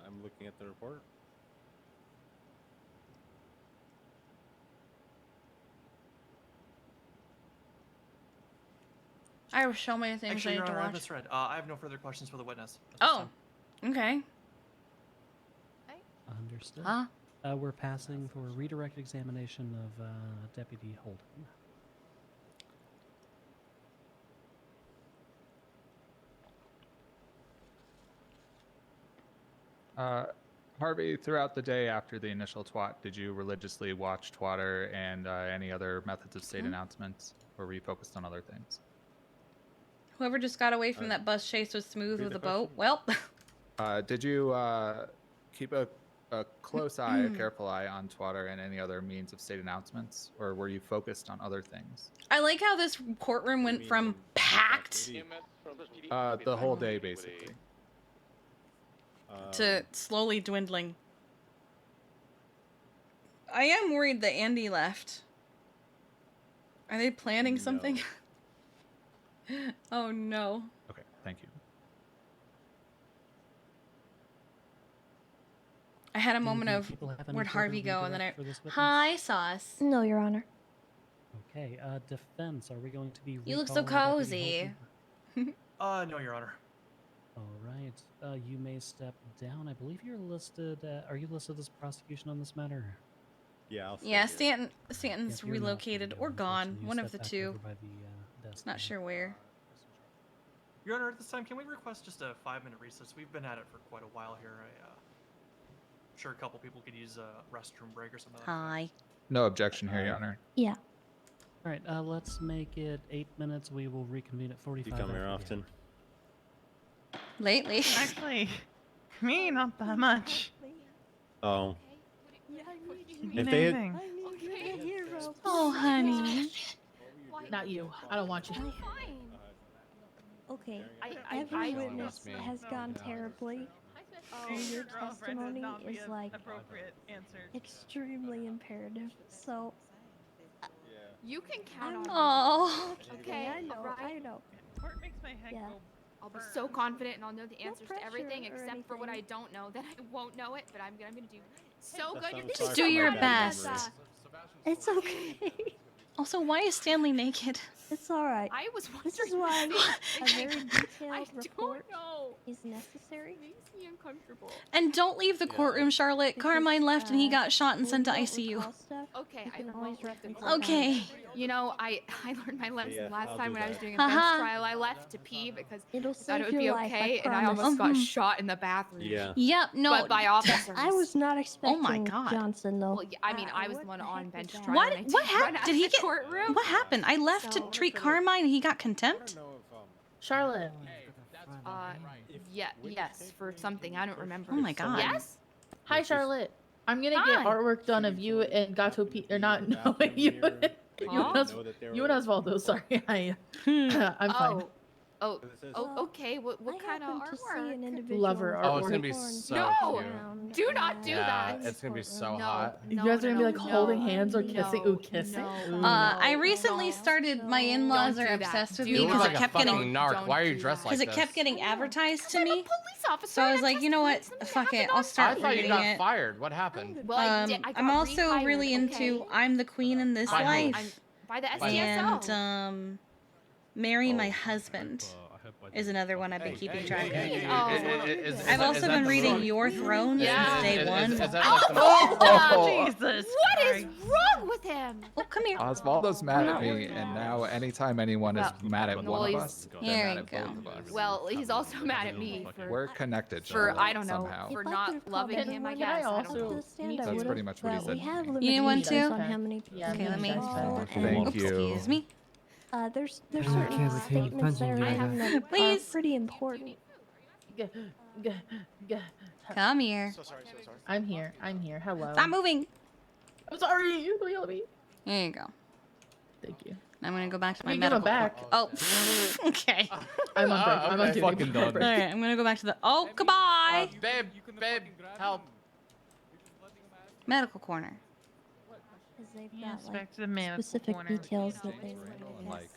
I'm looking at the report. I have so many things Actually, I Your need to Honor, I have watch. this read. I have no further questions for the witness. at this Oh, time. okay. Understood. Huh? We're passing for a redirect examination of Deputy Holden. Harvey, throughout the day after the initial twat, did you religiously watch Twatter and any other methods of state announcements, or were you focused on other things? Whoever just got away from that bus chase was smooth read with the a boat. Well, Did you keep a close eye, a careful eye on Twatter and any other means of state announcements, or were you focused on other things? I like how this courtroom went from packed The whole day, basically. to slowly dwindling. I am worried that Andy left. Are they planning something? Oh no. Okay, thank you. I had a Do moment you of people have any where'd further Harvey go, and then I redirect for this witness? hi Sauce. No, Your Honor. Okay, defense, are we going to be You look so recalling Deputy cozy. Holden? No, Your Honor. All right, you may step down. I believe you're listed. Are you listed as prosecution on this matter? Yeah, I'll Yeah, stay here. Stanton's If you're not relocated or gone. One of the step back two. over by the desk Not there. sure where. Your Honor, at this time, can we request just a 5-minute recess? We've been at it for quite a while here. I'm sure a couple people could use a restroom break or something. Hi. No objection here, Your Honor. Yeah. All right, let's make it 8 minutes. We will reconvene at 45. You come here after the often? Lately. Actually, me, not that much. Oh. If they had, anything. Oh, honey. Not you. I don't want you. Okay. I Every don't witness has gone terribly. And your testimony is like appropriate answer. extremely imperative. So You can count on me. Oh. Okay, I know. alright. I know. Court makes my head Yeah. go. I'll be so confident and I'll know the answers to pressure everything or except for what I anything. don't know. That I won't know it, but I'm gonna do so That's good. not You're sorry Just for do my your bad best. memory. It's okay. Also, why is Stanley naked? It's all right. I was This is wondering. why a very I detailed report don't know. is necessary. It makes me uncomfortable. And don't leave the courtroom, Charlotte. Because, Carmine left and he got shot and when sent to you don't ICU. recall stuff, Okay, you I can won't always leave the reference court. Okay. You know, I learned my lesson Yeah, last I'll time do when I was that. doing a bench Haha. trial. I left to pee because It'll I thought save it would your be life, okay, I and I promise. almost got Mhm. shot in the bathroom. Yeah. Yep, no. But by officers. I was not expecting Oh God. Johnson though. Well, yeah, I mean, I was the what one the on heck bench was that? trial. What? and I What did run happened? out Did of he the get? courtroom. What happened? I left So- to treat Carmine and he got contempt. Charlotte. Yes, for something I don't remember. Oh my God. Yes. Hi, Charlotte. I'm gonna get Hi. artwork done of you and Gato or not knowing you. You and Osvaldo. Sorry, I'm fine. Oh, okay. What kind of happened to see artwork? an individual Lover with artwork. Oh, it's gonna be unicorns so No, around do not and do Yeah, that. it's gonna be so No. hot. You No, guys are gonna be like no, holding no, hands or no, kissing. Ooh, kissing. no. Ooh. I No, recently don't. started. My in-laws Don't are do that. obsessed with Do me You look because like it a kept fucking getting narc. don't Why are you do dressed that. like because this? it kept getting advertised to I'm a me. police officer. So I was and like, you know what? something Fuck it. happened I'll on start I thought you reading got it. fired. What happened? Well, I got I'm also rehired, really into okay? I'm the queen in this By who? life. By the And STSO. marry my husband is another one I've been keeping track of. I've also been reading Your Throne since day one. Is that like the Oh, Jesus. What is wrong with him? Oh, come here. Osvaldo's mad at me, and now anytime anyone is mad at one of he's- us, they're Here mad you at go. both of us. Well, he's also mad at me We're connected, for Charlotte, I don't know somehow. for If I not could've called loving it him. I Can I guess. I also don't know. the stand, I That's would've, pretty much what he but we said. have You need one limitations too? on how many Yeah, Okay, let me- call and- Thank you. Excuse me. There's Okay, certain okay, statements that are punching written bag. that are Please. pretty important. Come here. I'm here. I'm here. Hello. Stop moving. I'm sorry. You don't yell at me. There you go. Thank you. I'm gonna go back to my You give him medical. back. Oh, okay. I'm on break. I'm on duty. Fucking I'm on done. break. All right, I'm gonna go back to the. Oh, goodbye. Babe, help. Medical corner. Because they've Yes, got back like to the medical specific corner. details that they want And, to like,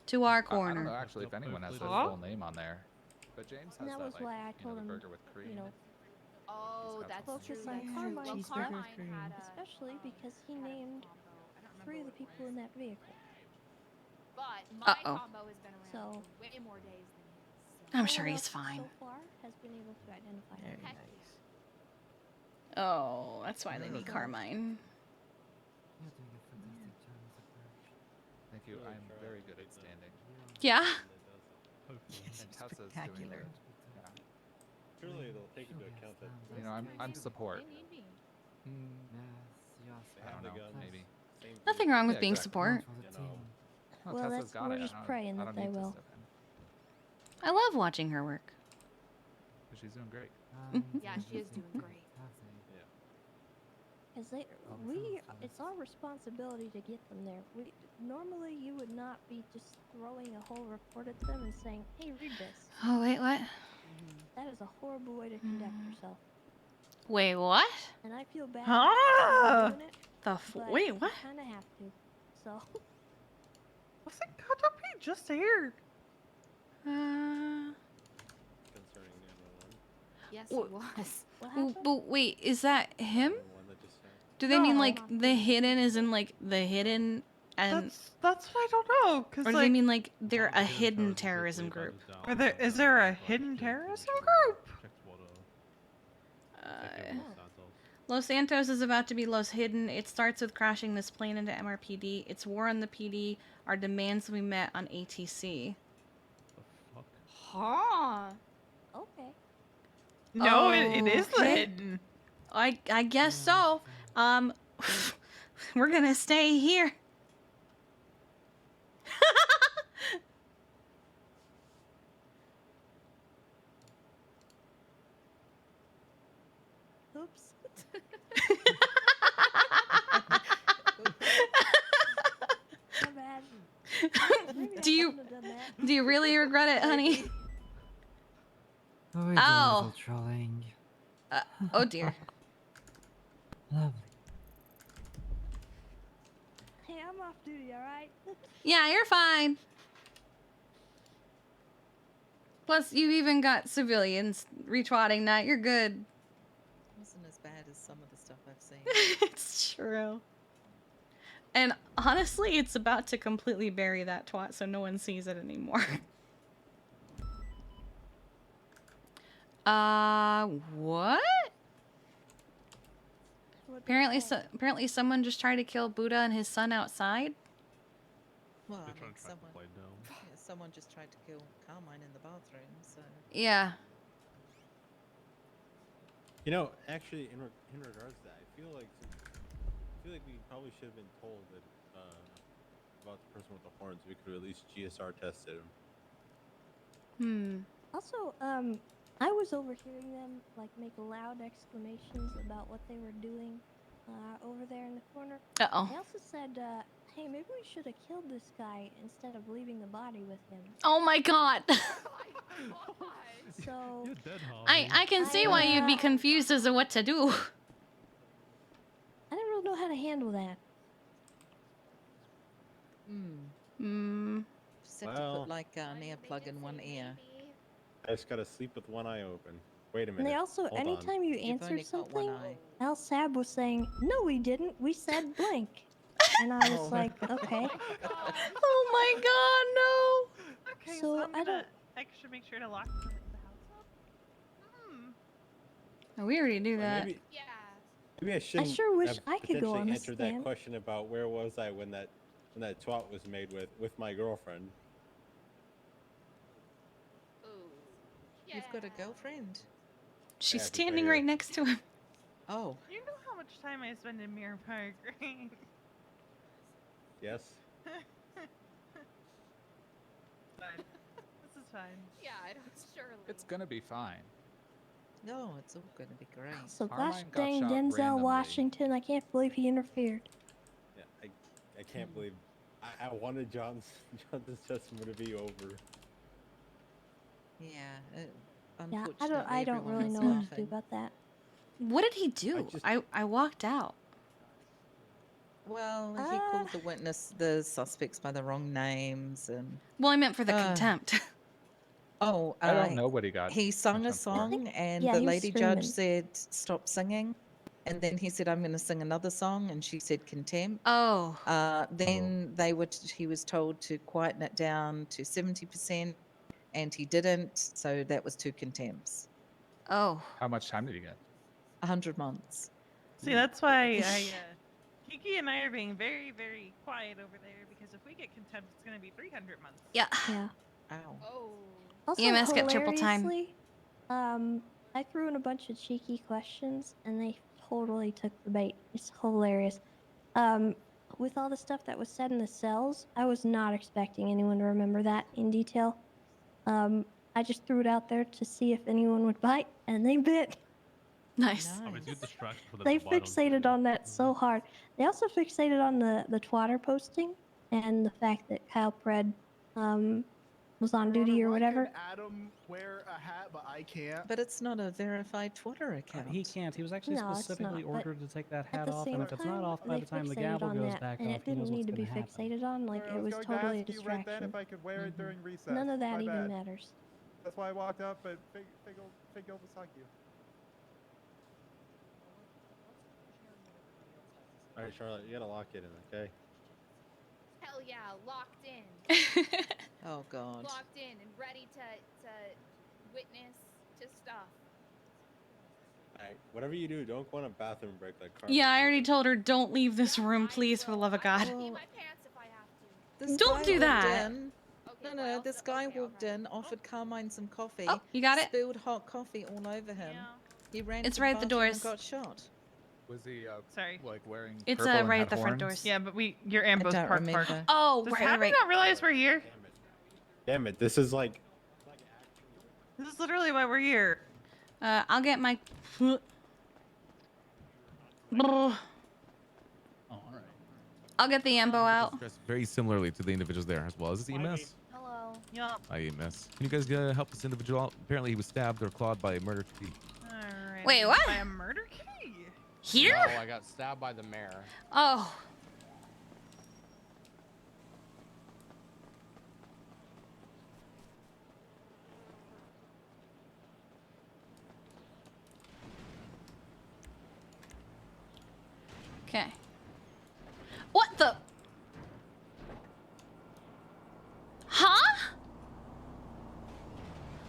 To our I don't corner. know actually if anyone has their Huh? full name on there, but James has And that was like, why I you know, told the him, burger with cream. you know, Oh, got that's some true. focus on That's true. Carmine's Well, stuff, Carmine had a, especially because he named 3 of the people in that vehicle. but my Uh-oh. combo has been around So- for way more days than his. I'm no sure one he's else fine. So far, has been able to identify him. Oh, that's why they need Carmine. Thank you. I'm very good at standing. Yeah. And Tessa's doing Spectacular. good. Yeah. Surely they'll take into account that. You know, I'm support. They need me. They I have don't the know, guns. maybe. Same Nothing food. wrong with Yeah, being exactly. support. You know, Well, Well, Tessa's that's- got we're it. just I don't- praying I that don't they need to will. step in. I love watching her work. But she's doing great. Yeah, she is doing great. Because it's our responsibility to get them there. Normally you would not be just throwing a whole report at them and saying, "Hey, read this." Oh wait, what? That is a horrible way to conduct yourself. Wait, what? And I feel bad Ah! for doing it. But Wait, what? You kind of have to. So. Wasn't Kotopi just here? concerning 911. Yes, Wha- he was. What happened? But wait, is that him? The one that just happened. Do they mean No. like the hidden is in like the hidden and That's what I don't know. Cause or do like, they mean like they're a hidden terrorism group? is there a hidden terrorism group? Los Santos is about to be Los Hidden. It starts with crashing this plane into MRPD. It's war on the PD. Our demands we met on ATC. Huh. Okay. No, it is the Okay. hidden. I guess so. We're gonna stay here. Oops. My bad. Maybe I Do you shouldn't have done that. do you really regret it, honey? Oh, we Oh. do trolling. Oh dear. Lovely. Hey, I'm off duty, alright? Yeah, you're fine. Plus, you even got civilians retweeting that. You're good. Wasn't as bad as some of the stuff I've seen. It's true. And honestly, it's about to completely bury that twat so no one sees it anymore. What? Apparently someone just tried to kill Buddha and his son outside. Well, They're I trying mean, to track the plane down. yeah, someone just tried to kill Carmine in the bathroom, so. Yeah. You know, actually, in regards to that, I feel like we probably should have been told that about the person with the horns. We could have at least GSR tested him. Also, I was overhearing them like make loud exclamations about what they were doing over there in the corner. Uh-oh. They also said, "Hey, maybe we should have killed this guy instead of leaving the body with him." Oh my god. So I can see why you'd be confused as to what to do. I don't really know how to handle that. Just have to Well- put like an earplug in one ear. I just gotta sleep with one eye open. Wait a minute. And they also, hold on. anytime you You've answer only got one something, eye. Al Sab was saying, "No, we didn't. We said blank." And I was like, "Okay." Oh my god, no. Okay, So, I'm I gonna. I should make sure to lock the house up. Oh, we already do Or that. Maybe I shouldn't. sure wish have I could go potentially on the answered that stand. question about where was I when that twat was made with my girlfriend. You've got a girlfriend. She's Yeah, she's standing right right here. next to him. Oh. You know how much time I spend in Mirror Park, right? Yes. Fine. This is fine. Yeah, I don't surely. It's gonna be fine. No, it's all going to be great. So Carmine gosh got dang shot Denzel randomly. Washington, I can't believe he interfered. Yeah, I can't believe I wanted John's testimony to be over. Yeah. Yeah, Unfortunately, I don't everyone really was know what to do laughing. about that. What did he do? I walked out. Well, he called the suspects by the wrong names, and Well, I meant for the contempt. oh, I don't know what he got. he sung a contempt for. song, and yeah, the he was lady judge screaming. said stop singing, and then he said I'm going to sing another song, and she said contempt. Oh. Then he was told to quieten it down to 70%, and he didn't, so that was 2 contempts. Oh. How much time did he get? 100 months. See, that's why Kiki and I are being very, very quiet over there, because if we get contempt, it's going to be 300 months. Yeah. Yeah. Ow. Oh. Also, EMS get triple time. hilariously, I threw in a bunch of cheeky questions, and they totally took the bait. It's hilarious. With all the stuff that was said in the cells, I was not expecting anyone to remember that in detail. I just threw it out there to see if anyone would bite, and they bit. Nice. I mean, it's a good distraction for the They bottom. fixated on that so hard. They also fixated on the twatter posting and the fact that Kyle Pred was on duty or whatever. Adam wear a hat, but I can't. But it's not a verified Twitter account. He can't. He was actually No, it's specifically not, but ordered to take that At hat the off, same and if it's not time, off by they the time the fixated gavel on goes that, back and off, it he knows didn't need what's to be going to happen. fixated on. Like, Sorry, it I was going to totally a ask you right then distraction. if I could wear it during recess. None of that My even bad. matters. That's why I walked up, but Fig was talking to you. All right, Charlotte, you gotta lock it in, okay? Hell yeah, locked in. Oh God. Locked in and ready to witness to stuff. All right, whatever you do, don't go on a bathroom break like Carmen. Yeah, I already told her, don't leave this room, please, for the love of God. This Don't guy do walked that. in- No, this guy walked in, offered Carmine some coffee. Oh, you got it? Spilled hot coffee all over him. He ran It's to right the at the bathroom doors. and got shot. Was he Sorry. like wearing It's purple and right had at the front horns? doors. Yeah, but you're ambushed don't park. remember. Oh, Does right, Happy right. not realize we're here? Damn it, this is like... This is literally why we're here. I'll get my... I'll get the ambo out. Dressed very similarly to the individuals there as well. Is this EMS? Hello. Yup. Hi, EMS. Can you guys help this individual out? Apparently he was stabbed or clawed by a murder key. Alright. Wait, what? By a murder key? Here? No, I got stabbed by the mayor. Oh. Okay. What the? Huh?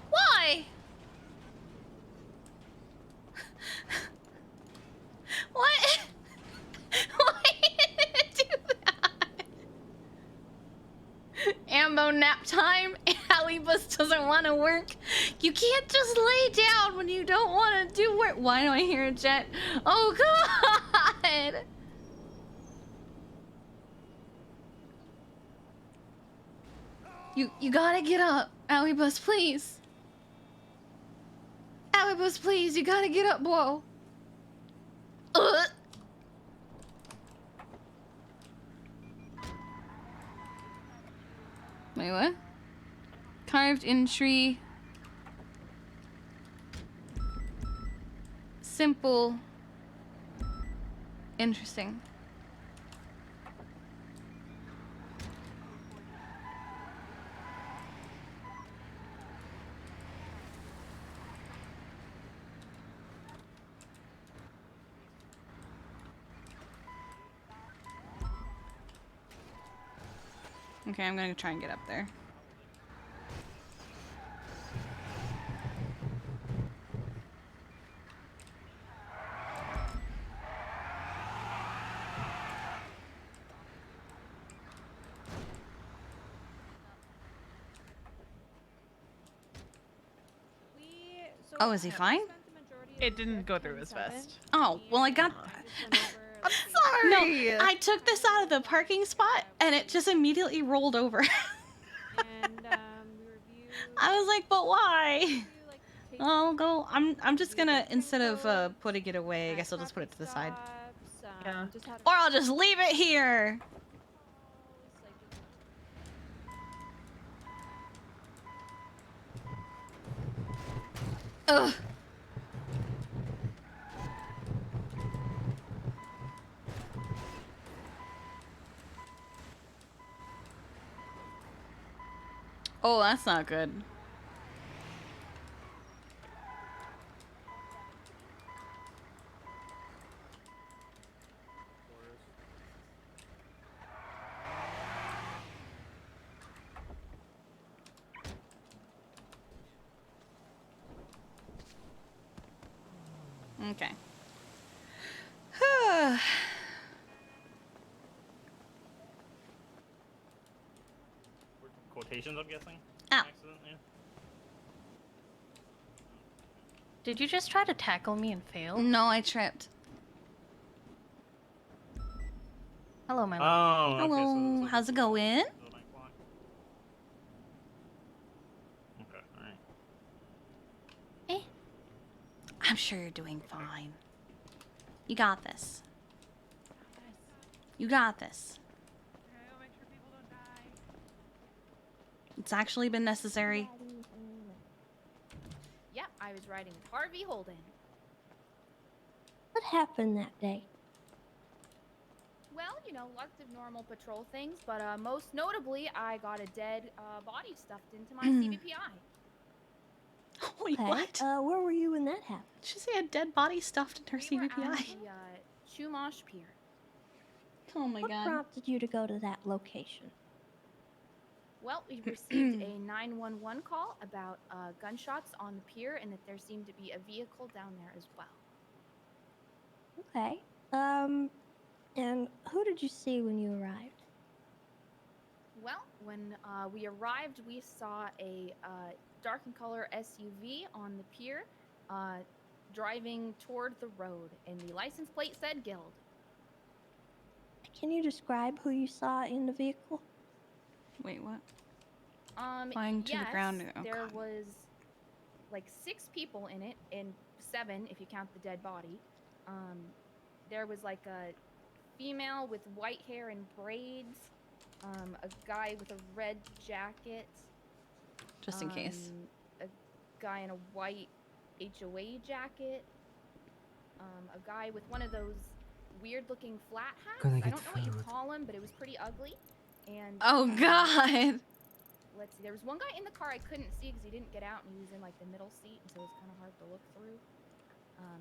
Why? What? Why did it do that? Ambo nap time. Alibus doesn't want to work. You can't just lay down when you don't want to do work. Why do I hear a jet? Oh God! You gotta get up, Alibus, please. Alibus, please, you gotta get up, whoa. Wait, what? Carved in tree. Simple. Interesting. Okay, I'm gonna try and get up there. Oh, is he fine? It didn't go through his vest. Oh, well, I got... I'm sorry! No, I took this out of the parking spot, and it just immediately rolled over. I was like, but why? I'll go... I'm just gonna, instead of putting it away, I guess I'll just put it to the side. Yeah. Or I'll just leave it here! Ugh. Oh, that's not good. Okay. Quotations, I'm guessing? Ow. Accident, yeah. Did you just try to tackle me and fail? No, I tripped. Hello, my love. love. Hello. How's it going? Okay, alright. I'm sure you're doing fine. You got this. You got this. It's actually been necessary. Yep, I was riding with Harvey Holden. What happened that day? Well, you know, lots of normal patrol things, but most notably, I got a dead body stuffed into my CVPI. Wait, what? Where were you when that happened? Did she say a dead body stuffed in her We were at CVPI? the Chumash Pier. Oh my What god. prompted you to go to that location? Well, we received a 911 call about gunshots on the pier and that there seemed to be a vehicle down there as well. Okay. And who did you see when you arrived? Well, when we arrived, we saw a dark in color SUV on the pier driving toward the road, and the license plate said Guild. Can you describe who you saw in the vehicle? Wait, what? Flying to the Yes, ground. Oh, there God. was like 6 people in it, and 7 if you count the dead body. There was like a female with white hair and braids, a guy with a red jacket. Just in case. A guy in a white HOA jacket. A guy with one of those weird-looking flat hats. Gonna I get don't know what you food. call him, but it was pretty ugly. And Oh god. let's see. There was one guy in the car I couldn't see because he didn't get out, and he was in like the middle seat, and so it was kind of hard to look through.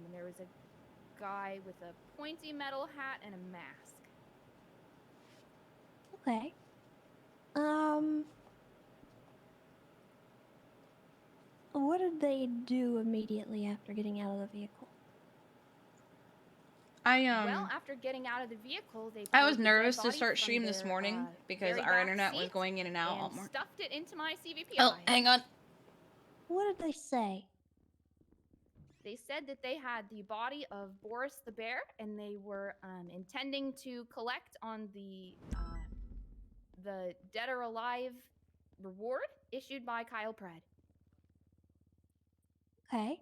And there was a guy with a pointy metal hat and a mask. Okay. What did they do immediately after getting out of the vehicle? Well, after getting out of the vehicle, they I pulled was the dead nervous to body start from stream this their, morning because very our back internet was seat going in and out all and morning. stuffed it into my CVPI. Oh, hang on. What did they say? They said that they had the body of Boris the bear, and they were intending to collect on the dead or alive reward issued by Kyle Pred. Okay.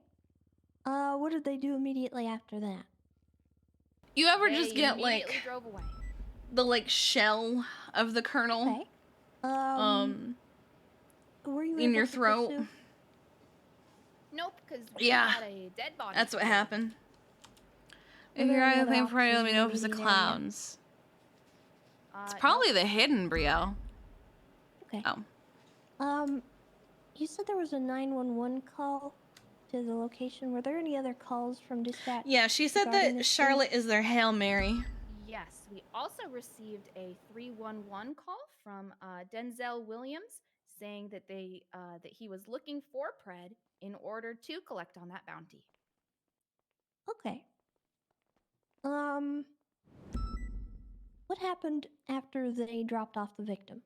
What did they do immediately after that? You ever They just get immediately like drove away. the like shell of the kernel Okay. Were you in able your to throat? pursue? Nope, because we Yeah. had a dead body. That's what to happened. Were If there you're any out other of for you, let me options know in if it's the the immediate area? clowns. It's probably the hidden Brielle. Okay. Oh. You said there was a 911 call to the location. Were there any other calls from dispatch? Yeah, she said regarding that this Charlotte is their Hail Mary. Yes, we also received a 311 call from Denzel Williams saying that that he was looking for Pred in order to collect on that bounty. Okay. What happened after they dropped off the victim?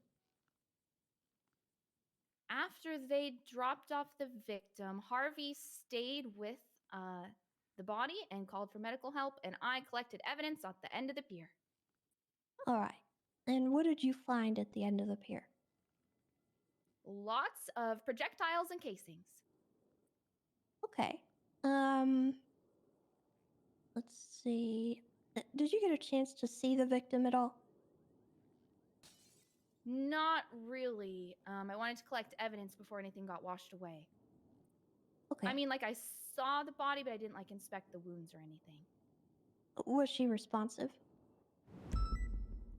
After they dropped off the victim, Harvey stayed with the body and called for medical help, and I collected evidence at the end of the pier. All right. And what did you find at the end of the pier? Lots of projectiles and casings. Okay. Let's see. Did you get a chance to see the victim at all? Not really. I wanted to collect evidence before anything got washed away. Okay. I mean, like, I saw the body, but I didn't, like, inspect the wounds or anything. Was she responsive?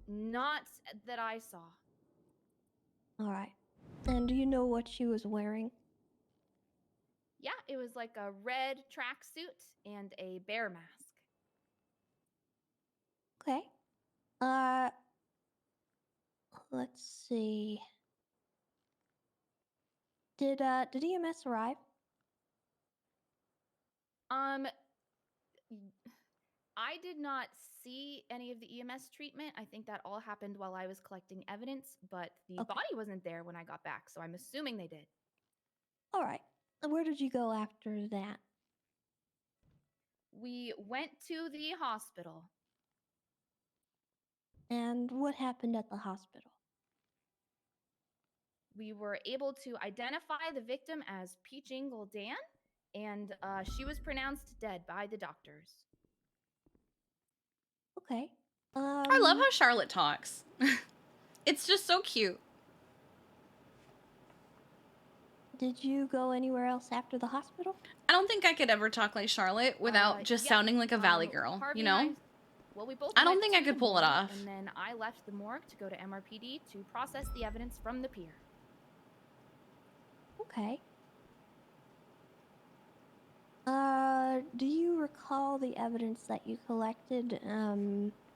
Not that I saw. All right. And do you know what she was wearing? Yeah, it was like a red tracksuit and a bear mask. Okay. Let's see. Did EMS arrive? I did not see any of the EMS treatment. I think that all happened while I was collecting evidence, but the Okay. body wasn't there when I got back, so I'm assuming they did. All right. And where did you go after that? We went to the hospital. And what happened at the hospital? We were able to identify the victim as Peach Ingle Dan, and she was pronounced dead by the doctors. Okay. I love how Charlotte talks. It's just so cute. Did you go anywhere else after the hospital? I don't think I could ever talk like Charlotte without just yeah, sounding like a Valley girl, Harvey you and know? well, we both I don't went think I to could the pull it morgue, off. And then I left the morgue to go to MRPD to process the evidence from the pier. Okay. Do you recall the evidence that you collected,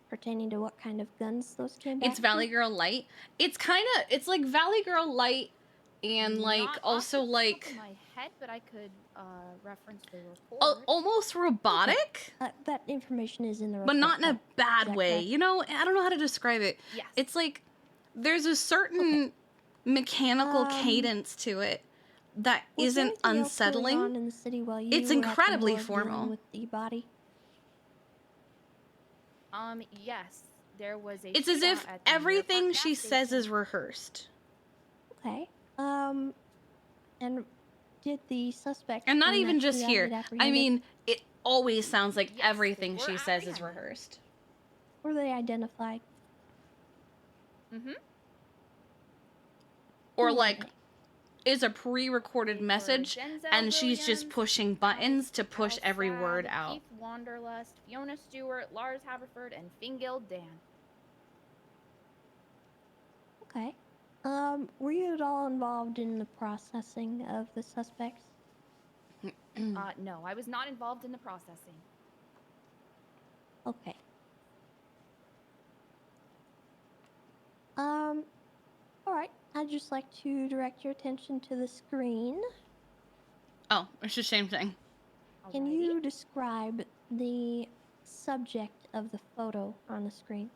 pertaining to what kind of guns those came back It's Valley to? Girl Light. It's like Valley Girl Light and like Not also off the like top of my head, but I could reference the report. almost robotic, That information is in the report. but not in a card. Is bad that way. correct? You know, I don't know how to describe it. Yes. It's like there's a certain mechanical cadence to it that Was there isn't anything else going unsettling. on in the city while you It's were at the incredibly morgue dealing formal. with the body? Yes, there was a. It's as shootout if at the Mirror everything Park she gas says station. is rehearsed. Okay. And did the suspect And not in even that just shootout here. get I apprehended? mean, it always sounds like Yes, they everything were she says is apprehended. rehearsed. Were they identified? Mm-hmm. Or Who were like they? is a pre-recorded message Denzel and she's just Williams, pushing buttons to push Al every Sad, word out. Keith Wanderlust, Fiona Stewart, Lars Haverford, and Fingild Dan. Okay. Were you at all involved in the processing of the suspects? No, I was not involved in the processing. Okay. All right. I'd just like to direct your attention to the screen. Oh, it's the same thing. Can you describe the subject of the photo on the screen?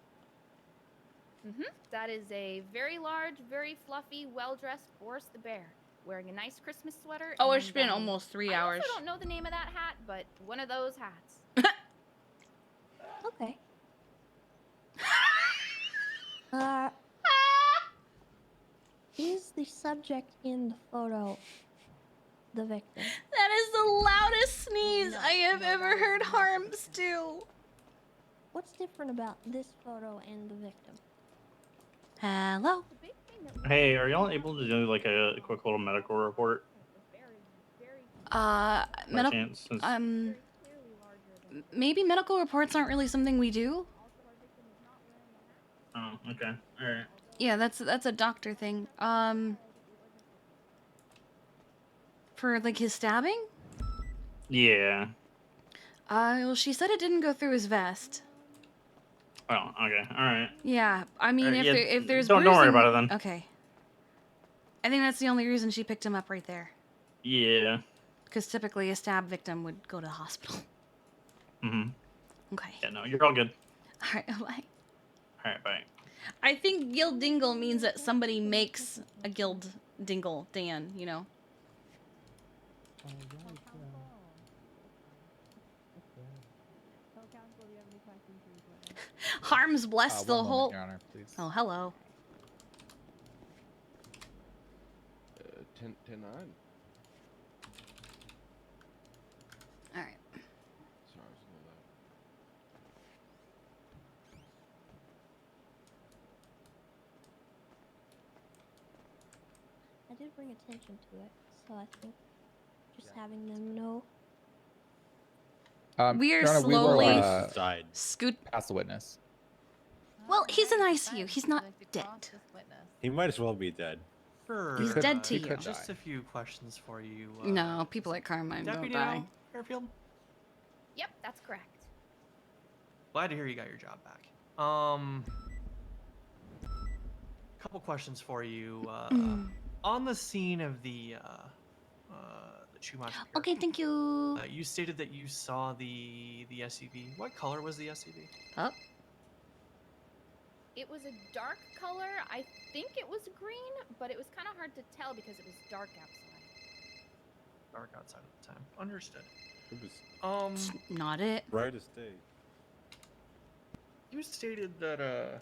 Mm-hmm. That is a very large, very fluffy, well-dressed Boris the Bear, wearing a nice Christmas sweater. Oh, it's and, been almost 3 hours. I also don't know the name of that hat, but one of those hats. Okay. Is the subject in the photo the victim? That is the loudest sneeze I have ever heard Harms do. What's different about this photo and the victim? Hello. Hey, are y'all able to do like a quick little medical report? By chance, since- Maybe medical reports aren't really something we do. Oh, okay. All right. Yeah, that's a doctor thing. For like his stabbing? Yeah. Well, she said it didn't go through his vest. Well, okay. All right. Yeah, I mean, Alright, yeah, if there's don't worry bruising- about it then. Okay. I think that's the only reason she picked him up right there. Yeah. Because typically a stab victim would go to the hospital. Mhm. Okay. Yeah. No, you're all good. All right, bye. All right. Bye. I think Guild Dingle means that somebody makes a Guild Dingle Dan, you know? Harms bless the One moment, whole. Your Honor, please. Oh, hello. 10-9. All right. Sorry, it's a little loud. I did bring attention to it, so I think Just having them know. We are Your Honor, slowly we will, scoot. pass the witness. Well, he's in ICU. He's not dead. He might as well be dead. Sure. He's dead to you. Just a few questions for you. No, people at Carmine don't Deputy die. Fairfield. Yep, that's correct. Glad to hear you got your job back. Couple questions for you. On the scene of the Chumash. Okay, thank you. You stated that you saw the SUV. What color was the SUV? Oh. It was a dark color. I think it was green, but it was kind of hard to tell because it was dark outside. Dark outside at the time. Understood. It was not it. bright as day. You stated that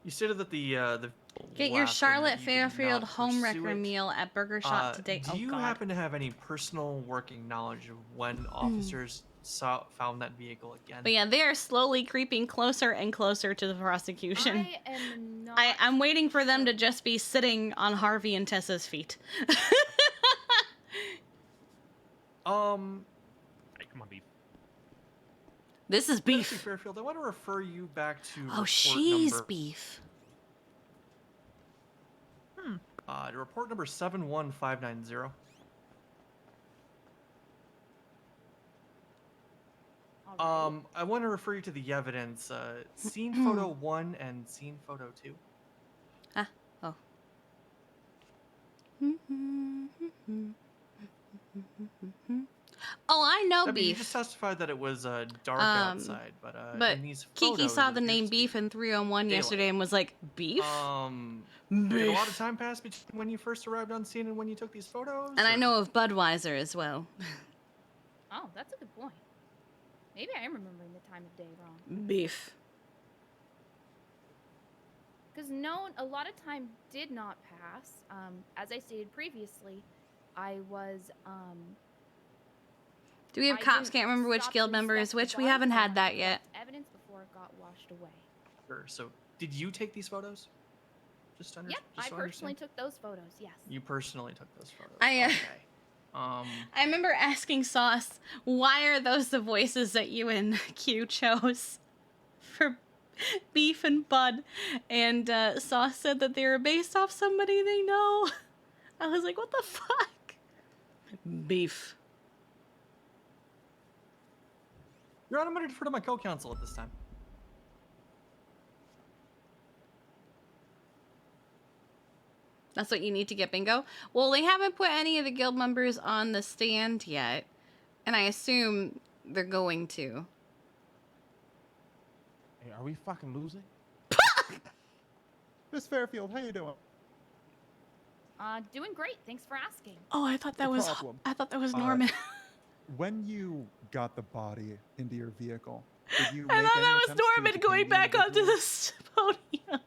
you stated that the Get your last and Charlotte that you did Fairfield not home pursue wrecker it. meal at Burger Shot today. Do Oh you God. happen to have any personal working knowledge of when officers found that vehicle again? But yeah, they are slowly creeping closer and closer to the prosecution. I am not. I'm waiting for them to just be sitting on Harvey and Tessa's feet. Hey, come on, beef. This is beef. Deputy Fairfield, I want to refer you back to Oh, report she's number, beef. to report number 71590. I want to refer you to the evidence, scene photo 1 and scene photo 2. Ah, oh. Oh, I know Debbie, you beef. just testified that it was dark outside, but in these Kiki photos, saw it the name appears to beef in 301 yesterday and was like, beef? Did a lot of time pass between when you first arrived on scene and when you took these photos? And I or- know of Budweiser as well. Oh, that's a good point. Maybe I am remembering the time of day wrong. Beef. Because no, a lot of time did not pass. As I stated previously, I was Do we have I cops? didn't Can't remember which stop guild to member is inspect the which. We body haven't cam had that and yet. collect evidence before it got washed away. Sure. So, did you take these photos? Just to Yep, I so personally understand? took those photos. Yes. You personally took those photos. I, Okay. I remember asking Sauce, why are those the voices that you and Q chose for Beef and Bud? And Sauce said that they were based off somebody they know. I was like, what the fuck? Beef. Your Honor, I'm going to defer to my co-counsel at this time. That's what you need to get bingo? Well, they haven't put any of the guild members on the stand yet. And I assume they're going to. Hey, are we fucking losing? Miss Fairfield, how you doing? Doing great. Thanks for asking. Oh, I thought that No was problem. I thought that was Norman. When you got the body into your vehicle, did you I make thought any that was attempts to Norman detain going the back onto individual? this podium.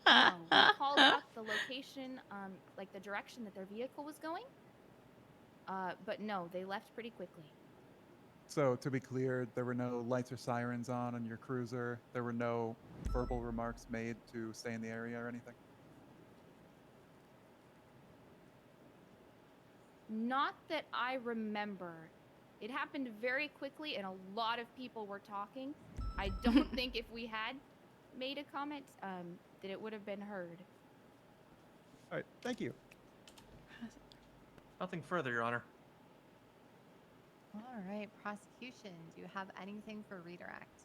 We called out the location, like the direction that their vehicle was going. But no, they left pretty quickly. So, to be clear, there were no lights or sirens on your cruiser. There were no verbal remarks made to stay in the area or anything. Not that I remember. It happened very quickly, and a lot of people were talking. I don't think if we had made a comment, that it would have been heard. All right, thank you. Nothing further, Your Honor. All right, prosecution. Do you have anything for redirect?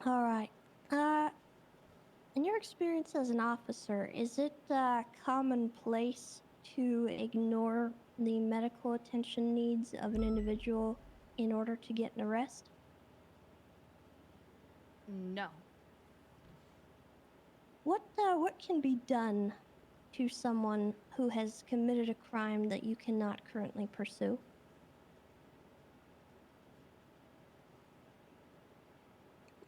All right. In your experience as an officer, is it commonplace to ignore the medical attention needs of an individual in order to get an arrest? No. What can be done to someone who has committed a crime that you cannot currently pursue?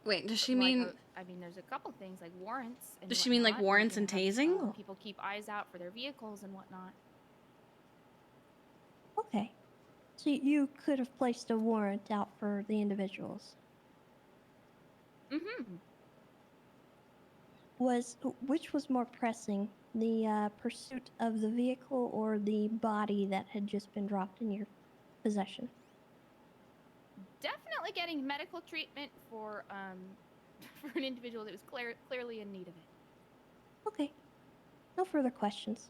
Wait, does she Like, mean... I mean, there's a couple things like warrants. And Does she mean like whatnot. warrants You and can have, tasing? people keep eyes out for their vehicles and whatnot. Okay. So you could have placed a warrant out for the individuals. Mm-hmm. Which was more pressing, the pursuit of the vehicle or the body that had just been dropped in your possession? Definitely getting medical treatment for for an individual that was clearly in need of it. Okay. No further questions.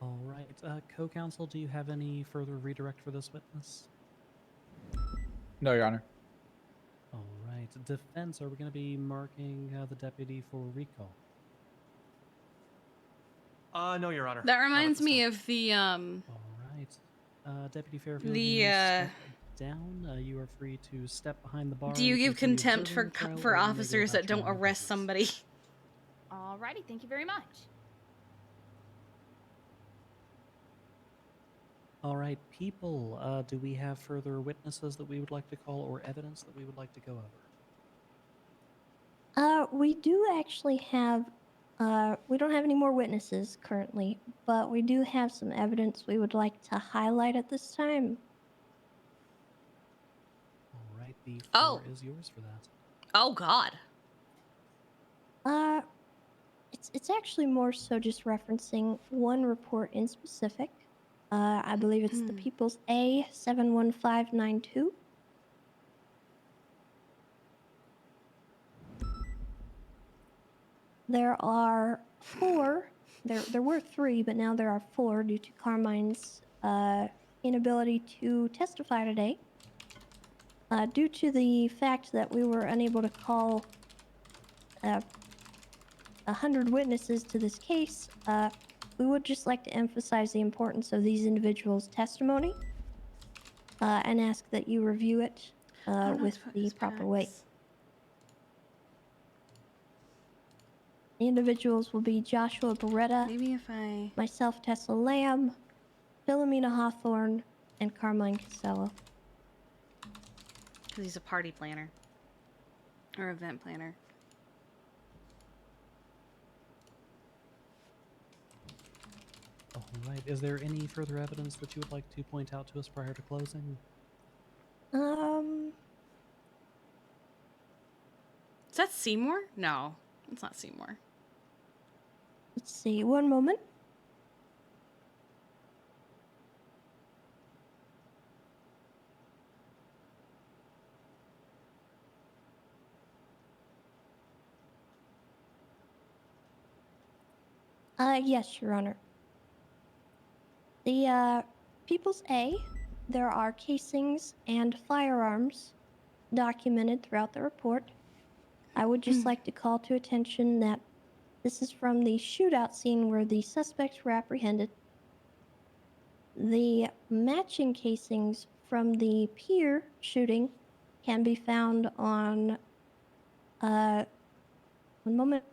All right. Co-counsel, do you have any further redirect for this witness? No, Your Honor. All right. Defense, are we going to be marking the deputy for recall? No, Your Honor. That reminds me of the All right. Deputy Fairfield, you may step down. You are free to step behind the bar. do you and give continue contempt observing for the trial, for or you may go officers about that don't your own arrest business. somebody? Alrighty, thank you very much. All right, people, do we have further witnesses that we would like to call or evidence that we would like to go over? We do actually have, we don't have any more witnesses currently, but we do have some evidence we would like to highlight at this time. All right, the floor is yours for that. Oh God. It's actually more so just referencing one report in specific. I believe it's the People's A 71592. There are 4. There were 3, but now there are 4 due to Carmine's inability to testify today. Due to the fact that we were unable to call 100 witnesses to this case, we would just like to emphasize the importance of these individuals' testimony and ask that you review it with the proper weight. The individuals will be Joshua Beretta, myself, Tessa Lamb, Philomena Hawthorne, and Carmine Casello. Because he's a party planner. Or event planner. All right, is there any further evidence that you would like to point out to us prior to closing? Is that Seymour? No, it's not Seymour. Let's see, one moment. Yes, Your Honor. The People's A, there are casings and firearms documented throughout the report. I would just like to call to attention that this is from the shootout scene where the suspects were apprehended. The matching casings from the pier shooting can be found on, one moment.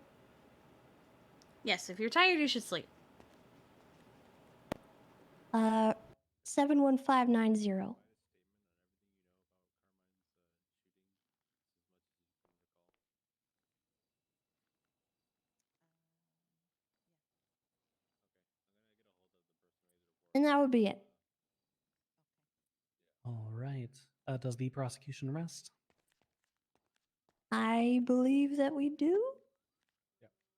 Yes, if you're tired, you should sleep. 71590. And that would be it. All right. Does the prosecution rest? I believe that we do.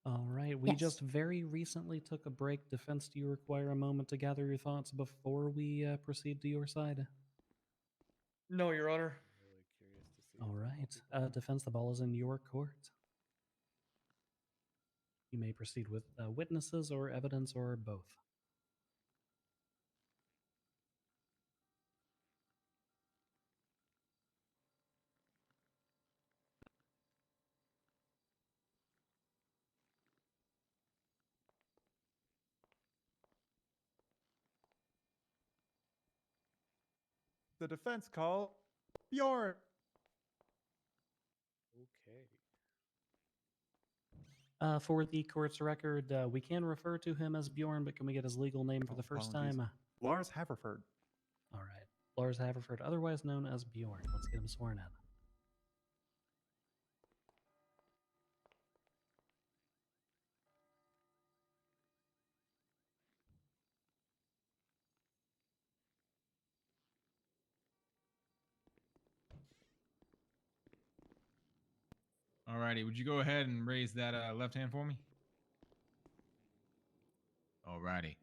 All right. We Yes. just very recently took a break. Defense, do you require a moment to gather your thoughts before we proceed to your side? No, Your Honor. All right. Defense, the ball is in your court. You may proceed with witnesses or evidence or both. The defense call Bjorn. For the court's record, we can refer to him as Bjorn, but can we get his legal name for the first Apologies. time? Lars Haverford. All right. Lars Haverford, otherwise known as Bjorn. Let's get him sworn in. Alrighty, would you go ahead and raise that left hand for me? Alrighty.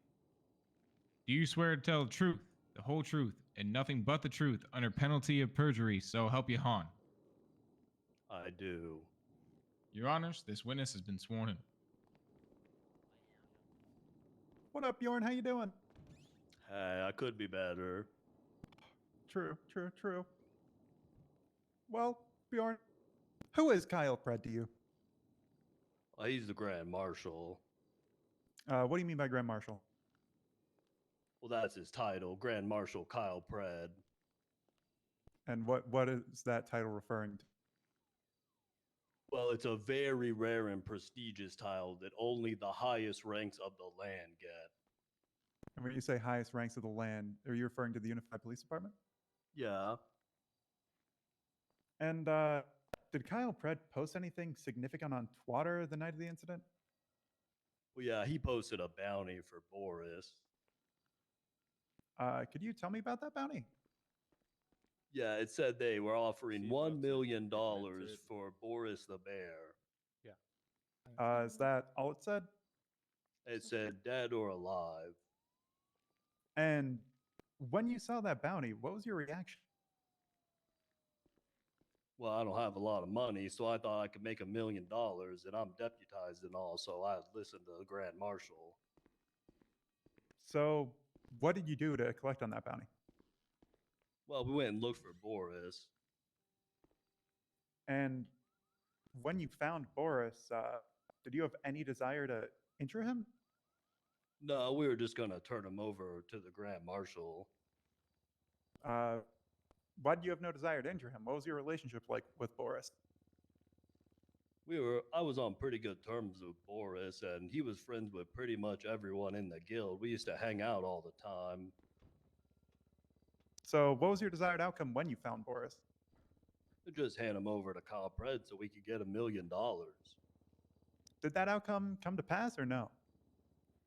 Do you swear to tell the truth, the whole truth, and nothing but the truth under penalty of perjury, so help you Han? I do. Your Honors, this witness has been sworn in. What up, Bjorn? How you doing? Hey, I could be better. True. Well, Bjorn, who is Kyle Pred to you? Well, he's the Grand Marshal. What do you mean by Grand Marshal? Well, that's his title, Grand Marshal Kyle Pred. And what is that title referring to? Well, it's a very rare and prestigious title that only the highest ranks of the land get. And when you say highest ranks of the land, are you referring to the Unified Police Department? Yeah. And did Kyle Pred post anything significant on Twitter the night of the incident? Well, yeah, he posted a bounty for Boris. Could you tell me about that bounty? Yeah, it said they were offering $1 million for Boris the Bear. Is that all it said? It said dead or alive. And when you saw that bounty, what was your reaction? Well, I don't have a lot of money, so I thought I could make $1 million, and I'm deputized and all, so I listened to the Grand Marshal. So, what did you do to collect on that bounty? Well, we went and looked for Boris. And when you found Boris, did you have any desire to injure him? No, we were just going to turn him over to the Grand Marshal. Why did you have no desire to injure him? What was your relationship like with Boris? I was on pretty good terms with Boris, and he was friends with pretty much everyone in the guild. We used to hang out all the time. So, what was your desired outcome when you found Boris? To just hand him over to Kyle Pred so we could get $1 million. Did that outcome come to pass or no?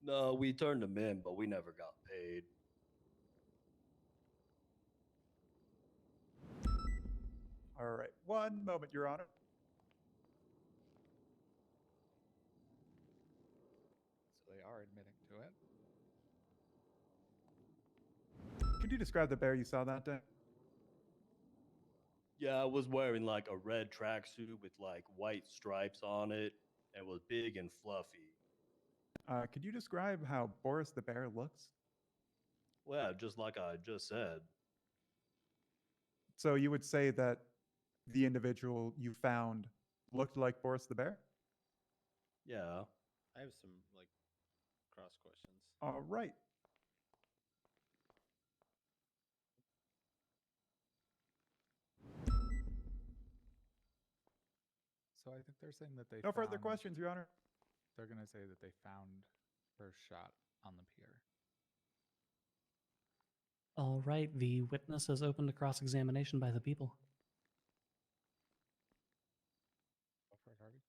No, we turned him in, but we never got paid. All right, one moment, Your Honor. So they are admitting to it. Could you describe the bear you saw that day? Yeah, I was wearing like a red tracksuit with like white stripes on it and was big and fluffy. Could you describe how Boris the bear looks? Well, just like I just said. So you would say that the individual you found looked like Boris the bear? Yeah. I have some like cross questions. All right. So I think they're saying that they No further found- questions, Your Honor. They're going to say that they found first shot on the pier. All right, the witness is open to cross-examination by the people. Go for it, Harvey.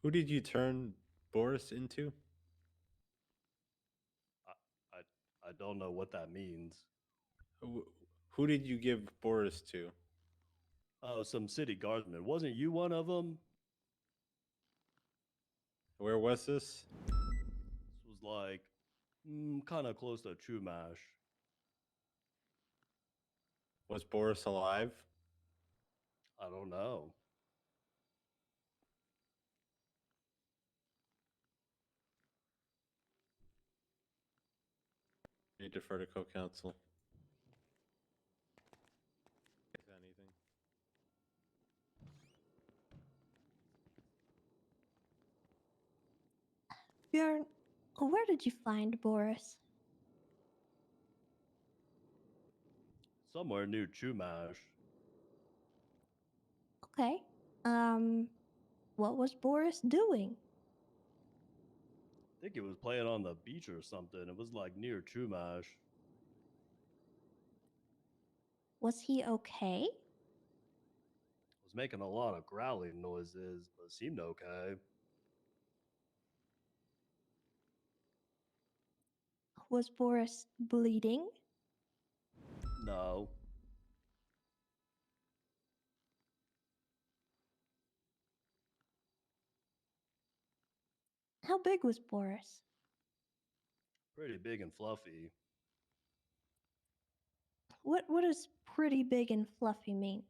Who did you turn Boris into? I don't know what that means. Who did you give Boris to? Oh, some city guardsman. Wasn't you one of them? Where was this? This was like kind of close to Chumash. Was Boris alive? I don't know. You defer to co-counsel. Anything? Bjorn, where did you find Boris? Somewhere near Chumash. Okay. What was Boris doing? I think it was playing on the beach or something. It was like near Chumash. Was he okay? Was making a lot of growling noises, but seemed okay. Was Boris bleeding? No. How big was Boris? Pretty big and fluffy. What does pretty big and fluffy mean?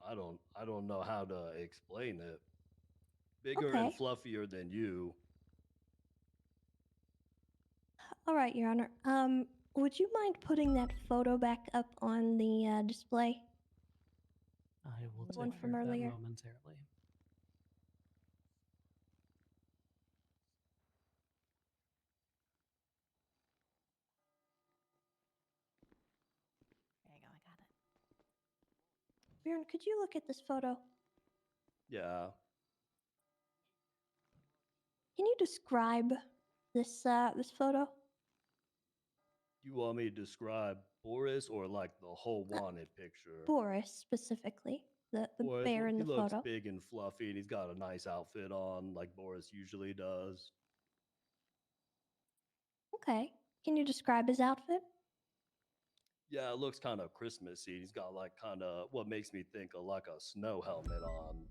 I don't know how to explain it. Bigger and Okay. fluffier than you. All right, Your Honor. Would you mind putting that photo back up on the display? I will The one take from care of that earlier? momentarily. There you go. I got it. Bjorn, could you look at this photo? Yeah. Can you describe this this photo? You want me to describe Boris or like the whole wanted picture? Boris specifically, the Boris, bear in he the looks photo. big and fluffy, and he's got a nice outfit on, like Boris usually does. Okay. Can you describe his outfit? Yeah, it looks kind of Christmassy. He's got like kind of what makes me think of like a snow helmet on.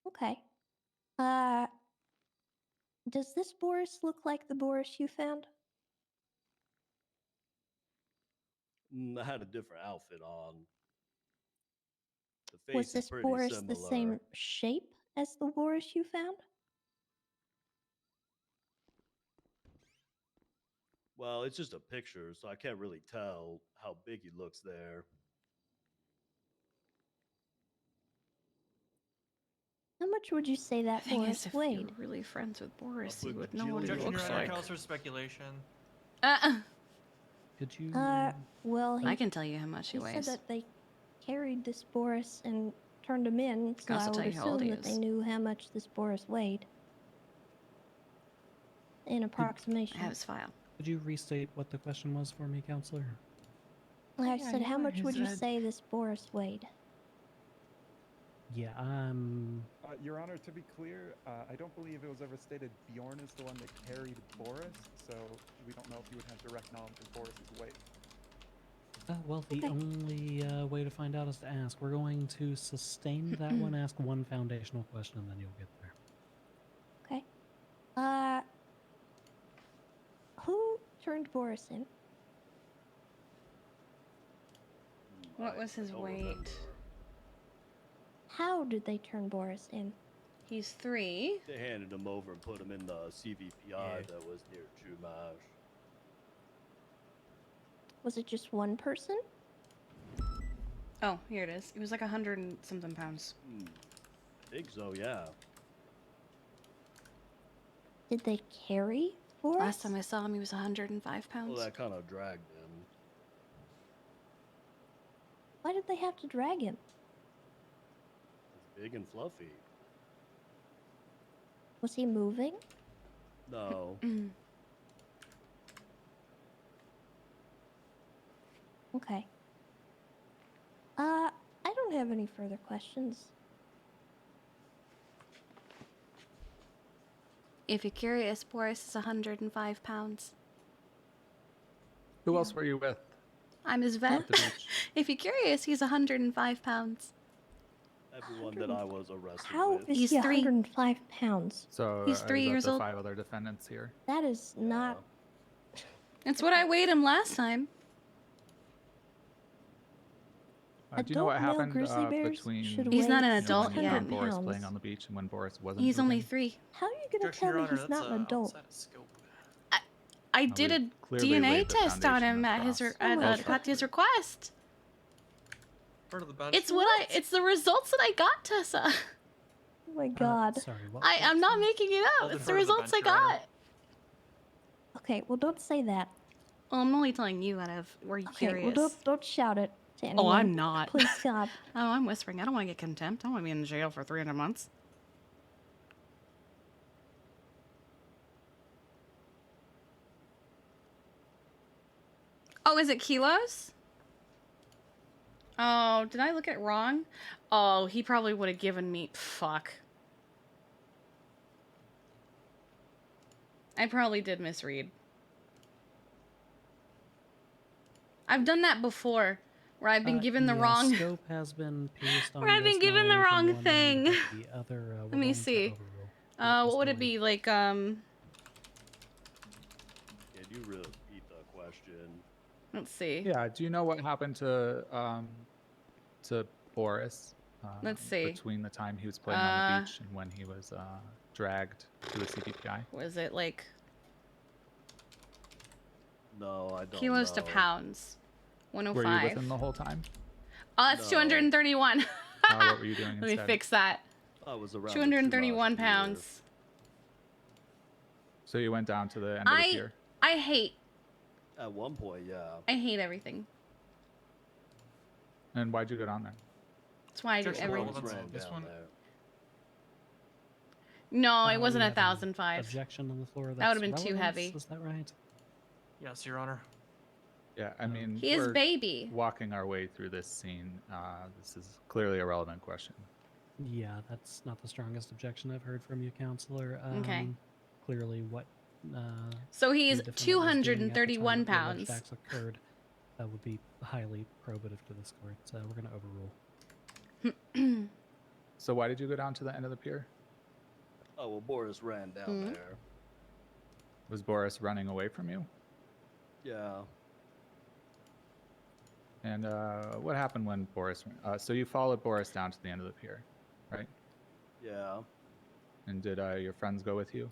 Okay. Does this Boris look like the Boris you found? I had a different outfit on. The Was face is this pretty Boris similar. the same shape as the Boris you found? Well, it's just a picture, so I can't really tell how big he looks there. How much would you say that The thing Boris is, if weighed? you're really friends with Boris, you put would know what he Objection, looks Your Honor. like. Counselor speculation. Could you? Well, I can tell you how much he said weighs. that they carried this Boris and turned him in, so can also I would tell you how old assume he that they is. knew how much this Boris weighed. In approximation. I have his file. Could you restate what the question was for me, Counselor? I said, how much would you say this Boris weighed? Yeah, Your Honor, to be clear, I don't believe it was ever stated Bjorn is the one that carried Boris, so we don't know if you would have direct knowledge of Boris's weight. Well, the only way to find out is to ask. We're going to sustain that one, ask one foundational question, and then you'll get there. Okay. Who turned Boris in? What was his weight? How did they turn Boris in? He's 3. They handed him over and put him in the CVPI that was near Chumash. Was it just one person? Oh, here it is. It was like 100 and something pounds. I think so, yeah. Did they carry Boris? Last time I saw him, he was 105 pounds. Well, that kind of dragged him. Why did they have to drag him? It's big and fluffy. Was he moving? No. Okay. I don't have any further questions. If you're curious, Boris is 105 pounds. Who else were you with? I'm his vet. If you're curious, he's 105 pounds. Everyone that I was arrested How with. is He's he 3. 105 pounds? So He's 3 is that years the old. 5 other defendants here? That is not. It's what I weighed him last time. Do you know what Adult male happened grizzly bears between? should He's not weigh an adult when yet. When Boris 600 playing pounds. on the beach and when Boris wasn't. He's only moving? 3. How are you gonna Objection, tell Your me Honor. he's not an adult? Outside of scope. I No, did we a clearly DNA laid the test on foundation him at his across. at his request. Part of the bounty. It's the results that I got, Tessa. Oh my god. Sorry, what? I'm not making it up. I'll It's the defer to the results I bench, Your Honor. got. Okay, well don't say that. Well, I'm only telling you out of were you Okay, curious? well don't shout it to anyone. Oh, I'm not. Please God. Oh, I'm whispering. I don't want to get contempt. I don't want to be in jail for 300 months. Oh, is it kilos? Oh, did I look at it wrong? Oh, he probably would have given me... Fuck. I probably did misread. I've done that before, where I've been given the yeah, wrong. Scope has been pierced on Where I've been this, given not the only from wrong one end, thing. but the other. Let me see. What would it be like? Can you repeat the question? Let's see. Yeah. Do you know what happened to Boris? Let's see. Between the time he was playing on the beach and when he was dragged to a CPPI. Was it like No, I don't kilos know. to pounds? 105. Were you with him the whole time? Oh, that's 231. What were you doing Let me instead? fix that. I was around 231 pounds. So you went down to the end of the pier? I hate. At one point, yeah. I hate everything. And why'd you go down there? That's why I do Objection, everything. this one. No, it wasn't we have an 1,005. Objection on the floor. That would have that's been too relevance, heavy. Is that right? Yes, Your Honor. Yeah, I mean, He is we're baby. walking our way through this scene. This is clearly a relevant question. Yeah, that's not the strongest objection I've heard from you, Counselor. Okay. Clearly, what? So he's the defendant was doing at the time 231 that the alleged pounds. acts occurred would be highly probative to this court. So we're going to overrule. So why did you go down to the end of the pier? Oh, well, Boris ran down there. Was Boris running away from you? Yeah. And what happened when Boris? So you followed Boris down to the end of the pier, right? Yeah. And did your friends go with you?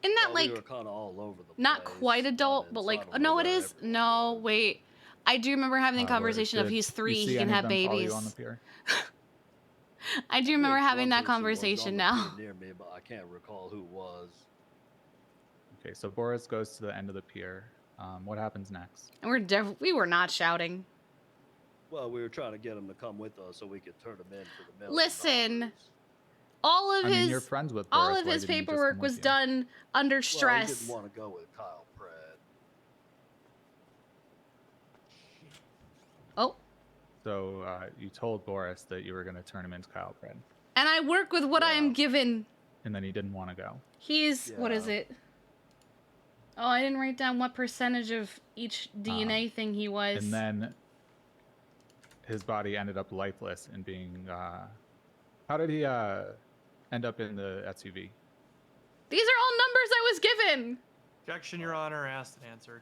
Isn't that Well, like we were kind of all over the not quite adult, but like no, it is. No, wait. I do remember having the conversation of he's 3, he can have babies. On the pier? I do remember Yes, having one that person was conversation on the now. pier near me, but I can't recall who it was. Okay, so Boris goes to the end of the pier. What happens next? And we were not shouting. Well, we were trying to get him to come with us so we could turn him in for the $1 million. Listen, all of I mean, his you're friends with all Boris, of why his didn't you just paperwork come was with you? done under Well, he stress. didn't want to go with Kyle Pratt. Oh. So you told Boris that you were going to turn him into Kyle Pratt, And I work with what I am given. and then he didn't want to go. He's what is it? Oh, I didn't write down what percentage of each DNA thing he was. And then his body ended up lifeless and being. How did he end up in the SUV? These are all numbers I was given. Objection, Your Honor, asked and answered.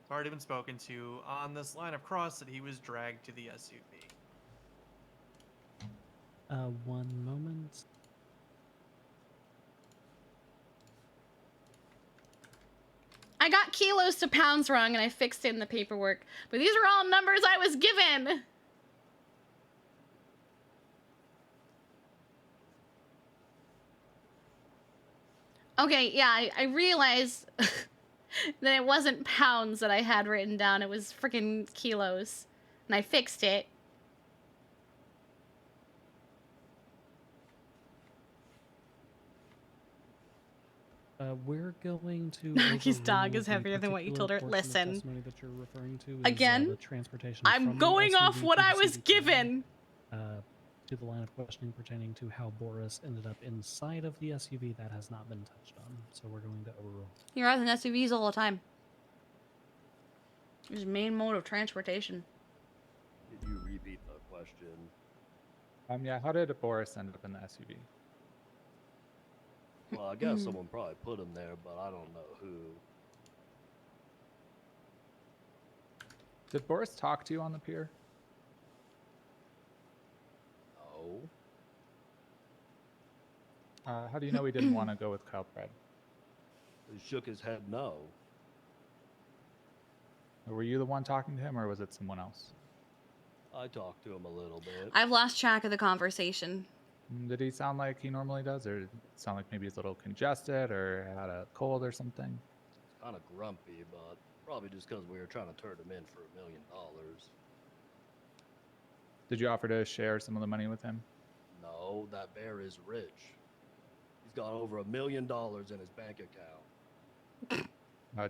It's already been spoken to on this line of cross that he was dragged to the SUV. One moment. I got kilos to pounds wrong and I fixed it in the paperwork. But these are all numbers I was given. Okay, yeah, I realized that it wasn't pounds that I had written down. It was freaking kilos. And I fixed it. We're going to. Maggie's dog overrule is the heavier than what you told her. particular portion of Listen. testimony that you're referring to is, Again, the transportation I'm from the going off SUV what to I the was CBP, given. To the line of questioning pertaining to how Boris ended up inside of the SUV, that has not been touched on. So we're going to overrule. He rides in SUVs all the time. His main mode of transportation. Did you repeat the question? Yeah. How did Boris end up in the SUV? Well, I guess someone probably put him there, but I don't know who. Did Boris talk to you on the pier? No. How do you know he didn't want to go with Kyle Pratt? He shook his head no. Were you the one talking to him, or was it someone else? I talked to him a little bit. I've lost track of the conversation. Did he sound like he normally does, or did it sound like maybe he's a little congested, or had a cold or something? Kind of grumpy, but probably just because we were trying to turn him in for $1 million. Did you offer to share some of the money with him? No, that bear is rich. He's got over $1 million in his bank account.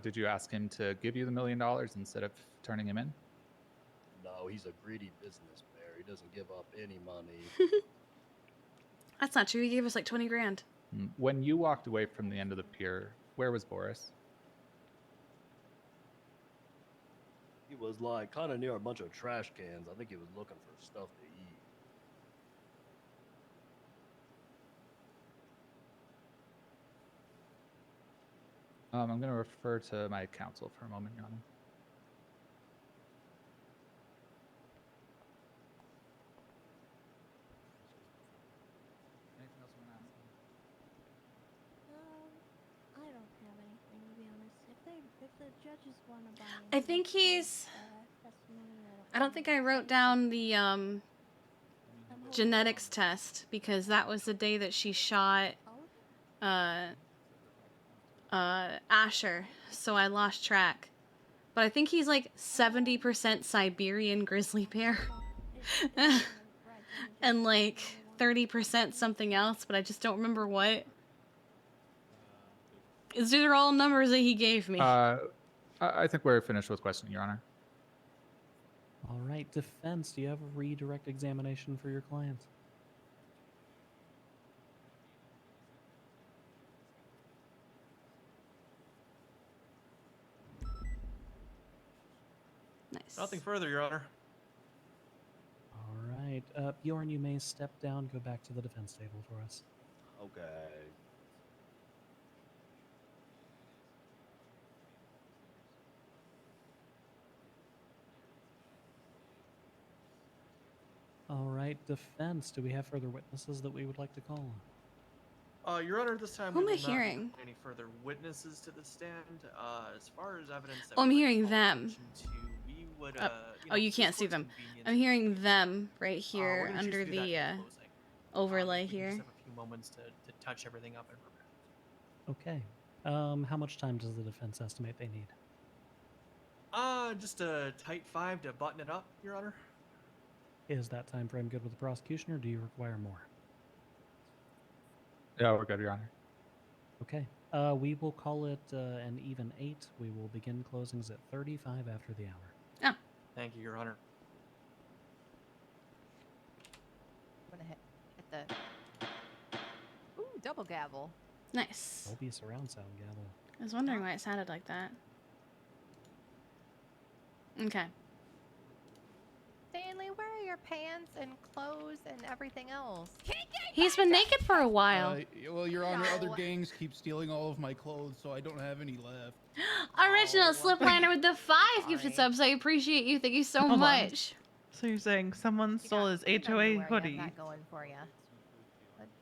Did you ask him to give you the $1 million instead of turning him in? No, he's a greedy business bear. He doesn't give up any money. That's not true. He gave us like 20 grand. When you walked away from the end of the pier, where was Boris? He was like kind of near a bunch of trash cans. I think he was looking for stuff to eat. I'm going to refer to my counsel for a moment, Your Honor. Anything else you want to ask? I don't have anything to be honest. If the judges want to buy I think into he's. testimony, I don't think I wrote down the genetics test because that was the day that she shot Asher, so I lost track. But I think he's like 70% Siberian grizzly bear. And like 30% something else, but I just don't remember what. These are all numbers that he gave me. I think we're finished with questioning, Your Honor. All right, defense, do you have a redirect examination for your clients? Nice. Nothing further, Your Honor. All right, Bjorn, you may step down, go back to the defense table for us. Okay. All right, defense, do we have further witnesses that we would like to call? Your Honor, this time Who am we I will not be hearing? bringing any further witnesses to the stand. As far as evidence that Oh, I'm we would hearing call them. attention to, we would, Oh, you can't see them. I'm hearing them right we're here gonna choose under to do that the in closing. overlay We can here. just have a few moments to touch everything up and prepare. Okay. How much time does the defense estimate they need? Just a tight 5 to button it up, Your Honor. Is that time frame good with the prosecution, or do you require more? Yeah, we're good, Your Honor. Okay. We will call it an even 8. We will begin closings at 35 after the hour. Oh. Thank you, Your Honor. I'm gonna hit the. Ooh, double gavel. Nice. Dolby surround sound gavel. I was wondering why it sounded like that. Okay. Stanley, where are your pants and clothes and everything else? He's been naked for a while. Well, Your Honor, other No. gangs keep stealing all of my clothes, so I don't have any left. Original Slipliner with the 5 gifted subs. I appreciate you. Thank you so Hold on. much. So you're saying someone stole his HOA Underwear, you have hoodie that going for you.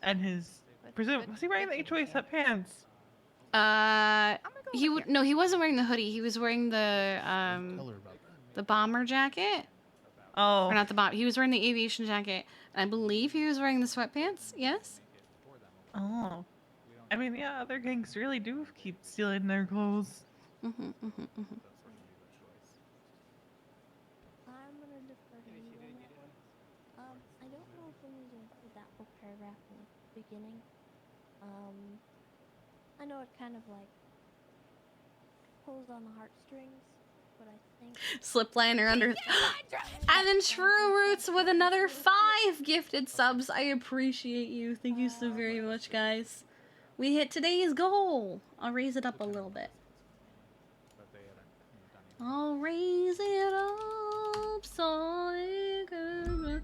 and his presume was he wearing the HOA set pants? He wasn't wearing the hoodie. He was wearing the bomber jacket. Oh. Or not the bomb. He was wearing the aviation jacket. And I believe he was wearing the sweatpants. Yes. Oh. I mean, yeah, other gangs really do keep stealing their clothes. I'm gonna defer to you on that one. I don't know if we need to include that whole paragraph in the beginning. I know it kind of like pulls on the heartstrings, but I think Slipliner under. And then True Roots with another 5 gifted subs. I appreciate you. Thank you so very much, guys. We hit today's goal. I'll raise it up a little bit. I'll raise it up so it can.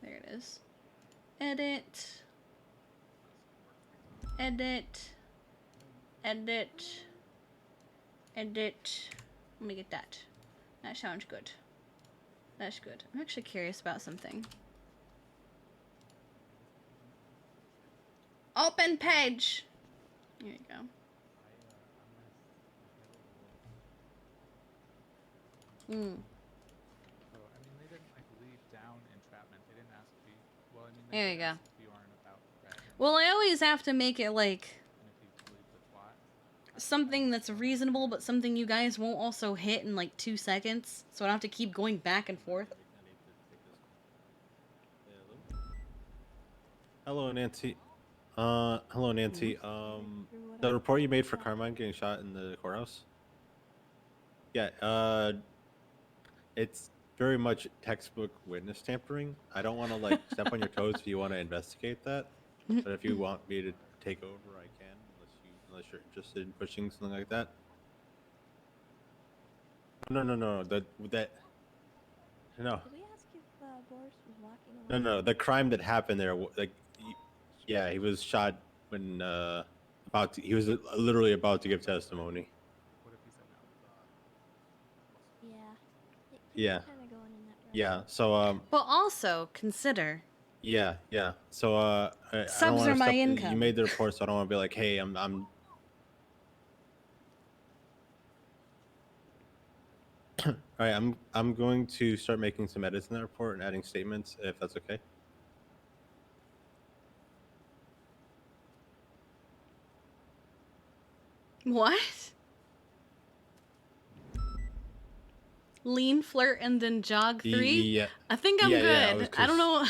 There it is. Edit. Edit. Edit. Edit. Let me get that. That sounds good. That's good. I'm actually curious about something. Open page. There you go. So, I mean, they didn't, I believe, down entrapment. They didn't ask me. Well, I mean, they There you did go. ask Bjorn about entrapment. Well, I always have to make it like something that's reasonable, but something you guys won't also hit in like 2 seconds, so I don't have to keep going back and forth. Hello, Nancy. Hello, Nancy. The report you made for Carmine getting shot in the courthouse. Yeah. It's very much textbook witness tampering. I don't want to like step on your toes if you want to investigate that, but if you want me to take over, I can. Unless you're interested in pushing something like that. No. No. Did we ask if Boris was walking No. along? No. The crime that happened there, yeah, he was shot when he was literally about to give testimony. Yeah. Yeah. Kind of going in that direction. Yeah. So But also consider Yeah. So I don't subs wanna are my step- You income. made the report, so I don't want to be like, hey, I'm. All right, I'm going to start making some edits in that report and adding statements, if that's okay. What? Lean, flirt, and then jog 3? Yeah. I think I'm Yeah, good. I don't 'cause- know.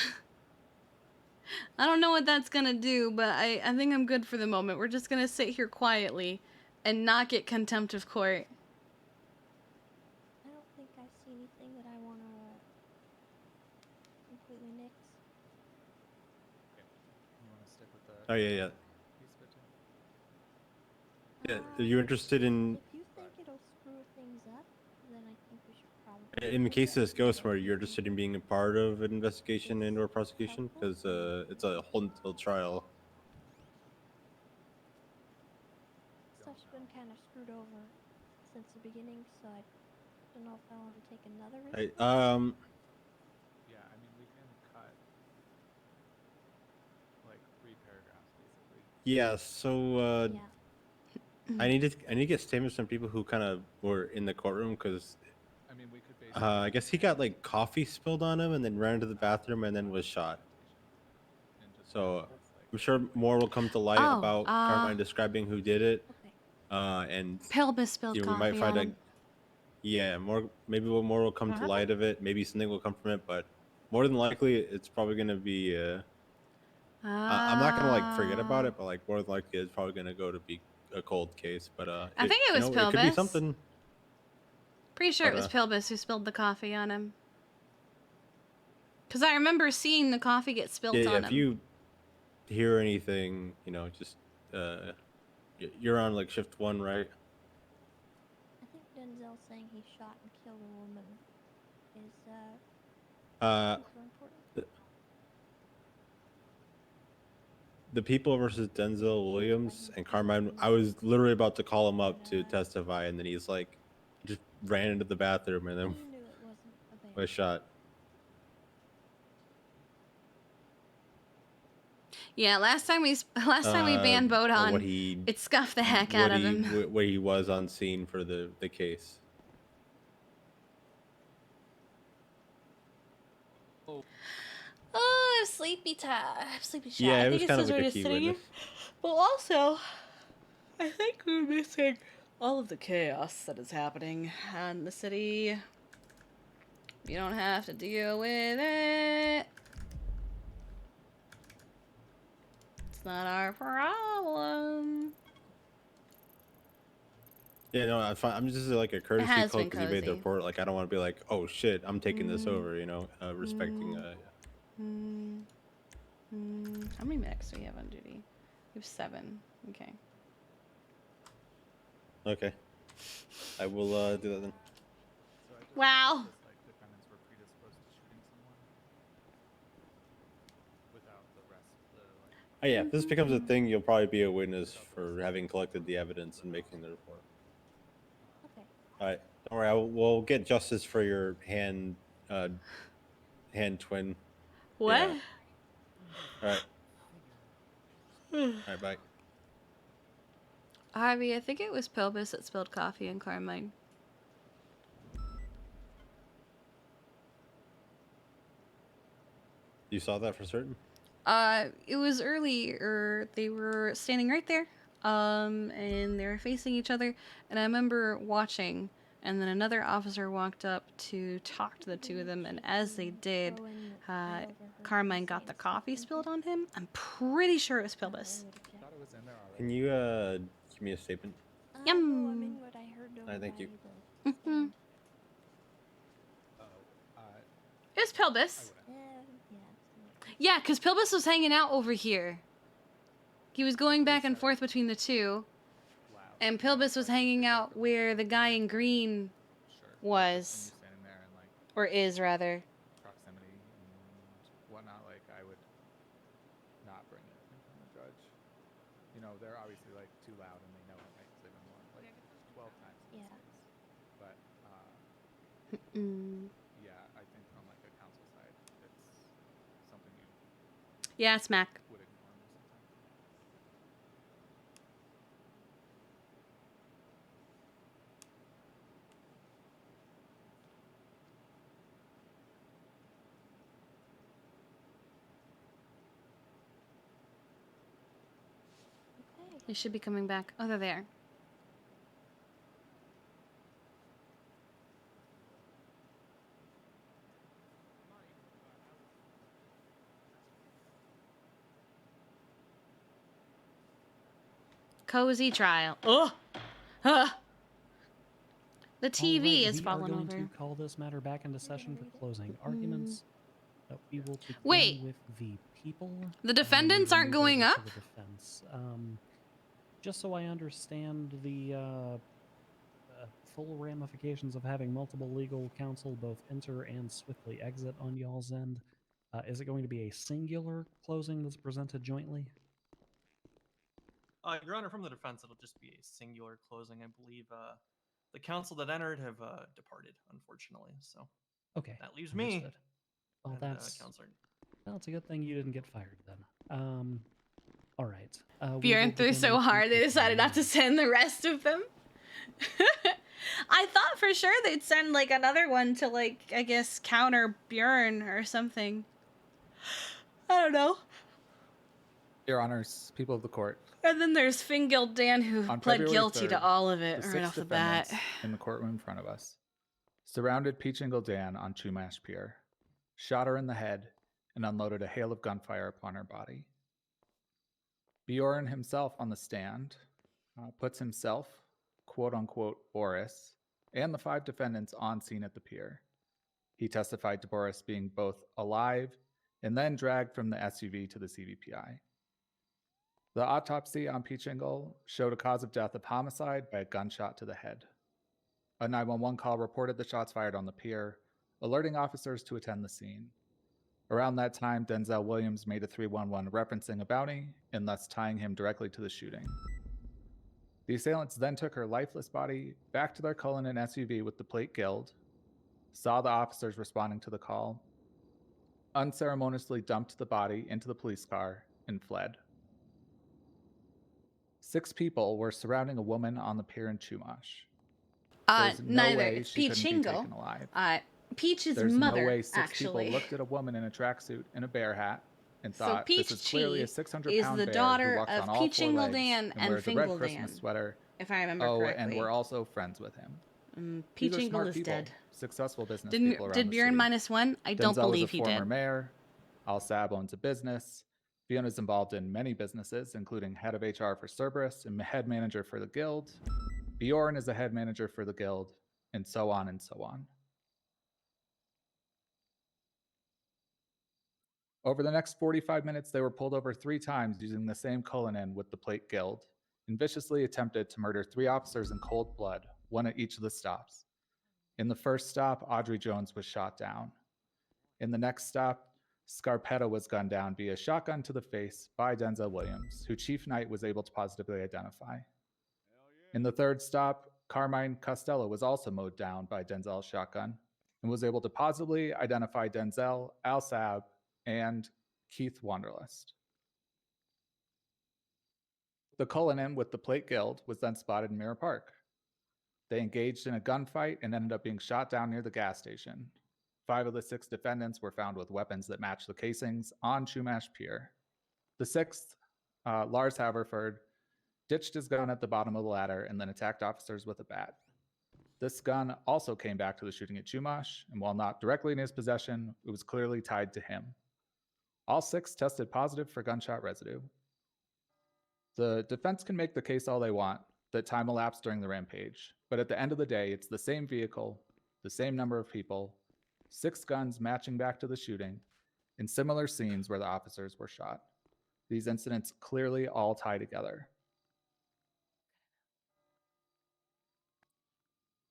I don't know what that's gonna do, but I think I'm good for the moment. We're just gonna sit here quietly and not get contempt of court. I don't think I see anything that I want to completely nix. You want to stick with the? Oh yeah. Yeah. Are you interested in? If you think it'll screw things up, then I think we should probably. In the case of this ghost murder, you're interested in being a part of an investigation and/or prosecution because it's a whole until trial. Stuff's been kind of screwed over since the beginning, so I don't know if I want to take another risk. Yeah, Yeah, I mean we can cut like 3 paragraphs basically. Yeah. So I need to get statements from people who kind of were in the courtroom because. I mean we could basically. I guess he got like coffee spilled on him and then ran into the bathroom and then was shot. So I'm sure more will come to light Oh, about Carmine describing who did it. And Pelbis spilled we coffee might find on a him. maybe more will come to light of it. Maybe something will come from it, but more than likely it's probably gonna be. I'm not gonna like forget about it, but like more than likely it's probably gonna go to be a cold case. But I think it was it could be Pelbis. something. Pretty sure it But, was Pelbis who spilled the coffee on him. Because I remember seeing the coffee get spilled Yeah, on him. if you hear anything, just you're on like shift 1, right? I think Denzel saying he shot and killed a woman is super important. The people versus Denzel Williams and Carmine. I was literally about to call him up to testify, and then he's like, just ran into the bathroom and then You knew it wasn't a bear. was shot. Yeah, last time we banned What Bodon, he it scuffed the heck out of him. What he was on scene for the case. Oh, I'm sleepy tired. Sleepy shot. Yeah, I it think was it's kind of just like we're a just key sitting here. witness. But also, I think we're missing all of the chaos that is happening in the city. You don't have to deal with it. It's not our problem. Yeah, no, I'm just like a courtesy has call been because you made the cozy. report. Like, I don't want to be like, oh shit, I'm taking this Mm. over. Respecting. How many medics do we have on duty? We have 7. Okay. Okay. I will do that then. Wow. Like defendants were predisposed to shooting someone without the rest. Oh yeah, if this becomes a thing, you'll probably be a witness for having collected the evidence and making the report. Okay. All right, don't worry. We'll get justice for your hand twin. What? Yeah. All right. All right. Bye. Harvey, I think it was Pelbis that spilled coffee in Carmine. You saw that for certain? It was earlier. They were standing right there, and they were facing each other. And I remember watching, and then another officer walked up to talk to the two of them. And as they did, Carmine got the coffee spilled on him. I'm pretty sure it was Pelbis. Can you give me a statement? Yum. What I heard All right, thank you. Mhm. Pilbus. Yeah, because Pilbus was hanging out over here. He was going back and forth between the two. And Pilbus was hanging out where the guy in green was. Standing there and like Or is, rather. proximity and whatnot, like I would not bring it in front of the judge. You know, they're obviously like too loud and they know it, right? 'Cause they've been warned like 12 times. Yeah. But yeah, I think from like a council side, it's something you Yeah, smack. would ignore most of the time. They should be coming back. Oh, they're there. Cozy trial. Oh! The TV Alright, is we falling are going over. to call this matter back into session for closing arguments. We will begin Wait. with the people. The defendants aren't move going over to up? the defense. Just so I understand the full ramifications of having multiple legal counsel both enter and swiftly exit on y'all's end, is it going to be a singular closing that's presented jointly? Your Honor, from the defense, it'll just be a singular closing. I believe the counsel that entered have departed, unfortunately. So Okay. that leaves me. Understood. Well, and, that's Counselor. well, it's a good thing you didn't get fired then. All right. Bjorn threw so hard they decided not to send the rest of them. I thought for sure they'd send like another one to like, I guess, counter Bjorn or something. I don't know. Your Honors, people of the court. And then there's Fingal Dan who On pled February guilty 3rd, to all of it the right 6 off the bat. defendants in the courtroom in front of us surrounded Peachingle Dan on Chumash Pier, shot her in the head, and unloaded a hail of gunfire upon her body. Bjorn himself on the stand puts himself, quote unquote, Boris, and the 5 defendants on scene at the pier. He testified to Boris being both alive and then dragged from the SUV to the CVPI. The autopsy on Peachingle showed a cause of death of homicide by a gunshot to the head. A 911 call reported the shots fired on the pier, alerting officers to attend the scene. Around that time, Denzel Williams made a 311 referencing a bounty and thus tying him directly to the shooting. The assailants then took her lifeless body back to their Cullinan SUV with the plate Guild, saw the officers responding to the call, unceremoniously dumped the body into the police car, and fled. 6 people were surrounding a woman on the pier in Chumash. There's no Neither. way It's she couldn't be Peachingle. taken alive. Peach's There's mother, no way 6 actually. people looked at a woman in a tracksuit and a bear hat and So thought Peach this is clearly a Chi 600-pound is the bear daughter who walks of on all 4 Peachingle legs Dan and and wears a red Fingal Christmas Dan, sweater. if I remember and correctly. we're also friends with him. These are Peachingle smart is people, dead. successful business people around Did the Bjorn city. -1? I don't Denzel believe is a he former did. mayor. Al Sab owns a business. Fiona's involved in many businesses, including head of HR for Cerberus and head manager for the Guild. Bjorn is a head manager for the Guild, and so on and so on. Over the next 45 minutes, they were pulled over 3 times using the same Cullinan with the plate Guild, and viciously attempted to murder 3 officers in cold blood, 1 at each of the stops. In the first stop, Audrey Jones was shot down. In the next stop, Scarpetta was gunned down via shotgun to the face by Denzel Williams, who Chief Knight was able to positively identify. In the third stop, Carmine Costello was also mowed down by Denzel's shotgun and was able to positively identify Denzel, Al Sab, and Keith Wanderlust. The Cullinan with the plate Guild was then spotted in Mirror Park. They engaged in a gunfight and ended up being shot down near the gas station. 5 of the 6 defendants were found with weapons that matched the casings on Chumash Pier. The 6th, Lars Haverford, ditched his gun at the bottom of the ladder and then attacked officers with a bat. This gun also came back to the shooting at Chumash, and while not directly in his possession, it was clearly tied to him. All 6 tested positive for gunshot residue. The defense can make the case all they want that time elapsed during the rampage, but at the end of the day, it's the same vehicle, the same number of people, 6 guns matching back to the shooting, and similar scenes where the officers were shot. These incidents clearly all tie together.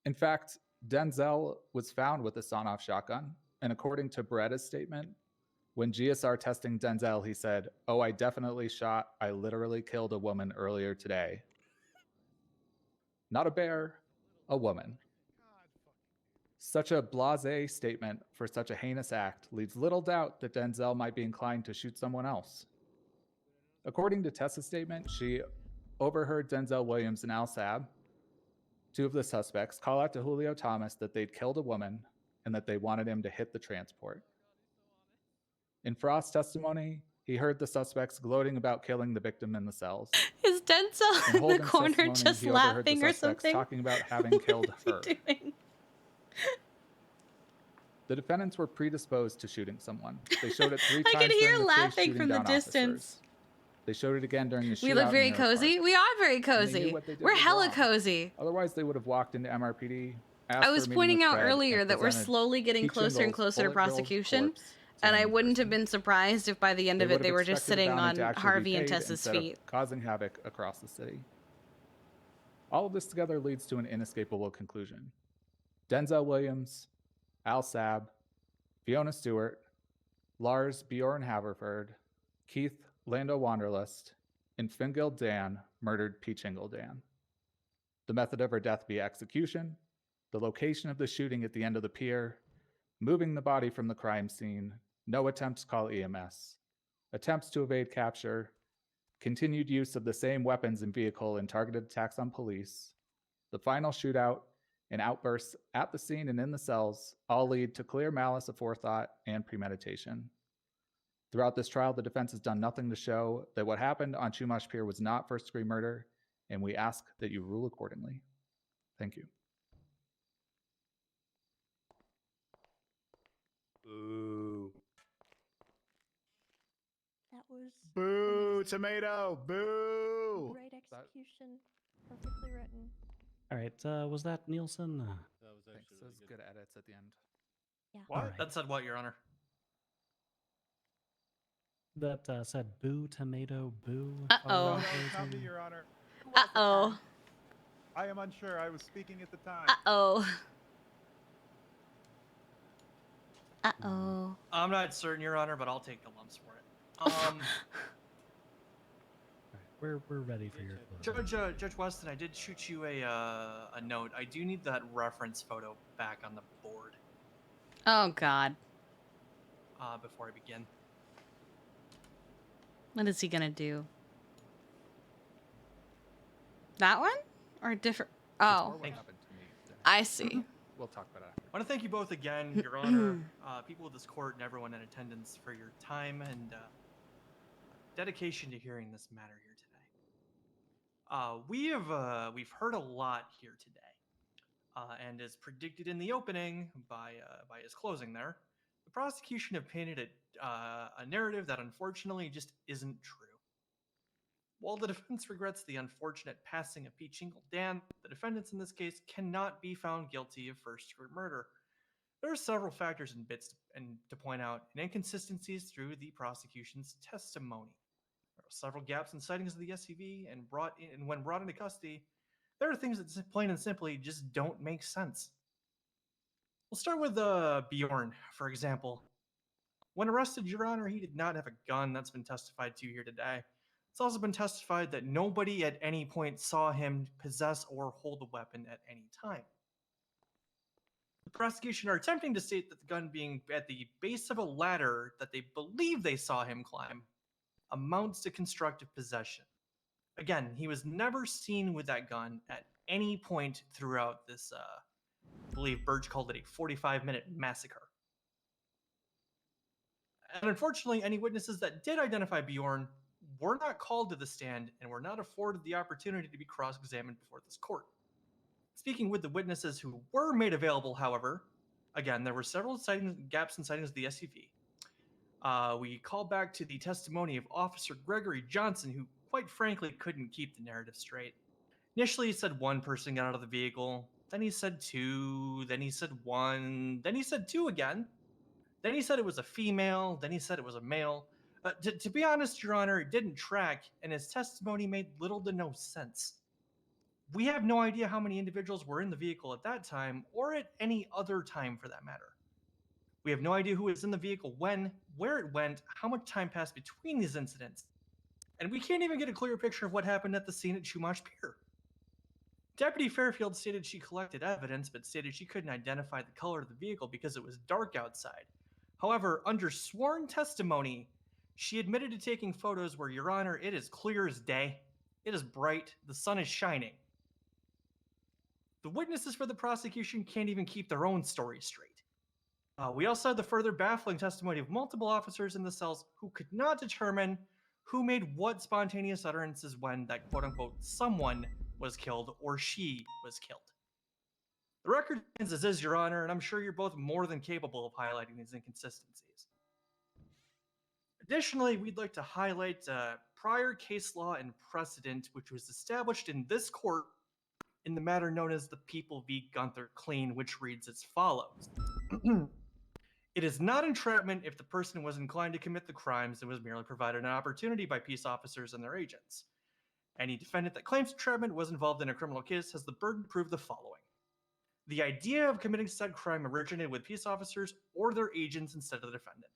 In fact, Denzel was found with a sawn-off shotgun, and according to Beretta's statement, when GSR testing Denzel, he said, "Oh, I definitely shot. I literally killed a woman earlier today." Not a bear, a woman. Such a blasé statement for such a heinous act leaves little doubt that Denzel might be inclined to shoot someone else. According to Tessa's statement, she overheard Denzel Williams and Al Saab, 2 of the suspects, call out to Julio Thomas that they'd killed a woman and that they wanted him to hit the transport. In Frost's testimony, he heard the suspects gloating about killing the victim in the cells. Is Denzel in the Holden's corner testimony, just he overheard laughing the or suspects something? talking about having killed her. Doing? The defendants were predisposed to shooting someone. They showed it 3 I times could hear during the chase, laughing shooting from the down distance. officers. They showed it again during the shootout. We look very in Mirror cozy. Park. We are very And they knew cozy. what they did We're was hella wrong. cozy. Otherwise, they would have walked into MRPD. asked I for was a meeting pointing with out Fred, earlier and that we're presented slowly getting Pete closer and Jingle's closer to bullet-billed prosecution, corpse to and I him in wouldn't have person. been surprised if by the end They of it would they have were just expected the sitting bounty on to actually be Harvey and paid Tessa's instead of feet. causing havoc across the city. All of this together leads to an inescapable conclusion. Denzel Williams, Al Saab, Fiona Stewart, Lars Bjorn Haverford, Keith Lando Wanderlust, and Fingild Dan murdered P. Chingle Dan. The method of her death via execution, the location of the shooting at the end of the pier, moving the body from the crime scene, no attempt to call EMS, attempts to evade capture, continued use of the same weapons and vehicle in targeted attacks on police, the final shootout, and outbursts at the scene and in the cells all lead to clear malice aforethought and premeditation. Throughout this trial, the defense has done nothing to show that what happened on Chumash Pier was not first-degree murder, and we ask that you rule accordingly. Thank you. Boo. That was Boo, amazing. tomato, boo. Great execution. Perfectly written. All right, was that Nielsen? That was Thanks. actually Those good edits at the end. Yeah. What? Alright. That said what, Your Honor? That said boo, tomato, boo. Uh-oh. Colorado That was not me, closing. Your Honor. Uh-oh. I am unsure. I was speaking at the time. Uh-oh. Uh-oh. I'm not certain, Your Honor, but I'll take the lumps for it. We're ready for your closing. Judge Weston, I did shoot you a note. I do need that reference photo back on the board Oh, God. before I begin. What is he gonna do? That one? Or different? Oh, What happened to me? I see. We'll talk about it after. I want to thank you both again, Your Honor, people of this court, and everyone in attendance for your time and dedication to hearing this matter here today. We've heard a lot here today, and as predicted in the opening by his closing there, the prosecution have painted a narrative that unfortunately just isn't true. While the defense regrets the unfortunate passing of Pete Chingle Dan, the defendants in this case cannot be found guilty of first-degree murder. There are several factors and bits to point out and inconsistencies through the prosecution's testimony. There are several gaps in sightings of the SUV, and when brought into custody, there are things that plain and simply just don't make sense. We'll start with Bjorn, for example. When arrested, Your Honor, he did not have a gun. That's been testified to here today. It's also been testified that nobody at any point saw him possess or hold a weapon at any time. The prosecution are attempting to state that the gun being at the base of a ladder that they believe they saw him climb amounts to constructive possession. Again, he was never seen with that gun at any point throughout this, I believe Birch called it a 45-minute massacre. And unfortunately, any witnesses that did identify Bjorn were not called to the stand and were not afforded the opportunity to be cross-examined before this court. Speaking with the witnesses who were made available, however, again, there were several gaps in sightings of the SUV. We call back to the testimony of Officer Gregory Johnson, who quite frankly couldn't keep the narrative straight. Initially, he said one person got out of the vehicle, then he said 2, then he said 1, then he said 2 again. Then he said it was a female, then he said it was a male. To be honest, Your Honor, it didn't track, and his testimony made little to no sense. We have no idea how many individuals were in the vehicle at that time, or at any other time for that matter. We have no idea who was in the vehicle when, where it went, how much time passed between these incidents. And we can't even get a clear picture of what happened at the scene at Chumash Pier. Deputy Fairfield stated she collected evidence, but stated she couldn't identify the color of the vehicle because it was dark outside. However, under sworn testimony, she admitted to taking photos where, Your Honor, it is clear as day. It is bright. The sun is shining. The witnesses for the prosecution can't even keep their own story straight. We also had the further baffling testimony of multiple officers in the cells who could not determine who made what spontaneous utterances when that quote-unquote someone was killed or she was killed. The record stands as is, Your Honor, and I'm sure you're both more than capable of highlighting these inconsistencies. Additionally, we'd like to highlight prior case law and precedent which was established in this court in the matter known as the People v. Gunther Clean, which reads as follows. It is not entrapment if the person was inclined to commit the crimes and was merely provided an opportunity by peace officers and their agents. Any defendant that claims entrapment was involved in a criminal case has the burden to prove the following. The idea of committing said crime originated with peace officers or their agents instead of the defendant.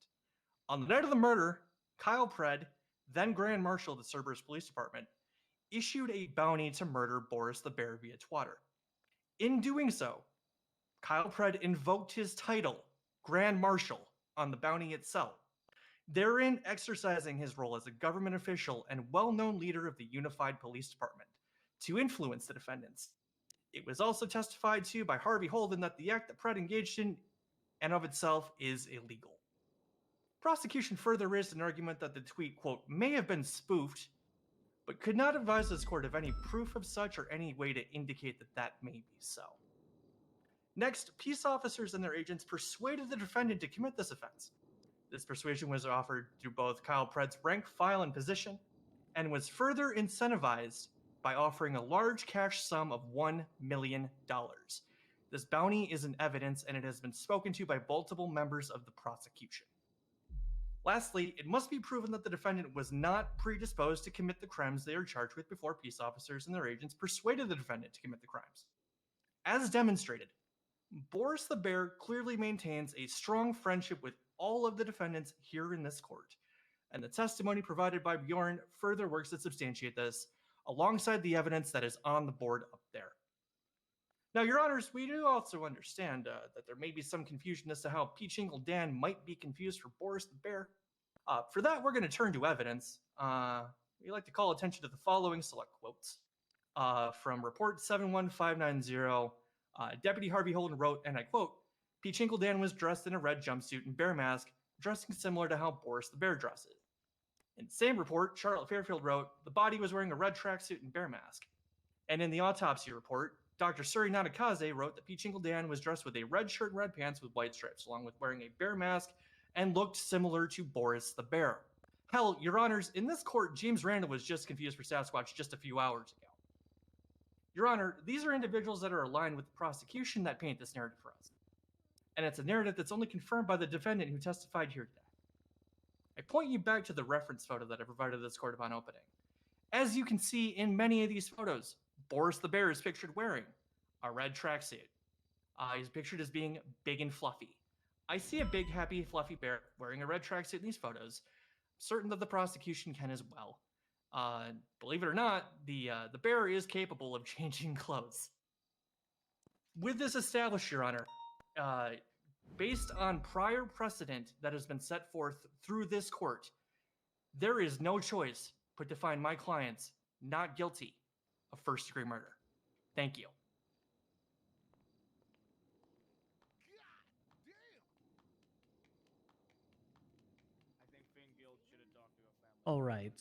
On the night of the murder, Kyle Pred, then Grand Marshal of the Cerberus Police Department, issued a bounty to murder Boris the Bear via Twatter. In doing so, Kyle Pred invoked his title, Grand Marshal, on the bounty itself, therein exercising his role as a government official and well-known leader of the Unified Police Department to influence the defendants. It was also testified to by Harvey Holden that the act that Pred engaged in and of itself is illegal. Prosecution further raised an argument that the tweet, quote, may have been spoofed, but could not advise this court of any proof of such or any way to indicate that that may be so. Next, peace officers and their agents persuaded the defendant to commit this offense. This persuasion was offered through both Kyle Pred's rank, file, and position, and was further incentivized by offering a large cash sum of $1 million. This bounty is in evidence, and it has been spoken to by multiple members of the prosecution. Lastly, it must be proven that the defendant was not predisposed to commit the crimes they are charged with before peace officers and their agents persuaded the defendant to commit the crimes. As demonstrated, Boris the Bear clearly maintains a strong friendship with all of the defendants here in this court, and the testimony provided by Bjorn further works to substantiate this, alongside the evidence that is on the board up there. Now, Your Honors, we do also understand that there may be some confusion as to how Peachingle Dan might be confused for Boris the Bear. For that, we're going to turn to evidence. We like to call attention to the following select quotes. From Report 71590, Deputy Harvey Holden wrote, and I quote, Peachingle Dan was dressed in a red jumpsuit and bear mask, dressing similar to how Boris the Bear dresses. In the same report, Charlotte Fairfield wrote, the body was wearing a red tracksuit and bear mask. And in the autopsy report, Dr. Suri Nanakaze wrote that Peachingle Dan was dressed with a red shirt and red pants with white stripes, along with wearing a bear mask, and looked similar to Boris the Bear. Hell, Your Honors, in this court, James Randall was just confused for Sasquatch just a few hours ago. Your Honor, these are individuals that are aligned with the prosecution that paint this narrative for us. And it's a narrative that's only confirmed by the defendant who testified here today. I point you back to the reference photo that I provided this court upon opening. As you can see in many of these photos, Boris the Bear is pictured wearing a red tracksuit. He's pictured as being big and fluffy. I see a big, happy, fluffy bear wearing a red tracksuit in these photos. I'm certain that the prosecution can as well. Believe it or not, the bear is capable of changing clothes. With this established, Your Honor, based on prior precedent that has been set forth through this court, there is no choice but to find my clients not guilty of first-degree murder. Thank you. All right.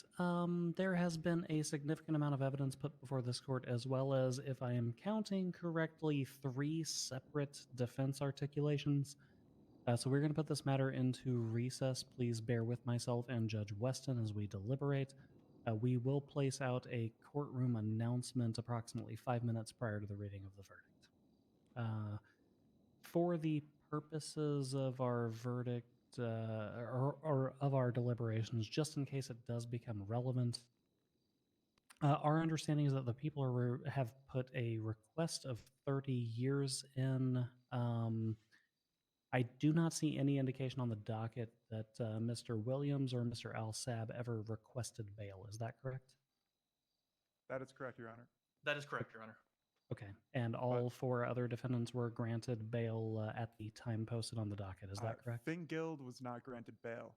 There has been a significant amount of evidence put before this court, as well as, if I am counting correctly, 3 separate defense articulations. So we're going to put this matter into recess. Please bear with myself and Judge Weston as we deliberate. We will place out a courtroom announcement approximately 5 minutes prior to the reading of the verdict. For the purposes of our verdict or of our deliberations, just in case it does become relevant, our understanding is that the people have put a request of 30 years in. I do not see any indication on the docket that Mr. Williams or Mr. Al-Sab ever requested bail. Is that correct? That is correct, Your Honor. That is correct, Your Honor. Okay. And all four other defendants were granted bail at the time posted on the docket. Is that correct? Fingild was not granted bail.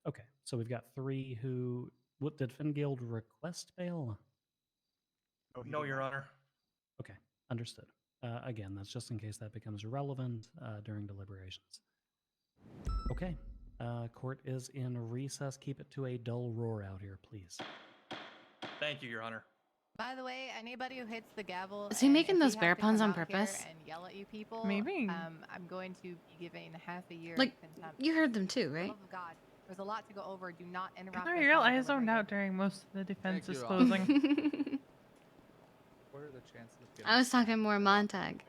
Okay. So we've got three who. What did Fingild request bail? No, Your Honor. Okay. Understood. Again, that's just in case that becomes relevant during deliberations. Okay. Court is in recess. Keep it to a dull roar out here, please. Thank you, Your Honor. By the way, anybody who hits the gavel, Is he and making if we those have bear to puns come on out here purpose? And yell at you people. Maybe. I'm going to be giving half a year. Like, of contempt. you heard them too, right? For the love of God, there's a lot to go over. Do not interrupt. I us real while I we're zoned deliberating. out during most of the defense's Your closing. What are the chances of getting I was talking more Montag.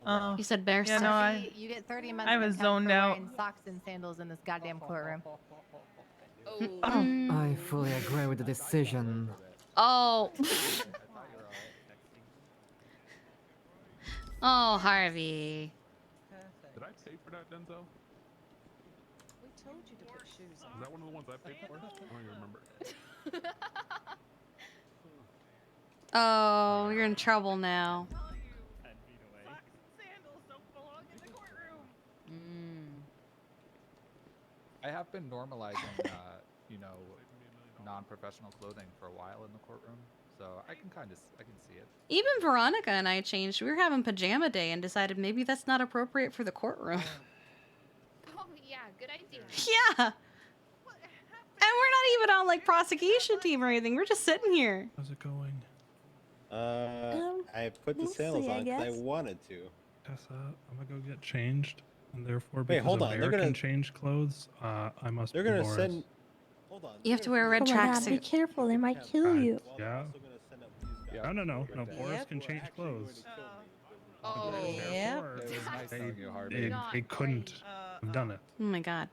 Oh. You said bear Yeah, stuff. no, I. You get 30 months. I was contempt zoned for out. wearing socks and sandals in this goddamn courtroom. I fully agree with the decision. Oh. Oh, Harvey. Did I pay for that, Denzel? We told you to put shoes on. Is that one of the ones I paid for? I don't even remember. Oh, you're in trouble now. I have been normalizing, non-professional clothing for a while in the courtroom, so I can see it. Even Veronica and I changed. We were having pajama day and decided maybe that's not appropriate for the courtroom. Oh yeah, good idea. Yeah. And we're not even on like prosecution team or anything. We're just sitting here. How's it going? I put the we'll sandals see, I on because I guess. wanted to. Tessa, I'm gonna go get changed, and therefore, Wait, because hold a on. bear They're can gonna- change clothes, I must They're be gonna Boris. send. Hold on. You have to wear a red Oh my God, be tracksuit. careful, they might kill you. Yeah. No. Boris can change clothes. Oh, Therefore, yeah. It was nice they, knowing you, Harvey. they couldn't have done it. Oh my God.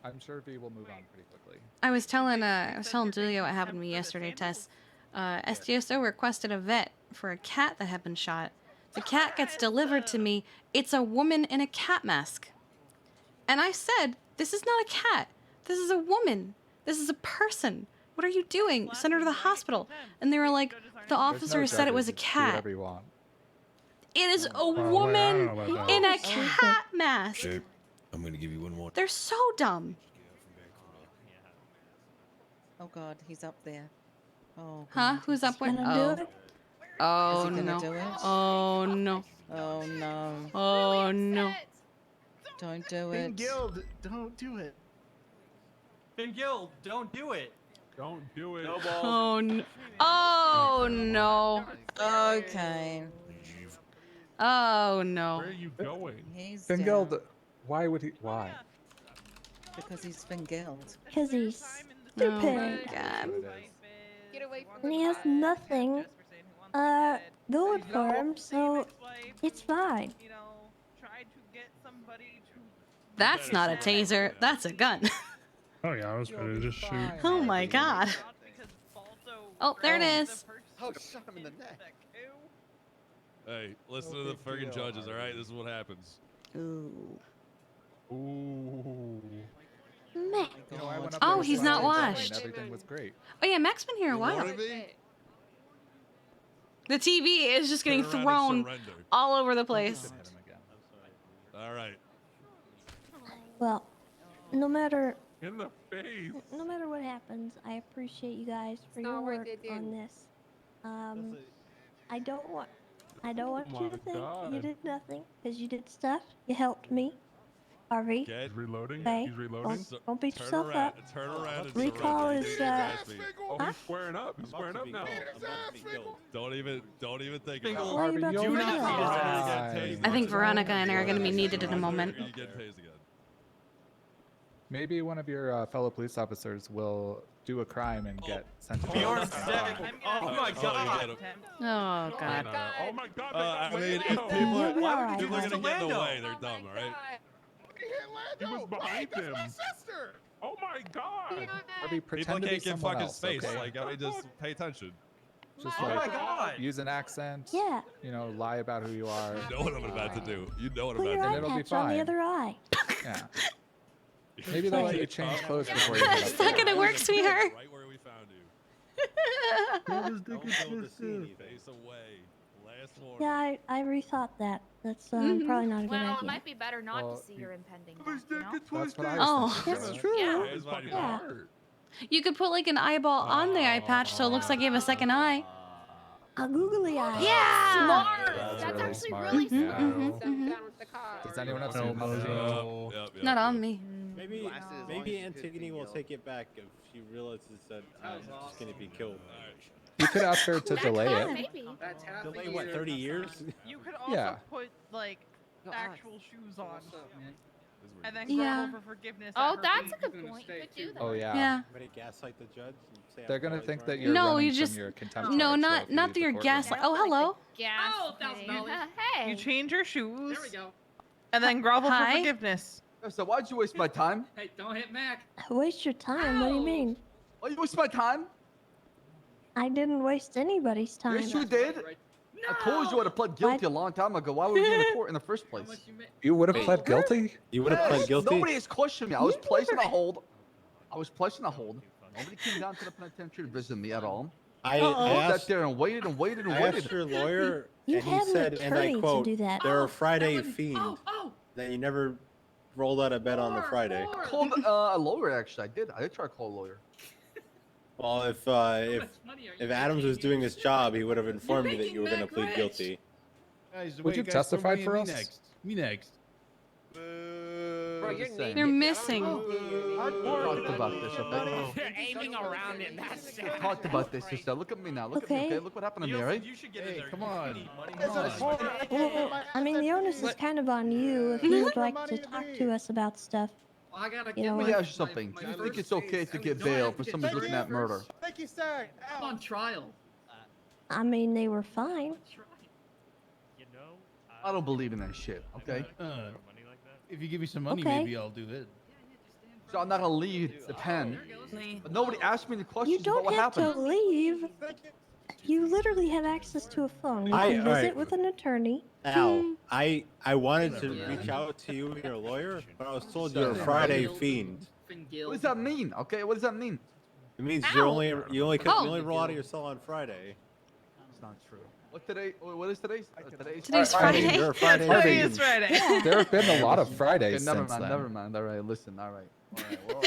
I'm sure V will move on pretty quickly. I was telling Julio what happened to me yesterday, Tess. SDSO requested a vet for a cat that had been shot. The cat gets delivered to me. It's a woman in a cat mask. And I said, this is not a cat. This is a woman. This is a person. What are you doing? Send her to the hospital. And they were like, the officer said it was a Do cat. whatever you want. It is a I don't woman know about that. in a cat mask. Sure. I'm gonna give you one more. They're so dumb. Oh God, he's up there. Oh. Huh? God, Who's up with? Gonna do it? Oh Is he gonna no. do it? Oh no. Oh no. Oh no. Don't do it. Guild, don't do it. Fingild, don't do it. Don't do it. Oh no. Oh no. Okay. Oh no. Where are you going? He's down Fingild, why would he? Why? because he's Fingild. Because he's Oh stupid. my God. Get away from And he has nothing going for him, so it's fine. That's not a taser. That's a gun. Oh yeah, I was ready to just shoot. Oh my God. Oh, there it is. Oh, shot him in the neck. Hey, listen to the friggin' judges, all right? This is what happens. Ooh. Ooh. Meh. You know, I went up Oh, there he's last not night and washed. Everything was great. Oh yeah, Mac's been here a while. The TV is just getting Turn around and thrown surrender. all over the place. All right. Well, no matter In the face. no matter what happens, I appreciate you guys for your work on this. I don't want Oh you my to think God. you did nothing because you did stuff. You helped me, Harvey. Get He's reloading. Okay, He's reloading. don't beat turn yourself around, up. turn around and Recall surrender. is Oh, he's squaring up. He's squaring up now. Don't even think Fingal, about it. Worry about do your not job. beat his ass. Tased I think once. Veronica and I are going to be needed in a moment. You get tased again. Maybe one of your fellow police officers will do a crime and get sent to Bjorn's jail. dead. Oh my god. Oh god. Oh my god. I mean, if Lando. people are, You're alright, people are man. gonna get in the Lando. way, they're dumb, all right? He was behind him. Oh my god. Harvey, People pretend to be can't get someone fucking else, space. okay? Like, I mean, just pay attention. Just Oh my like god. use an accent. Yeah. You know, lie about who you are. You know what I'm about to do. You know what I'm Put your about eye to it'll be patch on the fine. other eye. Yeah. Maybe they'll let you change clothes before you get It's up not there. gonna work, sweetheart. Right where we found you. Don't build the scene. Face away. Last warning. Yeah, I rethought that. That's Mhm. probably not a good Well, it idea. might be better not Well, to see your impending death, That's you know? what I Oh. was thinking. That's Sarah. true. Yeah. Here's my Yeah. You could put like an eyeball on the eye patch so it looks like you have a second eye. A googly eye. Yeah. Smart! That's That's really actually smart. really Yeah. smart. Does anyone have No, some Mojo. Yep. Not on me. Maybe maybe Antigone will take it back if she realizes that I'm just gonna be killed. You could ask her to That delay could, it. maybe. Delay what? 30 years? You could also Yeah. put like actual shoes on, and then Yeah. grovel for forgiveness. Oh, at her that's feet. a good point. You could do that. Oh yeah. Yeah. Somebody gaslight the judge and say They're I'm gonna always think that wrong? you're No, running you just from your contempt no, charge, so not if you not leave through the your courtroom- gaslight. Oh, hello. Gas. Hey. You change your shoes. There we go. And then grovel Hi. for forgiveness. So why'd you waste my time? Hey, don't hit Mac. Waste your time? What do you mean? Why you waste my time? I didn't waste anybody's time. Yes, you did. I told you I'd have pled guilty a long time ago. Why were we in the court in the first place? You would have pled guilty? You would have pled guilty? Nobody has questioned me. I was placed in a hold. I was placed in a hold. Nobody came down to the penitentiary to visit me at all. I sat asked, there and waited and waited and I waited. asked your lawyer, You and he had an said, and I attorney to quote, do that. "They're a Friday fiend." That you never rolled out of bed on the Friday. I called a lawyer, actually. I did try to call a lawyer. Well, if Adams was doing his job, he would have informed me that you were going to plead guilty. Guys, Would you testify for us? Me next. Bro, You're missing. Talked about this, okay? You're aiming around it. That's sad. Talked about this. Just look at me now. Look at me, Okay. okay? Look what happened to me, right? You should get in Hey, there. come You on. need money. Well, I mean, the onus is kind of on you if you would like to talk to us about stuff. I gotta You get know Let what? me ask you something. Do you think it's okay to get bail for somebody looking at murder? Thank you, sir. I'm on trial. I mean, they were fine. I don't believe in that shit, okay? If you give me some money, Okay. maybe I'll do it. So I'm not gonna leave the pen. But nobody asked me the You questions about don't what have happened. to leave. You literally have access to a phone. You can visit alright. with an attorney. Al, I wanted to reach out to you and your lawyer, but I was told you're a Friday fiend. What does that mean? Okay, what does that mean? It means Ow. you only roll out of your cell on Friday. It's not true. What is today? Today's Friday. You're a Friday Today fiend. is Friday. Yeah. There have been a lot of Okay, Fridays never since mind, then. never mind. All right, listen. All right. Well,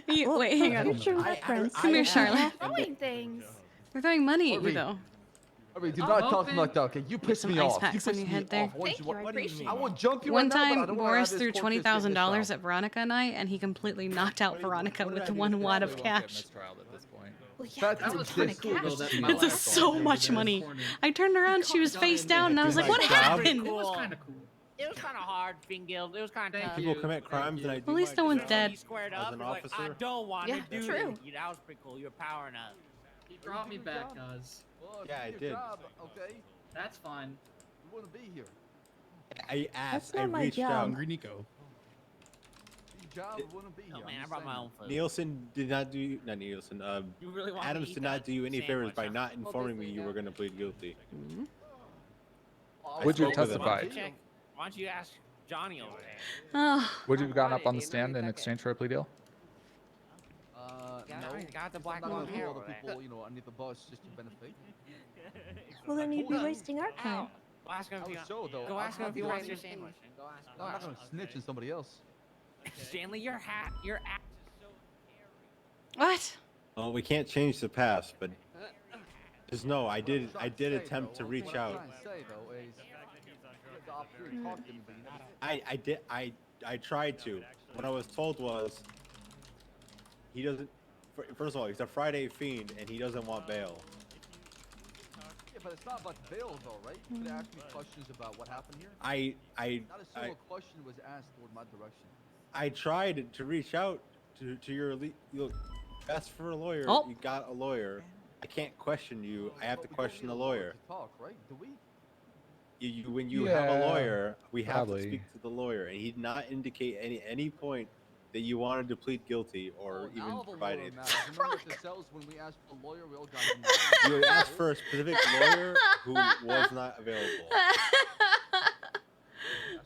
you know what? Well, Wait, hang on. future reference, Come here, you Charlotte. have- Throwing things. We're throwing money at you Ori. though. I mean, do I'm not talk to open. me like that, okay? You piss some me ice off. packs You on piss your me head there. off. Thank you, I appreciate I it. will jump you One right now, but I time, don't wanna have Boris this threw court case $20,000 finish at Veronica and I, and he completely knocked out Veronica with one wad of cash. Well, yeah, That that's was a ton of cool, though, cash. that my It's wife so called much me money. this morning. I turned around, she was face down, and I was like, "What happened?" It was kind of cool. It was kind of hard, Fingild. It was kind of tough. People commit crimes, and I do At least my no one's job dead. He squared as up. an He was like, I officer. don't want Yeah, to do true. it. That was pretty cool. You're powering up. He brought me back, guys. Well, Yeah, I do your did. job, okay? That's fine. You wouldn't be here. I asked. not I my reached job. out. Hungry Nico. Your job wouldn't be here. Oh man, I I'm brought just my saying. own food. Nielsen did not do. Not Nielsen. You really want Adams to eat did not that do you any favors sandwich, by huh? not informing me you were going to plead guilty. I Would you spoke with him. testify? Check. Why don't you ask Johnny over there? Oh, Would you have gotten up on the stand in exchange for a plea deal? Got- No. got the I'm black not gonna long put hair all the over there. people, you know, underneath the bus just to benefit. Well, then you'd be wasting our time. Go ask him I if was you so, though. Go ask him I'll if be he wants right your here. sandwich. Go ask him. No, I'm not gonna snitch on somebody else. Stanley, your hat, your act is so what? Well, we can't change the past, but just know I did attempt to reach out. I tried to. What I was told was he doesn't. First of all, he's a Friday fiend and he doesn't want bail. Yeah, but it's not about bail, though, right? You could ask me questions about what happened here. I Not a single question was asked toward my direction. tried to reach out to your look, ask for a lawyer. Oh. You got a lawyer. I can't question you. I have to question the lawyer. Talk, right? Do we? When you have a Yeah, lawyer, we have probably. to speak to the lawyer, and he did not indicate any point that you wanted to plead guilty or even provide anything. Remember at the cells when we asked for a lawyer, we all got You had asked for a specific lawyer who was not available.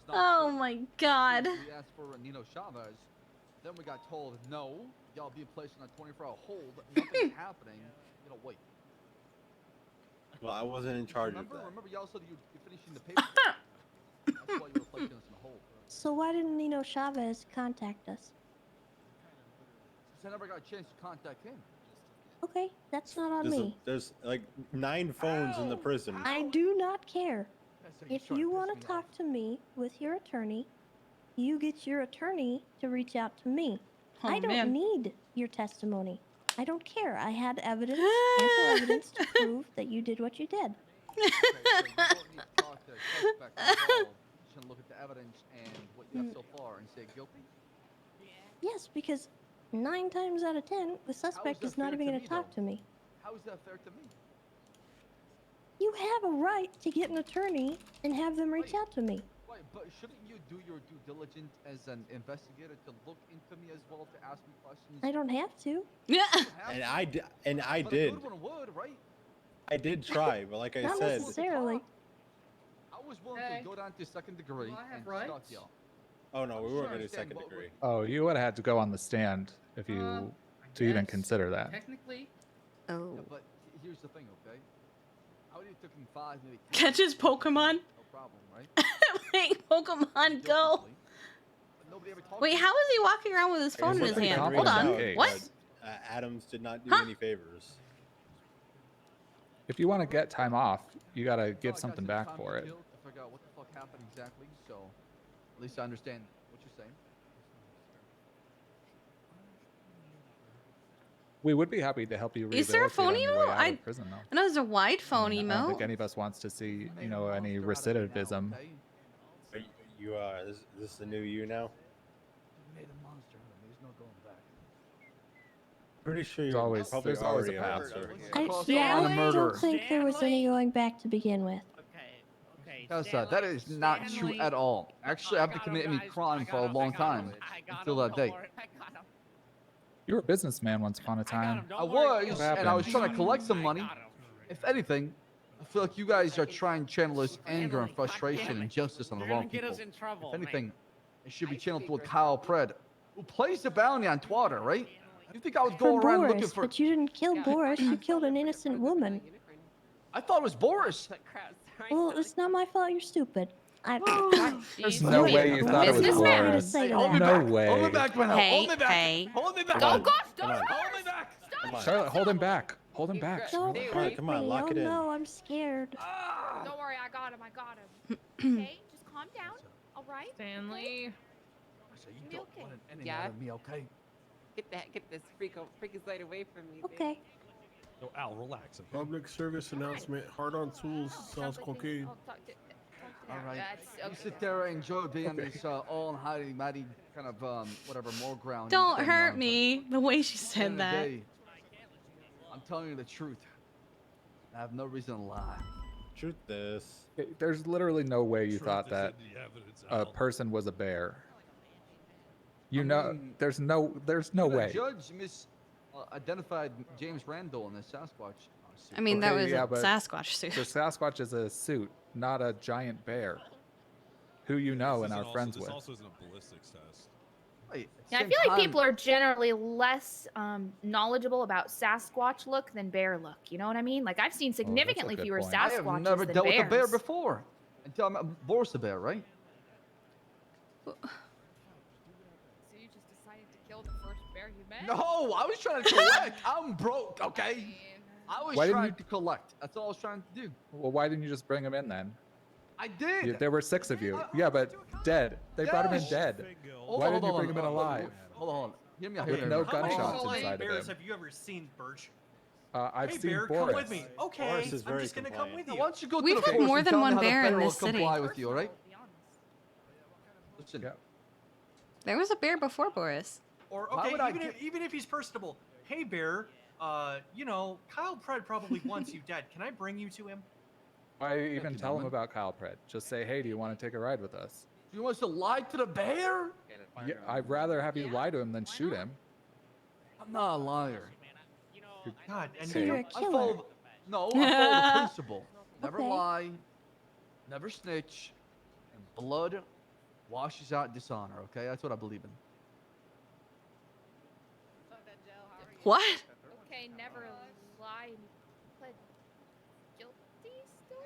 Oh my god. We asked for Nino Chavez. Then we got told, no, y'all be placed on a 24-hour hold. Nothing's happening. You know, wait. Well, I wasn't in charge of that. Remember y'all said you're finishing the paper. That's why you were placing us on hold. So why didn't Nino Chavez contact us? Because I never got a chance to contact him. Okay, that's not on me. There's like 9 phones in the prison. I do not care. If you want to talk to me with your attorney, you get your attorney to reach out to me. Oh, I don't man. need your testimony. I don't care. I had evidence, ample evidence to prove that you did what you did. Okay, so you don't need to talk to the suspect involved. You should look at the evidence and what you have so far and say guilty? Yes, because 9 times out of 10, the suspect that is not fair even to going me, to talk though? to me. How is that fair to me? You have a right to get an attorney and have them reach out to me. Right, but shouldn't you do your due diligence as an investigator to look into me as well, to ask me questions? I don't have to. Yeah. And I did. But a good one would, right? I did try, but like I Not said, necessarily. I was willing to go down to second degree and stalk y'all. oh no, we weren't trying going to to second understand degree. Oh, you would have had to go on the stand if you to even Yes, consider that. Technically. Oh. Yeah, but here's the thing, okay? I would have taken 5, maybe 10 Catch his Pokemon. No problem, right? Wait, Pokemon Go. But nobody ever talked Wait, to me. how is he walking around with his phone in his pretty hand? confident Hold on. in that What? case. Adams did not do Huh? any favors. If you want to get time off, you got to So I give got something some back time for to it. kill to figure out what the fuck happened exactly, so at least I understand what you're saying. We would be happy to help you Is there a rehabilitate phone on your way emo? out of prison, though. I know there's a wide phone I don't think emo. any of us wants to see, you know, any recidivism. Are you is this the new you now? You made a monster, there's no going back. Pretty sure There's you're always- probably there's always a already path. monster. I don't think there was any going back to begin with. That is not true at all. Actually, I haven't committed any crime for a long time until that day. You were a businessman once upon a time. I was, What and I was happened? trying to collect some money. If anything, I feel like you guys are trying to channel this anger and frustration and justice on the wrong people. If anything, it should be channeled toward Kyle Pred, who plays the bounty on Twitter, right? You think I would go For around Boris, looking for... but you didn't kill Boris. You killed an innocent woman. I thought it was Boris. Well, it's not my fault. You're stupid. There's no way you thought it was Boris. No way. Hold me back, Renault. Hey, Hold me back. hey. Hold me back. Come on. Hold me back. Come on. Charlotte, hold him back. Hold him back. Don't All right, hurt come on, me. lock Oh it in. no, I'm scared. Don't worry, I got him. I got him. Okay, just calm down. All right. Stanley. So you Be don't okay. want anything Yeah. out of me, okay? Get this freakazoid away from me. Okay. Yo, Al, relax. Public service announcement. Hard on tools sells cocaine. All right. That's You okay. sit there and enjoy being this all hidey mighty kind of whatever more ground. Don't hurt me. The way she At the said end of the that. day, I'm telling you the truth. I have no reason to lie. Shoot this. There's literally no way you Truth thought is that in the evidence, a Al. person was a bear. You I know, mean, there's no The way. judge identified James Randall in the Sasquatch suit. I mean, that Okay, was yeah, a but Sasquatch suit. The Sasquatch is a suit, not a giant bear. Who you know and are friends with. This also isn't a ballistics test. Wait, Yeah, I same feel like time- people are generally less knowledgeable about Sasquatch look than bear look. You know what I mean? Like I've seen significantly good fewer point. I have Sasquatches never than dealt bears. with a bear before. Until I met Boris the bear, right? So you just decided to kill the first bear you met? No, I was trying to collect. I'm broke, okay? I was Why didn't trying you- to collect. That's all I was trying to do. Well, why didn't you just bring him in then? I did. There were 6 of you. Yeah, but dead. They brought him in Yes. dead. Hold Why on, didn't you hold bring on, him in hold on. alive? Hold on. Hear me out With here. no How many gunshots flying inside of bears him. have you ever seen, Birch? I've Hey, seen bear, Boris. come with me. Okay, Boris is I'm very just gonna come with compliant. Now, you. why don't you go We've to the had forest more and than tell me one how the bear in will this city. comply with you, all right? Be honest. Listen, Yeah. There was a bear before Boris. Or Why okay, would I even if he's personable. Hey, Bear. You know, Kyle Pred probably wants you dead. Can I bring you to him? Why even you, tell him Norman. about Kyle Pred? Just say, hey, do you want to take a ride with us? You want us to lie to the bear? Yeah, I'd rather have you lie to him than shoot him. I'm not a liar. God, and So you're a I killer. follow. No, I follow the principle. Never Okay. lie. Never snitch. And blood washes out dishonor. Okay, that's what I believe in. What? Okay, never lie. And pled guilty still?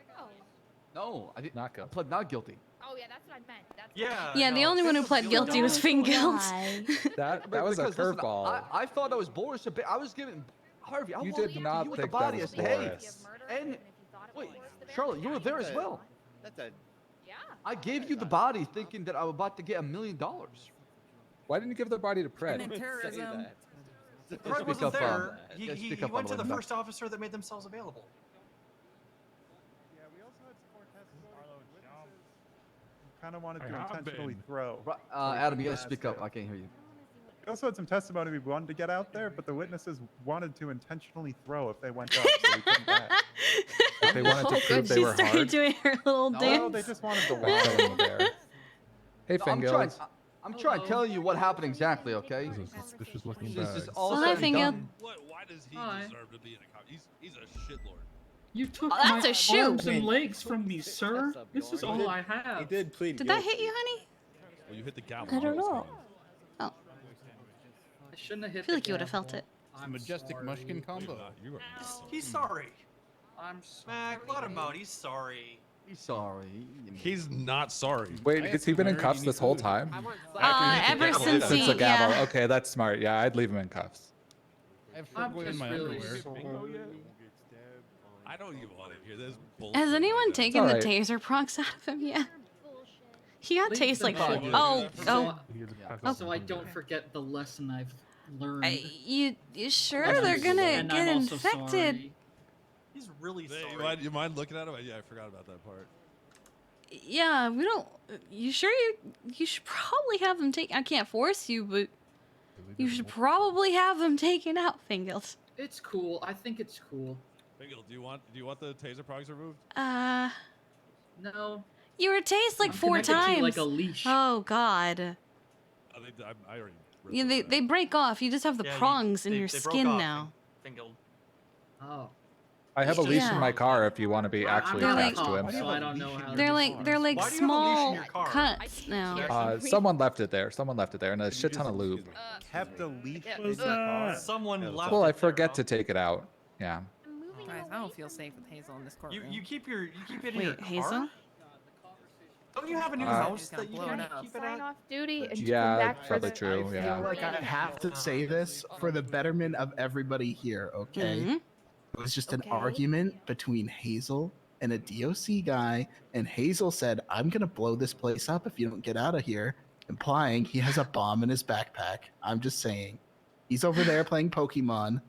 No, I did not I guilty. pled not guilty. Oh yeah, that's what I meant. That's Yeah, the only one who pled guilty was Fingeld. That was a Because, listen, curveball. I thought that was Boris. I was giving Harvey. I You walked did up not to you with the think that body. was I said, hey, Boris. and wait, Charlotte, you were there as well. That's a. Yeah. I gave you the body thinking that I was about to get $1 million. Why didn't you give the body to Pred? Terrorism. Fred Speak wasn't up, there. yeah, He speak up on went the to the way back. first officer that made themselves available. Yeah, we also had some more testimony. Kind of wanted I to have intentionally been. throw. Adam, you gotta speak up. I can't hear you. We also had some testimony we wanted to get out there, but the witnesses wanted to intentionally throw if they went up, so we couldn't back. If they wanted to prove they She were started hard. doing her little No, dance. they just wanted to They're lie. killing the bear. Hey, No, Fingeld. I'm trying to tell you what happened exactly, okay? This is a suspicious looking This bag. is all Well, said I and think done. Why does he Hi. deserve to be in a cop? He's a shitlord. You took Oh, that's my a shoe. arms and legs from me, sir. What's up, This is Bjorn? all I have. He did plead Did that guilty. hit you, honey? Well, you hit the gavel. I don't know. Oh, I shouldn't have hit I feel the like you would have gavel. felt it. I'm Majestic sorry. Mushkin combo. You are He's sorry. I'm sorry. Mac, let him out. He's sorry. He's sorry. He's not sorry. Wait, I has he been in heard cuffs you this need whole food. time? I want Ever gavel, since Since he, the gavel. yeah. Okay, that's smart. Yeah, I'd leave him in cuffs. I have I'm footwear in just my really underwear. sorry. I don't even want to hear this bullshit. Has anyone right now. taken the alright. taser procs out of him yet? He got Leave taste them like alone. four. Oh, So, oh. so I don't forget the lesson I've learned. You sure And they're I'm- gonna and get I'm also infected? sorry. He's really Hey, sorry. you mind looking at him? Yeah, I forgot about that part. Yeah, we don't. You sure you should probably have them take. I can't force you, but you should probably have them taken out, Fingeld. It's cool. I think it's cool. Fingeld, do you want the taser progs removed? No. You were tased like I'm 4 connected to you times. like a leash. Oh God. I already. Yeah, they break off. You just have the Yeah, prongs in they- your they broke skin off, now. Fingeld. Oh. I have a leash Yeah. in my car if you want to be actually They're attached like- to him. So I don't know how. They're like Why do you have a leash in small your car? cuts now. Someone left it there. Someone left it there, and a shit ton of lube. Kept a leash Yeah. in your car. Someone left. Well, I it there, forget huh? to take it out. Yeah. Guys, I don't feel safe with Hazel in this courtroom. You keep it in your Wait, car? Hazel? Don't you have a new Uh, house that you blown can up. keep it Sign at? off duty and Yeah, come back for probably the. true. I Yeah. feel like I have to say this for the betterment of everybody here, okay? Mhm. It was just an Okay. argument between Hazel and a DOC guy, and Hazel said, I'm going to blow this place up if you don't get out of here, implying he has a bomb in his backpack. I'm just saying. He's over there playing Pokemon.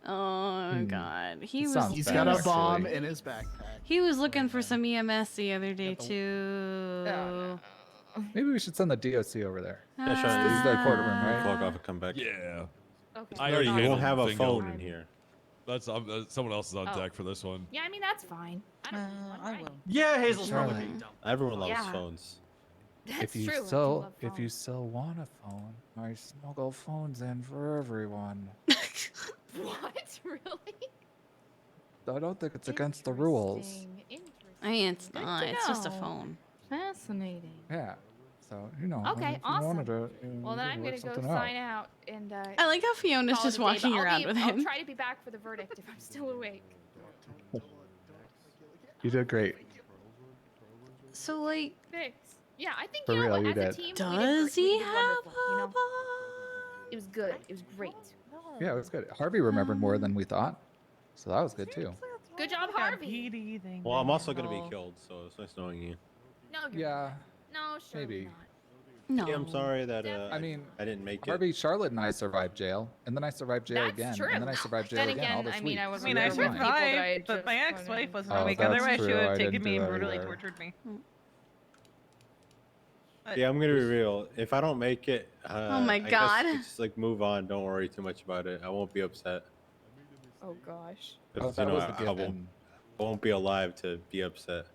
Oh God, he was. Sounds He's bad, got a actually. bomb in his backpack. He was looking for some EMS the other day too. Maybe we should send the DOC over there. Yeah, sure. This is the courtroom, right? Clock off and come back. Yeah. Okay. I already You handled won't have a Fingeld. phone in here. That's someone else is on Oh. deck for this one. Yeah, I mean that's fine. I don't need one, I right? will. Yeah, Hazel's Charlie. probably being dumb. Everyone loves Yeah. phones. That's If you true. I do still love if you phones. still want a phone, I snuggle phones in for everyone. What? Really? I don't think it's against the rules. Interesting. I mean, it's Good to not. It's just a know. phone. Fascinating. Yeah. So you know. Okay, if you wanted awesome. to, you Well, could then I'm work gonna go something sign out and. I like how Fiona's call it just a day, walking but I'll around be- with I'll him. try to be back for the verdict if I'm still awake. You did great. So like, Thanks. Yeah, I think For you know real, what, you as did. a team, does we he did have wonderful, you a know? bomb? It was good. It was great. Yeah, it was good. Harvey remembered more than we thought, so that was good too. Good job, Harvey. Well, I'm also gonna be killed, so it's nice knowing you. No, you're Yeah. not. No, surely Maybe. not. No. Yeah, I'm sorry that I mean, I didn't make it. Harvey, Charlotte, and I survived jail, and then I survived jail That's again, true. and then I survived jail Then again all again, this I mean, week. I so was I mean, you're I there with fine. people that I survived, but my just ex-wife wasn't Oh, awake. that's Otherwise, she true. would I have didn't taken me do and that brutally either. tortured me. Yeah, I'm gonna be real. If I don't make it, Oh my I guess God. we just like move on. Don't worry too much about it. I won't be upset. Oh gosh. Because that you know was a I won't be alive to be upset.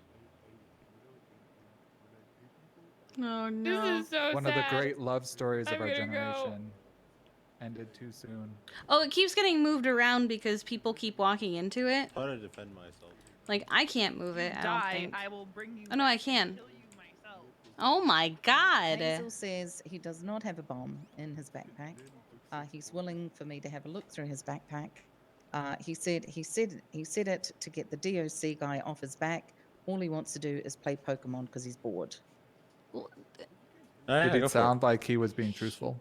Oh no. This is so One sad. of the great love stories of I'm our gonna go. generation ended too soon. Oh, it keeps getting moved around because people keep walking into it. Try to defend myself. Like, I can't move it, I don't Die, think. I will bring you. Oh, no, I can. Oh my god. Hazel says he does not have a bomb in his backpack. He's willing for me to have a look through his backpack. He said it to get the DOC guy off his back. All he wants to do is play Pokemon because he's bored. Did it sound like he was being truthful?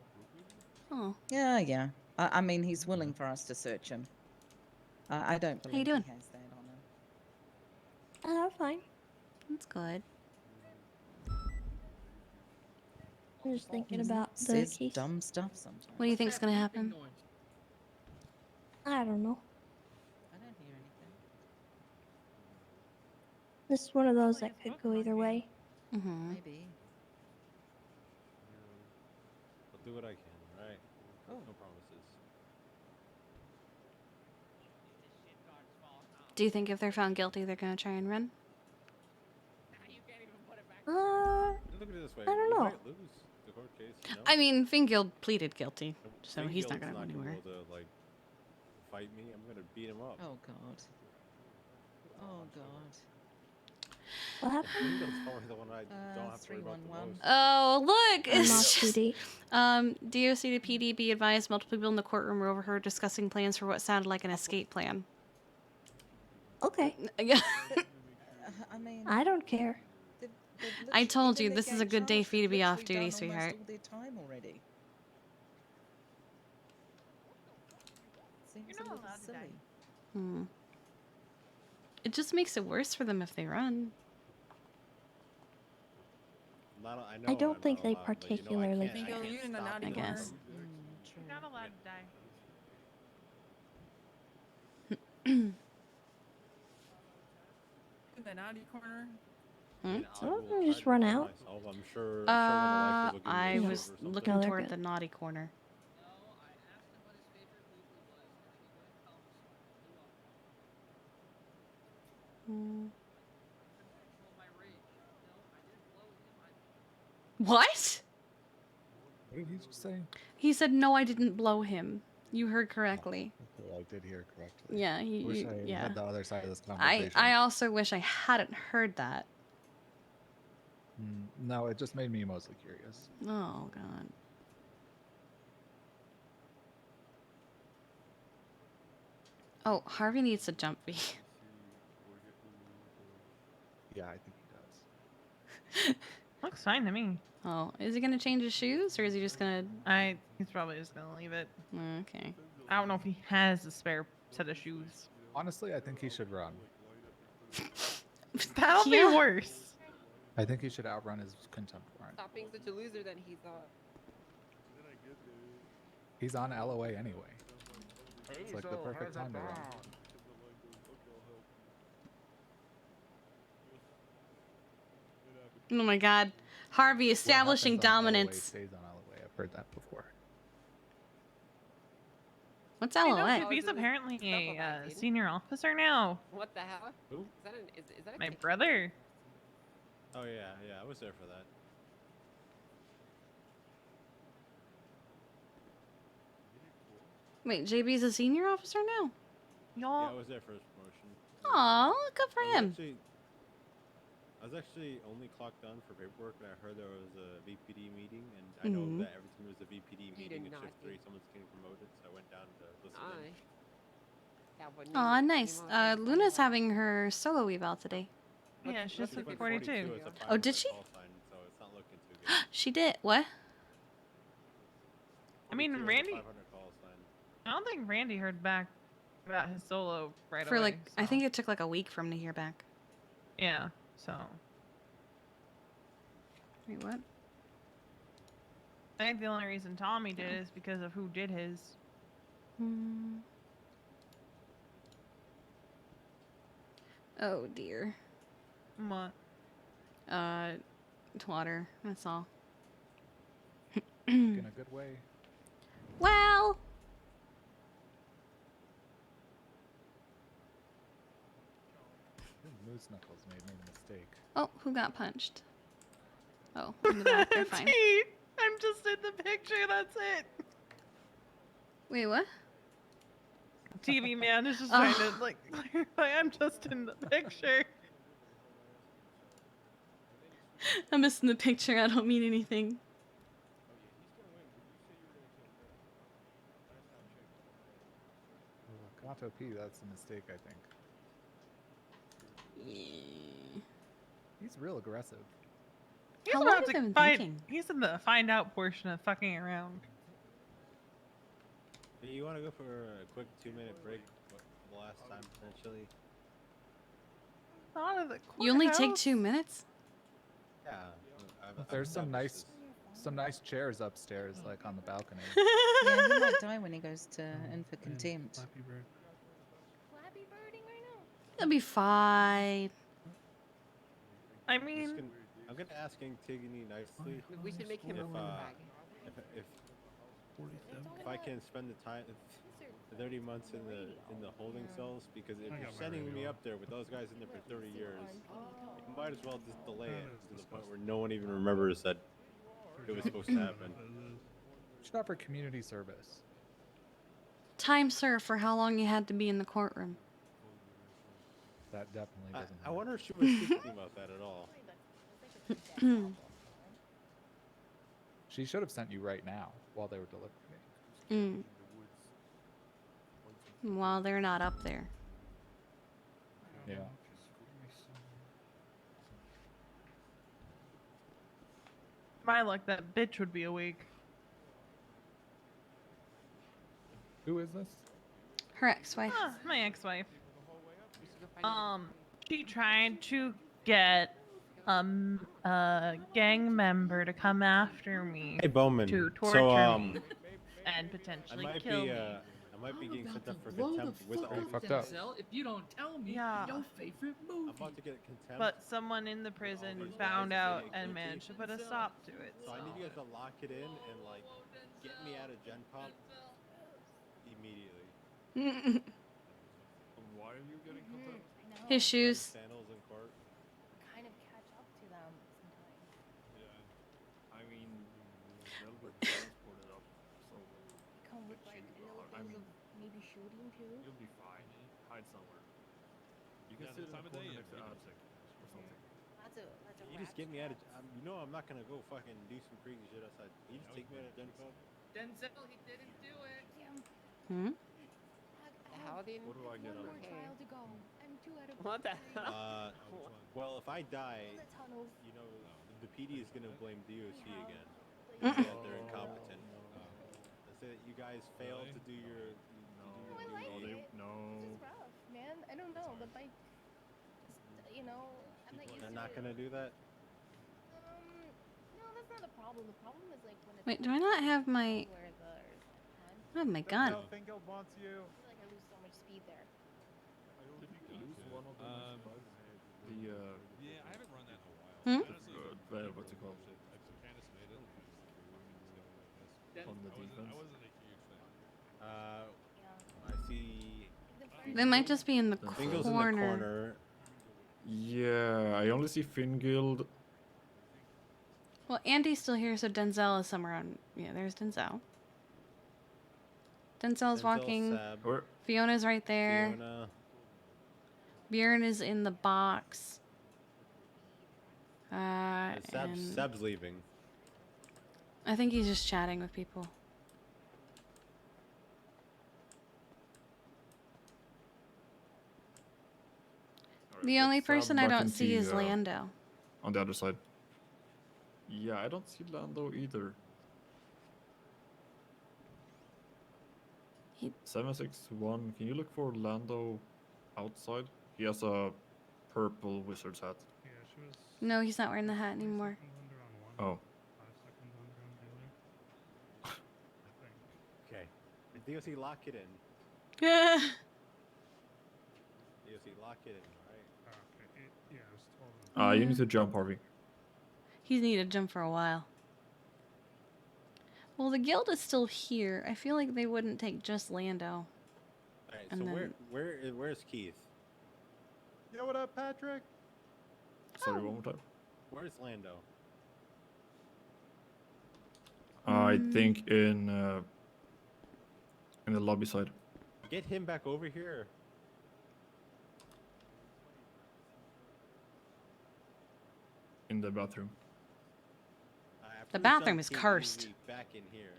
Oh. Yeah. I mean, he's willing for us to search him. I don't How you believe doing? he has that on him. Oh, fine. That's good. I'm just thinking about the Says case. dumb stuff sometimes. What do you think's gonna happen? I don't know. I don't hear anything. This is one of those that could go either way. Mm-hmm. Maybe. I'll do what I can, right? No promises. Do you think if they're found guilty, they're gonna try and run? Look at it this way. I don't we know. might lose the court case. You know? I mean, Fingild pleaded guilty, so he's not Fingild's gonna go anywhere. Able to, like, fight me. I'm gonna beat him up. Oh god. Oh god. What happened? Fingild's probably the one I don't have to worry about the most. Oh, look! I'm It's off just, PD. DOC to PD be advised multiple people in the courtroom were overheard discussing plans for what sounded like an escape plan. Okay. Yeah. I mean, I don't care. I told you, this is a good day for you to be off duty, sweetheart. All their time already. Seems You're a not little allowed to silly. die. Hmm. It just makes it worse for them if they run. I don't think they particularly Fingal, care. you're in the naughty I corner. guess. You're not allowed to die. In the naughty corner. Some of them just run out. I'm sure. I was looking No, they're toward good. the naughty corner. What? What did he just say? He said, "No, I didn't blow him." You heard correctly. I did hear correctly. Yeah, he. Wish you- I yeah. had the other side of this conversation. I also wish I hadn't heard that. No, it just made me mostly curious. Oh god. Oh, Harvey needs to jump me. Yeah, I think he does. Looks fine to me. Oh, is he gonna change his shoes or is he just gonna? He's probably just gonna leave it. Okay. I don't know if he has a spare set of shoes. Honestly, I think he should run. That'll Yeah. be worse. I think he should outrun his contempt warrant. Stop being such a loser than he thought. He's on LOA anyway. It's like the perfect time to run. Oh my god. Harvey establishing What happens on LOA dominance. stays on LOA. I've heard that before. What's You know, LOA? Tippy's apparently a senior officer now. What the hell? Who? Is that is that a My ticket? brother. Oh yeah, I was there for that. Wait, JB's a senior officer now? Yeah, Y'all. I was there for his promotion. Aw, good for him. I was actually only clocked on for paperwork, and I heard there was a VPD meeting, and I know Mhm. that every time there's a VPD You meeting did in not shift 3, someone's getting promoted, so I went down to listen in. Yeah, but Aw, nice. Luna's having her solo eval today. Yeah, she's Lucky like for 42. it's a Oh, did 500 she? call sign, so it's not looking too good. She did. What? I mean, 42 is a Randy. 500 call sign. I don't think Randy heard back about his solo right For away. like, I think it took like a week for him to hear back. Yeah. So Wait, what? I think the only reason Tommy did is because of who did his. Oh dear. What? Water. That's all. In a good way. Well, I think Moose Knuckles made a mistake. oh, who got punched? Oh, in the back, they're fine. T, I'm just in the picture. That's it. Wait, what? TV man is just Oh. trying to like clarify. I'm just in the picture. I'm missing the picture. I don't mean anything. Kato P, that's a mistake, I think. Yeah. He's real aggressive. He's How about long to have I been find. thinking? He's in the find out portion of fucking around. Do you want to go for a quick 2-minute break? The last time potentially. Out of the You only take courthouse? 2 minutes? Yeah. There's some nice chairs upstairs, like on the balcony. Yeah, he might die when he goes to in for contempt. Flappy birding right now. It'll be fine. I mean, I'm gonna ask Antigone nicely. We should make him a fun bag. If I can spend the time, 30 months in the holding cells, because if you're sending me up there with those guys in there for 30 years, you might as well just delay it to the point where no one even remembers that it was supposed to happen. Should offer community service. Time served for how long you had to be in the courtroom. That definitely doesn't. I wonder if she was thinking about that at all. She should have sent you right now while they were deliberating. While they're not up there. Yeah. my luck, that bitch would be awake. Who is this? Her ex-wife. My ex-wife. She tried to get a gang member to come after me. Hey, Bowman. To So, torture me and potentially I might kill be, me. I might be getting sent up for Blow the contempt with fuck all up, fucked up. Denzel, if you don't tell me Yeah. your favorite movie. I'm about to get contempt. But someone in the prison these found guys out saying and Kiki. managed to put a stop to it. So I need you guys to lock it in and like get me out of Gen Pop immediately. Why are you getting contempt? His shoes. Sandals in court. Kind of catch up to them sometimes. Yeah. I mean, they'll get transported up. So Come with like little I things mean, of maybe shooting too. you'll be fine. Hide somewhere. You can sit in the corner next to Absec or something. That's a You just get me out of. You know I'm not gonna go fucking do some crazy shit outside. You just take me out of Gen Pop. Denzel, he didn't do it. Hmm? How do you? What do I get out of One more it? trial to go. I'm 2 out of What the 3. Well, if I die, The tunnels. you know, the PD is gonna blame DOC again. Mm-mm. Say that they're incompetent. They say that you guys failed to do your. No, I like duty. it. No. It's just rough, man. I don't know, but like, you know, I'm not used They're to not it. gonna do that. No, that's not the problem. The problem is like when it's Wait, do I not have my... where the I have my gun. Fingal wants you. I feel like I lose so much speed there. Use one of them. Yeah, I haven't run that in a while. Hmm? What's it called? On the defense. I wasn't a huge fan. I see. They might just be in the Fingal's in the corner. corner. Yeah, I only see Fingild. Well, Andy's still here, so Denzel is somewhere on... Yeah, there's Denzel. Denzel's walking. Sab, Fiona's right there. Fiona. Bjorn is in the box. Sab's leaving. I think he's just chatting with people. The only person I don't see is Lando. On the other side. Yeah, I don't see Lando either. 761, can you look for Lando outside? He has a purple wizard's hat. No, he's not wearing the hat anymore. Oh. Okay. DOC, lock it in. Yeah. DOC, lock it in, alright? You need to jump, Harvey. He's needed to jump for a while. Well, the guild is still here. I feel like they wouldn't take just Lando. All right. And So then- where's Keith? Yo, what up, Patrick? Sorry, one more time. Where's Lando? I think in the lobby side. Get him back over here. In the bathroom. The bathroom is cursed. Back in here.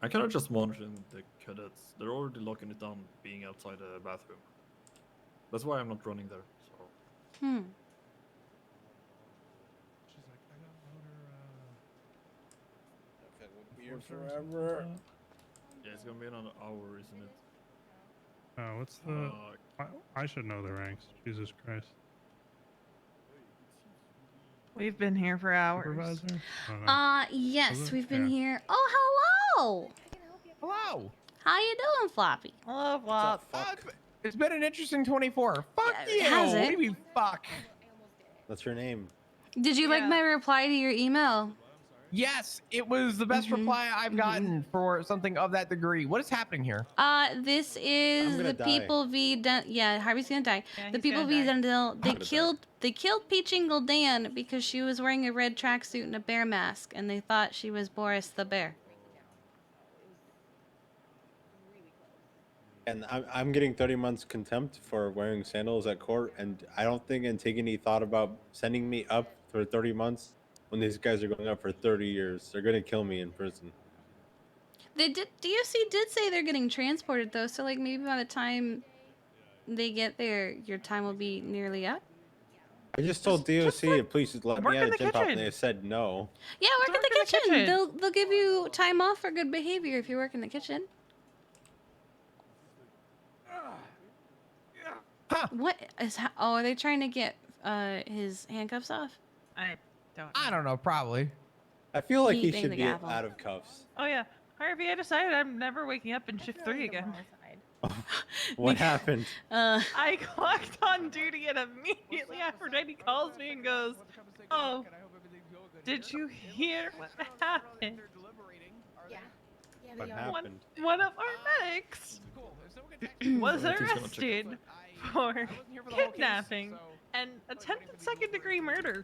I cannot just monitor the cadets. They're already locking it down being outside the bathroom. That's why I'm not running there. So. Here forever. Yeah, it's gonna be another hour, isn't it? Oh, what's the? I should know the ranks. Jesus Christ. We've been here for hours. Supervisor? Oh, Yes, Was it? we've been Yeah. here. Oh, hello. Hello. How you doing, Floppy? Hello, Flop. It's been an interesting 24. Fuck you. has What it? do you mean, fuck? That's your name. Did you like my reply to your email? Yes, it was the best reply I've gotten for something of that degree. What is happening here? This is gonna the die. people v. Yeah, Harvey's gonna die. Yeah, The he's people gonna v. die. Dundell. They I'm gonna killed Peach Ingle Dan because she was wearing a red tracksuit and a bear mask, and they thought she was Boris the bear. And I'm getting 30 months contempt for wearing sandals at court, and I don't think Antigone thought about sending me up for 30 months when these guys are going up for 30 years. They're gonna kill me in prison. They did. DOC did say they're getting transported though, so like maybe by the time they get there, your time will be nearly up. I just told DOC to please just let work me out in of the gym pop, and kitchen. they said no. Yeah, work in the kitchen. They'll give you time off for good behavior if you work in the kitchen. What is? Oh, are they trying to get his handcuffs off? I don't. I don't know, probably. I feel like He he banged should the be gavel. out of cuffs. Oh yeah, Harvey, I decided I'm never waking up in shift 3 again. What happened? I clocked on duty and immediately after he calls me and goes, "Oh, did you hear what happened?" What happened? One of our medics was Everything's gonna arrested for kidnapping and attempted second-degree murder.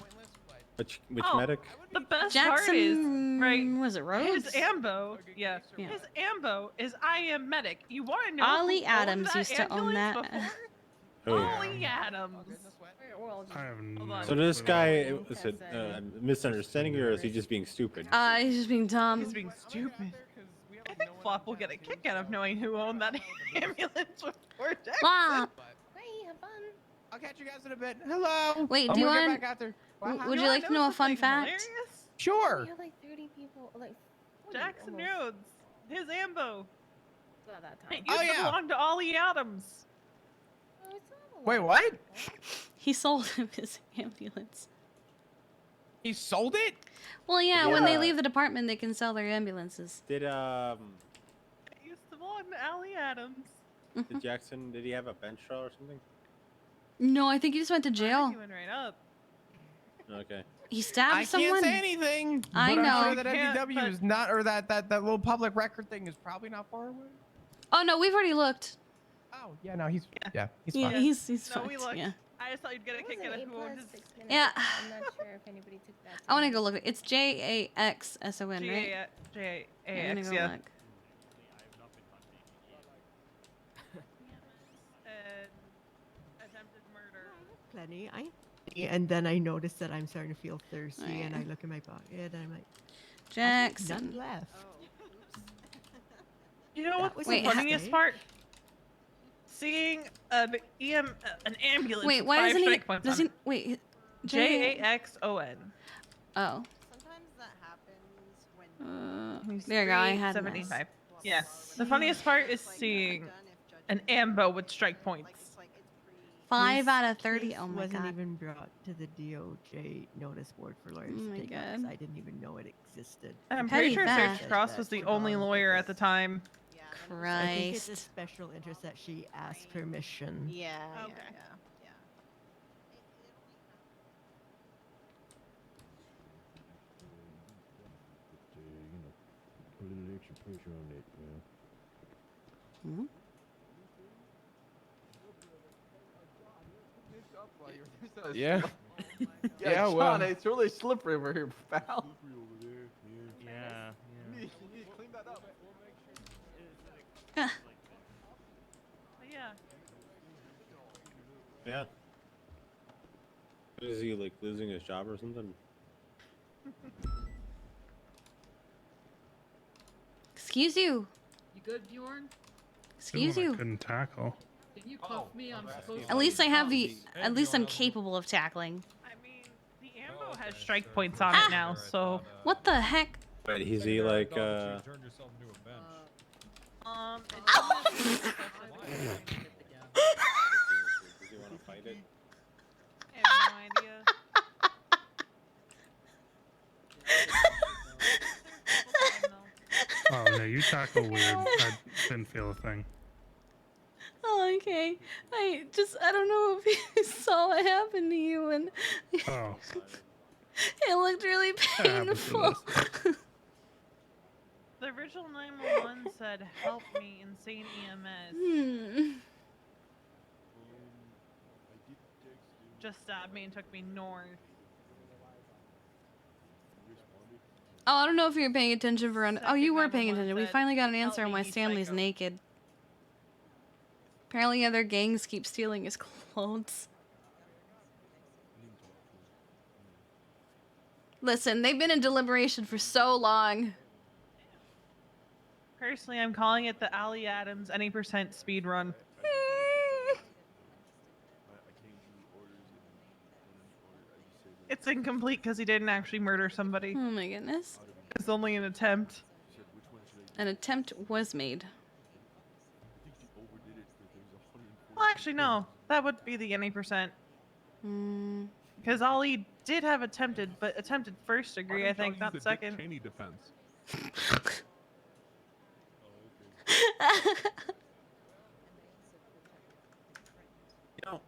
Which Oh, medic? The best part is, right? Was it Rhodes? His ambo, yeah. His ambo is I am medic. You want to know? Ollie who Adams owned that used to own that. ambulance Who? before? Ollie Adams. I have no So this clue. guy, is it misunderstanding or is he just being stupid? He's just being dumb. He's being stupid. I think Flop will get a kick out of knowing who owned that ambulance before Jackson. Flop. Hey, have fun. I'll catch you guys in a bit. Hello. Wait, I'm do you gonna want? get back out there. Would you like to know a fun fact? Sure. We had like 30 people, like 40 Jackson almost. Rhodes, his ambo. At that It time. used to belong to Ollie Adams. Wait, what? He sold him his ambulance. He sold it? Well, yeah, when they Yeah. leave the department, they can sell their ambulances. Did It used to belong to Ollie Adams. did Jackson? Did he have a bench trial or something? No, I think he just went to jail. He went right up. Okay. He stabbed I someone. can't say anything. I but know. I'm sure that Can't, MDW but- is not, or that little public record thing is probably not far away. Oh no, we've already looked. Oh yeah, no, he's fine. Yeah, he's No, fucked. we looked. Yeah. I just thought you'd get a kick out of who owned his. Yeah. I'm not sure if anybody took that. I want to go look. It's JAXSON, right? I'm gonna JAX, go yeah. look. Attempted murder. Plenty. And then I notice that I'm starting to feel thirsty, and I Alright. look in my pocket, and I'm like, Jackson. none left. You know That what's was the a funniest mistake. part? Seeing an ambulance. Wait, with why 5 doesn't he? strike points Does on he? Wait. it. JAXON. Oh. Sometimes that happens when There you go. I had 75. Yeah. The funniest part is seeing an ambo with strike points. 5 This out of 30. case Oh my wasn't god. even brought to the DOJ notice board for lawyers Oh to my take up, 'cause God. I didn't even know it existed. And I'm Petty pretty sure theft. Serge Cross was the only lawyer at the time. I think it's a Christ. special interest that she asked permission. Yeah. Okay. little extra pressure on that, man. Hmm? Yeah. Yeah, Yeah, John, well. it's really slippery over here, pal. Yeah. You need to clean that up. But yeah. Yeah. Is he like losing his job or something? Excuse you. You good, Bjorn? Excuse Good one I you. couldn't tackle. Can you cuff me? I'm supposed to. At least I have the. Hey, At least I'm Bjorn, capable of tackling. I mean, the ammo has strike points on it now, so. What the heck? Wait, is he like Turn yourself into a bench. Does he want to fight it? I have no idea. Oh yeah, you tackle weird. I didn't feel a thing. Oh, okay. I don't know if you saw what happened to you, and Oh. it looked really That happens to painful. us. The original 911 said, "Help me, insane EMS." Just stabbed me and took me north. Oh, I don't know if you were paying attention for Oh, you were paying 911 attention. We said, finally got an "Help answer on me, why he's Stanley's psycho." naked. Apparently other gangs keep stealing his clothes. Listen, they've been in deliberation for so long. Personally, I'm calling it the Ali Adams any percent speed run. It's incomplete because he didn't actually murder somebody. Oh my goodness. It's only an attempt. An attempt was made. Well, actually, no. That would be the any percent. Because Ali did have attempted, but attempted first degree, I think, not second. Cheney defense. You know,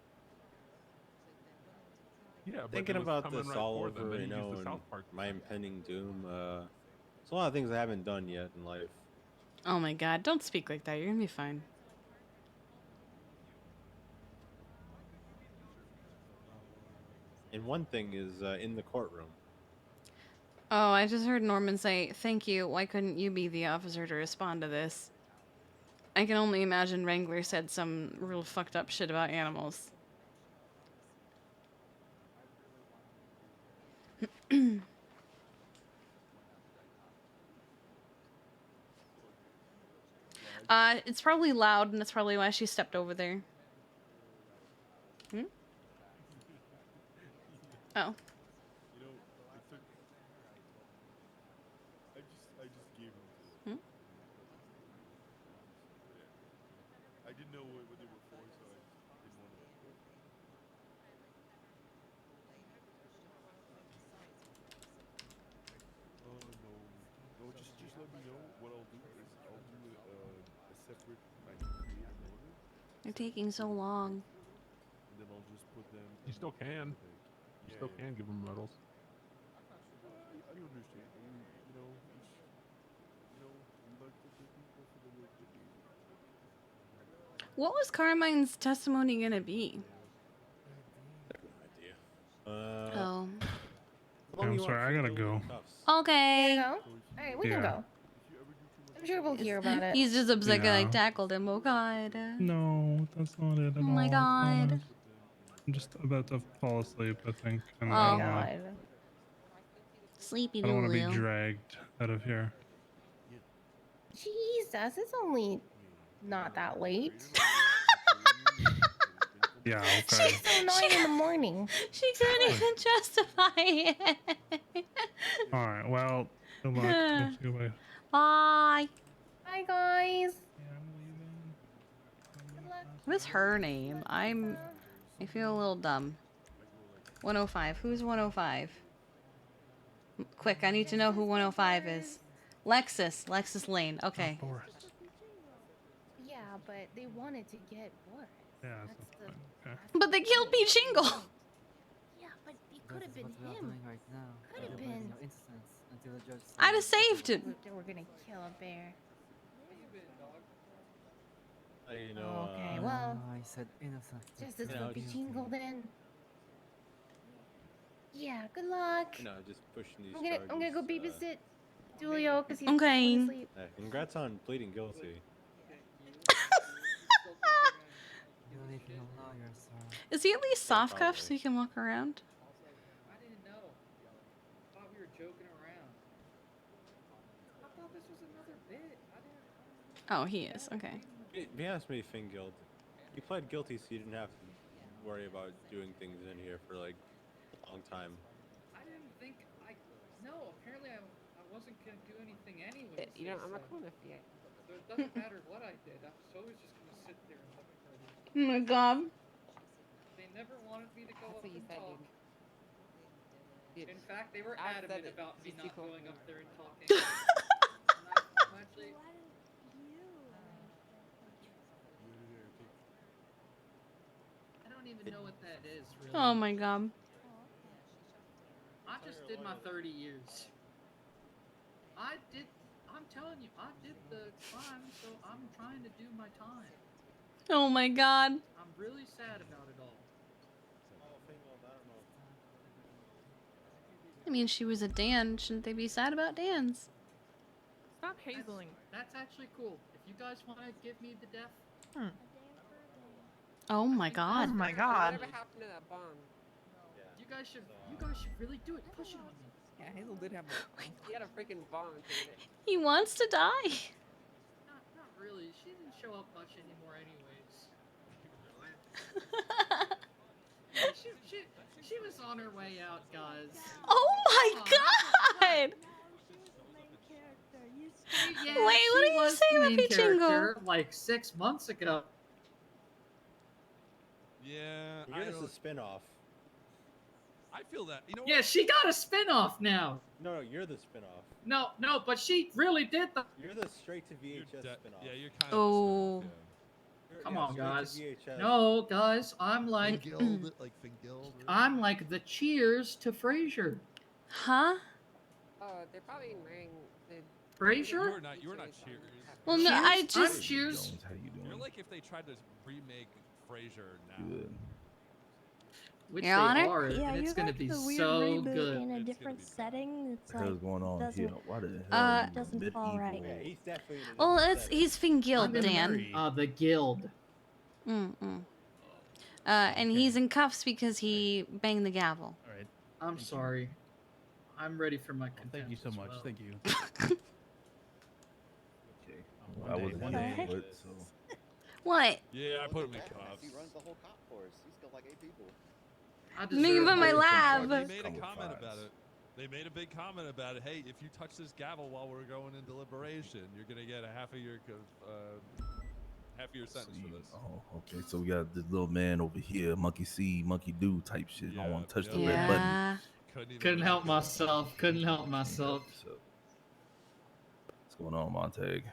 Yeah, but thinking it was about coming this right all for them, over, then you he used know, the and South Park my defense. impending doom. There's a lot of things I haven't done yet in life. Oh my god, don't speak like that. You're gonna be fine. And one thing is in the courtroom. Oh, I just heard Norman say, "Thank you. Why couldn't you be the officer to respond to this?" I can only imagine Wrangler said some real fucked up shit about animals. It's probably loud, and that's probably why she stepped over there. Hmm? Oh. You know, I just gave him. Hmm? I didn't know what they were for, so I didn't want to. Oh no, no, just let me know. What I'll do is I'll do a separate. I can create an order, They're taking so long. and then I'll just put them. You still can. You still can give them medals. I understand. You know, we like to give people for the work they do. What was Carmine's testimony gonna be? Oh. I'm sorry, I gotta go. Okay. Go? Alright, we can Yeah. go. I'm sure we'll hear about it. He's just upset 'cause I Yeah. tackled him. Oh god. No, that's not it at all. Oh my I promise. god. I'm just about to fall asleep, I think. And Oh I my don't wanna- God. Sleepy I don't want to be Lulu. dragged out of here. Jesus, it's only not that late. Yeah, It's okay. still 9 in the morning. She couldn't even justify it. Alright, well, good luck. We'll see you later. Bye. Bye, guys. What is her name? I feel a little dumb. 105. Who's 105? Quick, I need to know who 105 is. Lexus Lane. Okay. Yeah, but they wanted to get Boris. Yeah, That's the. okay. But they killed Peachingle. Yeah, but it could have been him. Could have been. I'd have saved him. We're gonna kill a bear. You know, Okay, well, I said innocent. justice you know, will be just- jingled in. Yeah, good luck. You know, just pushing these I'm gonna go charges, babysit Julio because he's Okay. falling asleep. Congrats on pleading guilty. You need no lawyer, sir. Is he at least soft cuffed so he can walk around? I didn't know. I thought we were joking around. I thought this was another bit. Oh, he is. Okay. Be honest with me, Fingild. You pled guilty so you didn't have to worry about doing things in here for like a long time. I didn't think no, apparently I wasn't gonna do anything anyway. You know, I'm not cool enough yet. So it doesn't matter what I did. I was always just gonna sit there and look for them. Oh my god. They never wanted me to go up That's what you and said, talk. dude. In fact, they were I said adamant it. about me Just not be cool. going up there and talking. I'm actually, I don't even know what that is, really. Oh my god. I just did my 30 years. I'm telling you, I did the crime, so I'm trying to do my time. Oh my god. I'm really sad about it all. I mean, she was a Dan. Shouldn't they be sad about Dan's? Stop hazeling. That's actually cool. If you guys want to give me the death, Oh my god. Oh my god. Whatever happened to that bomb? you guys should really do it. Push it on me. Yeah, Hazel did have a He had a freaking bomb in it. He wants to die. Not really. She didn't show up much anymore, anyways. she was on her way out, guys. Oh my god. Yeah, Wait, what she are you was saying the about main Pichingo? character, like 6 months ago. Yeah, You're just a spin-off. I feel that. You know Yeah, what? she got a spin-off now. No, you're the spin-off. No, but she really did the. You're the straight to VHS spin-off. Yeah, you're kind Oh. Come Yeah, on, straight to guys. VHS. No, guys, I'm like, Fingild, like Fingild. I'm like the Cheers to Frasier. Huh? Oh, they're probably wearing the. Frasier? You're not Cheers. Well, no, I I'm just. Cheers. How you doing? You're like if they tried to remake Frasier now. Which Your they Honor? are, Yeah, and it's you're gonna like be the weird so reboot good. in a different setting. It's like hell's going on doesn't, here? Why the hell Uh, doesn't fall right. Yeah, he's definitely. in a Well, different it's setting. he's Fingild, I'm in Dan. the Guild. And he's in cuffs because he banged the gavel. All right. I'm sorry. I'm ready for my contempt. Thank you so as much. well. Thank you. I wasn't What the heck? here, but so. What? Yeah, I put him in cuffs. He runs the whole cop force. He's got like 8 people. I Make him deserve put my it. lab. They made a comment about it. They made a big comment about it. Hey, if you touch this gavel while we're going in deliberation, you're gonna get a half a year sentence for this. Oh, okay. So we got this little man over here, monkey see, monkey do type shit. I don't want to touch the red Yeah. button. Couldn't help myself. Couldn't help myself. So, what's going on, Montag?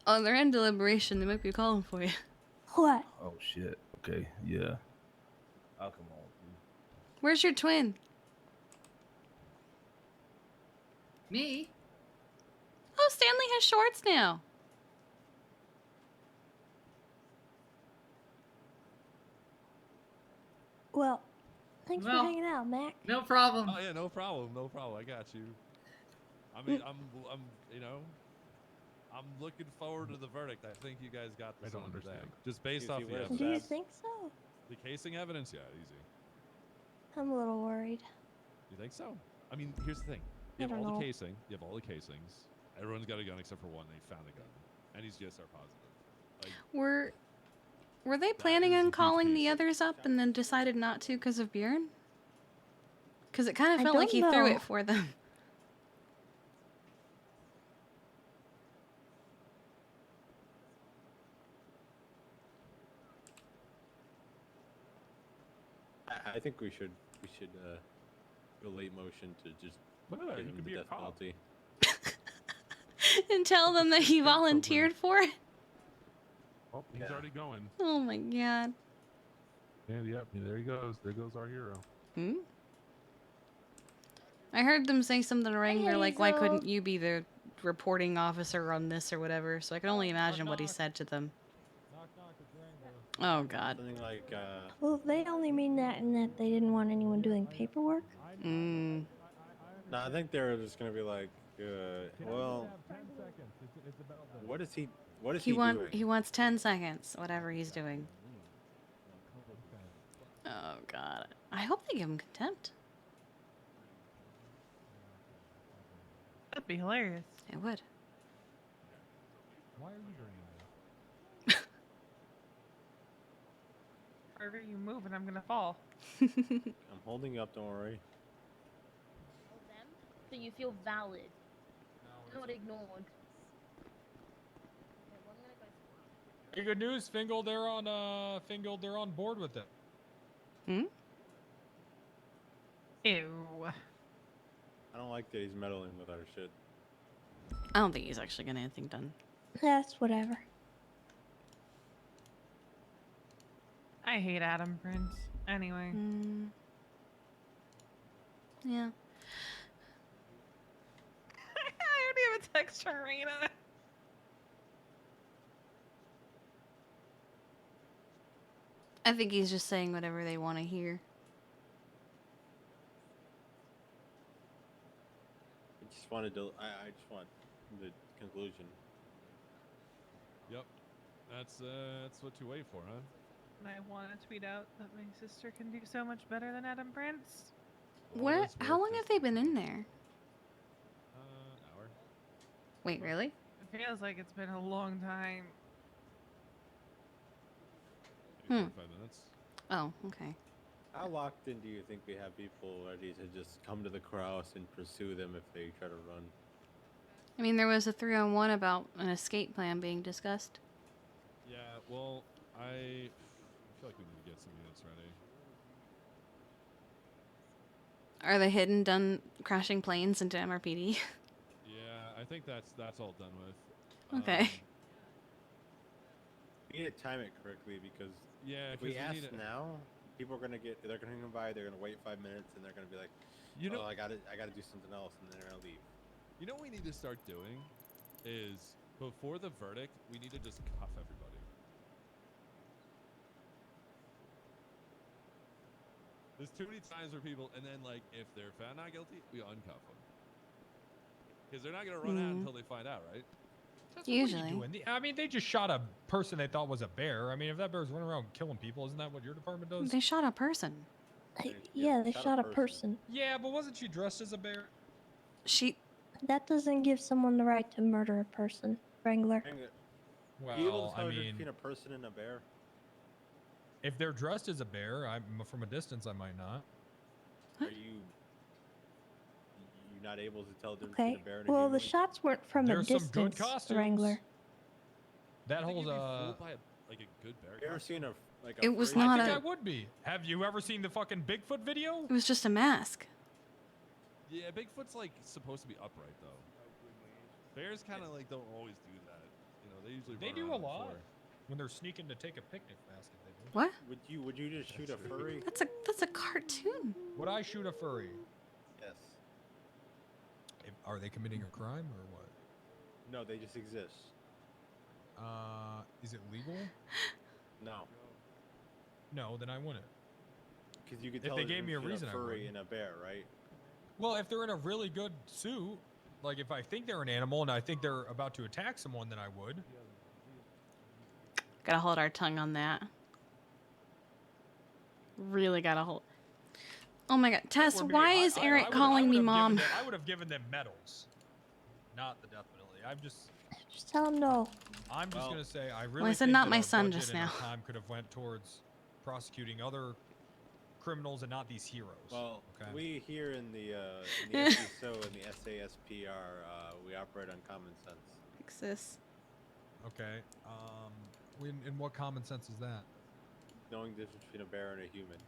Oh, they're in deliberation. They might be calling for you. What? Oh shit. Okay. Yeah. I'll come on. Where's your twin? Me? Oh, Stanley has shorts now. Well, thanks Well, for hanging out, Mac. No problem. Oh yeah, no problem, no problem. I got you. I mean, I'm, you know, I'm looking forward to the verdict. I think you guys got this on today. Just based off the Do you evidence. think so? The casing evidence, yeah, easy. I'm a little worried. You think so? I mean, here's the thing. You I have don't all know. the casing. You have all the casings. Everyone's got a gun except for one. They found a gun, and he's GSR positive. Like, Were they planning on calling the others up and then decided not to because of Bjorn? Because it kind of I felt like don't he threw know. it for them. I think we should go late motion to just Yeah, give you him could the be a death cop. penalty. And tell them that he volunteered for it. oh, he's already going. Oh my god. And yep, there he goes. There goes our hero. Hmm? I heard them say something to Wrangler like, why Hazel. couldn't you be the reporting officer on this or whatever? So I can only imagine what he said to them. Oh god. Something like, Well, they only mean that in that they didn't want anyone doing paperwork. Mm. no, I think they're just gonna be like, well, what is he doing? He wants 10 seconds, whatever he's doing. Oh god. I hope they give him contempt. That'd be hilarious. It would. Why are you doing Wherever you move and I'm gonna fall. I'm holding you up, don't worry. So you feel valid. Not ignored. Hey, good news, Fingal. They're on board with it. Hmm? Ew. I don't like that he's meddling with our shit. I don't think he's actually getting anything done. That's whatever. I hate Adam Prince. Anyway. Yeah. I already have a text from Rena. I think he's just saying whatever they want to hear. I just wanted to. I just want the conclusion. Yep. That's what you wait for, huh? And I want to tweet out that my sister can do so much better than Adam Prince. What? How long have they been in there? An hour. Wait, really? It feels like it's been a long time. 45 minutes. Oh, okay. How locked in do you think we have people ready to just come to the courthouse and pursue them if they try to run? I mean, there was a 3-on-1 about an escape plan being discussed. Yeah, well, I feel like we need to get some units ready. Are the hidden done crashing planes into MRPD? Yeah, I think that's all done with. Okay. We need to time it correctly because Yeah, if we 'cause we ask need to- now, people are gonna they're gonna come by, they're gonna wait 5 minutes, and they're gonna be like, You know- I gotta do something else, and then they're gonna leave. You know what we need to start doing is before the verdict, we need to just cuff everybody. There's too many times where people, and then like if they're found not guilty, we uncuff them because they're not gonna run out until they find out, right? What are you Usually. doing? I mean, they just shot a person they thought was a bear. I mean, if that bear's running around killing people, isn't that what your department does? They shot a person. Yeah, they shot a person. Yeah, but wasn't she dressed as a bear? That doesn't give someone the right to murder a person, Wrangler. Well, Are you able to I tell the difference mean, between a person and a bear? if they're dressed as a bear, from a distance, I might not. Are you not able to tell the difference Okay. between a bear and a Well, human? the shots weren't from a There's some good distance, costumes. Wrangler. That I think whole you'd be fooled by like a good bear. Have you ever seen a It was furry- not I think a- I would be. Have you ever seen the fucking Bigfoot video? It was just a mask. Yeah, Bigfoot's like supposed to be upright though. Bears kind of like don't always do that. You know, they usually They run do a around on lot four. when they're sneaking to take a picnic basket. They do. What? Would you just shoot a furry? That's a cartoon. Would I shoot a furry? Yes. Are they committing a crime or what? No, they just exist. Is it legal? No. No, then I wouldn't. Because you could If tell they the gave me a difference reason, I between a furry would. and a bear, right? Well, if they're in a really good suit, like if I think they're an animal and I think they're about to attack someone, then I would. Gotta hold our tongue on that. Really gotta hold. Oh my god, Tess, why is Eric calling me mom? I would have given them medals, not the death penalty. Just tell him no. I'm just gonna say I really. Well, I said think not that my our son budget just and our now. Time could have went towards prosecuting other criminals and not these heroes. Well, okay. we here in the SESO and the SASP we operate on common sense. Exists. Okay. And what common sense is that? Knowing the difference between a bear and a human.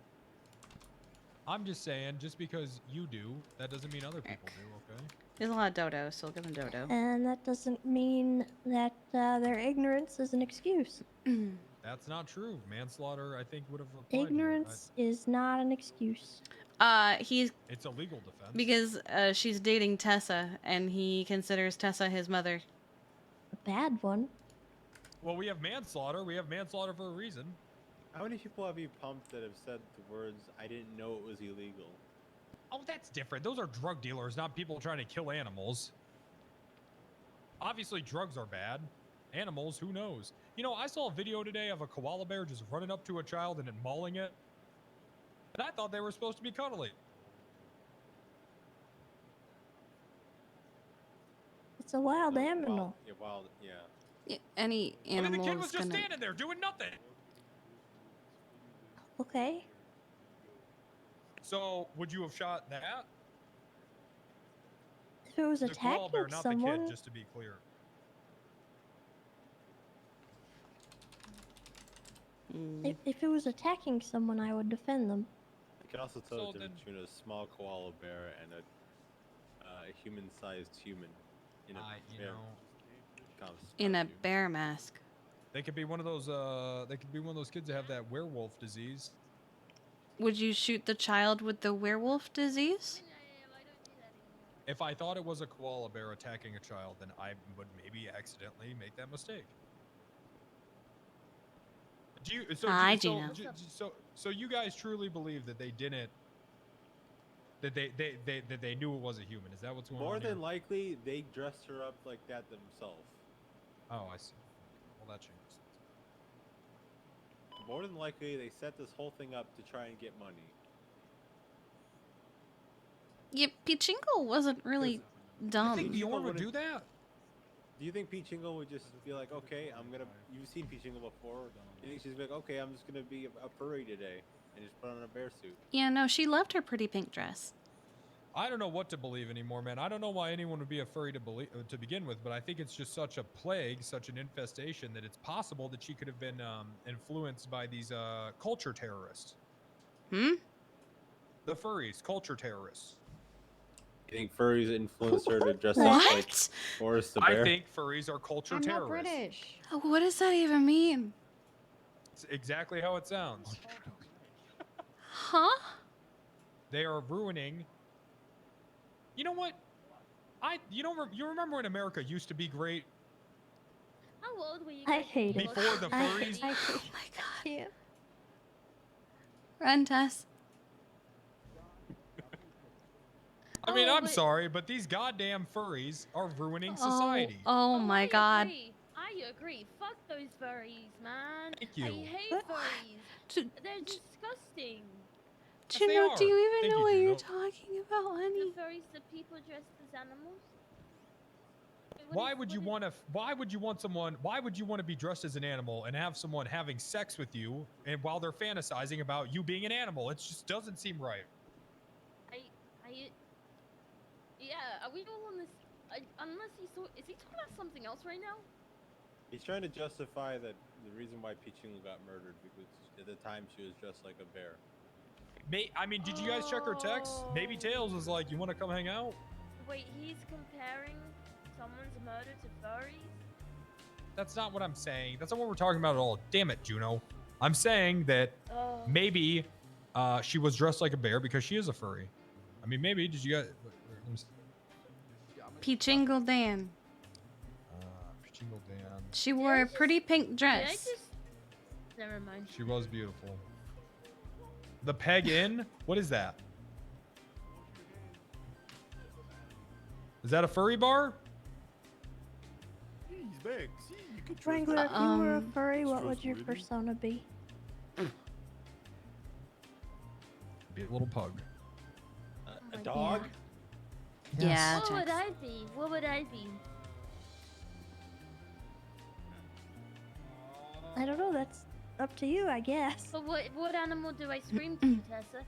I'm just saying, just because you do, that doesn't mean other people do, okay? There's a lot of dodo, so we'll give him dodo. And that doesn't mean that their ignorance is an excuse. That's not true. Manslaughter, I think, would have applied Ignorance is not an excuse. He's It's a legal defense. because she's dating Tessa, and he considers Tessa his mother. A bad one. Well, we have manslaughter. We have manslaughter for a reason. How many people have you pumped that have said the words, "I didn't know it was illegal"? Oh, that's different. Those are drug dealers, not people trying to kill animals. Obviously, drugs are bad. Animals, who knows? You know, I saw a video today of a koala bear just running up to a child and then mauling it. And I thought they were supposed to be cuddly. It's a wild animal. Yeah, wild, yeah. Yeah, any I mean, animal the kid was is just gonna... standing there doing nothing. Okay. So, would you have shot that? If it was The koala attacking bear, not the someone, kid, just to be clear. if it was attacking someone, I would defend them. I can also tell So the difference between a small koala bear and a human-sized human in a bear in a bear mask. They could be one of those. They could be one of those kids that have that werewolf disease. Would you shoot the child with the werewolf disease? If I thought it was a koala bear attacking a child, then I would maybe accidentally make that mistake. Do you? So, Hi, do, Gino. so you guys truly believe that they didn't? That they knew it was a human? Is that what's going on? More here? than likely, they dressed her up like that themselves. Oh, I see. Well, that changes. More than likely, they set this whole thing up to try and get money. Yeah, Pichingo wasn't really dumb. You think Bjorn would do that? Do you think Pichingo would just be like, okay, you've seen Pichingo before. You think she's like, okay, I'm just gonna be a furry today and just put on a bear suit? Yeah, no, she loved her pretty pink dress. I don't know what to believe anymore, man. I don't know why anyone would be a furry to begin with, but I think it's just such a plague, such an infestation, that it's possible that she could have been influenced by these culture terrorists. Hmm? The furries, culture terrorists. You think furries influenced her to dress What? up like Boris the bear? I think furries are culture I'm terrorists. not British. What does that even mean? It's exactly how it sounds. Huh? They are ruining. You know what? You remember when America used to be great? How old were you? I hate it. Before the furries? I hate Oh my god. you. Run, Tess. I mean, I'm sorry, but these goddamn furries are ruining society. Oh my god. I agree. Fuck those furries, man. Thank you. I hate furries. They're disgusting. Juno, do you even know what you're talking about, honey? The furries, the people dressed as animals. Why would you want to? Why would you want someone? Why would you want to be dressed as an animal and have someone having sex with you, and while they're fantasizing about you being an animal? It just doesn't seem right. Yeah, are we all on this? Unless is he talking about something else right now? He's trying to justify that the reason why Pichingo got murdered because at the time she was dressed like a bear. I mean, did you guys check her text? Maybe Tails was like, "You want to come hang out?" Wait, he's comparing someone's murder to furries? That's not what I'm saying. That's not what we're talking about at all. Damn it, Juno. I'm saying that maybe she was dressed like a bear because she is a furry. I mean, maybe. Did you guys? Pichingo Dan. Pichingo Dan. She wore a pretty pink dress. Never mind. She was beautiful. The Peg Inn? What is that? Is that a furry bar? He's back. See, you can Wrangler, if you were a furry, what would your persona be? Be a little pug. A dog? Yeah. What would I be? What would I be? I don't know. That's up to you, I guess. But what animal do I scream to, Tessa?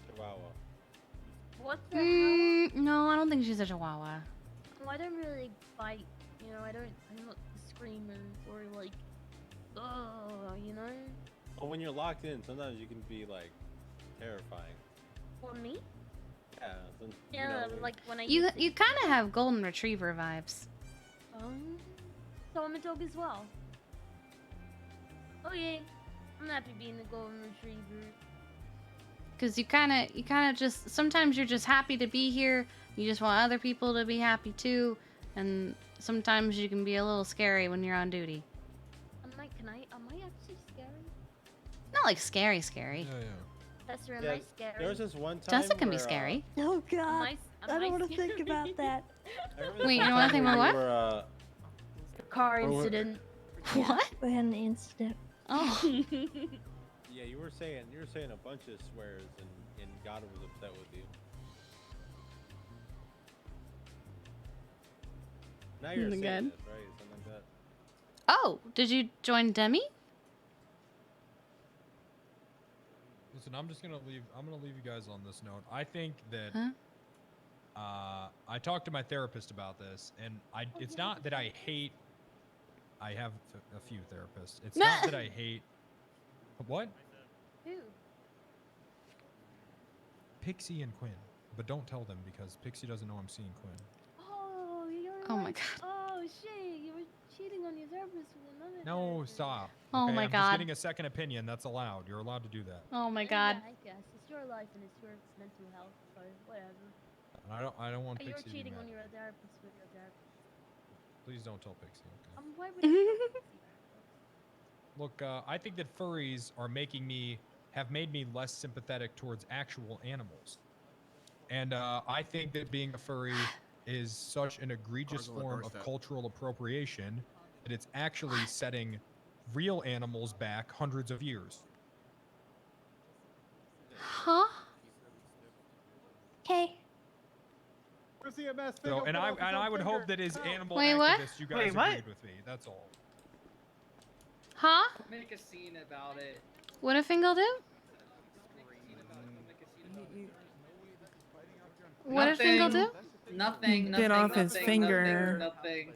Chihuahua. What the hell? No, I don't think she's a chihuahua. Well, I don't really bite. You know, I'm not a screamer or like. you know. Well, when you're locked in, sometimes you can be like terrifying. For me? Yeah. Then, Yeah, you know, like when I You used to- you kind of have golden retriever vibes. So I'm a dog as well. Oh yeah, I'm happy being a golden retriever. Cause you kind of just sometimes you're just happy to be here. You just want other people to be happy too, and sometimes you can be a little scary when you're on duty. Am I actually scary? Not like scary. Yeah, yeah. That's am Yeah, I scary? there was this one time. Tessa can be where, scary. Oh God, I I don't want to think about that. Wait, you don't want to think about what? The car Or what- incident. What? We had an incident. Oh. Yeah, you were saying a bunch of swears, and God was upset with you. Now you're saying Again. this, right? Something like that. Oh, did you join Demi? Listen, I'm gonna leave you guys on this note. I think that Huh? I talked to my therapist about this, and it's not that I hate. I have a few therapists. It's not that I hate. What? Who? Pixie and Quinn, but don't tell them because Pixie doesn't know I'm seeing Quinn. Oh, you're Oh my like- God. Oh shit, you were cheating on your therapist with another. No, stop. Oh okay? my I'm God. just getting a second opinion. That's allowed. You're allowed to do that. Oh my Yeah, God. I guess it's your life and it's your mental health, so whatever. And I don't want You're Pixie to be cheating mad. on your therapist with your therapist. Please don't tell Pixie. Okay. Why would you? Look, I think that furries have made me less sympathetic towards actual animals. And I think that being a furry is such an egregious Car's on the form of doorstep. cultural appropriation that it's actually setting real animals back hundreds of years. Huh? Where's the EMS? So, and I would hope that as animal Wait, what? activists, you guys Wait, what? agreed with me. That's all. Huh? Make a scene about it. What did Fingal do? What did Fingal do? Nothing. Bit Nothing. off his nothing, finger. Nothing.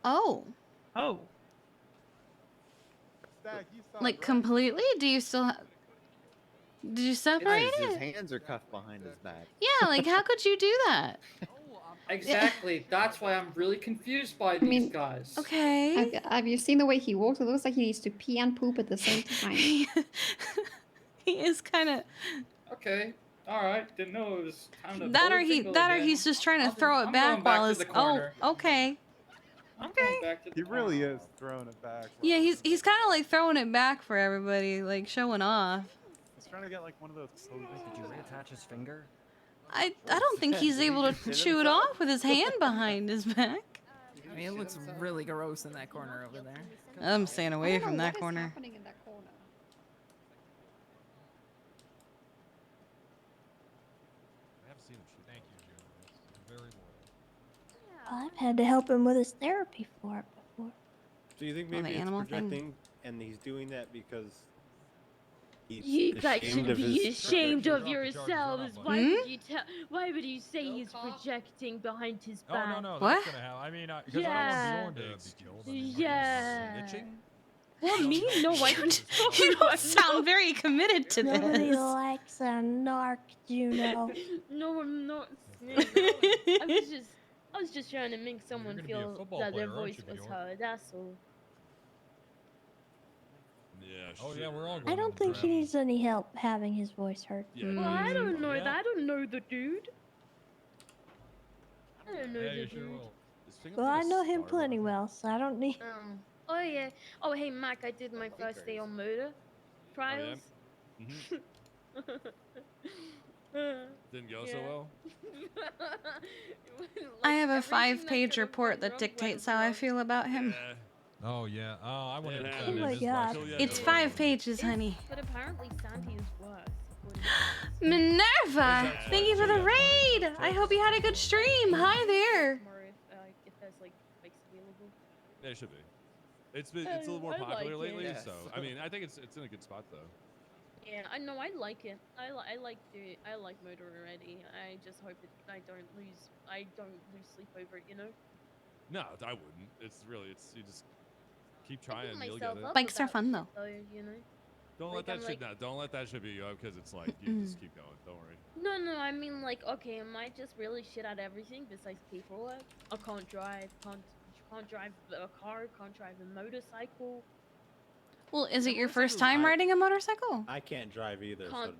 Oh. Oh. Like completely? Do you still? Did you separate His it? hands are cuffed behind his back. Yeah. Like how could you do that? Exactly. That's why I'm really confused by these guys. Okay. Have you seen the way he walks? It looks like he needs to pee and poop at the same time. He is kind of. Okay. All right. Didn't know it was time to. That or bullet he. Fingal That or again. he's just trying to throw it I'm back going back while to it's. the Oh. corner. Okay. Okay. He really is throwing it back. Yeah. He's kind of like throwing it back for everybody, like showing off. He's trying to get like one of those. Did you reattach his finger? I don't think he's able to chew it off with his hand behind his back. I mean, it looks really gross in that corner over there. I'm staying I away don't know from that what is corner. happening in that corner. I have seen him shoot. Thank you, June. That's very loyal. I've had to help him with his therapy for it before. So you think Oh, the maybe it's animal thing? projecting, and he's doing that because he's You guys ashamed should of be his. ashamed of yourselves. Why Hmm? would you tell? Why would you say he's projecting behind his back? Oh no, What? that's gonna happen. I mean, because Yeah. I don't want Bjorn to be killed. I mean, Yeah. snitching? Well, me? No, I don't. You don't sound very committed to Nobody this. likes a narc, Juno. No, I'm not. I was just trying to make someone gonna be a feel football that their player, aren't voice you, was Bjorn? heard. That's all. Yeah. Oh yeah, we're all. I going don't to think he drown. needs any help having his voice heard. Yeah. Well, I don't know Yeah. that. I don't know the dude. I don't know Yeah, the you dude. sure will. Is finger Well, I gonna know him start plenty with- well, so I don't need. Oh yeah. Oh hey Mac, I did my first day on murder trials. Mhm. Didn't go so Yeah. well. I have a Everything that 5-page could've report went that wrong dictates went how I wrong. feel about him. Yeah. Oh yeah. Oh, I wanted to Yeah. put him Oh in my his God. life. It's 5 pages, honey. But apparently Sandy is worse. Minerva, thank you for the raid. I hope you had a good stream. Hi there. Tomorrow if there's like bikes available. Yeah, it should be. It's a little more I like popular it. lately, Yes. so I mean, I think it's in a good spot though. Yeah, I know. I like it. I like murder already. I just hope I don't lose sleep over it. You know. No, I wouldn't. It's you just Keep trying. You'll myself get it. up Bikes are about fun, shit, though. you know. Don't Like, let I'm that shit. like- Don't let that shit beat you up because it's like you just keep going. Don't worry. No, I mean like, okay, am I just really shit at everything besides paperwork? I can't drive, can't drive a car, can't drive a motorcycle. Well, is it your motorcycle's first time I- riding a motorcycle? I can't drive either, so Can't,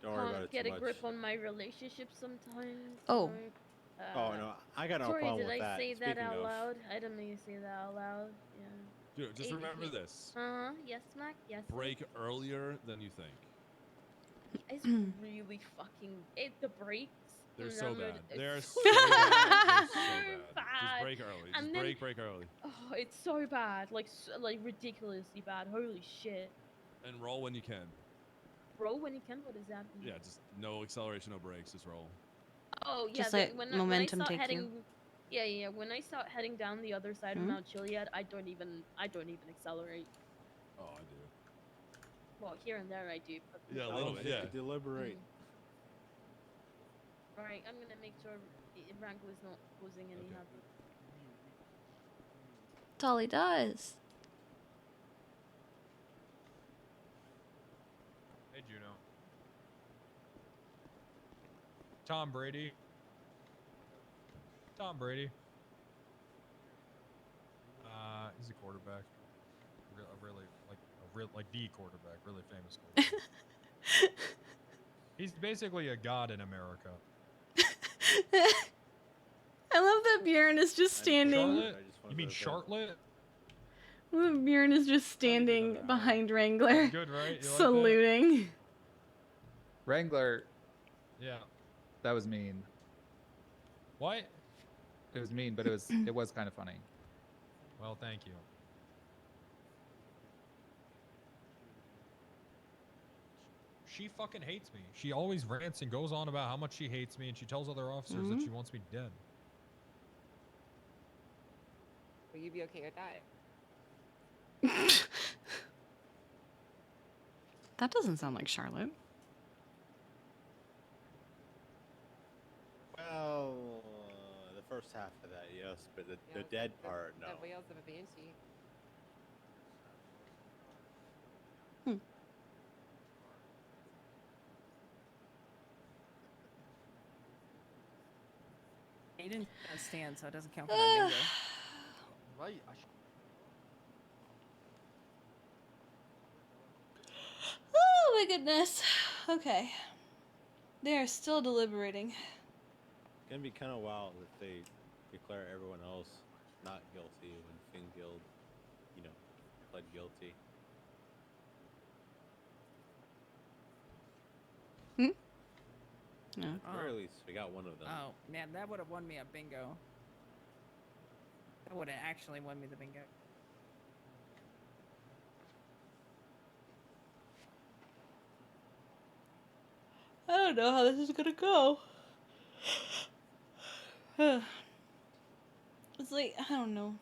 don't worry about can't it get too a much. grip on my relationship sometimes. Oh. You know? Oh no, I got no sorry, problem did with I that. say that Speaking out of, loud? I didn't mean to say that out loud. Yeah. Dude, just remember this. Yes, Mac. Yes. Mac. Break earlier than you think. It's really fucking. The brakes. They're so remember, bad. it's They're so so bad. They're so bad. bad. Just break early. And Just then- break early. Oh, it's so bad. Like ridiculously bad. Holy shit. And roll when you can. Roll when you can. What does that mean? Yeah, just no acceleration, no brakes. Just roll. Oh yeah. Just let when momentum I start take heading, you. Yeah. When I start heading down the other side of Mount Chiliad, I don't even accelerate. Oh, I do. Well, here and there I do. But Yeah, a little bit. Yeah. Deliberate. All right, I'm gonna make sure Rango is not causing any havoc. That's all he does. Hey, Juno. Tom Brady. Tom Brady. He's a quarterback. Like the quarterback, really famous quarterback. He's basically a god in America. I love that Bjorn is just standing. Charlotte? You mean Charlotte? Bjorn is just standing behind Wrangler, Good, right? You like that? saluting. Wrangler. Yeah. That was mean. What? It was mean, but it was kind of funny. Well, thank you. She fucking hates me. She always rants and goes on about how much she hates me, and she tells other officers that she wants me dead. Will you be okay with that? That doesn't sound like Charlotte. Well, the first half of that, yes, but the dead part, no. The wails of a banshee. He didn't stand, so it doesn't count for my bingo. Right. Oh my goodness. Okay. They are still deliberating. It's gonna be kind of wild if they declare everyone else not guilty when Fingild, pled guilty. No. At the very least, we got one of them. Oh, man, that would have won me a bingo. That would have actually won me the bingo. I don't know how this is gonna go. It's like, I don't know.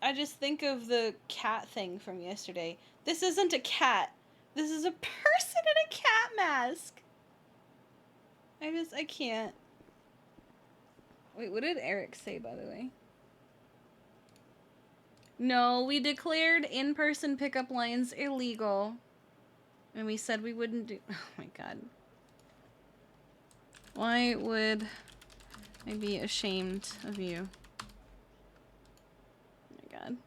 I just think of the cat thing from yesterday. This isn't a cat. This is a person in a cat mask. I can't. Wait, what did Eric say, by the way? No, we declared in-person pickup lines illegal. And we said we wouldn't do... Oh my god. Why would I be ashamed of you? Oh my god.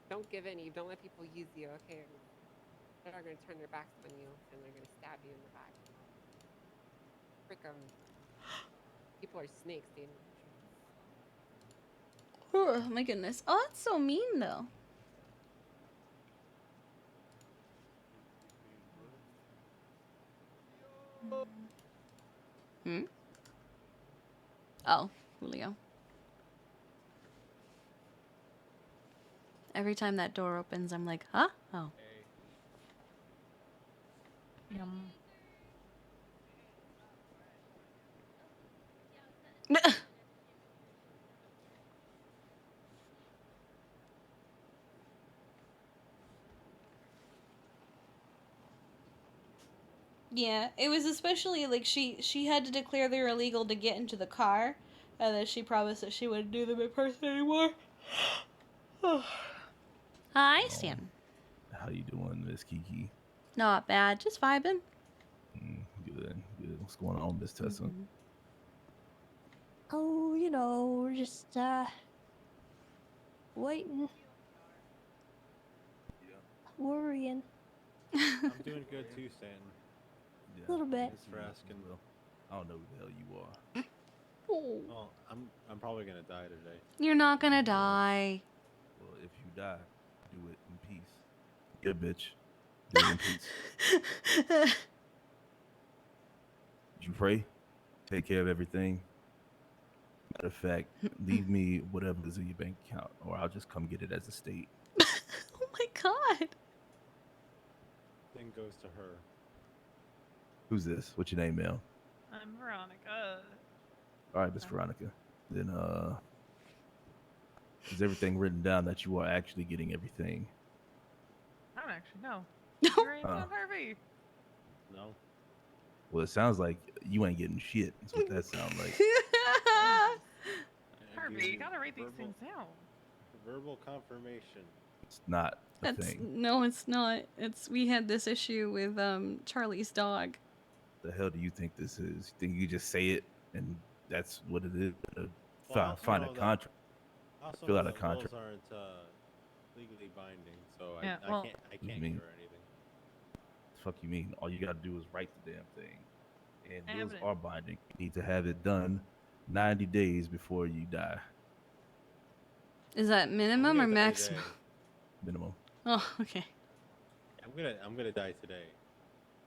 Don't give in, Eve. Don't let people use you, okay? They're going to turn their backs on you, and they're going to stab you in the back. Frick 'em. People are snakes, dude. Oh my goodness. Oh, that's so mean, though. Oh, Julio. Every time that door opens, I'm like, huh? Oh. Yum. Yeah, it was especially like she had to declare they were illegal to get into the car, and then she promised that she wouldn't do them in person anymore. Hi, Stan. How you doing, Miss Kiki? Not bad, just vibing. Good, good. What's going on, Miss Tessa? Oh, you know, just waiting, worrying. I'm doing good too, Stanton. A little bit. Thanks for asking. Well, I don't know who the hell you are. Well, I'm probably gonna die today. You're not gonna die. Well, if you die, do it in peace. Yeah, bitch. Do it in peace. Did you pray? Take care of everything. Matter of fact, leave me whatever is in your bank account, or I'll just come get it as a state. Oh my god. Thing goes to her. Who's this? What's your name, Mel? I'm Veronica. All right, Miss Veronica. Then, is everything written down that you are actually getting everything? I don't actually know. You're right on Harvey. No. Well, it sounds like you ain't getting shit. That's what that sounds like. Harvey, you gotta write these things down. Verbal confirmation. It's not a That's thing. no, it's not. We had this issue with Charlie's dog. The hell do you think this is? You think you just say it and that's what it is? Well, I also Find a know that- contract. Also Fill know out a that contract. rules aren't legally binding, so Yeah, I well- can't What do you give mean? her anything. The fuck you mean? All you gotta do is write the damn thing. And rules Evidence. are binding. You need to have it done 90 days before you die. Is that minimum or gonna die maximum? today. Minimum. Oh, okay. I'm gonna die today.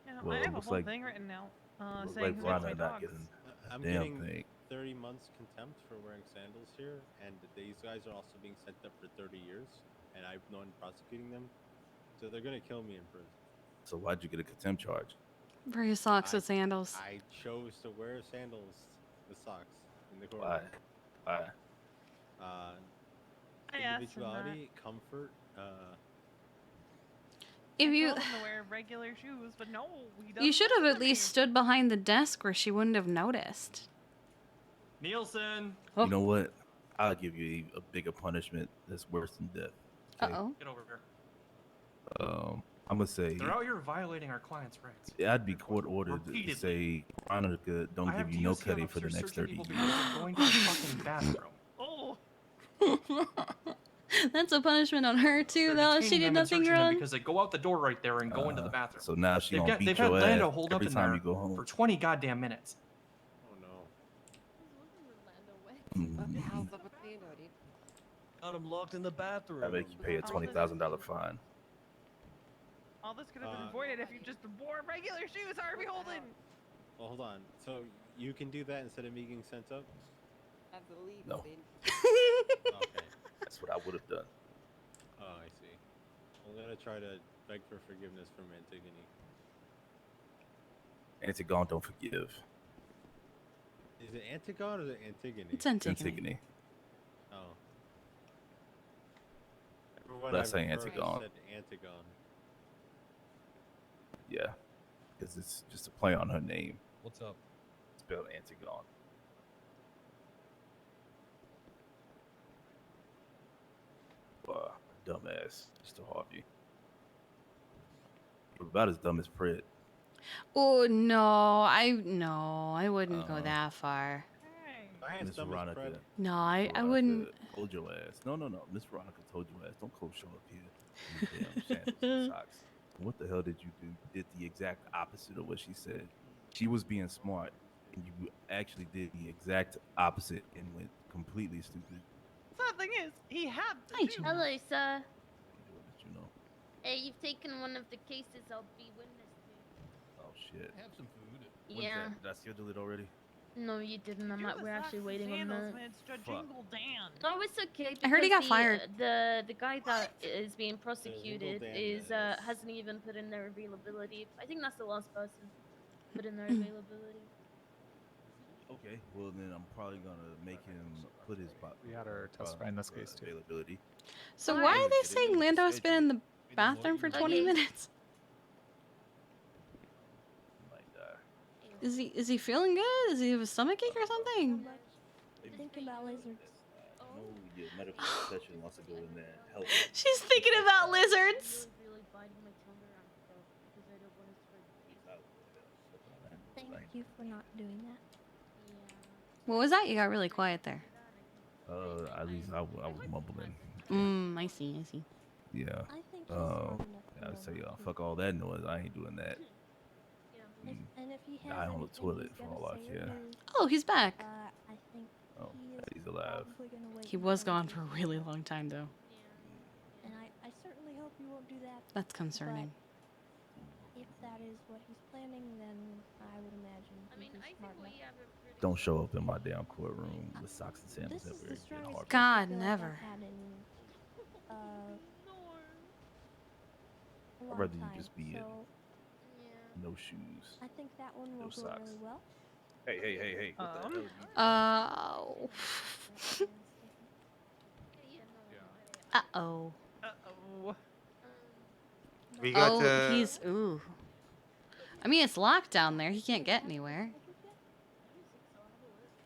Yeah, Well, I it have a looks whole like- thing written out looks saying like who gets my Veronica not dogs. getting I'm damn getting thing. 30 months contempt for wearing sandals here, and these guys are also being sent up for 30 years, and I've known prosecuting them, so they're gonna kill me in prison. So why'd you get a contempt charge? For his socks with sandals. I chose to wear sandals with socks in the courtroom. Why? Why? I asked him that. Individuality, comfort. If I you told him to wear regular shoes, but no, he doesn't you should have listen at to least me. stood behind the desk where she wouldn't have noticed. Nielsen. Oh. You know what? I'll give you a bigger punishment that's worse than death. Okay? Uh-oh. Get over here. I'm gonna say They're out here violating our clients' rights. I'd be court ordered to Repeatedly. say Veronica don't I have give you no DOC cutting for the officers next searching 30 people years. because they're going to the fucking bathroom. Oh. That's a punishment on her too, though. She did nothing wrong. Because they go out the door right there and go into the bathroom. So now she gonna beat they've had your Lando ass hold up every in time there you go home. for 20 goddamn minutes. Oh no. What the hell's up with Lando, dude? Got him locked in the bathroom. I make you pay a $20,000 fine. All this could have been avoided if you just wore regular shoes, Harvey Holden. Well, hold on. So you can do that instead of me getting sent up? That's illegal, No. dude. Okay. That's what I would have done. Oh, I see. I'm gonna try to beg for forgiveness from Antigone. Antigone don't forgive. Is it Antigone or is it Antigone? It's Antigone. Antigone. Oh. Everyone That's I've saying heard Antigone. said Antigone. Yeah. Because it's just a play on her name. What's up? Spelled Antigone. Dumbass, Mr. Harvey. You're about as dumb as Pred. Oh no, I wouldn't go that far. Miss Veronica. No, I Veronica wouldn't. Told your ass. No. Miss Veronica told your ass. Don't show up here. in Damn sandals and socks. What the hell did you do? You did the exact opposite of what she said. She was being smart, and you actually did the exact opposite and went completely stupid. So the thing is, he had the shoes. Hello, sir. You know. Hey, you've taken one of the cases I'll be witness to. Oh shit. Have some food. When's Yeah. that? Did I schedule it already? No, you didn't. We're actually waiting on Sandals, that. man, it's Jingle Dan. No, it's okay. I heard he got because fired. The guy that is being prosecuted Dan is is- hasn't even put in their availability. I think that's the last person put in their availability. Okay. Well, then I'm probably gonna make him put his. We had her testify in this case too. Availability. So why are they saying Lando's been in the bathroom for 20 Okay. minutes? Like, Is he feeling good? Does he have a stomach ache or something? Thinking about lizards. No, your medical professional wants to go in there and help you. She's thinking about lizards. Thank you for not doing that. What was that? You got really quiet there. At least I was mumbling. I see. Yeah. I think he's smart enough to I know say, not to. fuck all that noise. I ain't doing that. And if he has Die on the anything toilet he's for gonna all I say or care. do, Oh, he's back. I think Oh, he is he's alive. probably gonna wait He until was he gone sees for a you. really long time, though. And I certainly hope you won't do that. That's concerning. But if that is what he's planning, then I would imagine he's smart enough. Don't show up in my damn courtroom with socks and sandals This is everywhere. the strongest case God, I feel never. Like I've had in a I'd long rather you time. just be So in no shoes. I think that one will No go socks. really well. Hey. What the hell you Oh. Uh-oh. Uh-oh. We got Ooh. I mean, it's locked down there. He can't get anywhere.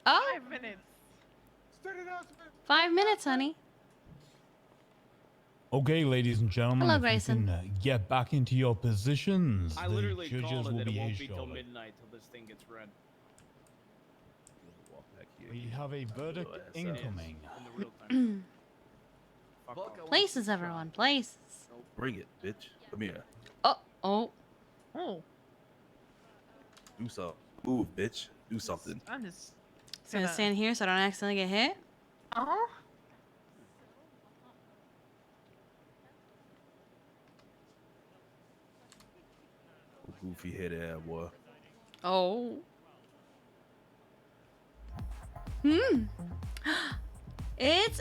Oh, 5 minutes. 5 minutes, honey. Okay, ladies and gentlemen, Hello, if Grayson. you can get back into your positions, I the literally judges called it will that it be won't here be till shortly. midnight till this thing gets read. walk back here? We have a verdict Your ass out. incoming. In the real time. Places, everyone. Places. Bring it, bitch. Come here. Oh. Do something. Move, bitch. Do something. I'm just gonna stand here so I don't accidentally get hit. Uh-huh. Goofy head ass boy. Oh. It's it's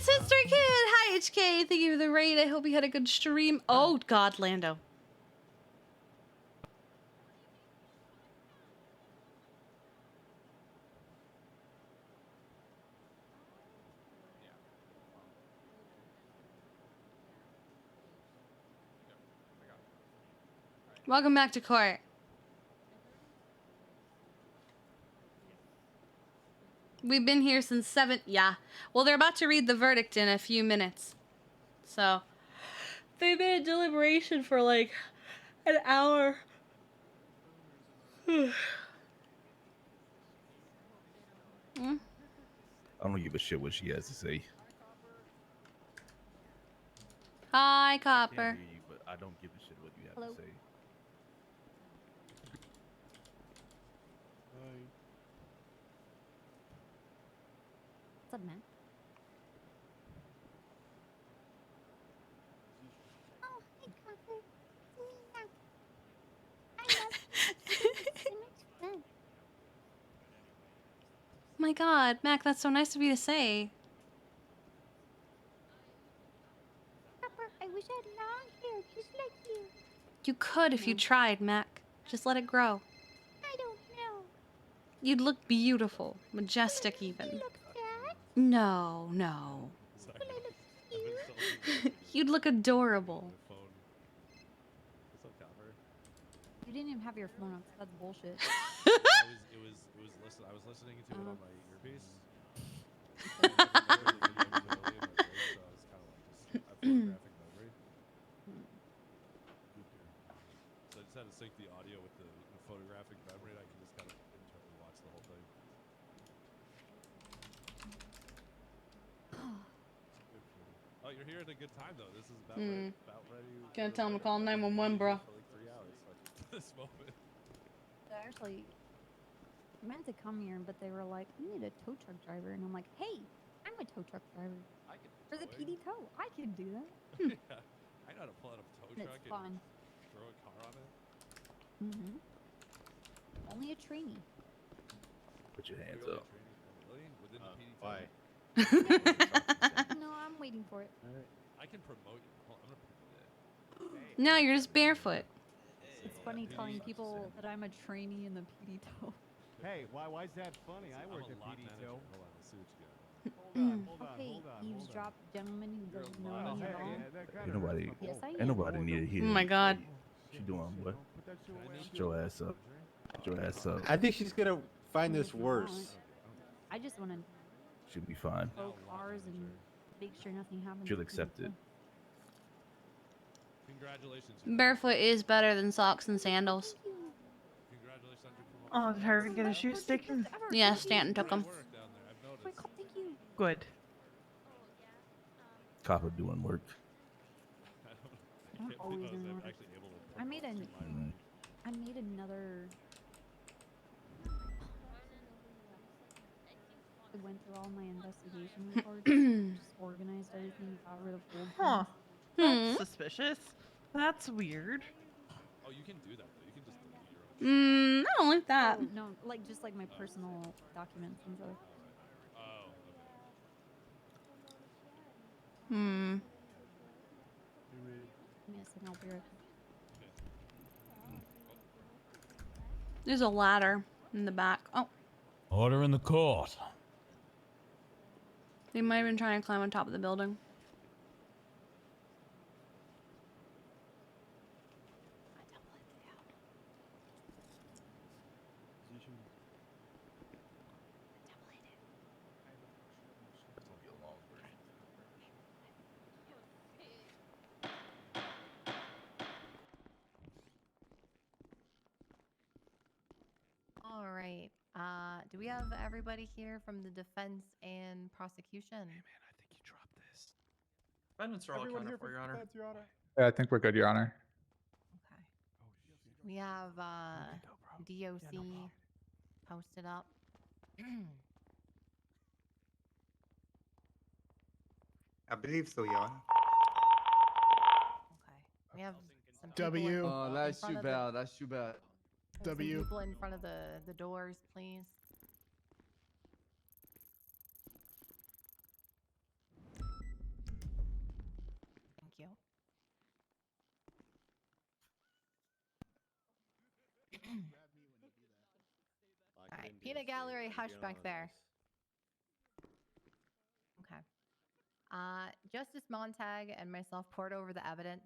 History Kid. Hi, HK. Thank you for the raid. I hope you had a good stream. Oh God, Lando. Welcome back to court. We've been here since 7. Yeah. Well, they're about to read the verdict in a few minutes. So, they've been in deliberation for like an hour. I don't give a shit what she has to say. Hi, I Copper. can't hear you, but I don't give a shit what you have Hello. to say. What's up, man? Oh, hey, Copper. My God, Mac, that's so nice of you to say. Copper, I wish I had long hair just like you. You could if you tried, Mac. Just let it grow. I don't know. You'd look beautiful, majestic even. Look sad. No. Will I look cute? You'd look adorable. You didn't even have your phone on, so that's bullshit. I was listening to it on my earpiece. Photographic memory. So I just had to sync the audio with the photographic memory, and I can just kind of internally watch the whole thing. Oh, you're here at a good time though. This is about ready. Gonna tell him to call 911, bro. For like 3 hours. Like, this moment. I actually meant to come here, but they were like, "We need a tow truck driver," and I'm like, "Hey, I'm a tow truck driver I can for the tow it. PD tow. I can do that." Yeah, I know how to pull out a tow And truck it's fun. and throw a car on it. Only a trainee. Put your hands Really up. training within the PD Why? No, I'm waiting for it. I can promote you. Hold on, I'm gonna promote it. No, you're just barefoot. It's funny telling people that I'm a trainee in the PD tow. Hey, why's that funny? I I'm worked a at lot PD manager. too. Hold on, let's see what you got. Okay, eavesdrop gentleman who doesn't know Oh, me hey, at all. yeah, that Ain't nobody, Yes, I ain't am. nobody need to hear. Oh my God. you doing, boy? Shut your ass up. Shut your ass up. I think she's gonna find this worse. I just want to She'll be fine. tow cars and make sure nothing happens. She'll to accept it. people. Congratulations. Barefoot is better than socks and sandals. Congratulations on your promotion. Oh, did her get a shoe taken? Yeah, Stanton took them. Work down there, I've noticed. Thank you. Good. Copper doing work. I'm always in work. Actually able to I made an. Mm. I made another. I went through all my investigation reports, just organized everything, got rid of old Huh. things. That's suspicious. That's weird. Oh, you can do that though. You can just delete your own. I don't like that. Oh, no, like just like my personal documents and stuff. Oh, Give me a second, I'll be right back. There's a ladder in the back. Oh, Order in the court. they might have been trying to climb on top of the building. All right. Do we have everybody here from the defense and prosecution? Hey man, I think you dropped this. Defendants are all Everyone accounted here for, for Your Honor. defense, Your Honor. Yeah, I think we're good, Your Honor. We have DOC posted up. I believe so, Your Honor. We have some people W. in Oh, that's front too of the- bad. That's too bad. some W. people in front of the doors, please. Thank you. All right, peanut gallery, hush back there. Okay. Justice Montag and myself poured over the evidence.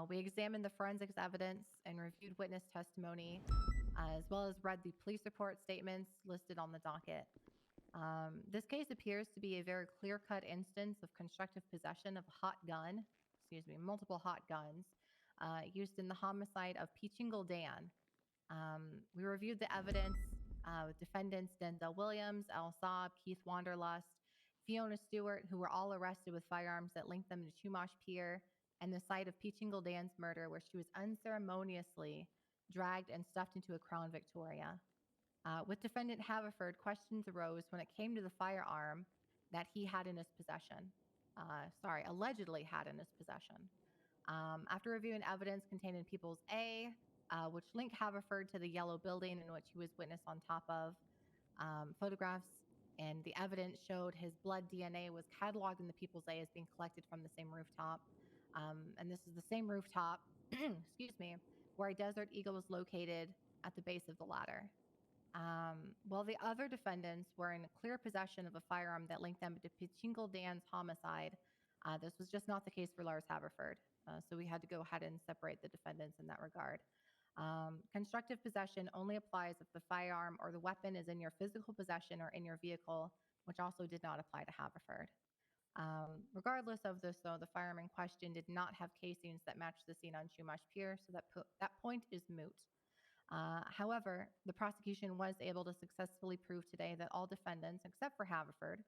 We examined the forensics evidence and reviewed witness testimony, as well as read the police report statements listed on the docket. This case appears to be a very clear-cut instance of constructive possession of a hot gun, multiple hot guns, used in the homicide of Peachingle Dan. We reviewed the evidence with defendants Denzel Williams, Al Saab, Keith Wanderlust, Fiona Stewart, who were all arrested with firearms that linked them to Chumash Pier and the site of Peachingle Dan's murder, where she was unceremoniously dragged and stuffed into a Crown Victoria. With defendant Haverford, questions arose when it came to the firearm that he had in his possession. Allegedly had in his possession. After reviewing evidence contained in People's A, which linked Haverford to the yellow building in which he was witness on top of, photographs and the evidence showed his blood DNA was cataloged in the People's A as being collected from the same rooftop. And this is the same rooftop, where a Desert Eagle was located at the base of the ladder. While the other defendants were in clear possession of a firearm that linked them to Peachingle Dan's homicide, this was just not the case for Lars Haverford. So we had to go ahead and separate the defendants in that regard. Constructive possession only applies if the firearm or the weapon is in your physical possession or in your vehicle, which also did not apply to Haverford. Regardless of this, though, the firearm in question did not have casings that matched the scene on Chumash Pier, so that point is moot. However, the prosecution was able to successfully prove today that all defendants, except for Haverford,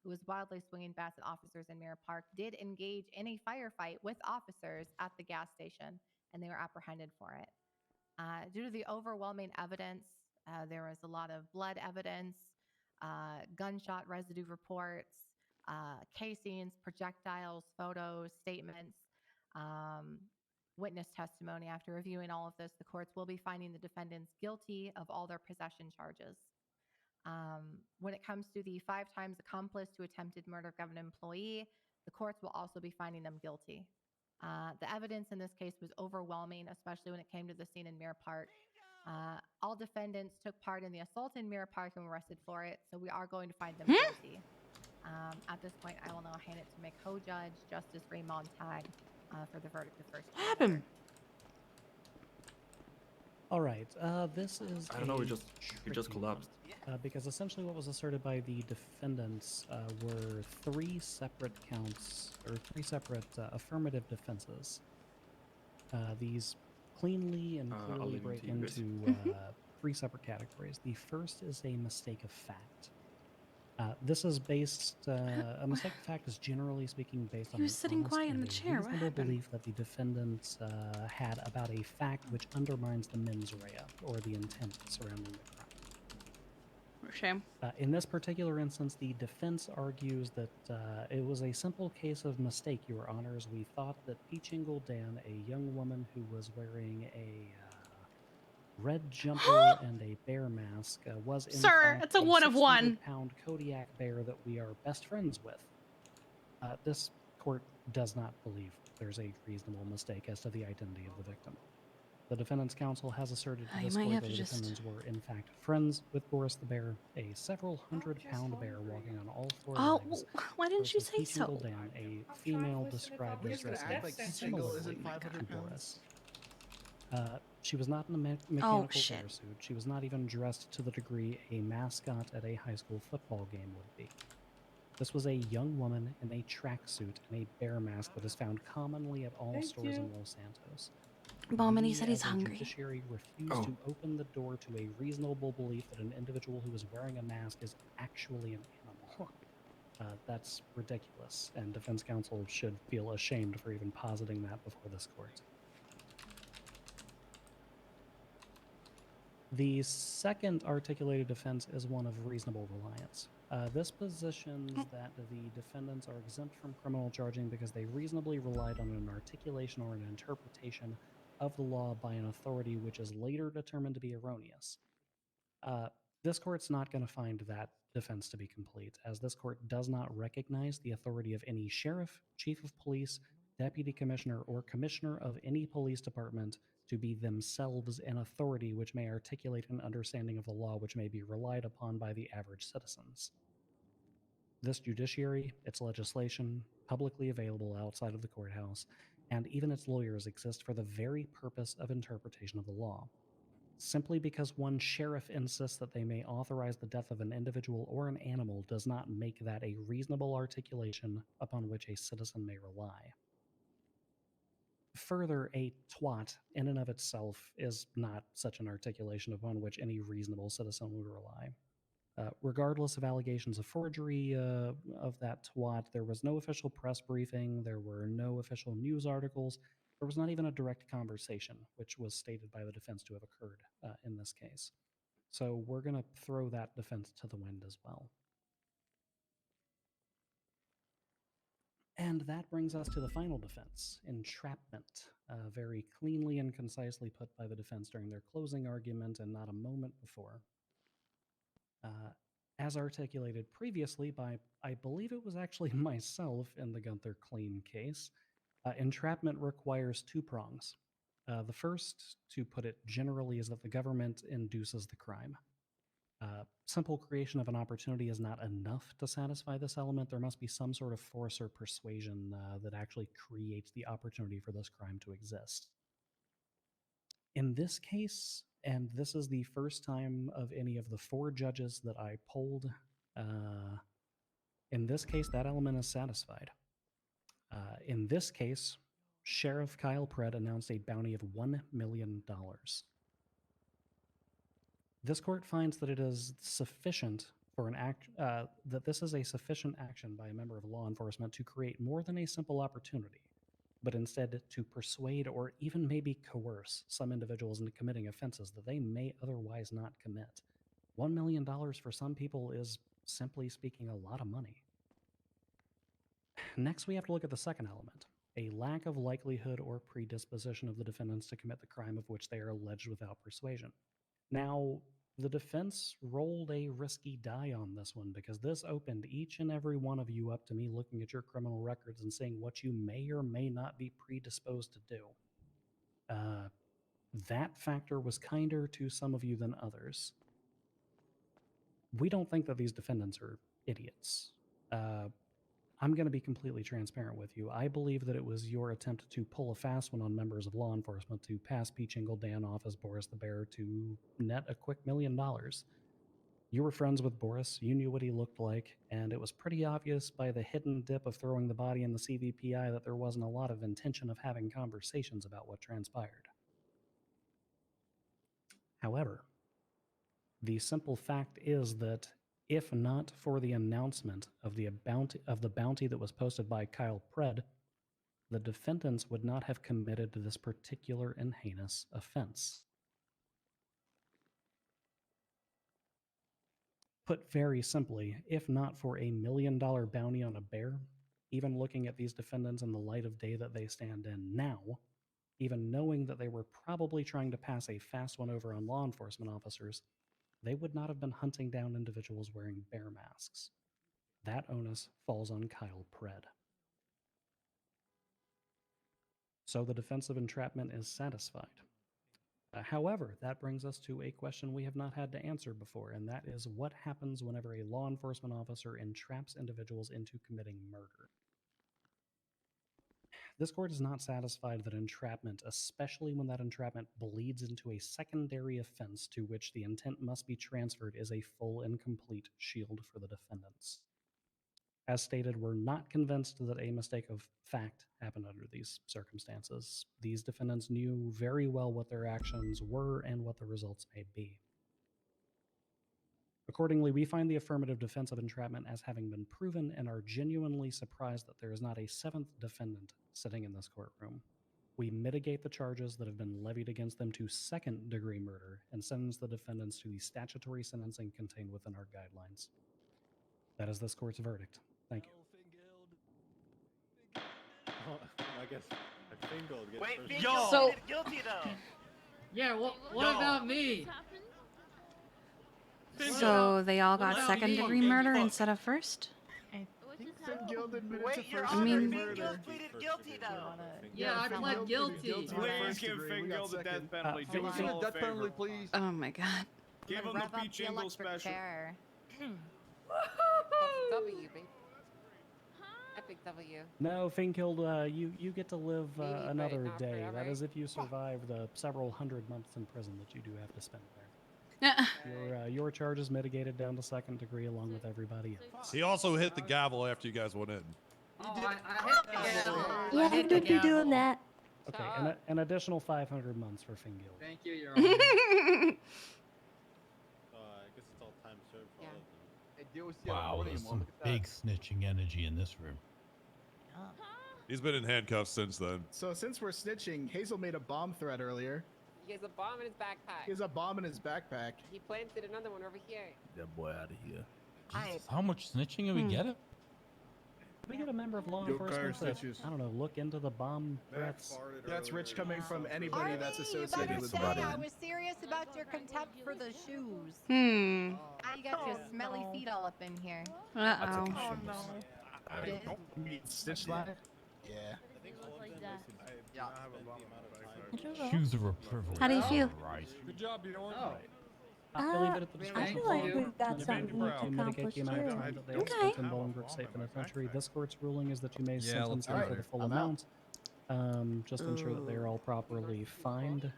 who was wildly swinging bats at officers in Mirror Park, did engage in a firefight with officers at the gas station, and they were apprehended for it. Due to the overwhelming evidence, there was a lot of blood evidence, gunshot residue reports, casings, projectiles, photos, statements, witness testimony. After reviewing all of this, the courts will be finding the defendants guilty of all their possession charges. When it comes to the 5 times accomplice to attempted murder of government employee, the courts will also be finding them guilty. The evidence in this case was overwhelming, especially when it came to the scene in Mirror Park. All defendants took part in the assault in Mirror Park and were arrested for it, so we are going to find them guilty. At this point, I will now hand it to my co-judge, Justice Ray Montag, for the verdict of first degree. What happened? All right. This is. I don't know. It just tricky one, collapsed. because essentially what was asserted by the defendants were three separate counts or three separate affirmative defenses. These cleanly and I'll clearly leave it break to you guys. into three separate categories. The first is a mistake of fact. This is based. A mistake of fact is generally speaking based on He was an sitting honest quiet in and the a chair. What reasonable happened? belief that the defendants had about a fact which undermines the mens rea or the intent surrounding the crime. Shame. In this particular instance, the defense argues that it was a simple case of mistake, Your Honors. We thought that Peachingle Dan, a young woman who was wearing a red jumper and a bear mask, was in Sir, fact it's a one of one. 600-pound Kodiak bear that we are best friends with. This court does not believe there's a reasonable mistake as to the identity of the victim. The defendant's counsel has asserted to You this might court have that to the just- defendants were in fact friends with Boris the bear, a several hundred-pound bear walking on all four Oh, legs. why didn't you versus say so? Peachingle Dan, a female described as dressing similarly to Boris. She was not in a mechanical shit. bear suit. She was not even dressed to the degree a mascot at a high school football game would be. This was a young woman in a tracksuit and a bear mask that is found commonly at all stores in Los Santos. Bowman, he We, said he's as a hungry. Judiciary refused to open the door to a reasonable belief that an individual who is wearing a mask is actually an animal. That's ridiculous, and defense counsel should feel ashamed for even positing that before this court. The second articulated defense is one of reasonable reliance. This positions that the defendants are exempt from criminal charging because they reasonably relied on an articulation or an interpretation of the law by an authority which is later determined to be erroneous. This court's not going to find that defense to be complete, as this court does not recognize the authority of any sheriff, chief of police, deputy commissioner, or commissioner of any police department to be themselves an authority which may articulate an understanding of the law which may be relied upon by the average citizens. This judiciary, its legislation, publicly available outside of the courthouse, and even its lawyers exist for the very purpose of interpretation of the law. Simply because one sheriff insists that they may authorize the death of an individual or an animal does not make that a reasonable articulation upon which a citizen may rely. Further, a twat in and of itself is not such an articulation upon which any reasonable citizen would rely. Regardless of allegations of forgery of that twat, there was no official press briefing, there were no official news articles, there was not even a direct conversation, which was stated by the defense to have occurred in this case. So we're going to throw that defense to the wind as well. And that brings us to the final defense, entrapment, very cleanly and concisely put by the defense during their closing argument and not a moment before. As articulated previously by, I believe it was actually myself in the Gunther Clean case, entrapment requires two prongs. The first, to put it generally, is that the government induces the crime. Simple creation of an opportunity is not enough to satisfy this element. There must be some sort of force or persuasion that actually creates the opportunity for this crime to exist. In this case, and this is the first time of any of the 4 judges that I polled, in this case, that element is satisfied. In this case, Sheriff Kyle Pred announced a bounty of $1 million. This court finds that it is sufficient for an act, that this is a sufficient action by a member of law enforcement to create more than a simple opportunity, but instead to persuade or even maybe coerce some individuals into committing offenses that they may otherwise not commit. $1 million for some people is, simply speaking, a lot of money. Next, we have to look at the second element, a lack of likelihood or predisposition of the defendants to commit the crime of which they are alleged without persuasion. Now, the defense rolled a risky die on this one because this opened each and every one of you up to me looking at your criminal records and seeing what you may or may not be predisposed to do. That factor was kinder to some of you than others. We don't think that these defendants are idiots. I'm going to be completely transparent with you. I believe that it was your attempt to pull a fast one on members of law enforcement to pass P. Chingle Dan off as Boris the Bear to net a quick $1 million. You were friends with Boris, you knew what he looked like, and it was pretty obvious by the hidden dip of throwing the body in the CVPI that there wasn't a lot of intention of having conversations about what transpired. However, the simple fact is that if not for the announcement of the bounty that was posted by Kyle Pred, the defendants would not have committed this particular and heinous offense. Put very simply, if not for a $1 million bounty on a bear, even looking at these defendants in the light of day that they stand in now, even knowing that they were probably trying to pass a fast one over on law enforcement officers, they would not have been hunting down individuals wearing bear masks. That onus falls on Kyle Pred. So the defense of entrapment is satisfied. However, that brings us to a question we have not had to answer before, and that is what happens whenever a law enforcement officer entraps individuals into committing murder. This court is not satisfied that entrapment, especially when that entrapment bleeds into a secondary offense to which the intent must be transferred, is a full and complete shield for the defendants. As stated, we're not convinced that a mistake of fact happened under these circumstances. These defendants knew very well what their actions were and what the results may be. Accordingly, we find the affirmative defense of entrapment as having been proven and are genuinely surprised that there is not a seventh defendant sitting in this courtroom. We mitigate the charges that have been levied against them to second-degree murder and sentence the defendants to the statutory sentencing contained within our guidelines. That is this court's verdict. Thank you. Oh, I guess I Fingold gets Wait, first. Fingold So- pleaded guilty though. Yeah, what Yo. about me? So they all got Well, second fuck, degree fuck. murder instead of first? Fingold admitted Wait, to you're first I mean- degree murder. Fingold pleaded guilty though. Yeah, I pled guilty. Please give Fingold the death penalty. Do us all a favor. please. Oh my god. Give him Rev the up Peach the Jingle electric special. chair. W, baby. Epic W. No, Finkild, you get to live Maybe, but another not day. That forever. is if you survive the several hundred months in prison that you do have to spend there. Your charge is mitigated down to second degree along with everybody else. He also hit the gavel after you guys went in. Oh, I hit the gavel. Yeah, I I'm hit gonna the be gavel. doing that. Okay, an additional 500 months for Fingild. Thank you, Your Honor. I guess it's all time served for all of them. Wow, there's some big snitching energy in this room. He's been in handcuffs since then. So since we're snitching, Hazel made a bomb threat earlier. He has a bomb in his backpack. He has a bomb in his backpack. He planted another one over here. That boy out of here. Jesus, how much snitching are we getting? We get a member of law Your enforcement car to, snitches. I don't know, look into the bomb threats. That's rich coming from anybody that's You associated better with say the I was serious about your contempt for the shoes. Hmm. Now you got your smelly feet all up in here. Uh-oh. Oh no. Stitch line? Yeah. Shoes are a privilege. How do you feel? Right. Good job, Bjorn. I leave it at the I discretion feel of like the we've got to something to mitigate accomplish the amount of too. time that they Okay. have spent in Bolingbrook State Penitentiary. This court's ruling is that you may Yeah, sentence let's them go for the there. full I'm out. amount. Just ensure that they are all properly fined,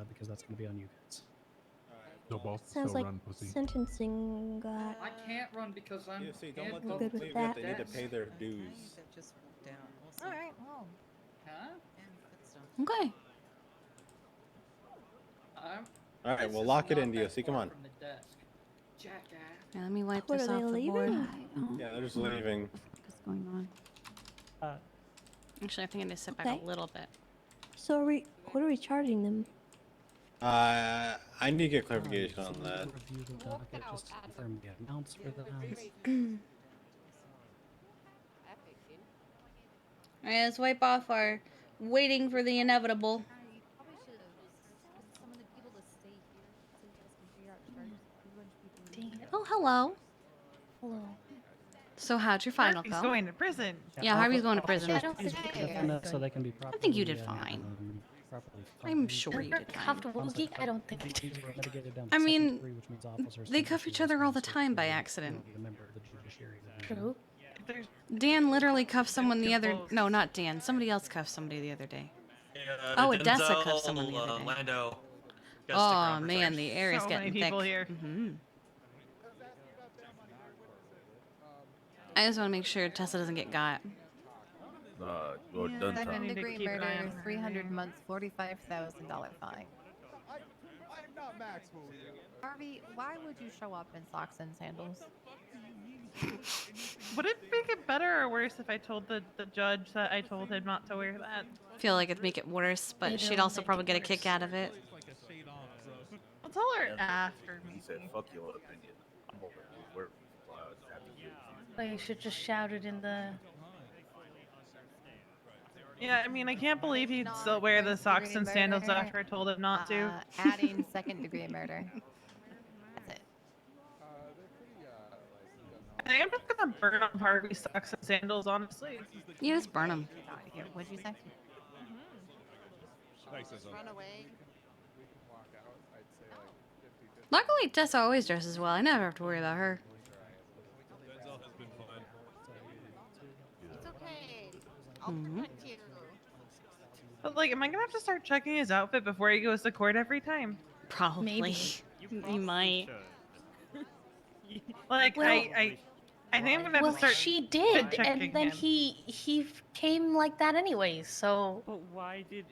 because that's going to be on you guys. No boss. Sounds still like run, pussy. sentencing got. I can't run because I'm Yeah, see, don't let handcuffed. them Good with leave that. yet. They need to pay their dues. All right. Well. Huh? Okay. All right, well, lock it in, DOC. Come on. From the desk. Jackass. Yeah, let me wipe What, this are off they the leaving? board. Yeah, they're just leaving. What's going on? Actually, I think I need to sit back Okay. a little bit. So what are we charging them? I need to get clarification on that. Review the docket just to confirm the amounts for the Alright, let's wipe off our waiting for the inevitable. Oh, hello. Hello. So how'd your final Harvey's go? going to prison. Yeah, Harvey's going to prison. Please defend it so they can be properly, I think you did fine. Properly I'm fined. sure you did fine. I don't think I did. I mean, they cuff each other all the time by accident. A member of the judiciary. True. Dan literally cuffed someone the other. Both. No, not Dan. Somebody else cuffed somebody the other day. Oh, Odessa cuffed someone the other day. Lando. Oh man, the area's So getting many people thick. here. I just want to make sure Tessa doesn't get got. You're done, Tom. Second need to degree keep an eye murder, on her. 300 months, $45,000 fine. I'm not Maxwell here. Harvey, why would you show up in socks and sandals? Would it make it better or worse if I told the judge that I told him not to wear that? Feel like it'd make it worse, but she'd also probably get a kick out of it. I'll tell her after He me. said, "Fuck your opinion. I'm over his work. Have to give it to you." Well, you should just shout it in the. Yeah, I mean, I can't believe he'd still wear the socks and sandals after I told him not to. Adding second degree murder. That's it. I think I'm just gonna burn up Harvey's socks and sandals, honestly. You just burn them. Here, what'd you say? Thanks, Tessa. Run away. Luckily, Tessa always dresses well. I never have to worry about her. Denzel has been fine. It's okay. I'll Mhm. protect you. But like, am I gonna have to start checking his outfit before he goes to court every time? Probably. Maybe. You might. Like, Well- I think I'm gonna have Well, to start. she did, checking and then him. he came like that anyway. So But why did?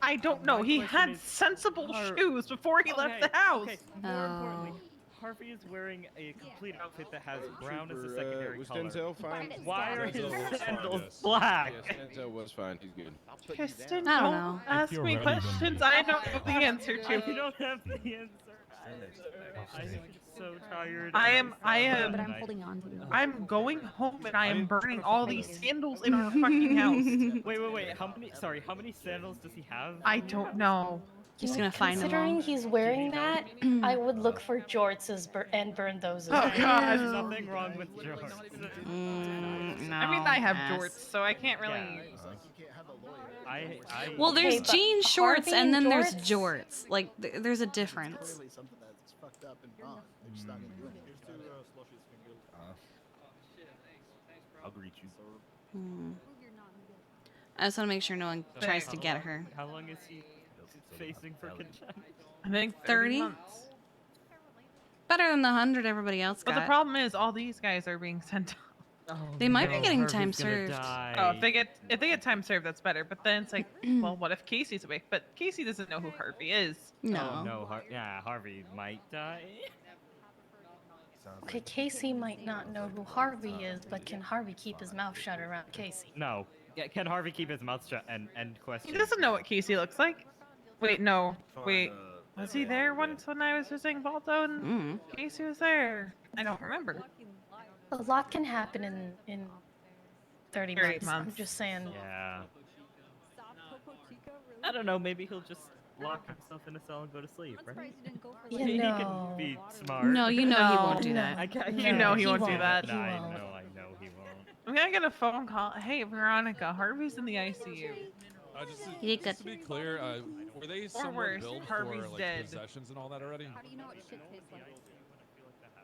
I don't know. My He question had is, sensible Har- shoes before he left the house. Okay, more importantly, Harvey is wearing a complete outfit that has brown as a Trooper, secondary was color. Denzel fine? Why are Denzel was his fine, sandals yes. black? Yes, Denzel was fine. He's good. Kristen, I don't don't know. ask feel me ready when questions we- I don't know the answer You to. don't have the answer. I'm so tired. I and am. I I'm so am. But I'm tired. holding on to you. I'm going home and I am burning all these sandals in our fucking house. Wait. How many? Sorry, how many sandals does he have? I don't know. Just gonna find them considering all. he's wearing that, I would look for jorts and burn those as Oh, well. God. There's nothing wrong with jorts. No, I mean, I have pass. jorts, so I can't really. Yeah. I Well, there's Okay, but jean shorts Harvey and then and there's jorts? jorts. Like, there's a difference. Clearly something that's fucked up and wrong. They're just not gonna do anything. I'll greet you. Hmm. I just want to make sure no one tries to get her. How long is he facing for contempt? I think 30? 30 months. Better than the 100 everybody else But got. the problem is, all these guys are being sent. They might be getting time served. Oh, if they get time served, that's better. But then it's like, well, what if Casey's awake? But Casey doesn't know who Harvey is. No. Oh, no. Harvey might die. Okay, Casey might not know who Harvey is, but can Harvey keep his mouth shut around Casey? No. Yeah, can Harvey keep his mouth shut and end question? He doesn't know what Casey looks like. Wait, no. Wait. Was he there once when I was visiting Balto and Casey was there? I don't remember. A lot can happen in 30 months. I'm just saying. Yeah. I don't know. Maybe he'll just lock himself in a cell and go to sleep, right? Yeah, He no. can be smart. No, you know he won't do that. I can't, You know he won't do that. No, I know he won't. I'm gonna get a phone call. Hey, Veronica, Harvey's in the ICU. Just to be clear, were they somewhat worse, billed Harvey's for like dead. possessions and all that already? How do you know what shit tastes like?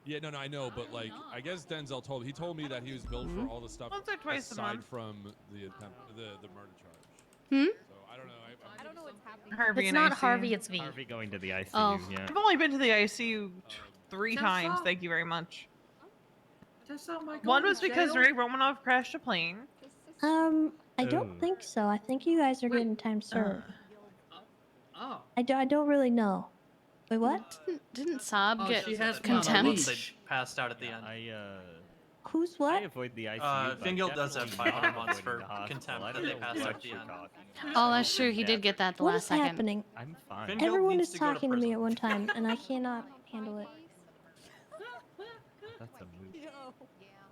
Yeah, no, I know, but like, I guess Denzel told me that he was billed for all the stuff Once or twice a aside month. from the attempt, the murder charge. Hmm? So I don't know. I don't know what's happening. Harvey It's in not ICU. Harvey, it's V. Harvey going to the ICU. Oh. Yeah. I've only been to the ICU 3 times. Thank you very much. One was because Ray Romanoff crashed a plane. I don't Ooh. think so. I think you guys are getting time served. Oh. I don't really know. Wait, what? Didn't Saab Oh, get she has contempt? They passed out at the end. Who's I what? avoid the ICU. but Fingal does have definitely 500 not months avoiding for the hospital. contempt I that don't they know passed what out at the you're end. talking Oh, that's true. He did get that the What last is second. happening? I'm fine. Fingal Everyone needs is to go to talking to me prison. at one time, and I cannot handle it. That's a move. Yeah,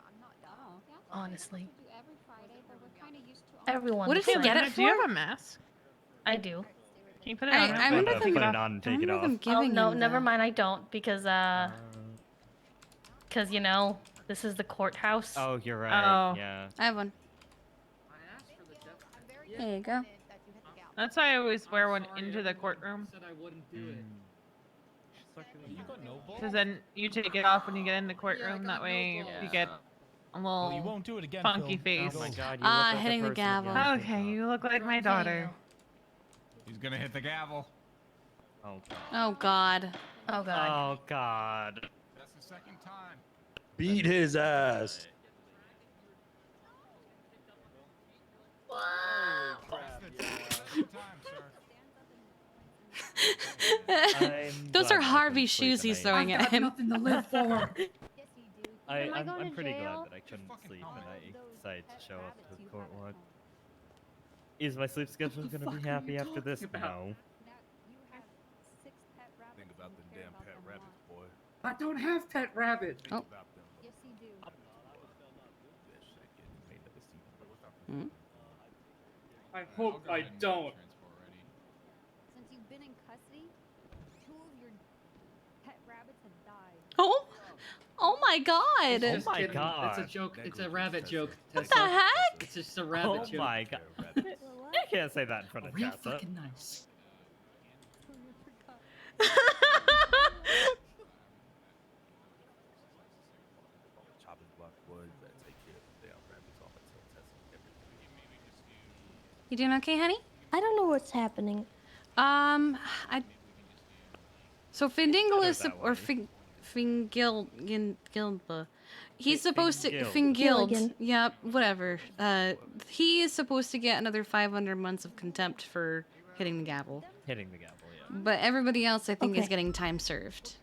I'm not dumb. Honestly. We do every Friday, but we're kind of used to Everyone. What did he get it Do you for? have a mask? I do. Can you put it I on? real remember quick? them. Put I it on and take it remember off. them Oh giving no, him never the- mind. I don't because you know this is the courthouse. Oh, you're right. Oh. Yeah. I have one. There you go. That's why I always wear one into the courtroom. Said I wouldn't do it. You got no balls? Because then you take it off when you get in the courtroom. That way you get a little Well, you won't do it again, funky Phil. face. Oh my God, you look like a hitting the person gavel. again. Okay, you look like my daughter. He's gonna hit the gavel. Oh God. Oh God. Oh God. Oh God. That's the second time. Beat his ass. Those glad are I Harvey's couldn't sleep shoes he's tonight. throwing at him. Nothing to live for. I'm pretty glad that I couldn't sleep and I decided to show up to the court watch. Is my sleep schedule gonna be happy after this? No. Think about them damn pet rabbits, boy. I don't have pet rabbits. Oh. Yes, you do. Hmm? I hope I don't. Since you've been in custody, 2 of your pet rabbits have died. Oh. Oh my God. Just kidding. It's a joke. It's a rabbit joke. What the heck? It's just a rabbit Oh joke. my God. You can't say that in front of Real Tessa. fucking nice. Chopping block wood, better take care of the damn rabbits off until Tessa everything. You doing okay, honey? I don't know what's happening. So Findingle that or way. Fingilba. He's supposed to Fingild. Fingild. Gilligan. Yeah, whatever. He is supposed to get another 500 months of contempt for hitting the gavel. Hitting the gavel, yeah. But everybody else, I think, is Okay. getting time served.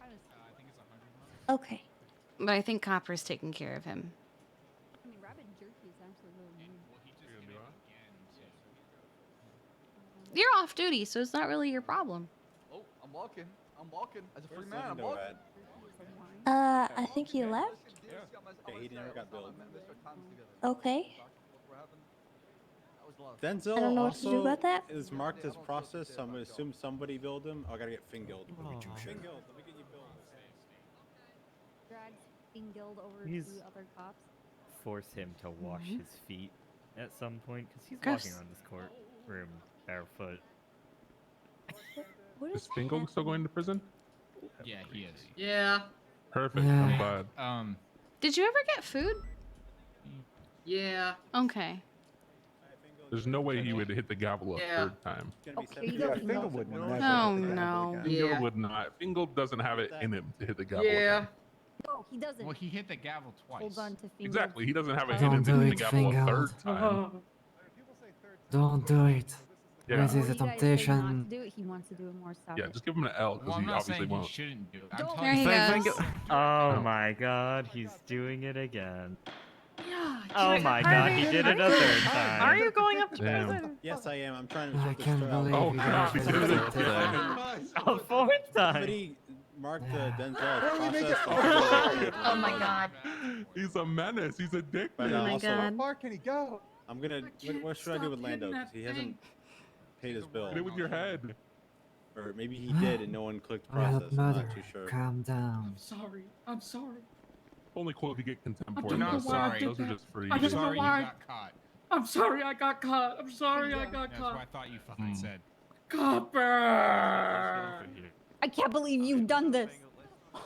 Okay. But I think Copper's taking care of him. I mean, rabbit jerky is actually really mean. You're off duty, so it's not really your problem. Oh, I'm walking. I'm walking. As a free man, I'm Window walking. at? I think he left. Okay, he never got billed. Okay. Denzel I don't know what to do also about that. is marked as process, so I'm gonna assume somebody billed him. Oh, I gotta get Fingilled. Fingilled, let me get you billed. Drags Fingild over He's- to other cops. Force him to wash his feet at some point because he's Gross. walking around this courtroom barefoot. What Is is Fingal still going to prison? Yeah, he is. Yeah. Perfect. I'm glad. Did you ever get food? Yeah. Okay. There's no way he would hit the gavel a Yeah. third time. Okay, Yeah, Fingal would never. Oh, hit the gavel no. again. Fingal Yeah. would not. Fingal doesn't have it in him to hit the gavel. Yeah. again. No, he doesn't. Well, he hit the gavel twice. Hold on to Fingild. Exactly. He doesn't have it in Don't him to do hit the it, gavel a Fingal. third time. Don't do it. Yeah. This is a temptation. Do it. He wants to do it more. Stop Yeah, it. just give him an L because Well, I'm he not obviously saying he won't. shouldn't do it. I'm Don't. telling There he you. goes. Oh my God, he's doing it again. Yeah. Oh my God, he did it a third time. Are you going up to Damn. prison? Yes, I am. I'm trying to. I sort this can't story out. believe Oh, you God, he guys did did it it again. A fourth time. Somebody marked Denzel Where as did they make process. it? Oh my God. He's a menace. He's addicted. But Oh my also, God. How far can he go? I'm gonna. What should I do with Lando? Because he hasn't paid his bill. Hit it with your head. Or maybe he did and no one clicked Well, process. I'm mother, not too sure. calm down. Sorry. I'm sorry. Only quote if you get contempt I for don't it. know Those why I are did that. just for you. I don't know Sorry you why. got caught. I'm sorry I got caught. I'm sorry I got That's what I caught. thought you fucking said. Copper! I can't believe you've done this.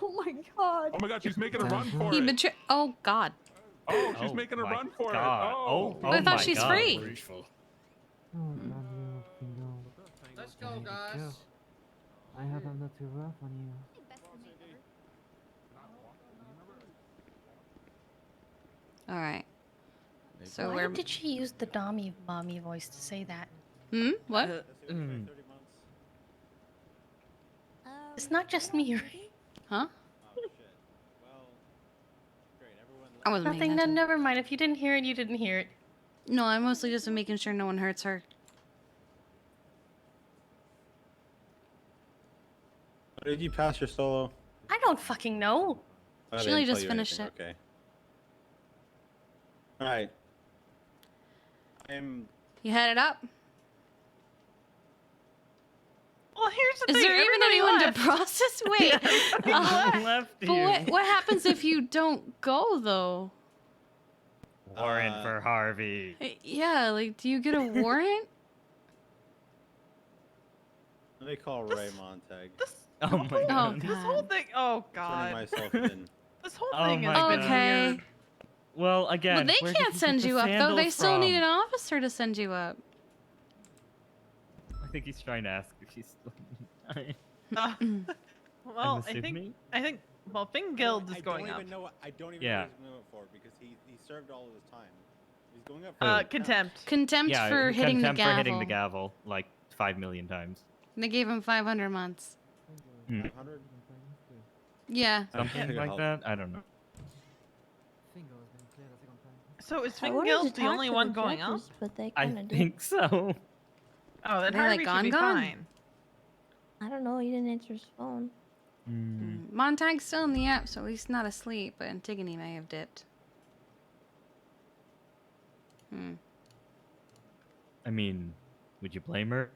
Oh my God. Oh my God, she's making a run for He it. betrayed. Oh God. Oh, she's Oh making a my run for God. it. Oh, But I thought my she's God. free. Oh, God, you, Fingal. Let's I go, need to guys. go. I hope I'm not too rough on you. All right. So Why we're. did she use the mommy voice to say that? What? It's not just me, right? Huh? I wasn't paying Nothing. No, attention. never mind. If you didn't hear it, you didn't hear it. No, I'm mostly just making sure no one hurts her. Did you pass your solo? I don't fucking know. Oh, She they only didn't tell just you finished anything. it. Okay. All right. I'm. You had it up? Well, here's the Is thing. there even everybody anyone left. to process? Wait. Left But you. what happens if you don't go though? Warrant for Harvey. Yeah, like, do you get a warrant? Let me call Ray Montag. Oh my Oh, God. This whole thing. Oh Turning God. myself in. This whole Oh thing is my God. Okay. weird. Well, again, Well, they where did can't you send get the you up though. They sandals still need from? an officer to send you up. I think he's trying to ask if she's still. Well, assuming? I think. Well, Fingild is going up. I don't even Yeah. know what he's going up for because he served all of his time. He's going up Who? for Contempt. Contempt Yeah, for hitting the contempt gavel. for hitting the gavel like 5 million times. They gave him 500 months. 500. Yeah. Something like that? I don't know. So is I wanted to Fingild the talk only to one the going up? judges, but they I kind of did. think so. Oh, then They're, Harvey like, should be gone? fine. I don't know. He didn't answer his phone. Montag's still in the app, so he's not asleep, but Antigone may have dipped. I mean, would you blame her?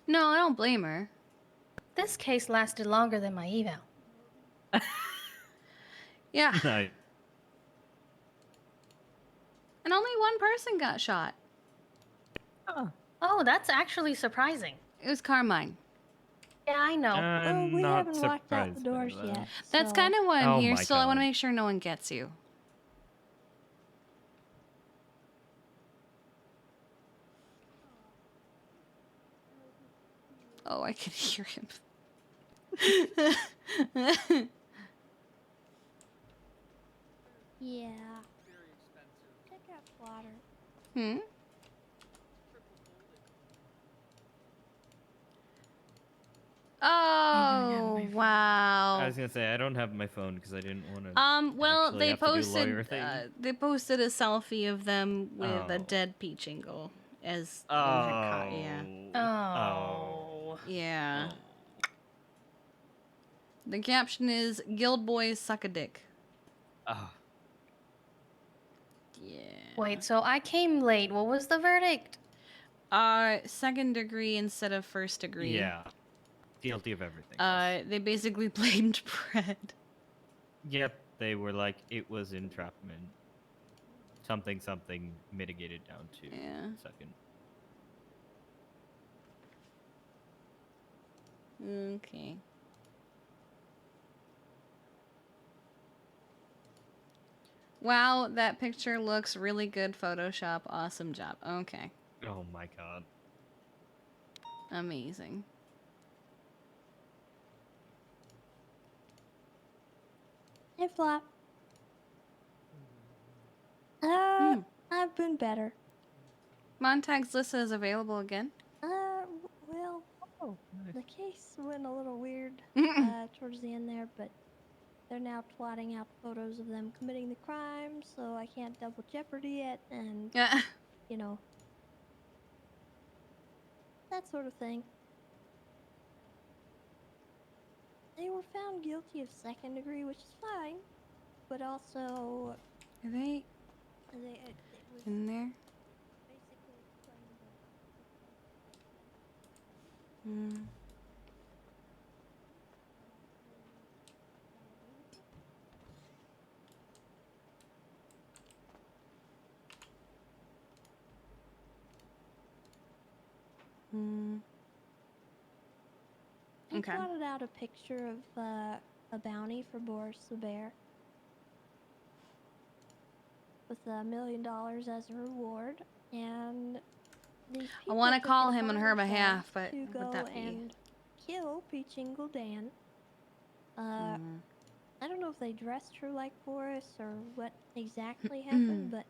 No, I don't blame her. This case lasted longer than my eval. Yeah. No. And only one person got shot. Oh, that's actually surprising. It was Carmine. Yeah, I know. Well, we not haven't locked out the surprised by doors that. yet. That's so- kind of why I'm Oh here. my Still, I want to God. make sure no one gets you. Oh, I can hear him. Yeah. Check out water. Hmm? Oh, wow. I was gonna say I don't have my phone because I didn't want to. Well, actually they have to do lawyer posted thing. they posted a selfie of them with a Oh. dead Peachingle as Oh. yeah. Oh. Yeah. The caption is "Guild Boys suck a dick." Oh. Yeah. Wait, so I came late. What was the verdict? Second degree instead of first degree. Yeah. Guilty of everything. They basically blamed Brett. Yep. They were like it was entrapment. Something mitigated down to second. Okay. Wow, that picture looks really good. Photoshop. Awesome job. Okay. Oh my god. Amazing. Hey, Flop. I've been better. Montag's Lissa is available again. Well, the case went a little weird towards the end there, but they're now twatting out photos of them committing the crime, so I can't double jeopardy it, and, you know, that sort of thing. They were found guilty of second degree, which is fine, but also... Are they it was in there? basically claimed that... I Okay. plotted out a picture of a bounty for Boris the Bear with $1 million as a reward, and these I want to people took call it him on upon her behalf, themselves but to would go that be? and kill Peachingle Dan. I don't know if they dressed her like Boris or what exactly happened, but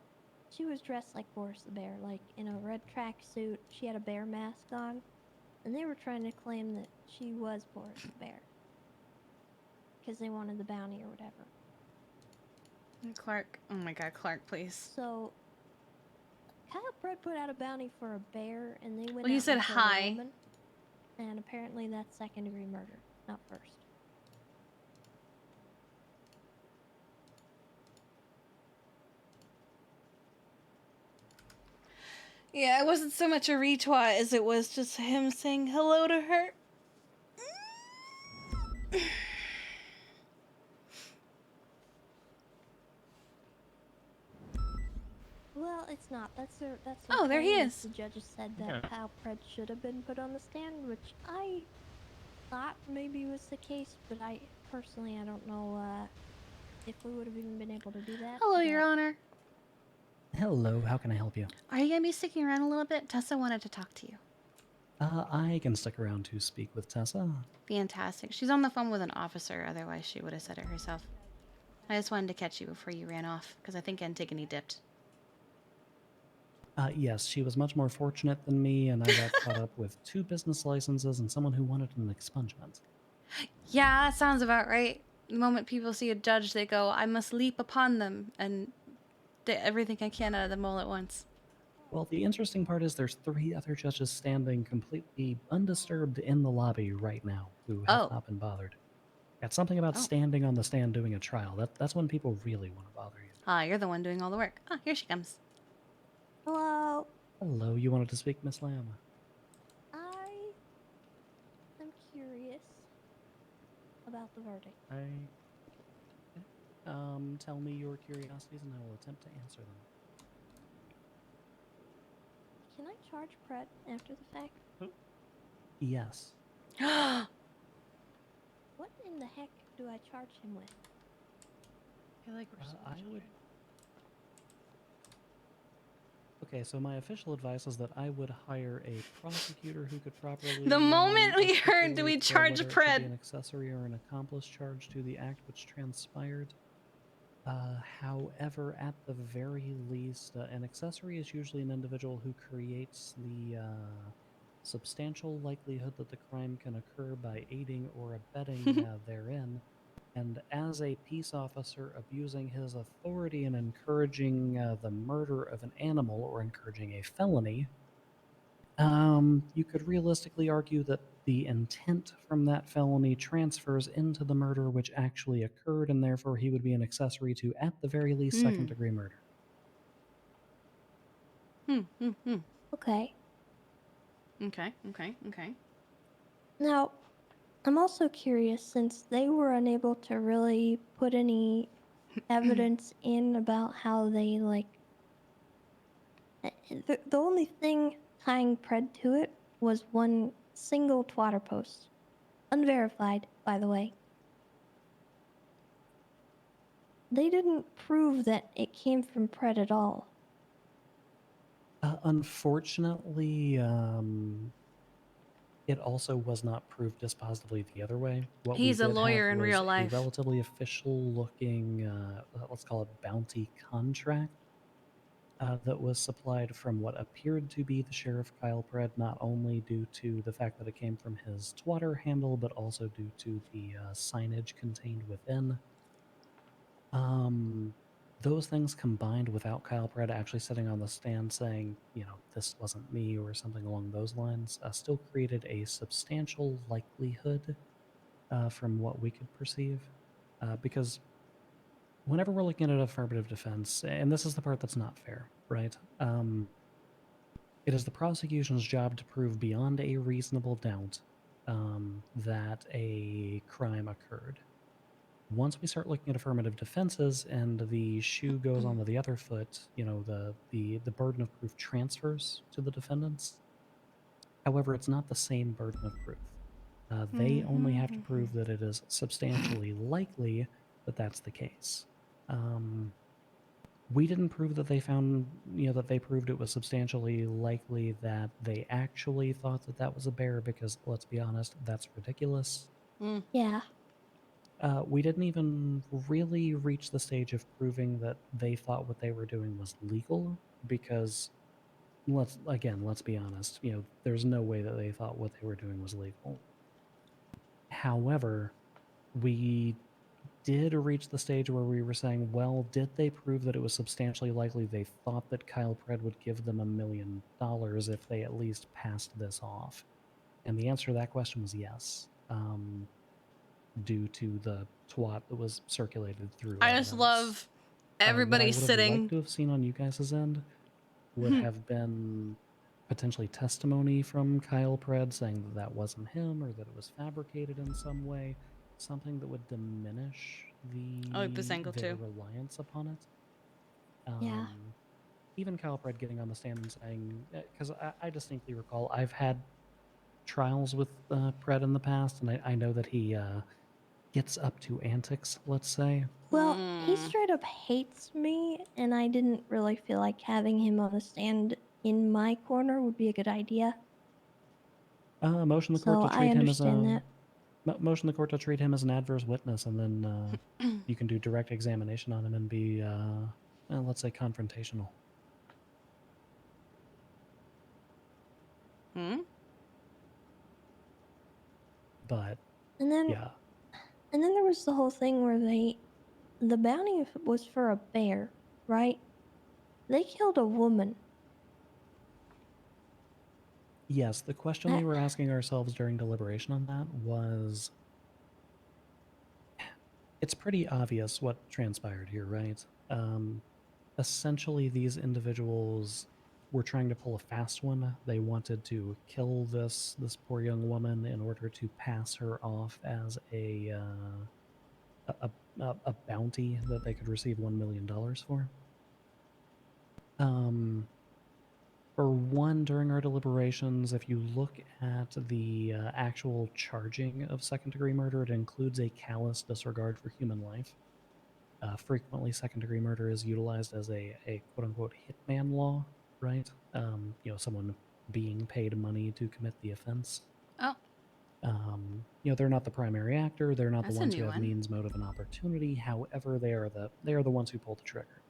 she was dressed like Boris the Bear, like in a red tracksuit. She had a bear mask on, and they were trying to claim that she was Boris the Bear because they wanted the bounty or whatever. Clark. Oh my god, Clark, please. So, Kyle Brett put out a bounty for a bear, and they went Well, he out said and killed a hi. woman, and apparently that's second degree murder, not first. Yeah, it wasn't so much a retweet as it was just him saying hello to her. Well, it's not. That's Oh, there he okay. is. The judges said that Yeah. Kyle Pred should have been put on the stand, which I thought maybe was the case, but I personally I don't know if we would have even been able to do that. Hello, Your Honor. Hello, how can I help you? Are you gonna be sticking around a little bit? Tessa wanted to talk to you. I can stick around to speak with Tessa. Fantastic. She's on the phone with an officer, otherwise she would have said it herself. I just wanted to catch you before you ran off, because I think Antigone dipped. Yes, she was much more fortunate than me, and I got caught up with 2 business licenses and someone who wanted an expungement. Yeah, that sounds about right. The moment people see a judge, they go, I must leap upon them, and get everything I can out of them all at once. Well, the interesting part is there's 3 other judges standing completely undisturbed in the lobby right now who have not been bothered. Got something about standing on the stand doing a trial. That's when people really want to bother you. Ah, you're the one doing all the work. Ah, here she comes. Hello. Hello, you wanted to speak, Miss Lamb? I am curious about the verdict. Tell me your curiosities and I will attempt to answer them. Can I charge Brett after the fact? Yes. What in the heck do I charge him with? I feel like we're Okay, so my official advice is that I would hire a prosecutor who could properly... The moment we heard, do we charge whether it should Pred? be an accessory or an accomplice charge to the act which transpired. However, at the very least, an accessory is usually an individual who creates the substantial likelihood that the crime can occur by aiding or abetting therein. And as a peace officer abusing his authority and encouraging the murder of an animal or encouraging a felony, you could realistically argue that the intent from that felony transfers into the murder which actually occurred, and therefore he would be an accessory to, at the very least, second-degree murder. Okay. Okay. Now, I'm also curious, since they were unable to really put any evidence in about how they, like... The only thing tying Pred to it was one single Twitter post. Unverified, by the way. They didn't prove that it came from Pred at all. Unfortunately, it also was not proved dispositively the other way. What He's we a did lawyer have in was real a life. relatively official-looking, let's call it bounty contract, that was supplied from what appeared to be the Sheriff Kyle Pred, not only due to the fact that it came from his Twitter handle, but also due to the signage contained within. Those things combined without Kyle Pred actually sitting on the stand saying, you know, this wasn't me or something along those lines, still created a substantial likelihood from what we could perceive. Because whenever we're looking at affirmative defense, and this is the part that's not fair, right? It is the prosecution's job to prove beyond a reasonable doubt that a crime occurred. Once we start looking at affirmative defenses and the shoe goes onto the other foot, you know, the burden of proof transfers to the defendants. However, it's not the same burden of proof. They only have to prove that it is substantially likely that that's the case. We didn't prove that they found, you know, that they proved it was substantially likely that they actually thought that that was a bear because, let's be honest, that's ridiculous. Yeah. We didn't even really reach the stage of proving that they thought what they were doing was legal because, let's be honest, you know, there's no way that they thought what they were doing was legal. However, we did reach the stage where we were saying, well, did they prove that it was substantially likely they thought that Kyle Pred would give them $1 million if they at least passed this off? And the answer to that question was yes. Due to the twat that was circulated through. I just love everybody what I would have sitting. liked to have seen on you guys' end would have been potentially testimony from Kyle Pred saying that that wasn't him or that it was fabricated in some way, something that would diminish this angle their too. reliance upon it. Yeah. Even Kyle Pred getting on the stand and saying, because I distinctly recall I've had trials with Pred in the past, and I know that he gets up to antics, let's say, Well, he straight up hates me, and I didn't really feel like having him on the stand in my corner would be a good idea. Motion the court So to I treat him as understand a that. motion the court to treat him as an adverse witness, and then you can do direct examination on him and be, let's say, confrontational. But And then, yeah, and then there was the whole thing where the bounty was for a bear, right? They killed a woman. yes. The question we were asking ourselves during deliberation on that was, it's pretty obvious what transpired here, right? Essentially, these individuals were trying to pull a fast one. They wanted to kill this poor young woman in order to pass her off as a bounty that they could receive $1 million for. For one, during our deliberations, if you look at the actual charging of second-degree murder, it includes a callous disregard for human life. Frequently, second-degree murder is utilized as a quote-unquote hitman law, right? Someone being paid money to commit the offense. Oh. They're not the primary actor. They're not That's the a ones new who have one. means, motive, and opportunity. However, they are the ones who pull the trigger.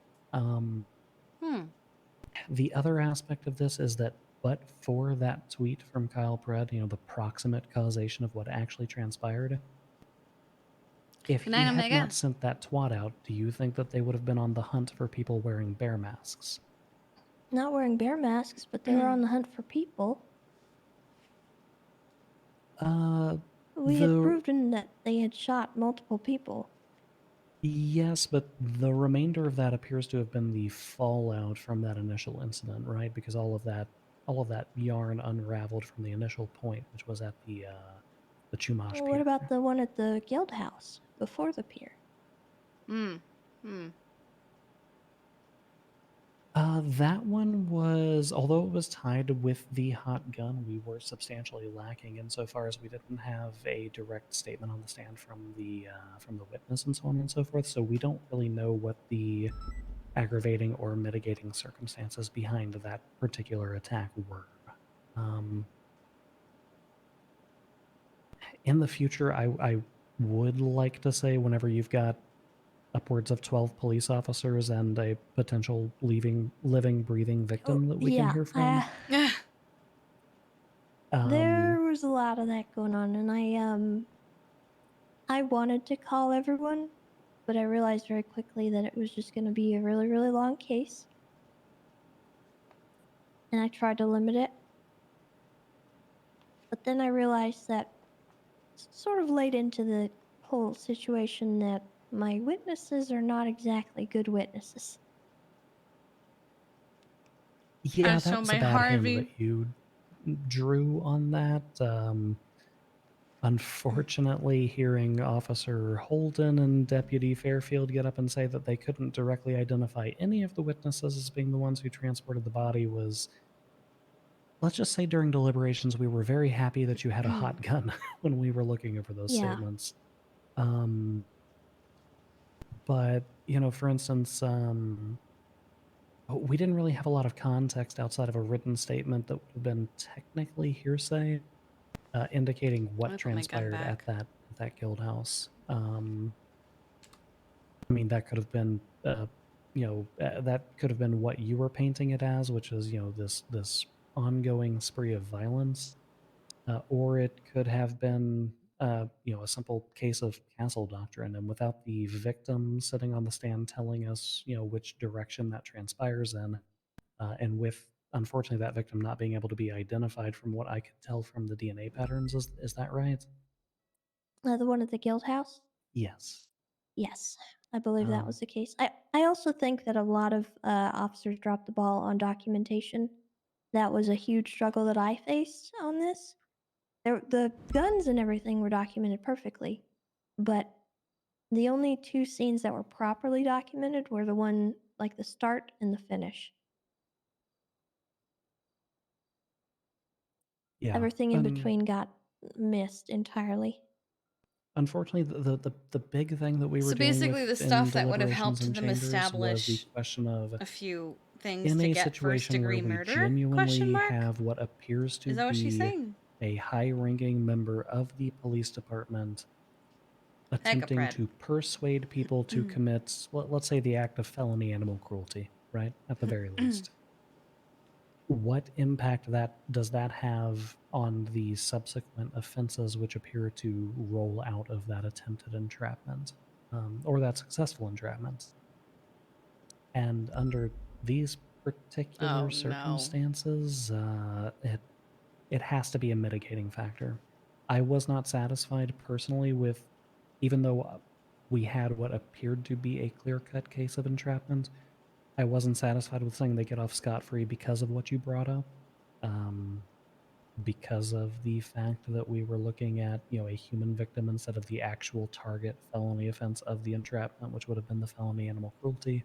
The other aspect of this is that, but for that tweet from Kyle Pred, the proximate causation of what actually transpired, if Good he night, had Omega. not sent that twat out, do you think that they would have been on the hunt for people wearing bear masks? Not wearing bear masks, but they were on the hunt for people. We had proven that they had shot multiple people. Yes, but the remainder of that appears to have been the fallout from that initial incident, right? Because all of that yarn unraveled from the initial point, which was at the Chumash Well, pier. what about the one at the guild house before the pier? That one was, although it was tied with the hot gun, we were substantially lacking insofar as we didn't have a direct statement on the stand from the witness and so on and so forth. So we don't really know what the aggravating or mitigating circumstances behind that particular attack were. In the future, I would like to say, whenever you've got upwards of 12 police officers and a potential living, breathing victim that we can hear from. There was a lot of that going on, and I wanted to call everyone, but I realized very quickly that it was just going to be a really, really long case. And I tried to limit it. But then I realized that sort of laid into the whole situation that my witnesses are not exactly good witnesses. Yeah, that was a bad hand that you drew on that. Unfortunately, hearing Officer Holden and Deputy Fairfield get up and say that they couldn't directly identify any of the witnesses as being the ones who transported the body was, let's just say during deliberations, we were very happy that you had a hot gun when we were looking over those statements. But, for instance, we didn't really have a lot of context outside of a written statement that would have been technically hearsay, indicating what transpired at that guild house. I mean, that could have been, that could have been what you were painting it as, which is, this ongoing spree of violence, or it could have been, a simple case of castle doctrine, and without the victim sitting on the stand telling us, which direction that transpires in. And with, unfortunately, that victim not being able to be identified from what I could tell from the DNA patterns, is that right? The one at the guild house? Yes. Yes, I believe that was the case. I also think that a lot of officers dropped the ball on documentation. That was a huge struggle that I faced on this. The guns and everything were documented perfectly, but the only two scenes that were properly documented were the one, like the start and the finish. Yeah. Everything in between got missed entirely. Unfortunately, the big thing that we were So dealing basically, with the in stuff that would have deliberations helped and them chambers was the establish question of a few things in to a get first situation where degree we murder? genuinely have what appears to Is that what she's be saying? a high-ranking member of the police department attempting Pred. to persuade people to commit, let's say, the act of felony animal cruelty, right? At the very least. What impact does that have on the subsequent offenses which appear to roll out of that attempted entrapment, or that successful entrapment? And under these particular circumstances, it has to be a mitigating factor. I was not satisfied personally with, even though we had what appeared to be a clear-cut case of entrapment, I wasn't satisfied with saying they get off scot-free because of what you brought up. Because of the fact that we were looking at, a human victim instead of the actual target felony offense of the entrapment, which would have been the felony animal cruelty.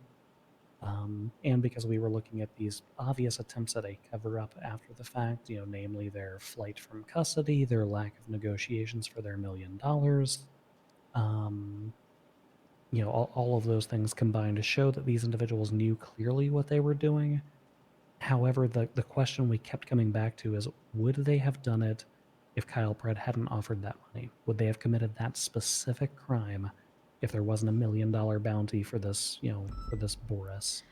And because we were looking at these obvious attempts at a cover-up after the fact, namely their flight from custody, their lack of negotiations for their $1 million, all of those things combined to show that these individuals knew clearly what they were doing. However, the question we kept coming back to is, would they have done it if Kyle Pred hadn't offered that money? Would they have committed that specific crime if there wasn't $1 million bounty for this, for this Boris?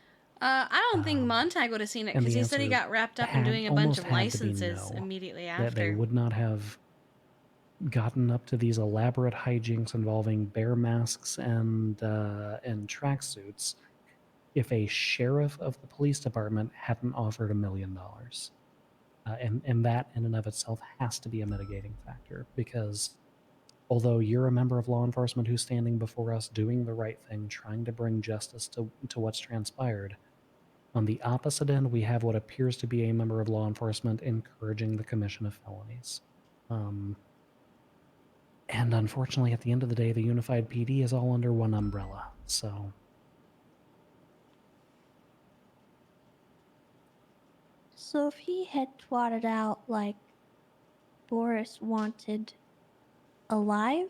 I don't think Montag would have seen it because he said he got wrapped up in doing a bunch of licenses immediately after. That they would not have gotten up to these elaborate hijinks involving bear masks and tracksuits if a sheriff of the police department hadn't offered $1 million. And that in and of itself has to be a mitigating factor, because although you're a member of law enforcement who's standing before us doing the right thing, trying to bring justice to what's transpired, on the opposite end, we have what appears to be a member of law enforcement encouraging the commission of felonies. And unfortunately, at the end of the day, the Unified PD is all under one umbrella, so... So if he had twatted out like Boris wanted alive,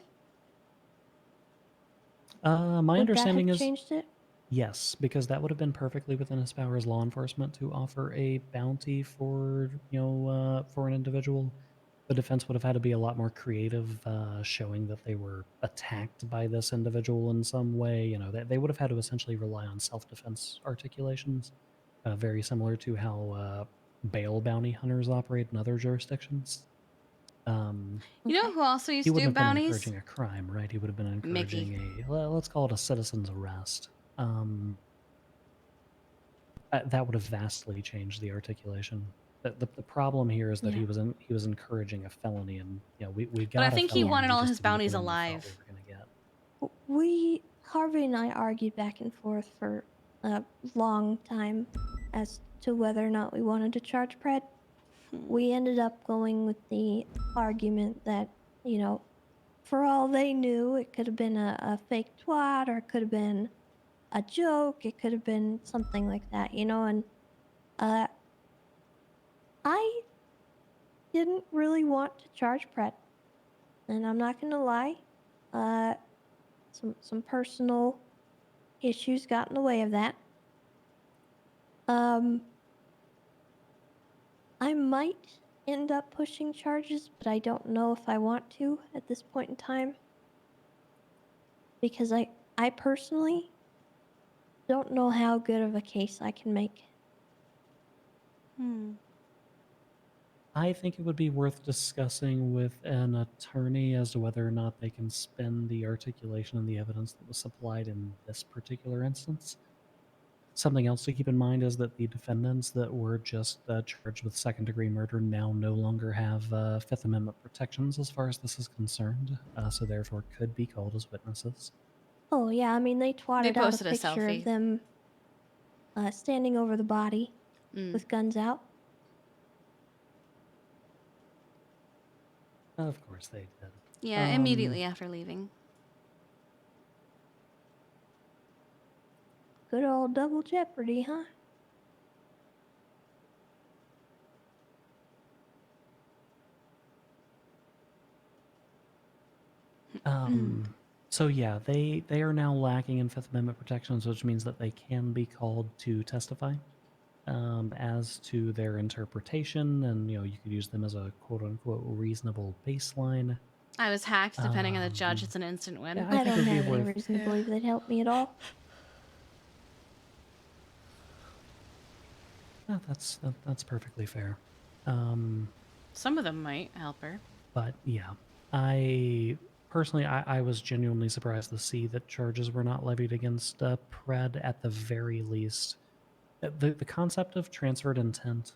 my understanding would that have is changed it? yes, because that would have been perfectly within his power as law enforcement to offer a bounty for for an individual. The defense would have had to be a lot more creative, showing that they were attacked by this individual in some way. They would have had to essentially rely on self-defense articulations, very similar to how bail bounty hunters operate in other jurisdictions. You know who also used He to do wouldn't have been bounties? encouraging a crime, right? He would have been Mickey. encouraging let's call it a citizen's arrest. That would have vastly changed the articulation. The problem here is that he was encouraging a felony, and we got. But I think he felony, wanted we all just his didn't get bounties the one we thought alive. we were gonna get. Harvey and I argued back and forth for a long time as to whether or not we wanted to charge Pred. We ended up going with the argument that, for all they knew, it could have been a fake twat, or it could have been a joke, it could have been something like that, and I didn't really want to charge Pred. And I'm not gonna lie, some personal issues got in the way of that. I might end up pushing charges, but I don't know if I want to at this point in time. Because I personally don't know how good of a case I can make. I think it would be worth discussing with an attorney as to whether or not they can spin the articulation and the evidence that was supplied in this particular instance. Something else to keep in mind is that the defendants that were just charged with second-degree murder now no longer have Fifth Amendment protections as far as this is concerned, so therefore could be called as witnesses. Oh yeah, I mean they twatted out a posted a picture selfie. of them standing over the body with guns out. Of course they did. Yeah, immediately after leaving. Good old double jeopardy, huh? So yeah, they are now lacking in Fifth Amendment protections, which means that they can be called to testify as to their interpretation, and you could use them as a quote unquote reasonable baseline. I was hacked. Depending on the judge, it's an instant win. Yeah, I think it don't would be have any worth. reason to believe they'd help me at all. No, that's perfectly fair. Some of them might help her. But yeah, I personally, I was genuinely surprised to see that charges were not levied against Pred at the very least. The concept of transferred intent,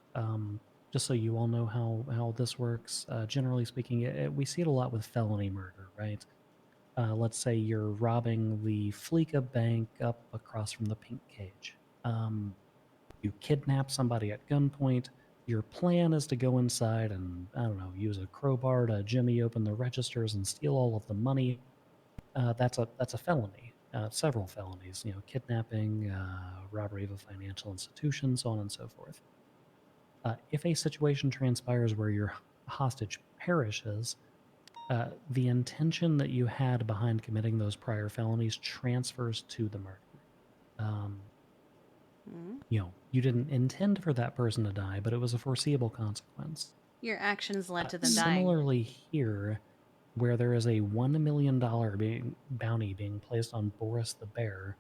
just so you all know how this works, generally speaking, we see it a lot with felony murder, right? Let's say you're robbing the Fleeka Bank up across from the Pink Cage. You kidnap somebody at gunpoint. Your plan is to go inside and, I don't know, use a crowbar to jimmy open the registers and steal all of the money. That's a felony. Several felonies, kidnapping, robbery of a financial institution, so on and so forth. If a situation transpires where your hostage perishes, the intention that you had behind committing those prior felonies transfers to the murder. You didn't intend for that person to die, but it was a foreseeable consequence. Your actions led to them dying. Similarly here, where there is a $1 million bounty being placed on Boris the Bear,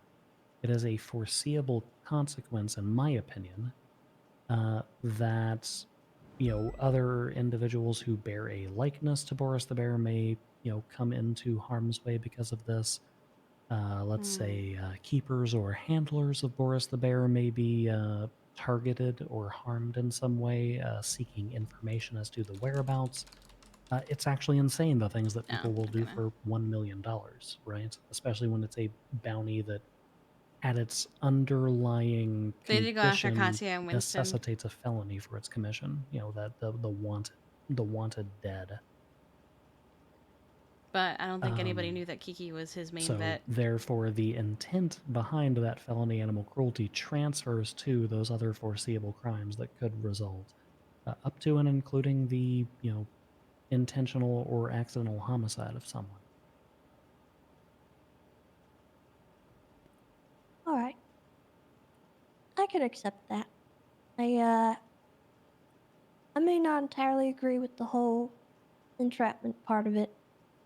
it is a foreseeable consequence, in my opinion, that other individuals who bear a likeness to Boris the Bear may come into harm's way because of this. Let's say keepers or handlers of Boris the Bear may be targeted or harmed in some way, seeking information as to the whereabouts. It's actually insane the things that people will do for $1 million, right? Especially when it's a bounty that, at its underlying They did go after condition, Katya and Winston. necessitates a felony for its commission. That the wanted dead. But I don't think anybody knew that Kiki was his main So vet. therefore, the intent behind that felony animal cruelty transfers to those other foreseeable crimes that could result, up to and including the intentional or accidental homicide of someone. All right. I could accept that. I may not entirely agree with the whole entrapment part of it,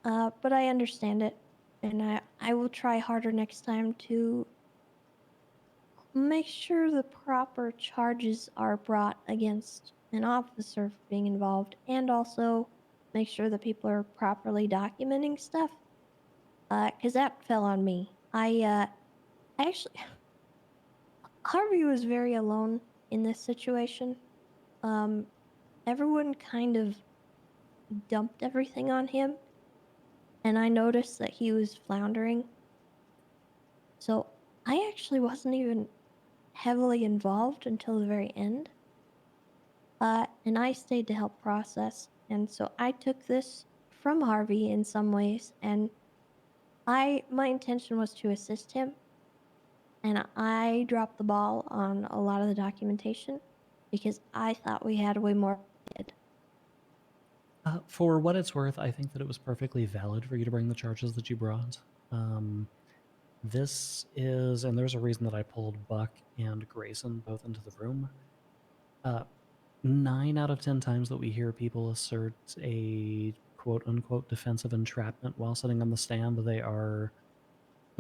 but I understand it, and I will try harder next time to make sure the proper charges are brought against an officer for being involved, and also make sure that people are properly documenting stuff, because that fell on me. I actually... Harvey was very alone in this situation. Everyone kind of dumped everything on him, and I noticed that he was floundering. So I actually wasn't even heavily involved until the very end. And I stayed to help process, and so I took this from Harvey in some ways, and my intention was to assist him, and I dropped the ball on a lot of the documentation because I thought we had way more than we did. For what it's worth, I think that it was perfectly valid for you to bring the charges that you brought. This is, and there's a reason that I pulled Buck and Grayson both into the room. 9 out of 10 times that we hear people assert a quote-unquote defensive entrapment while sitting on the stand, they're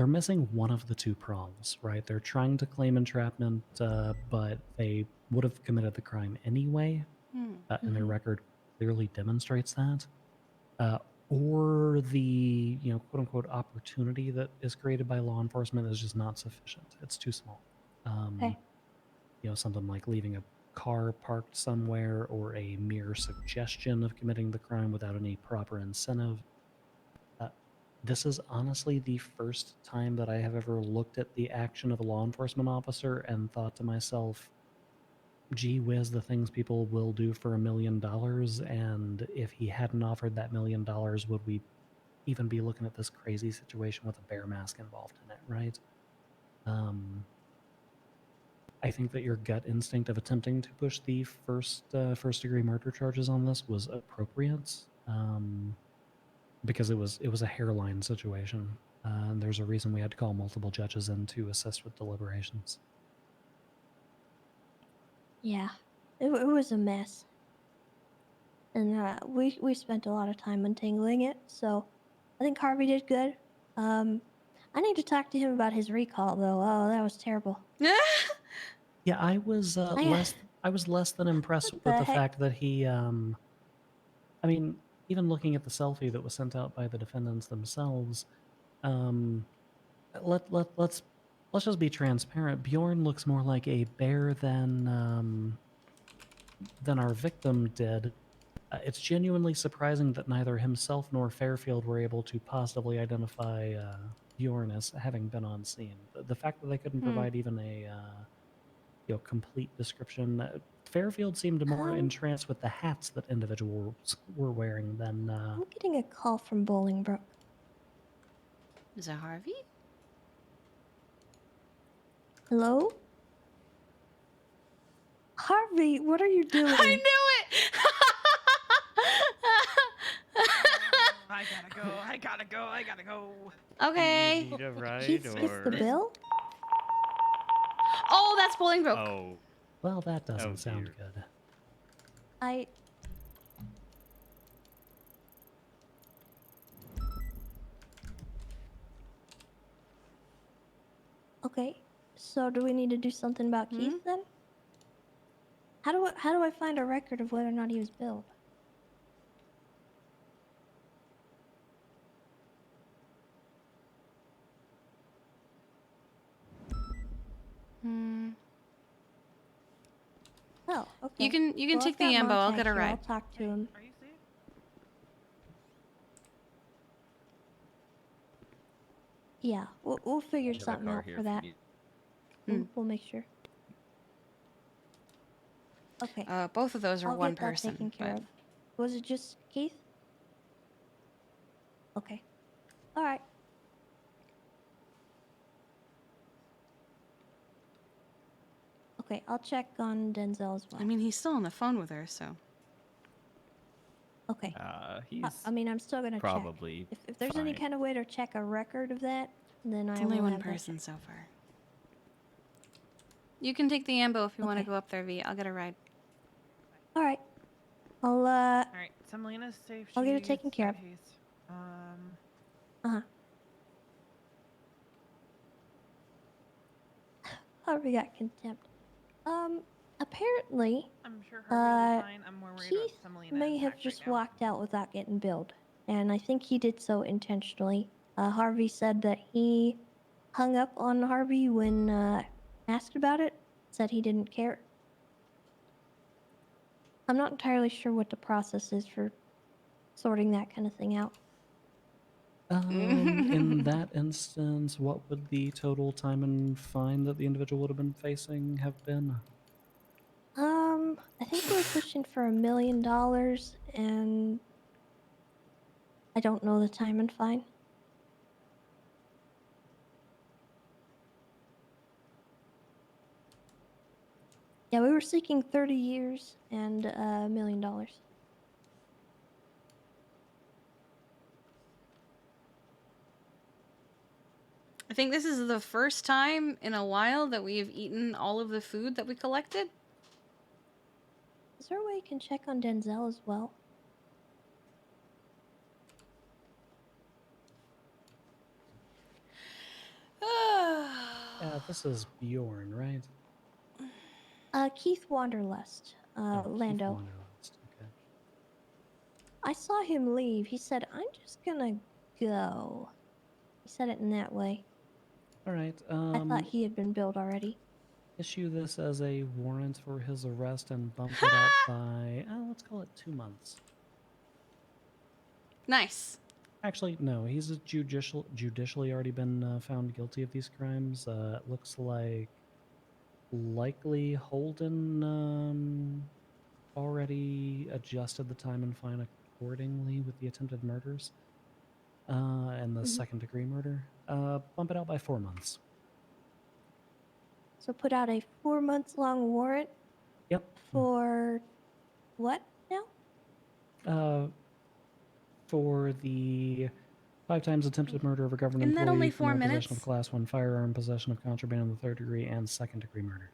missing one of the two prongs, right? They're trying to claim entrapment, but they would have committed the crime anyway, and their record clearly demonstrates that. Or the, quote-unquote opportunity that is created by law enforcement is just not sufficient. It's too small. Okay. Something like leaving a car parked somewhere or a mere suggestion of committing the crime without any proper incentive. This is honestly the first time that I have ever looked at the action of a law enforcement officer and thought to myself, gee whiz, the things people will do for $1 million, and if he hadn't offered that $1 million, would we even be looking at this crazy situation with a bear mask involved in it, right? I think that your gut instinct of attempting to push the first degree murder charges on this was appropriate. because it was a hairline situation. And there's a reason we had to call multiple judges in to assist with deliberations. Yeah, it was a mess. And we spent a lot of time untangling it, so I think Harvey did good. I need to talk to him about his recall, though. Oh, that was terrible. Yeah, I was less than impressed What with the the heck? fact that he I mean, even looking at the selfie that was sent out by the defendants themselves, let's just be transparent. Bjorn looks more like a bear than our victim did. It's genuinely surprising that neither himself nor Fairfield were able to positively identify Bjorn as having been on scene. The fact that they couldn't provide even a complete description. Fairfield seemed more entranced with the hats that individuals were wearing than. I'm getting a call from Bolingbrook. Is it Harvey? Hello? Harvey, what are you doing? I knew it! I gotta go. I gotta go. I gotta go. Okay. Do you need a ride Keith fits or? the bill? Oh, that's Bolingbrook. Oh. Well, that doesn't Oh, sound dear. good. Okay, so do we need to do something about Keith then? How do I find a record of whether or not he was billed? Oh, okay. You can Well, take I've the got ambo. I'll Montag get a here. ride. I'll talk to him. Are you safe? Yeah, we'll figure have a something car out here for if you that. need- We'll make sure. Okay. Both of those are I'll one get that person. taken care but- of. Was it just Keith? Okay. All right. Okay, I'll check on Denzel as well. I mean, he's still on the phone with her, so. Okay. He's I mean, I'm still gonna probably check. If there's any fine. kind of way to check a record of that, then It's I only will one have that person checked. so far. You can take the ambo if you want to Okay. go up there, V. I'll get a ride. All right. I'll All right. Semelena's safe. I'll get it She's taken care got of. haste. Harvey got contempt. Apparently, I'm sure Harvey will be fine. I'm more worried about Keith Semolina. may have just walked out without getting billed, and I think he did so intentionally. Harvey said that he hung up on Harvey when asked about it, said he didn't care. I'm not entirely sure what the process is for sorting that kind of thing out. In that instance, what would the total time and fine that the individual would have been facing have been? I think we're pushing for $1 million, and I don't know the time and fine. Yeah, we were seeking 30 years and $1 million. I think this is the first time in a while that we have eaten all of the food that we collected. Is there a way you can check on Denzel as well? This is Bjorn, right? Keith Wanderlust, Oh, Keith Lando. Wanderlust, okay. I saw him leave. He said, "I'm just gonna go." He said it in that way. All right. I thought he had been billed already. Issue this as a warrant for his arrest and bump it up by, let's call it 2 months. Nice. Actually, no, he's judicially already been found guilty of these crimes. It looks like likely Holden already adjusted the time and fine accordingly with the attempted murders and the second-degree murder. Bump it out by 4 months. So put out a 4 months long warrant. Yep. For what now? for the 5 times attempted murder of a government Isn't that employee, only 4 criminal possession minutes? of a Class 1 firearm, possession of contraband in the 3rd degree, and 2nd degree murder.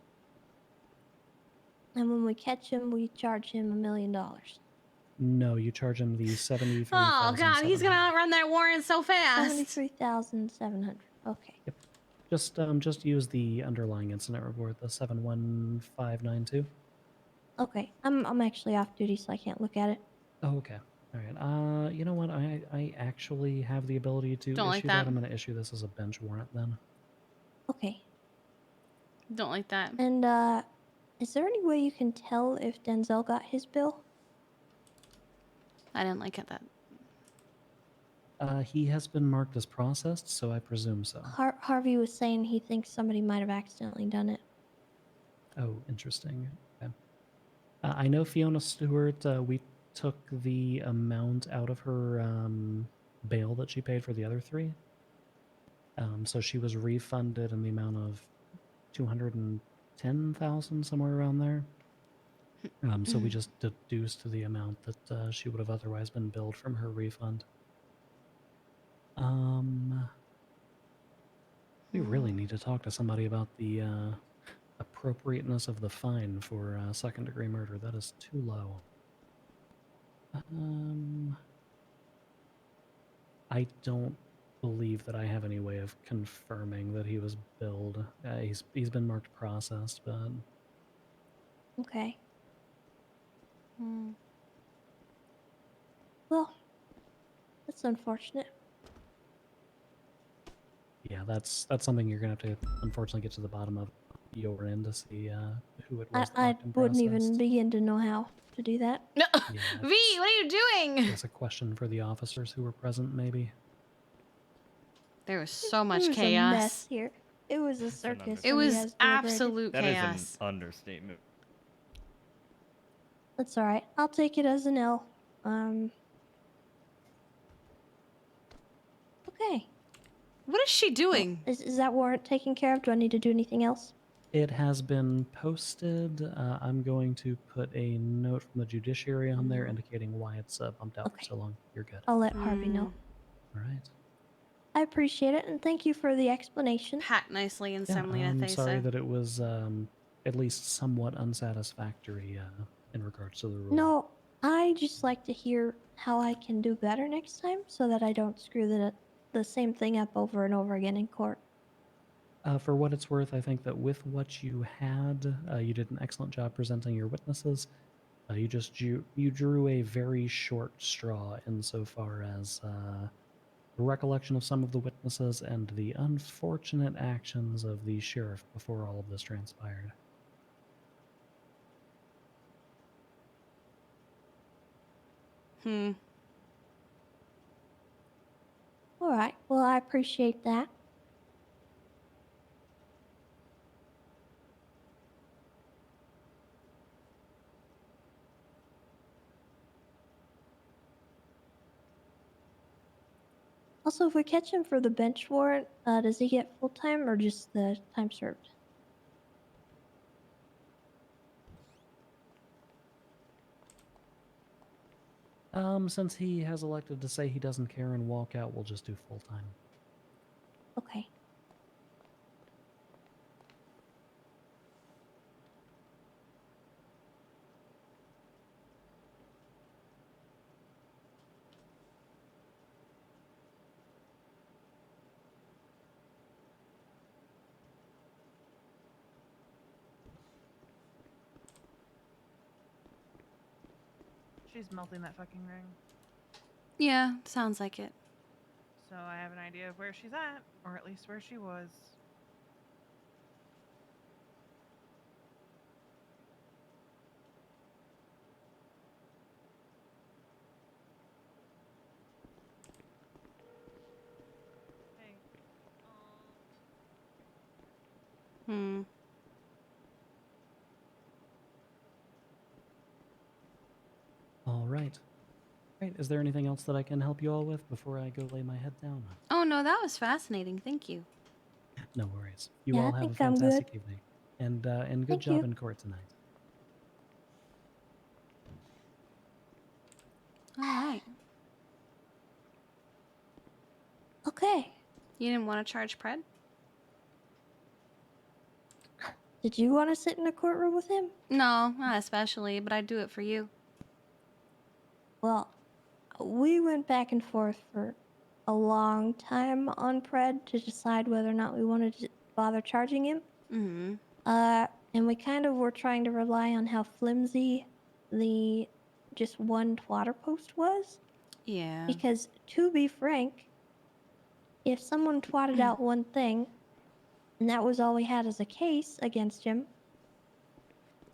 And when we catch him, we charge him $1 million. No, you charge him the 73. Oh god, he's gonna outrun that warrant so fast. 73,700. Okay. Yep. Just use the underlying incident report, the 71592. Okay. I'm actually off duty, so I can't look at it. Oh, okay. All right. You know what? I actually have the ability to Don't like issue that. I'm going to issue this as a bench warrant then. Okay. Don't like that. And is there any way you can tell if Denzel got his bill? I didn't like it that. He has been marked as processed, so I presume so. Harvey was saying he thinks somebody might have accidentally done it. Oh, interesting. Okay. I know Fiona Stewart, we took the amount out of her bail that she paid for the other 3. So she was refunded in the amount of 210,000, somewhere around there. So we just deduced the amount that she would have otherwise been billed from her refund. We really need to talk to somebody about the appropriateness of the fine for 2nd degree murder. That is too low. I don't believe that I have any way of confirming that he was billed. He's been marked processed, but Okay. Well, that's unfortunate. yeah, that's something you're gonna have to unfortunately get to the bottom of your end to see who it was. I wouldn't even begin to know how to do that. No, Yeah, V, what are you doing? It's a question for the officers who were present, maybe. There was so much It was chaos. a mess here. It was a circus. It when you was guys deliberated. absolute That chaos. is an understatement. That's all right. I'll take it as an L. Okay. What is she doing? Is that warrant taken care of? Do I need to do anything else? It has been posted. I'm going to put a note from the judiciary on there indicating why it's bumped out for so long. You're good. I'll let Harvey know. All right. I appreciate it, and thank you for the explanation. Packed nicely in Yeah, Semolina I'm Thesa. sorry that it was at least somewhat unsatisfactory in regards to the rule. No, I just like to hear how I can do better next time so that I don't screw the same thing up over and over again in court. For what it's worth, I think that with what you had, you did an excellent job presenting your witnesses. You drew a very short straw insofar as recollection of some of the witnesses and the unfortunate actions of the sheriff before all of this transpired. All right. Well, I appreciate that. Also, if we catch him for the bench warrant, does he get full time or just the time served? Since he has elected to say he doesn't care and walk out, we'll just do full time. Okay. She's melting that fucking ring. Yeah, sounds like it. So I have an idea of where she's at, or at least where she was. All right. Great. Is there anything else that I can help you all with before I go lay my head down? Oh no, that was fascinating. Thank you. No worries. You Yeah, all I have a think I'm fantastic good. evening. And good Thank job you. in court tonight. All right. Okay. You didn't want to charge Pred? Did you want to sit in a courtroom with him? No, not especially, but I'd do it for you. Well, we went back and forth for a long time on Pred to decide whether or not we wanted to bother charging him. Mm-hmm. And we kind of were trying to rely on how flimsy the just one twatter post was. Yeah. Because, to be frank, if someone twatted out one thing, and that was all we had as a case against him,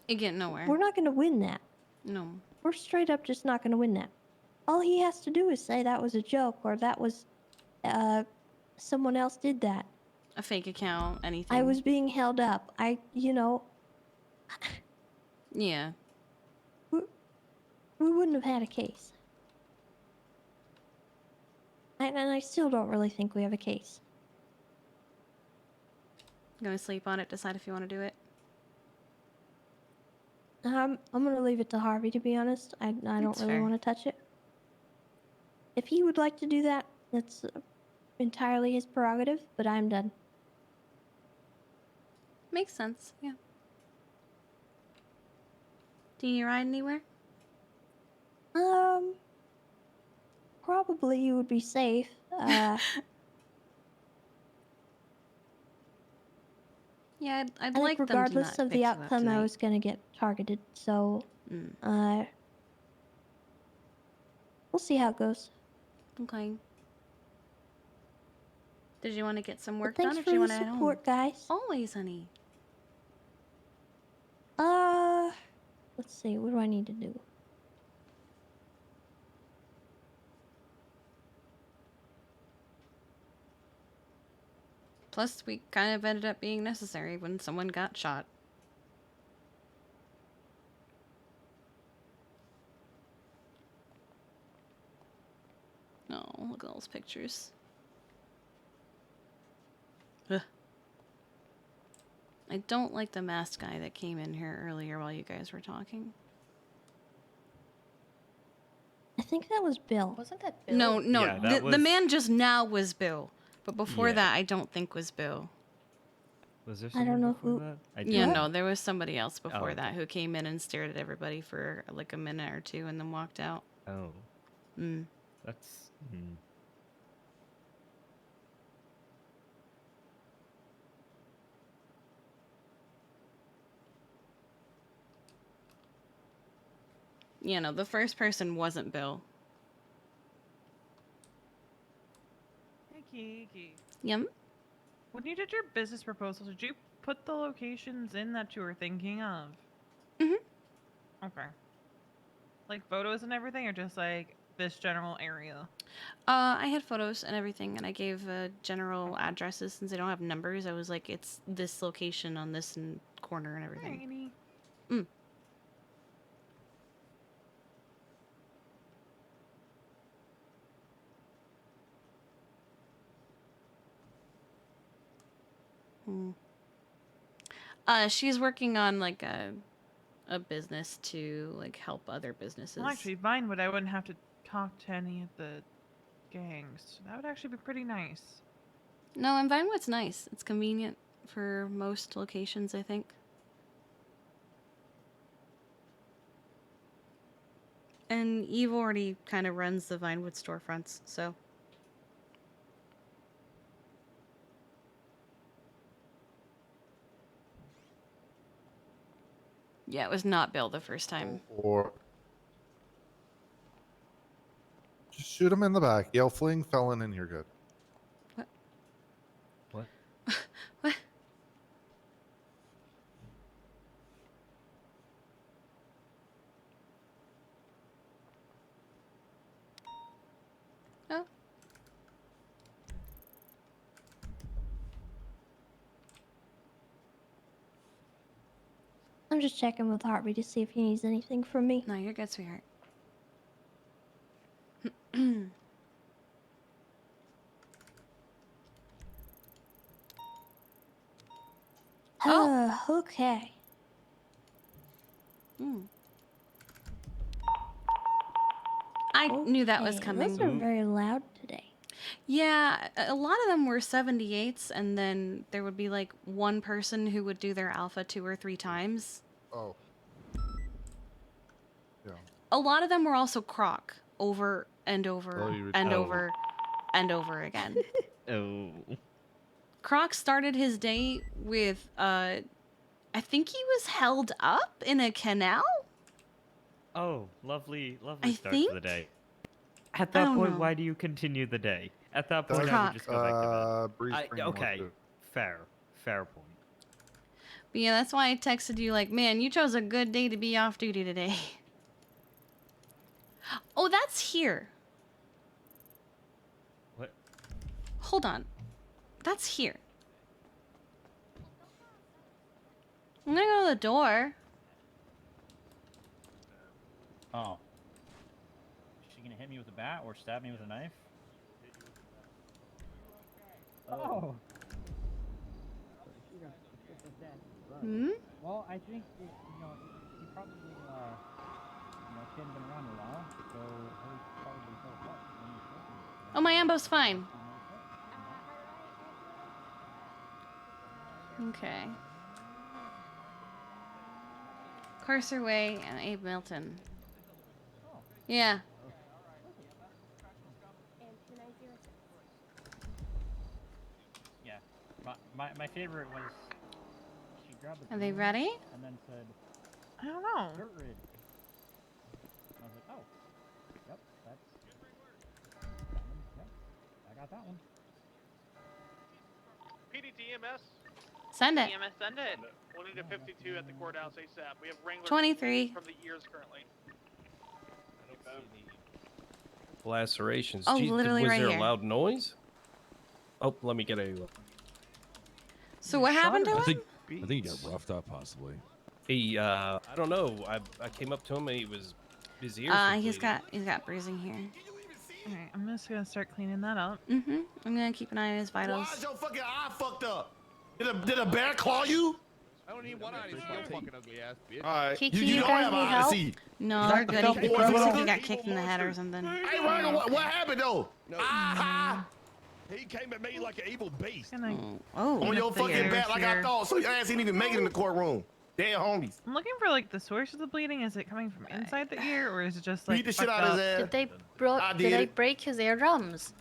You get nowhere. we're not going to win that. No. We're straight up just not going to win that. All he has to do is say that was a joke, or that was, someone else did that. A fake account, anything. I was being held up. Yeah. We wouldn't have had a case. And I still don't really think we have a case. Gonna sleep on it, decide if you want to do it. I'm gonna leave it to Harvey, to be honest. I don't That's really fair. want to touch it. If he would like to do that, that's entirely his prerogative, but I'm done. Makes sense, yeah. Do you ride anywhere? Probably you would be safe. Yeah, I'd I like think them to regardless not of pick the you up outcome, I tonight. was gonna get targeted, so we'll see how it goes. Okay. Did you want to get some But work thanks done, or for do you the want to head home? support, guys. Always, honey. Let's see. What do I need to do? Plus, we kind of ended up being necessary when someone got shot. Oh, look at those pictures. Ugh. I don't like the masked guy that came in here earlier while you guys were talking. I think that was Bill. Wasn't that Bill? No, no, Yeah, that the was- man just now was Bill. But before Yeah. that, I don't think was Bill. Was there I don't someone know before who- that? Yeah, What? no, there was somebody else before okay. that who came in and stared at everybody for like a minute or two and then walked out. Oh, Mm. that's... You know, the first person wasn't Bill. Hey, Kiki. Yum. When you did your business proposal, did you put the locations in that you were thinking of? Mhm. Okay. Like photos and everything, or just like this general area? I had photos and everything, and I gave general addresses since they don't have numbers. I was like, it's this location on this corner and everything. Tiny. Mm. Hmm. She's working on like a business to like help other businesses. Well, actually, Vinewood, I wouldn't have to talk to any of the gangs. That would actually be pretty nice. No, and Vinewood's nice. It's convenient for most locations, I think. And Eve already kind of runs the Vinewood storefronts, so. Yeah, it was not Bill the first time. Or just shoot him in the back. Yell fleeing felon and you're good. What? What? What? Oh. I'm just checking with Harvey to see if he needs anything from me. No, you're good, sweetheart. Oh, okay. I knew that was Okay, coming. Those are very loud today. Yeah, a lot of them were 78s, and then there would be like one person who would do their alpha 2 or 3 times. Oh. Yeah. A lot of them were also croc over and over and over and over again. Oh. Croc started his day with, I think he was held up in a canal? Oh, lovely start think? to the day. At I that don't point, know. why do you continue the day? At that point, I Croc. would just go back to Breeze bed. bring more Okay, to it. fair point. But yeah, that's why I texted you like, man, you chose a good day to be off duty today. Oh, that's here. What? Hold on. That's here. I'm gonna go to the door. Oh. Is she gonna hit me with a bat or stab me with a knife? Oh. Hmm? Well, I think he probably she hadn't been around a while, so he probably fell apart. Oh, my ambo's fine. Okay. Carcer Way and Abe Milton. Yeah. Yeah. My favorite was she grabbed the Are they broom ready? and then said, I don't know. "Dirt rid." I was like, oh, yep, that's that one. Yep, I got that one. PDTMS. Send it. Send it. We'll need a 52 at the courthouse ASAP. We have Wrangler 23. from the ears currently. Lacerations. Oh, Gee, literally was right there here. a loud noise? Oh, let me get a. So what happened to him? I think he got roughed up, possibly. He, I don't know. I came up to him and he was his ears. were He's bleeding. got bruising here. Alright, I'm just gonna start cleaning that up. Mm-hmm. I'm gonna keep an eye on his vitals. Why is your fucking eye fucked up? Did a bear claw you? I don't need one eye to see your fucking ugly ass bitch. Alright. Kiki, you you don't guys have need an eye to help? see. No, they're good. He looks like he got kicked in the head or something. Hey, Ryan, what happened though? Ah, he came at me like an evil beast. Oh. On your fucking here, back like I here. thought, so your ass didn't even make it in the courtroom. Damn homies. I'm looking for like the source of the bleeding. Is it coming from inside the ear or is it just like Beat the shit fucked out of his up? ass. Did they break his eardrums?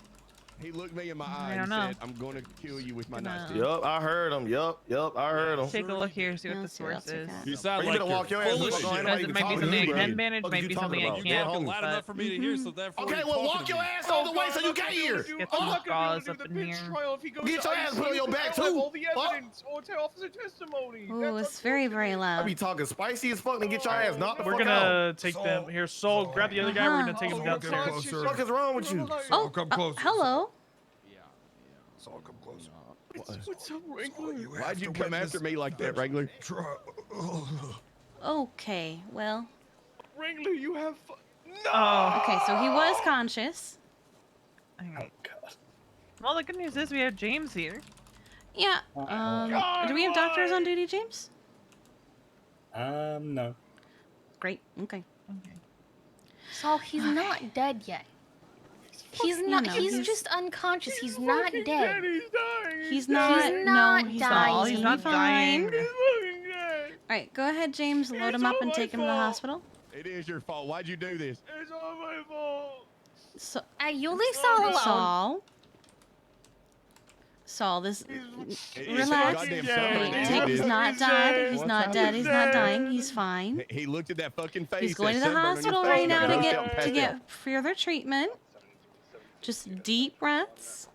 He looked me in my I eye don't and know. said, I'm gonna kill you with my Gonna- nightstick. Yup, I heard him. Yup, I heard him. Take a look here, see what the Let's see what source else we is. got. You Or sound you like better you're walk your full ass. of Look, shit. ain't Because nobody it can might be talk to something you, I bro. can manage, What might you be talking something I about? can't. Dead homies. Loud But enough for me to hear, so therefore. Okay, you're well, talking walk to your me. ass all the way so you got here. get some straws up in here. Get your ass put on your back too. Fuck. Or to officer testimony. Oh, it's very, very I loud. be talking spicy as fuck and get your ass knocked the We're fuck gonna out. take them here. Soul, grab the other guy. We're gonna take him What the downstairs. fuck is wrong with you? Oh, hello. Saul, come closer. What's up, Wrangler? Why'd you come after me like that, Wrangler? Okay, well. Wrangler, you have No. Okay, so he was conscious. Hang on. Well, the good news is we have James here. Yeah. Do we have doctors on duty, James? No. Great. Okay. So he's not dead yet. He's You not. know, He's just unconscious. He's not dead. He's not. He's not no, he's dying. not. He's not fine. dying. All right, go ahead, James. Load him up and take him to the hospital. It is your fault. Why'd you do this? It's all my fault. So, You leave Saul alone. Saul, this. It's Relax. goddamn Hey, summer. he's not dead. He's not dead. He's not dying. He's fine. He looked at that fucking face. He's going to that the sunburn on your hospital face, right and now got to knocked out and get passed out. further treatment. Just deep breaths.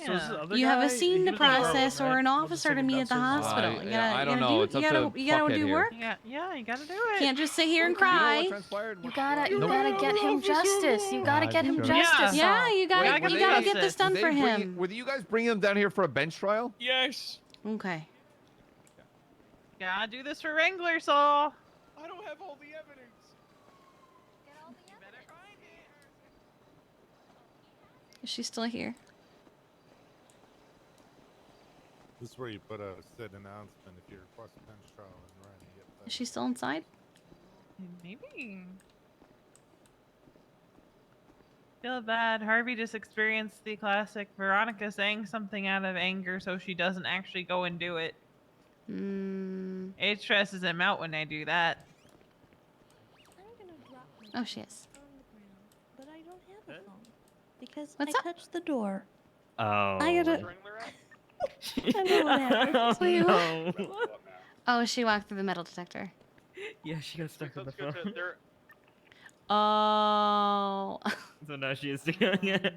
So is the other You have guy- a scene he to was in the process room, or right? an We'll just officer take to him meet at the downstairs. hospital. You yeah, I don't know. It's up to you gotta fuckhead do here. work. Yeah, you gotta do it. Can't just sit here and You know what cry. transpired? You gotta get him justice. You gotta get him Yeah. justice. Yeah, you gotta Wait, you were gotta they- get this done Did for they bring- him. Were you guys bringing him down here for a bench trial? Yes. Okay. Gotta do this for Wrangler, Saul. I don't have all the evidence. Is she still here? This is where you put a said announcement if you request a bench trial and writing it. Is she still inside? Maybe. Feel bad. Harvey just experienced the classic Veronica saying something out of anger so she doesn't actually go and do it. It stresses him out when they do that. I'm gonna drop my Oh, she is. phone on the ground, but I don't have a phone because What's I up? touched the door. Oh. I gotta. I know what happened. Wait, no. what? Oh, she walked through the metal detector. Yeah, she got stuck on the phone. Oh. So now she is doing it.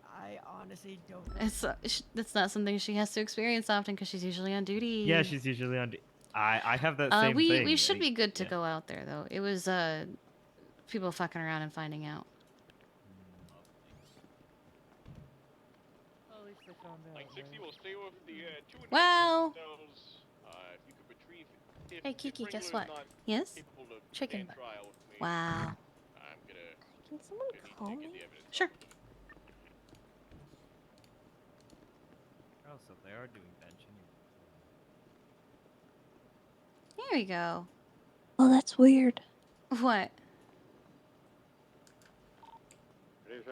I honestly don't. It's not something she has to experience often because she's usually on duty. Yeah, she's usually on. I have that same thing. We should be good to go out there though. It was people fucking around and finding out. Like 60 will stay with the two Wow. individuals, if you could retrieve if Hey, Kiki, the guess Wrangler is what? not Yes? capable of Chicken stand butt. trial with me, Wow. I'm gonna Can someone call me? Sure. Oh, so they are doing benching. There we go. Oh, that's weird. What?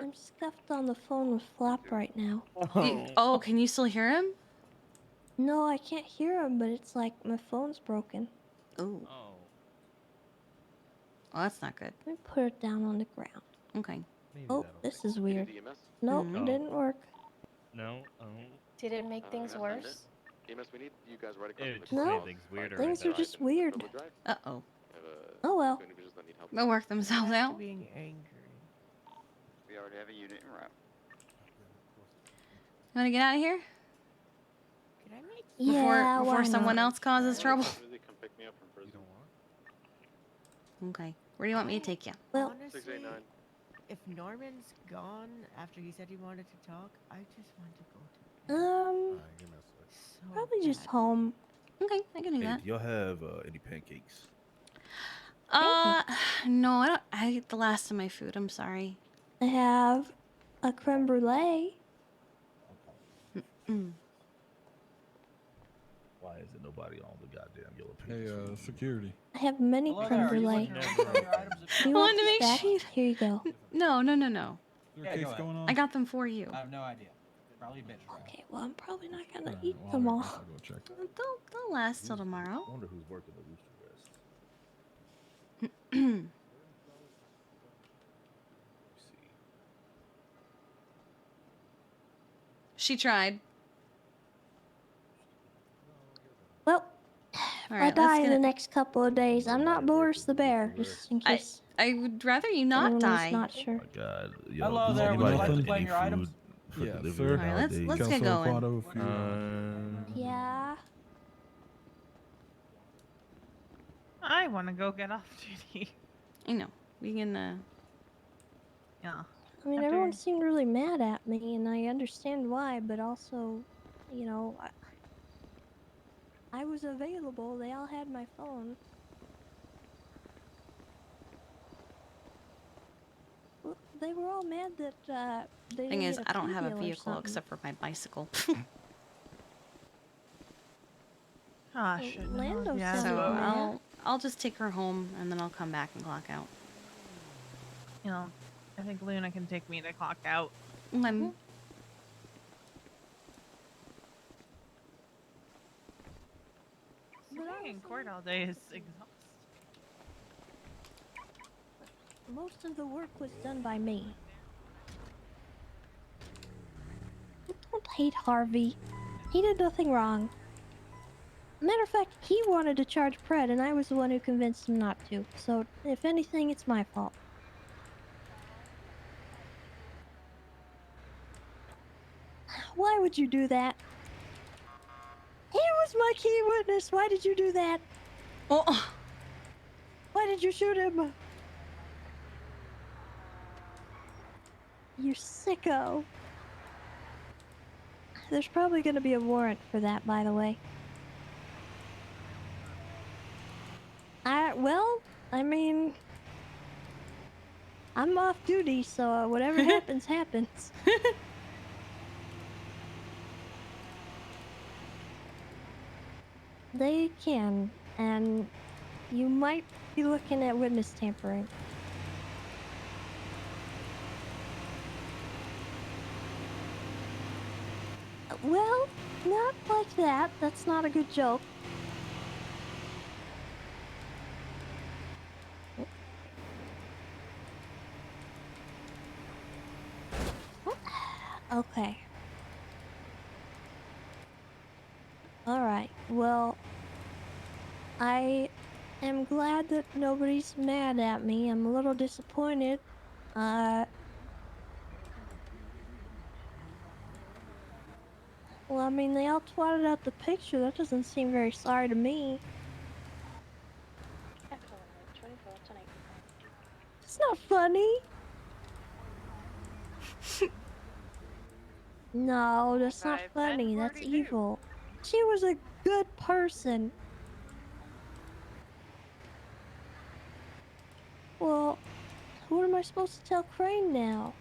I'm stuffed on the phone with Flop right now. Oh, can you still hear him? No, I can't hear him, but it's like my phone's broken. Oh. Oh. Well, that's not good. Let me put it down on the ground. Okay. Oh, this is weird. Nope, Mhm. didn't work. No. Oh. Did it make things worse? EMS, we need you guys right It just No, made things weirder. things are just weird. Uh-oh. Oh well. They'll work themselves out. Being angry. We already have a unit en route. You want to get out of here? Can I make Yeah, Before why someone not? else causes trouble? They come pick me up from prison. Okay. Where do you want me to take you? Well, Honestly, 689. if Norman's gone after he said he wanted to talk, I just want to go to probably just home. Okay, I can do Hey, that. do y'all have any pancakes? No, I don't. I ate the last of my food. I'm sorry. I have a creme brulee. Why is it nobody on the goddamn yellow Hey, security. I have many Hello creme there, are you brulee. looking to return your items You I want wanted to make this sure. back? Here you go. No. Is there a Yeah, case go ahead. going on? I got them for you. I have no idea. Probably a bitch. Okay, well, I'm probably not gonna Alright, eat well, them I all. guess I'll go check. They'll last till tomorrow. I wonder who's working the rooster rest. She tried. Well, All if I right, die let's in the get. next couple of days, I'm not Boris the Bear, just in case I would rather you not anyone die. was not sure. Oh my God. Yo, Hello does there, would you anybody like to have claim any your items? food for Yeah, delivery sir. All right, nowadays? let's get Kelso going. Quado, if you, Yeah. I want to go get off duty. I know. We can. Yeah. I mean, After- everyone seemed really mad at me, and I understand why, but also, you know, I was available. They all had my phone. Well, they were all mad that they Thing didn't is, get I don't have a plea deal or vehicle something. except for my bicycle. Ah, shit. Lando Yeah. said So it, man. I'll just take her home and then I'll come back and clock out. You know, I think Luna can take me to clock out. Sitting in court all day is exhausting. Most of the work was done by me. Don't hate Harvey. He did nothing wrong. Matter of fact, he wanted to charge Pred, and I was the one who convinced him not to. So, if anything, it's my fault. Why would you do that? He was my key witness. Why did you do that? Oh. Why did you shoot him? You sicko. There's probably going to be a warrant for that, by the way. Well, I mean, I'm off duty, so whatever happens, happens. They can, and you might be looking at witness tampering. Not like that. That's not a good joke. Okay. Alright, well, I am glad that nobody's mad at me. I'm a little disappointed. Well, I mean, they all twatted out the picture. That doesn't seem very sorry to me. It's not funny. No, that's not funny. That's evil. She was a good person. Well, what am I supposed to tell Crane now?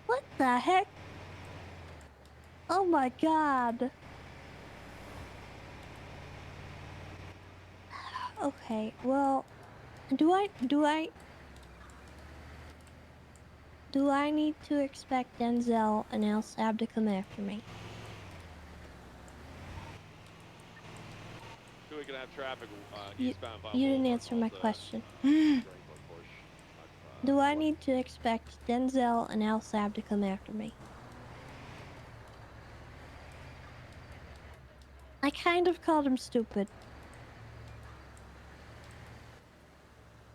What the heck? Oh my god. Okay, well, do I need to expect Denzel and El Sab to come after me? So we can have traffic You eastbound. didn't answer my question. Do I need to expect Denzel and Al Sab to come after me? I kind of called him stupid.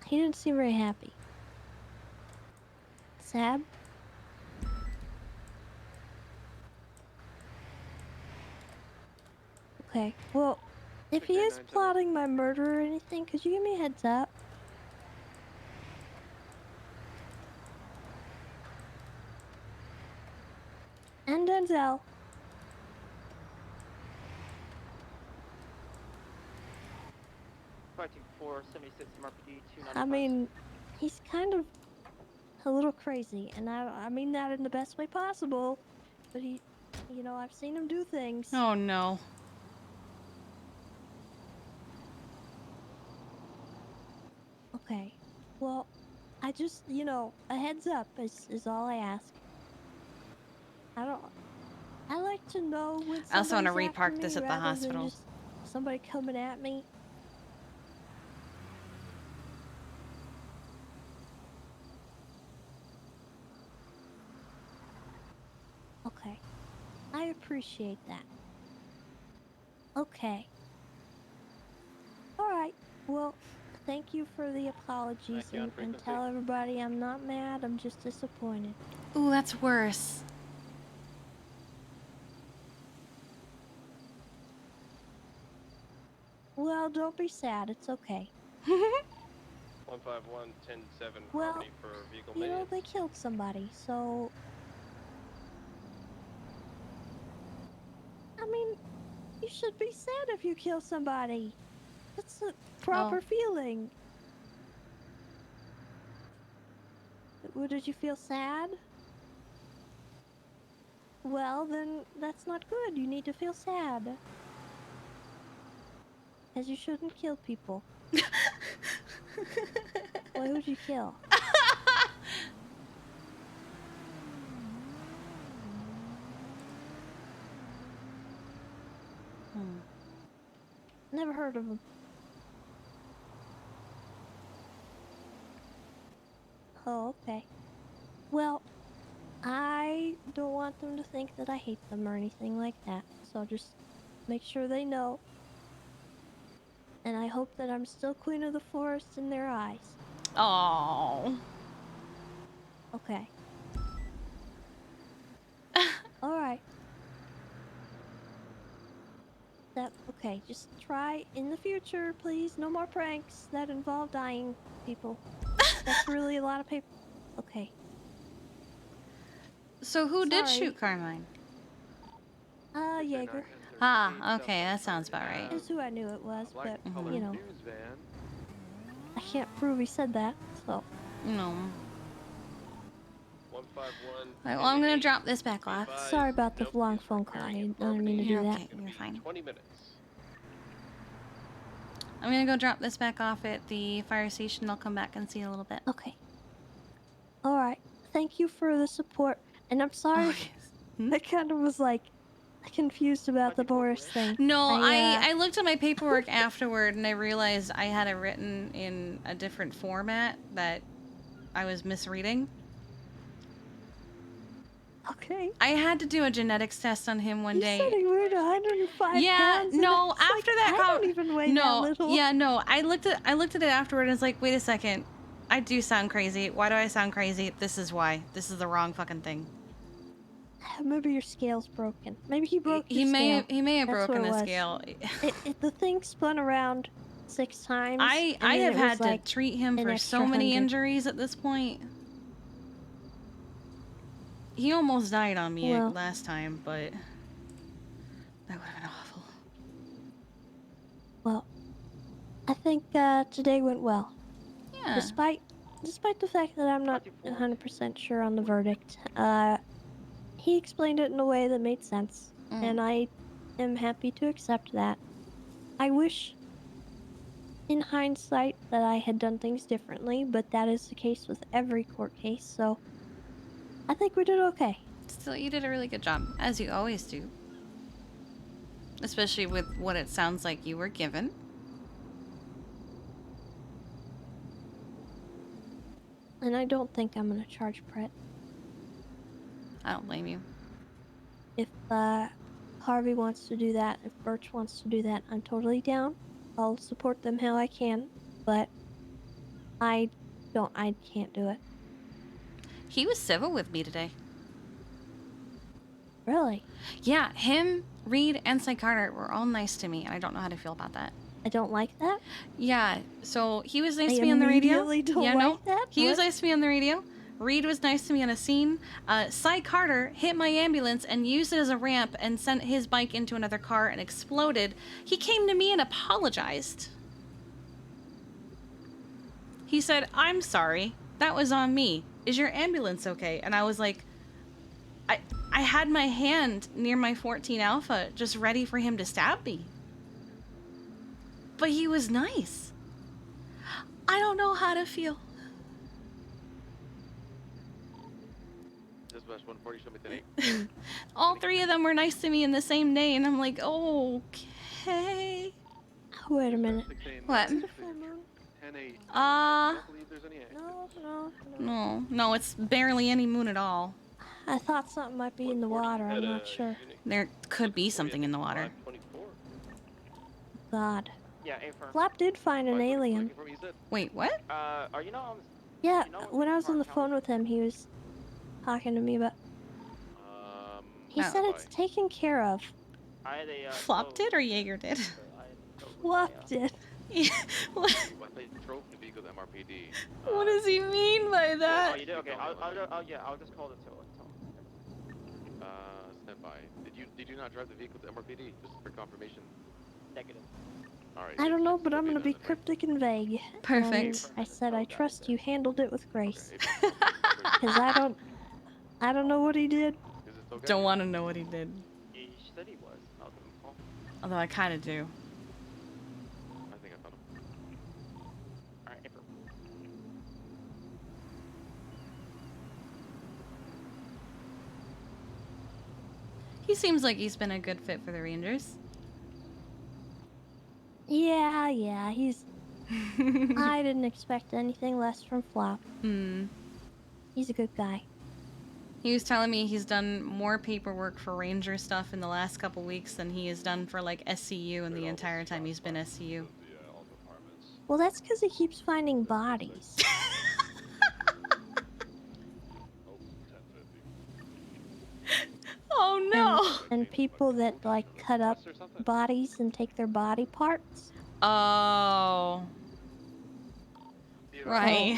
He didn't seem very happy. Sab? Okay, well, if he is plotting my murder or anything, could you give me a heads up? And Denzel. Fighting 476 MRPD 295. I mean, he's kind of a little crazy, and I mean that in the best way possible, but he, you know, I've seen him do things. Oh no. Okay, well, I just, you know, a heads up is all I ask. I like to know when I also want to somebody's after repark me this at the rather than hospital. just somebody coming at me. Okay, I appreciate that. Okay. Alright, well, thank you for the apologies and tell everybody I'm not mad, I'm just disappointed. Ooh, that's worse. Well, don't be sad, it's okay. 151 107 Well, Harmony for vehicle you know, maintenance. they killed somebody, so... I mean, you should be sad if you kill somebody. That's a proper feeling. Well, did you feel sad? Well, then that's not good. You need to feel sad. Because you shouldn't kill people. Why would you kill? Never heard of him. Oh, okay. Well, I don't want them to think that I hate them or anything like that. So I'll just make sure they know. And I hope that I'm still Queen of the Forest in their eyes. Oh. Okay. Alright. Okay, just try in the future, please. No more pranks that involve dying people. That's really a lot of people. Okay. So who did shoot Carmine? Jaeger. Ah, okay, that sounds about right. Is who I knew it was, but, Mhm. you know. I can't prove he said that, so. No. 151. Alright, well, I'm gonna drop this back off. Sorry about the long phone call. I didn't mean to do You're that. okay, you're fine. 20 minutes. I'm gonna go drop this back off at the fire station. I'll come back and see you in a little bit. Okay. All right. Thank you for the support. And I'm sorry. I kind of was like confused about the Boris thing. No, I looked at my paperwork afterward and I realized I had it written in a different format that I was misreading. Okay. I had to do a genetics test on him one day. You said he weighed 105 pounds. And no, it's after like, that I don't even weigh that little. Yeah, no. I looked at it afterward and was like, wait a second. I do sound crazy. Why do I sound crazy? This is why. This is the wrong fucking thing. Maybe your scale's broken. Maybe he broke your He scale. may have That's broken what it the was. scale. The thing spun around 6 times. I and then have it had was to like treat him an for extra so many 100. injuries at this point. He almost died on me Well. last time, but that would have been awful. Well, I think today went well. Yeah. Despite the fact that I'm not 100% sure on the verdict, he explained it in a way that made sense, and I am happy to accept that. I wish, in hindsight, that I had done things differently, but that is the case with every court case, so I think we did okay. Still, you did a really good job, as you always do. Especially with what it sounds like you were given. And I don't think I'm gonna charge Brett. I don't blame you. If Harvey wants to do that, if Birch wants to do that, I'm totally down. I'll support them how I can, but I can't do it. He was civil with me today. Really? Yeah, him, Reed, and Cy Carter were all nice to me, and I don't know how to feel about that. I don't like that? Yeah, so he was nice I to me on the radio. immediately don't Yeah, like that? He was What? nice to me on the radio. Reed was nice to me on a scene. Cy Carter hit my ambulance and used it as a ramp and sent his bike into another car and exploded. He came to me and apologized. He said, "I'm sorry. That was on me. Is your ambulance okay?" And I was like, I had my hand near my 14 Alpha just ready for him to stab me. But he was nice. I don't know how to feel. Dispatch 140, show me 10-8. All 3 of them were nice to me in the same day, and I'm like, okay. Wait a minute. What? 10-8. I don't believe there's any accident. No, it's barely any moon at all. I thought something might be in the water. I'm not sure. There could be something in the water. God. Yeah, A-firm. Flap did find an alien. Wait, what? Are you not on Yeah, when I was on the phone with him, he was talking to me about... He said it's taken care of. I had a, Flop did or Jaeger did? Flop did. What? Trophy vehicle MRPD. What does he mean by that? Oh, you did? Okay, I'll just call the tow. Stand by. Did you not drive the vehicle to MRPD? Just for confirmation. Negative. All right. I don't know, but I'm gonna be cryptic and vague. Perfect. I said I trust you handled it with grace. Because I don't know what he did. Don't want to know what he did. He said he was. I'll give him a call. Although I kind of do. I think I found him. Alright, A-firm. He seems like he's been a good fit for the Rangers. Yeah, he's... I didn't expect anything less from Flop. He's a good guy. He was telling me he's done more paperwork for Ranger stuff in the last couple weeks than he has done for like SCU in the entire time he's been SCU. Well, that's because he keeps finding bodies. Oh no! And people that like cut up bodies and take their body parts. Oh. Right.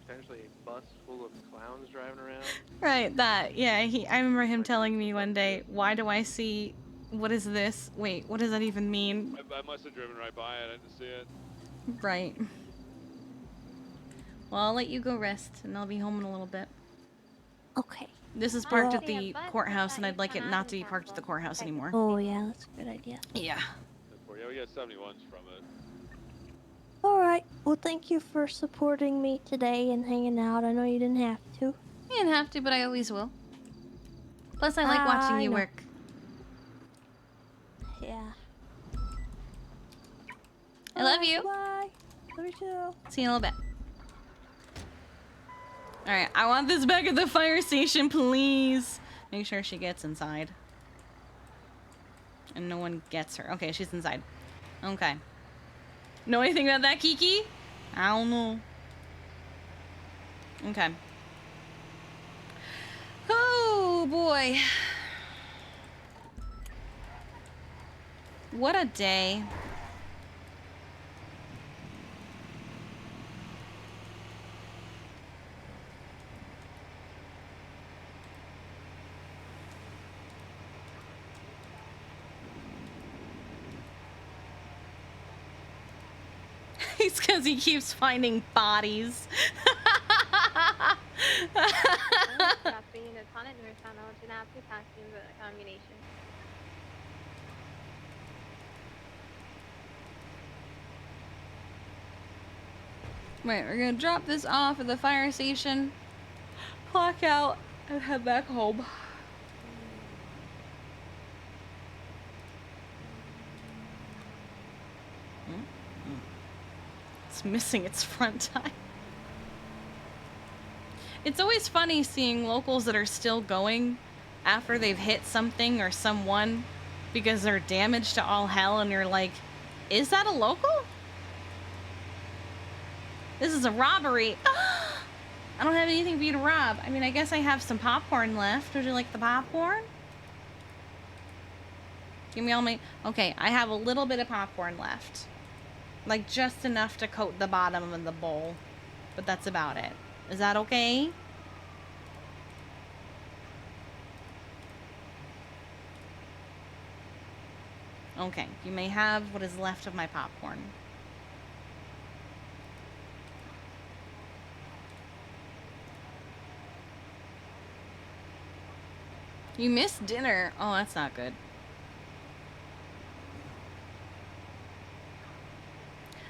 Potentially a bus full of clowns driving around. Right, that. Yeah, I remember him telling me one day, why do I see... What is this? Wait, what does that even mean? I must have driven right by it. I didn't see it. Right. Well, I'll let you go rest, and I'll be home in a little bit. Okay. This is parked at the courthouse, and I'd like it not to be parked at the courthouse anymore. Oh, yeah, that's a good idea. Yeah. Yeah, we got 71s from it. Alright, well, thank you for supporting me today and hanging out. I know you didn't have to. You didn't have to, but I always will. Plus, I like watching you know. work. Yeah. I love you. Bye. Love you too. See you in a little bit. Alright, I want this back at the fire station, please. Make sure she gets inside. And no one gets her. Okay, she's inside. Okay. Know anything about that, Kiki? I don't know. Okay. Oh, boy. What a day. It's because he keeps finding bodies. Wait, we're gonna drop this off at the fire station, clock out, and head back home. It's missing its front tire. It's always funny seeing locals that are still going after they've hit something or someone because they're damaged to all hell, and you're like, is that a local? This is a robbery. I don't have anything for you to rob. I mean, I guess I have some popcorn left. Would you like the popcorn? Give me all my... Okay, I have a little bit of popcorn left. Like, just enough to coat the bottom of the bowl. But that's about it. Is that okay? Okay, you may have what is left of my popcorn. You missed dinner. Oh, that's not good.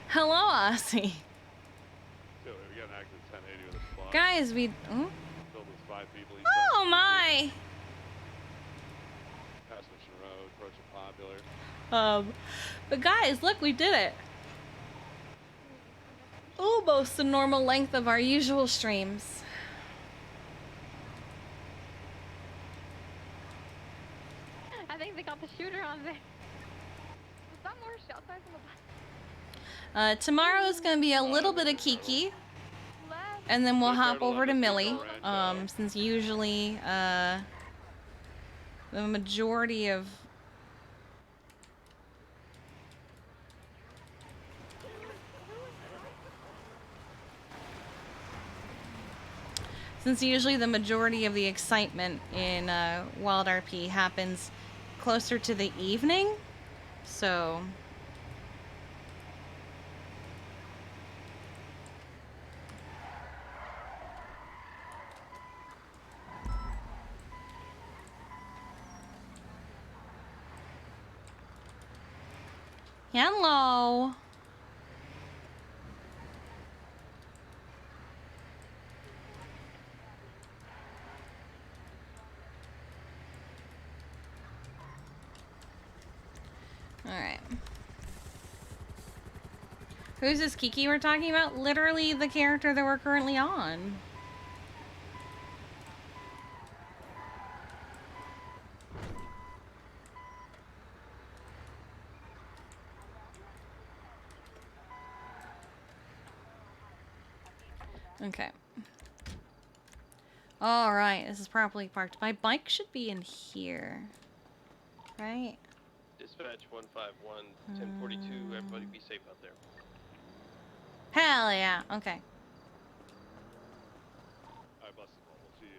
Hello, Aussie. So we got an active 1080 with a spot. Guys, we... Oh, Filled with 5 people. oh my! Past Mission Road, approaching Popular. But guys, look, we did it. Almost the normal length of our usual streams. I think they got the shooter on there. Was that more shell fires on the bus? Tomorrow's gonna be a little bit of Kiki. And then we'll hop over to Millie. Since usually, the majority of... Since usually the majority of the excitement in Wild RP happens closer to the evening, so... Hello! Alright. Who's this Kiki we're talking about? Literally the character that we're currently on. Okay. Alright, this is properly parked. My bike should be in here. Right? Dispatch 151, 1042. Everybody be safe out there. Hell yeah. Okay. I busted mobile. She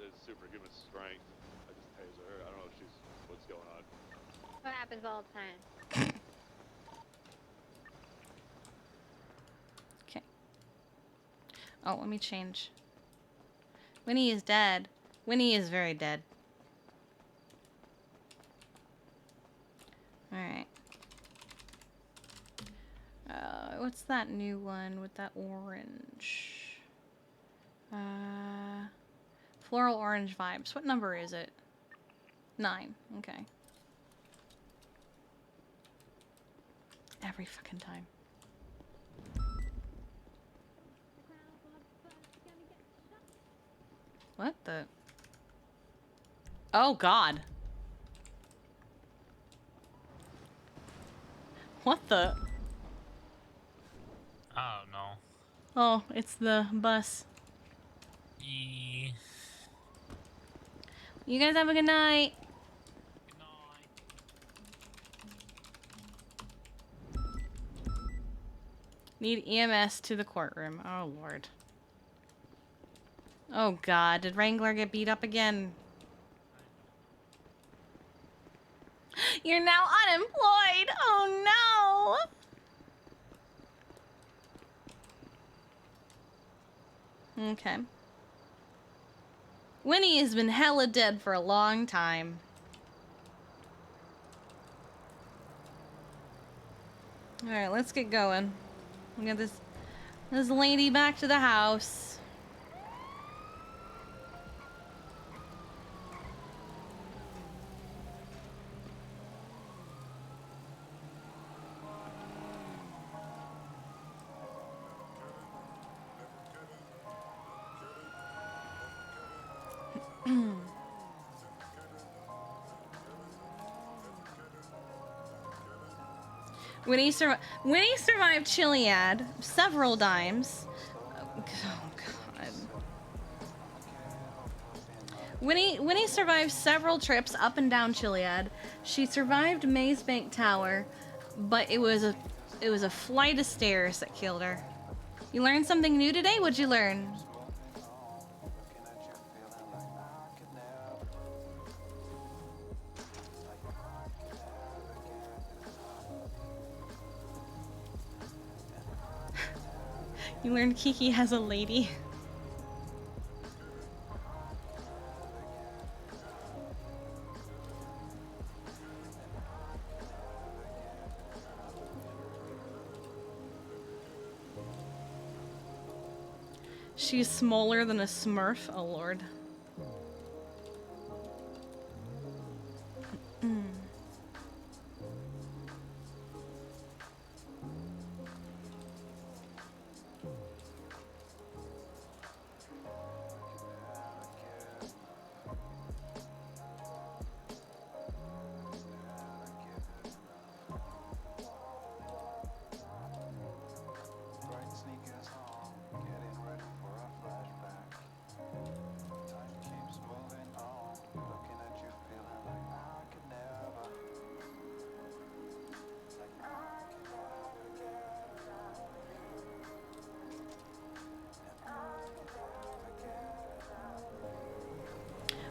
is superhuman strength. I just tased her. I don't know if she's... What's going on? What happens all the time? Okay. Oh, let me change. Winnie is dead. Winnie is very dead. Alright. What's that new one with that orange? Floral orange vibes. What number is it? 9. Okay. Every fucking time. What the? Oh God. What the? I don't know. Oh, it's the bus. Yeah. You guys have a good night. Need EMS to the courtroom. Oh, Lord. Oh, God. Did Wrangler get beat up again? You're now unemployed. Oh, no. Okay. Winnie has been hella dead for a long time. Alright, let's get going. We got this lady back to the house. Winnie survived Chiliad several times. Oh, God. Winnie survived several trips up and down Chiliad. She survived Mazebank Tower, but it was a flight of stairs that killed her. You learned something new today? What'd you learn? You learned Kiki has a lady. She's smaller than a Smurf. Oh, Lord.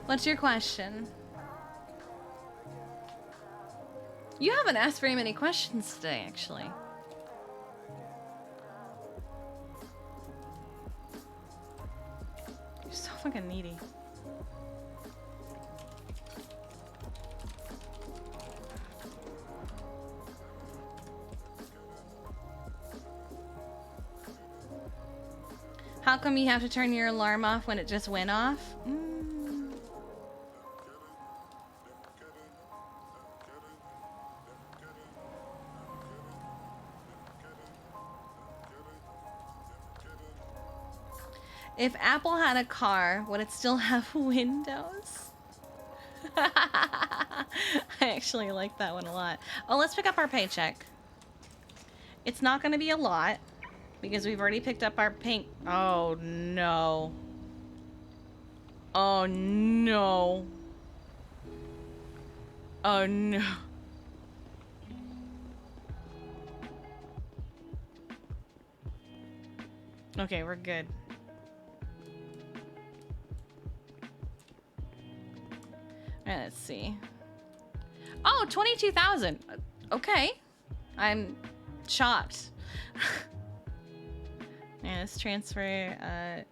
What's your question? You haven't asked very many questions today, actually. You're so fucking needy. How come you have to turn your alarm off when it just went off? If Apple had a car, would it still have windows? I actually like that one a lot. Oh, let's pick up our paycheck. It's not going to be a lot because we've already picked up our pink. Oh, no. Oh, no. Oh, no. Okay, we're good. Alright, let's see. Oh, 22,000. Okay. I'm shocked. Yeah, let's transfer.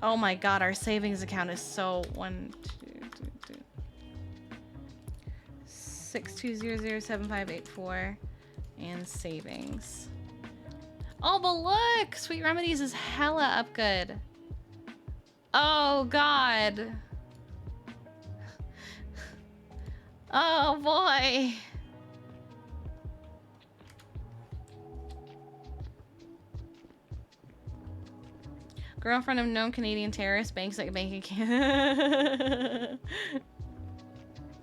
Oh my god, our savings account is so 1, 2, 6200758 4 And savings. Oh, but look! Sweet Remedies is hella up good. Oh, God. Oh, boy. Girlfriend of known Canadian terrorist banks like bank account.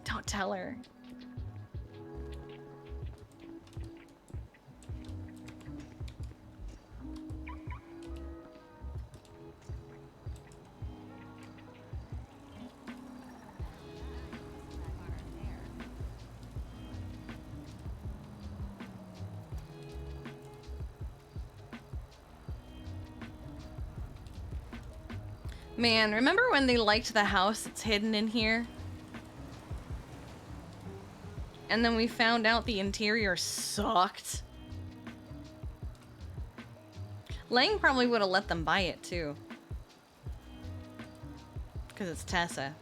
Don't tell her. Man, remember when they liked the house that's hidden in here? And then we found out the interior sucked. Lang probably would have let them buy it too. Because it's Tessa.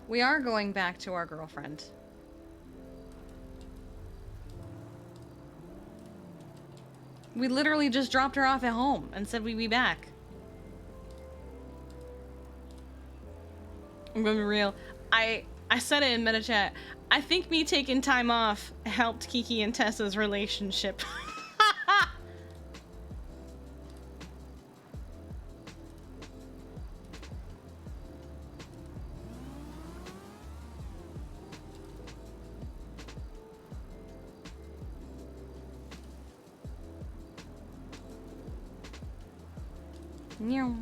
We are going back to our girlfriend. We literally just dropped her off at home and said we'd be back. I'm gonna be real. I said it in meta chat. I think me taking time off helped Kiki and Tessa's relationship. Meow.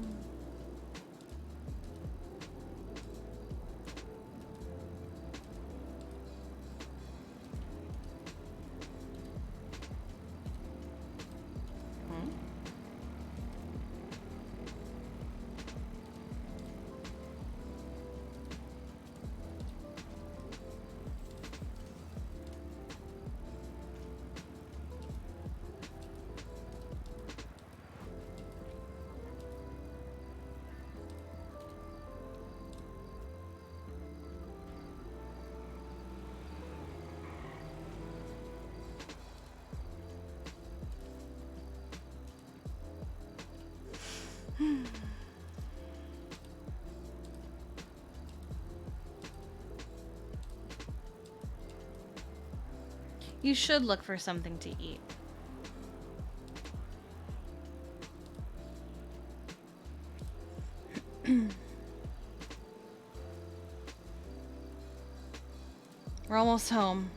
You should look for something to eat. We're almost home.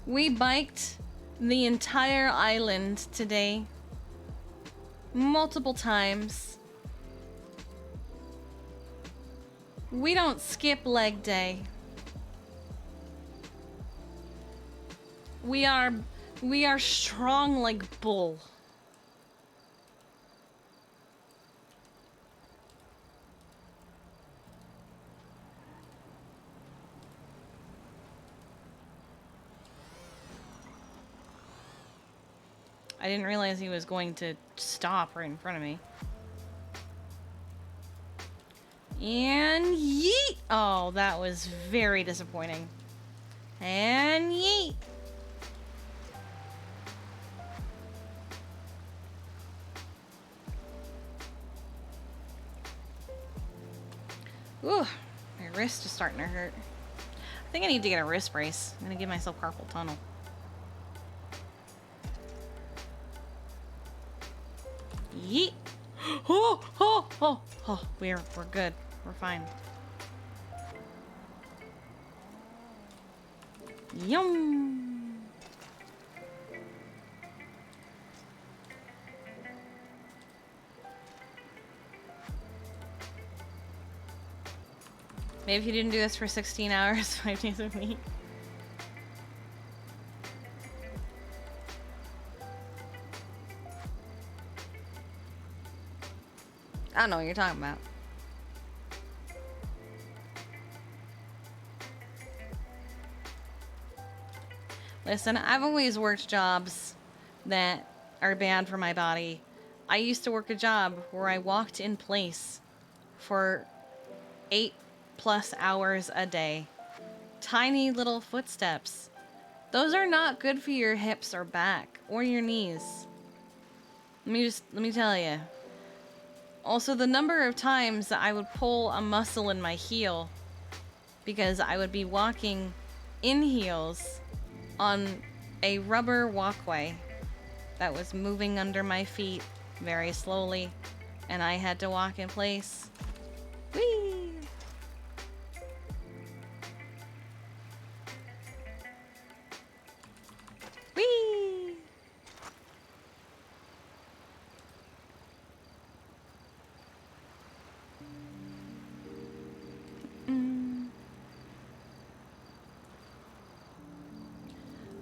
We biked the entire island today. Multiple times. We don't skip leg day. We are strong like bull. I didn't realize he was going to stop right in front of me. And yeet! Oh, that was very disappointing. And yeet! Ooh, my wrist is starting to hurt. I think I need to get a wrist brace. I'm gonna give myself carpal tunnel. Yeet! Oh, oh, oh, oh, we're good. We're fine. Yum! Maybe if you didn't do this for 16 hours, 5 days a week. I don't know what you're talking about. Listen, I've always worked jobs that are bad for my body. I used to work a job where I walked in place for 8+ hours a day. Tiny little footsteps. Those are not good for your hips or back or your knees. Let me tell you. Also, the number of times that I would pull a muscle in my heel because I would be walking in heels on a rubber walkway that was moving under my feet very slowly, and I had to walk in place. Whee! Whee!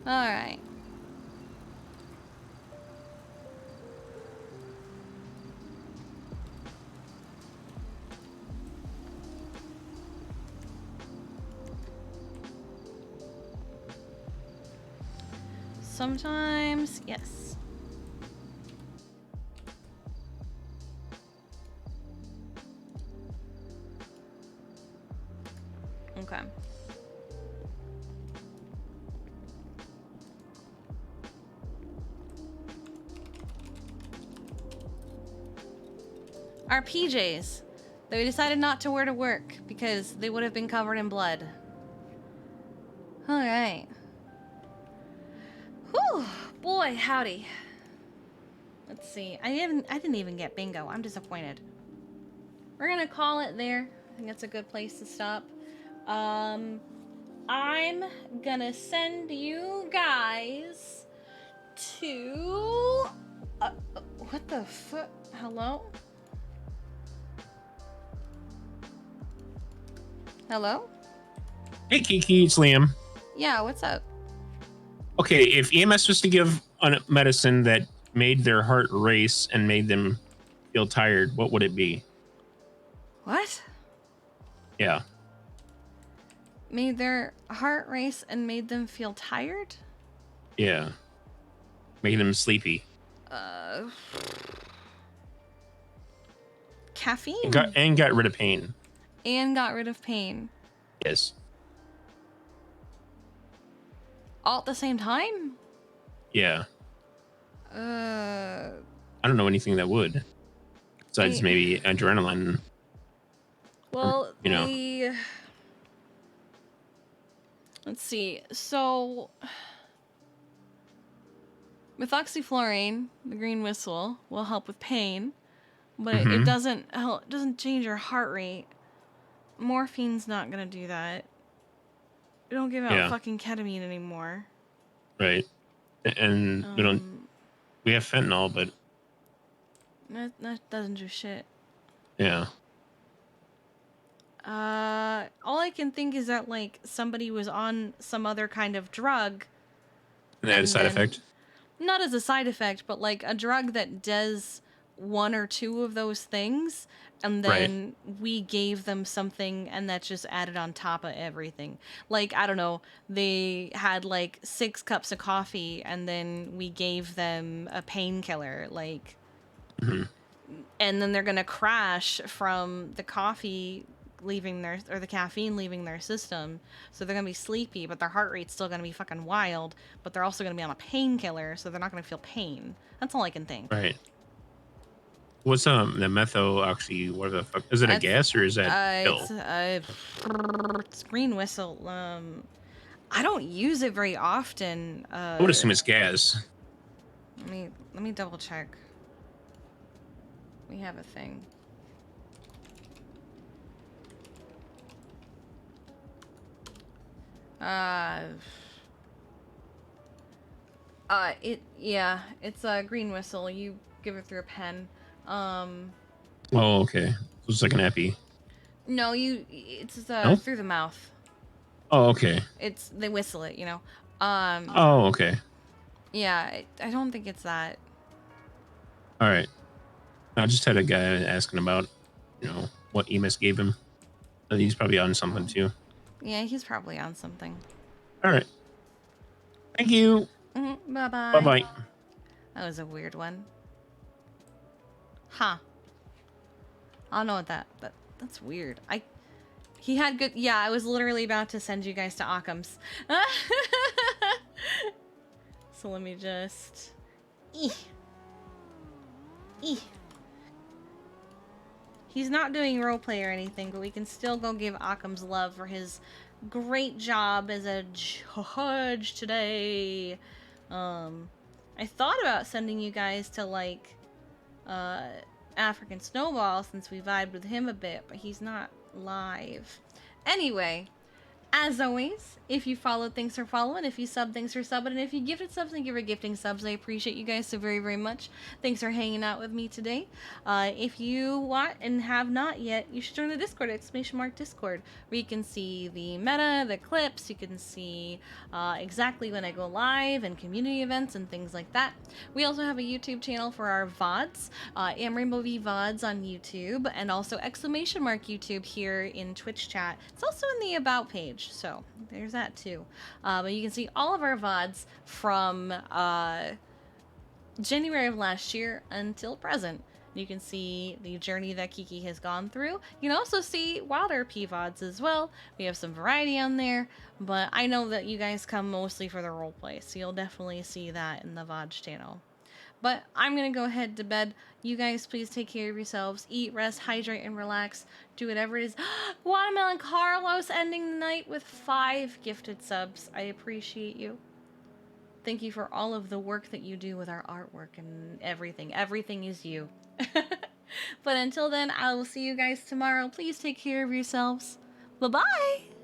All right. Sometimes, yes. Okay. Our PJs that we decided not to wear to work because they would have been covered in blood. All right. Whew, boy, howdy. Let's see. I didn't even get bingo. I'm disappointed. We're gonna call it there. I think that's a good place to stop. I'm gonna send you guys to what the fuck? Hello? Hello? Hey Kiki, it's Liam. Yeah, what's up? Okay, if EMS was to give a medicine that made their heart race and made them feel tired, what would it be? What? Yeah. Made their heart race and made them feel tired? Yeah. Making them sleepy. Caffeine? And got rid of pain. And got rid of pain. Yes. All at the same time? Yeah. Uh, I don't know anything that would. Besides maybe adrenaline. Well, you know. Let's see. So, methoxyflurane, the green whistle, will help with pain, but it doesn't help. It doesn't change your heart rate. Morphine's not gonna do that. We don't give out fucking ketamine anymore. Right. And we have fentanyl, but that doesn't do shit. yeah. All I can think is that like somebody was on some other kind of drug. And they had a side effect? Not as a side effect, but like a drug that does one or two of those things, and then we gave them something and that just added on top of everything. Like, I don't know, they had like 6 cups of coffee and then we gave them a painkiller, like, and then they're gonna crash from the coffee leaving their, or the caffeine leaving their system, so they're gonna be sleepy, but their heart rate's still gonna be fucking wild, but they're also gonna be on a painkiller, so they're not gonna feel pain. That's all I can think. Right. What's the metho oxy? What the fuck? Is it a gas or is that pill? It's green whistle. I don't use it very often. I would assume it's gas. Let me double check. We have a thing. It's a green whistle. You give it through a pen. Oh, okay. So it's like an epi. No, it's No? through the mouth. Oh, okay. They whistle it, you know. Oh, okay. Yeah, I don't think it's that. All right. I just had a guy asking about, what EMS gave him. I think he's probably on something too. Yeah, he's probably on something. All right. Thank you. Bye-bye. Bye-bye. That was a weird one. Huh. I don't know what that's weird. He had good, yeah, I was literally about to send you guys to Occam's. So let me just, He's not doing roleplay or anything, but we can still go give Occam's love for his great job as a judge today. I thought about sending you guys to, like, African Snowball since we vibed with him a bit, but he's not live. Anyway, as always, if you followed, thanks for following. If you sub, thanks for subbing. And if you gifted subs, thank you for gifting subs. I appreciate you guys so very, very much. Thanks for hanging out with me today. If you want and have not yet, you should join the Discord, !Discord, where you can see the meta, the clips, you can see exactly when I go live and community events and things like that. We also have a YouTube channel for our VODs, Rainbow V VODs on YouTube, and also !YouTube here in Twitch chat. It's also in the About page. So there's that too. But you can see all of our VODs from January of last year until present. You can see the journey that Kiki has gone through. You can also see Wilder PVODs as well. We have some variety on there, but I know that you guys come mostly for the roleplay, so you'll definitely see that in the VODs channel. But I'm gonna go head to bed. You guys please take care of yourselves. Eat, rest, hydrate, and relax. Do whatever it is. Watermelon Carlos ending the night with 5 gifted subs. I appreciate you. Thank you for all of the work that you do with our artwork and everything. Everything is you. But until then, I will see you guys tomorrow. Please take care of yourselves. Bye-bye!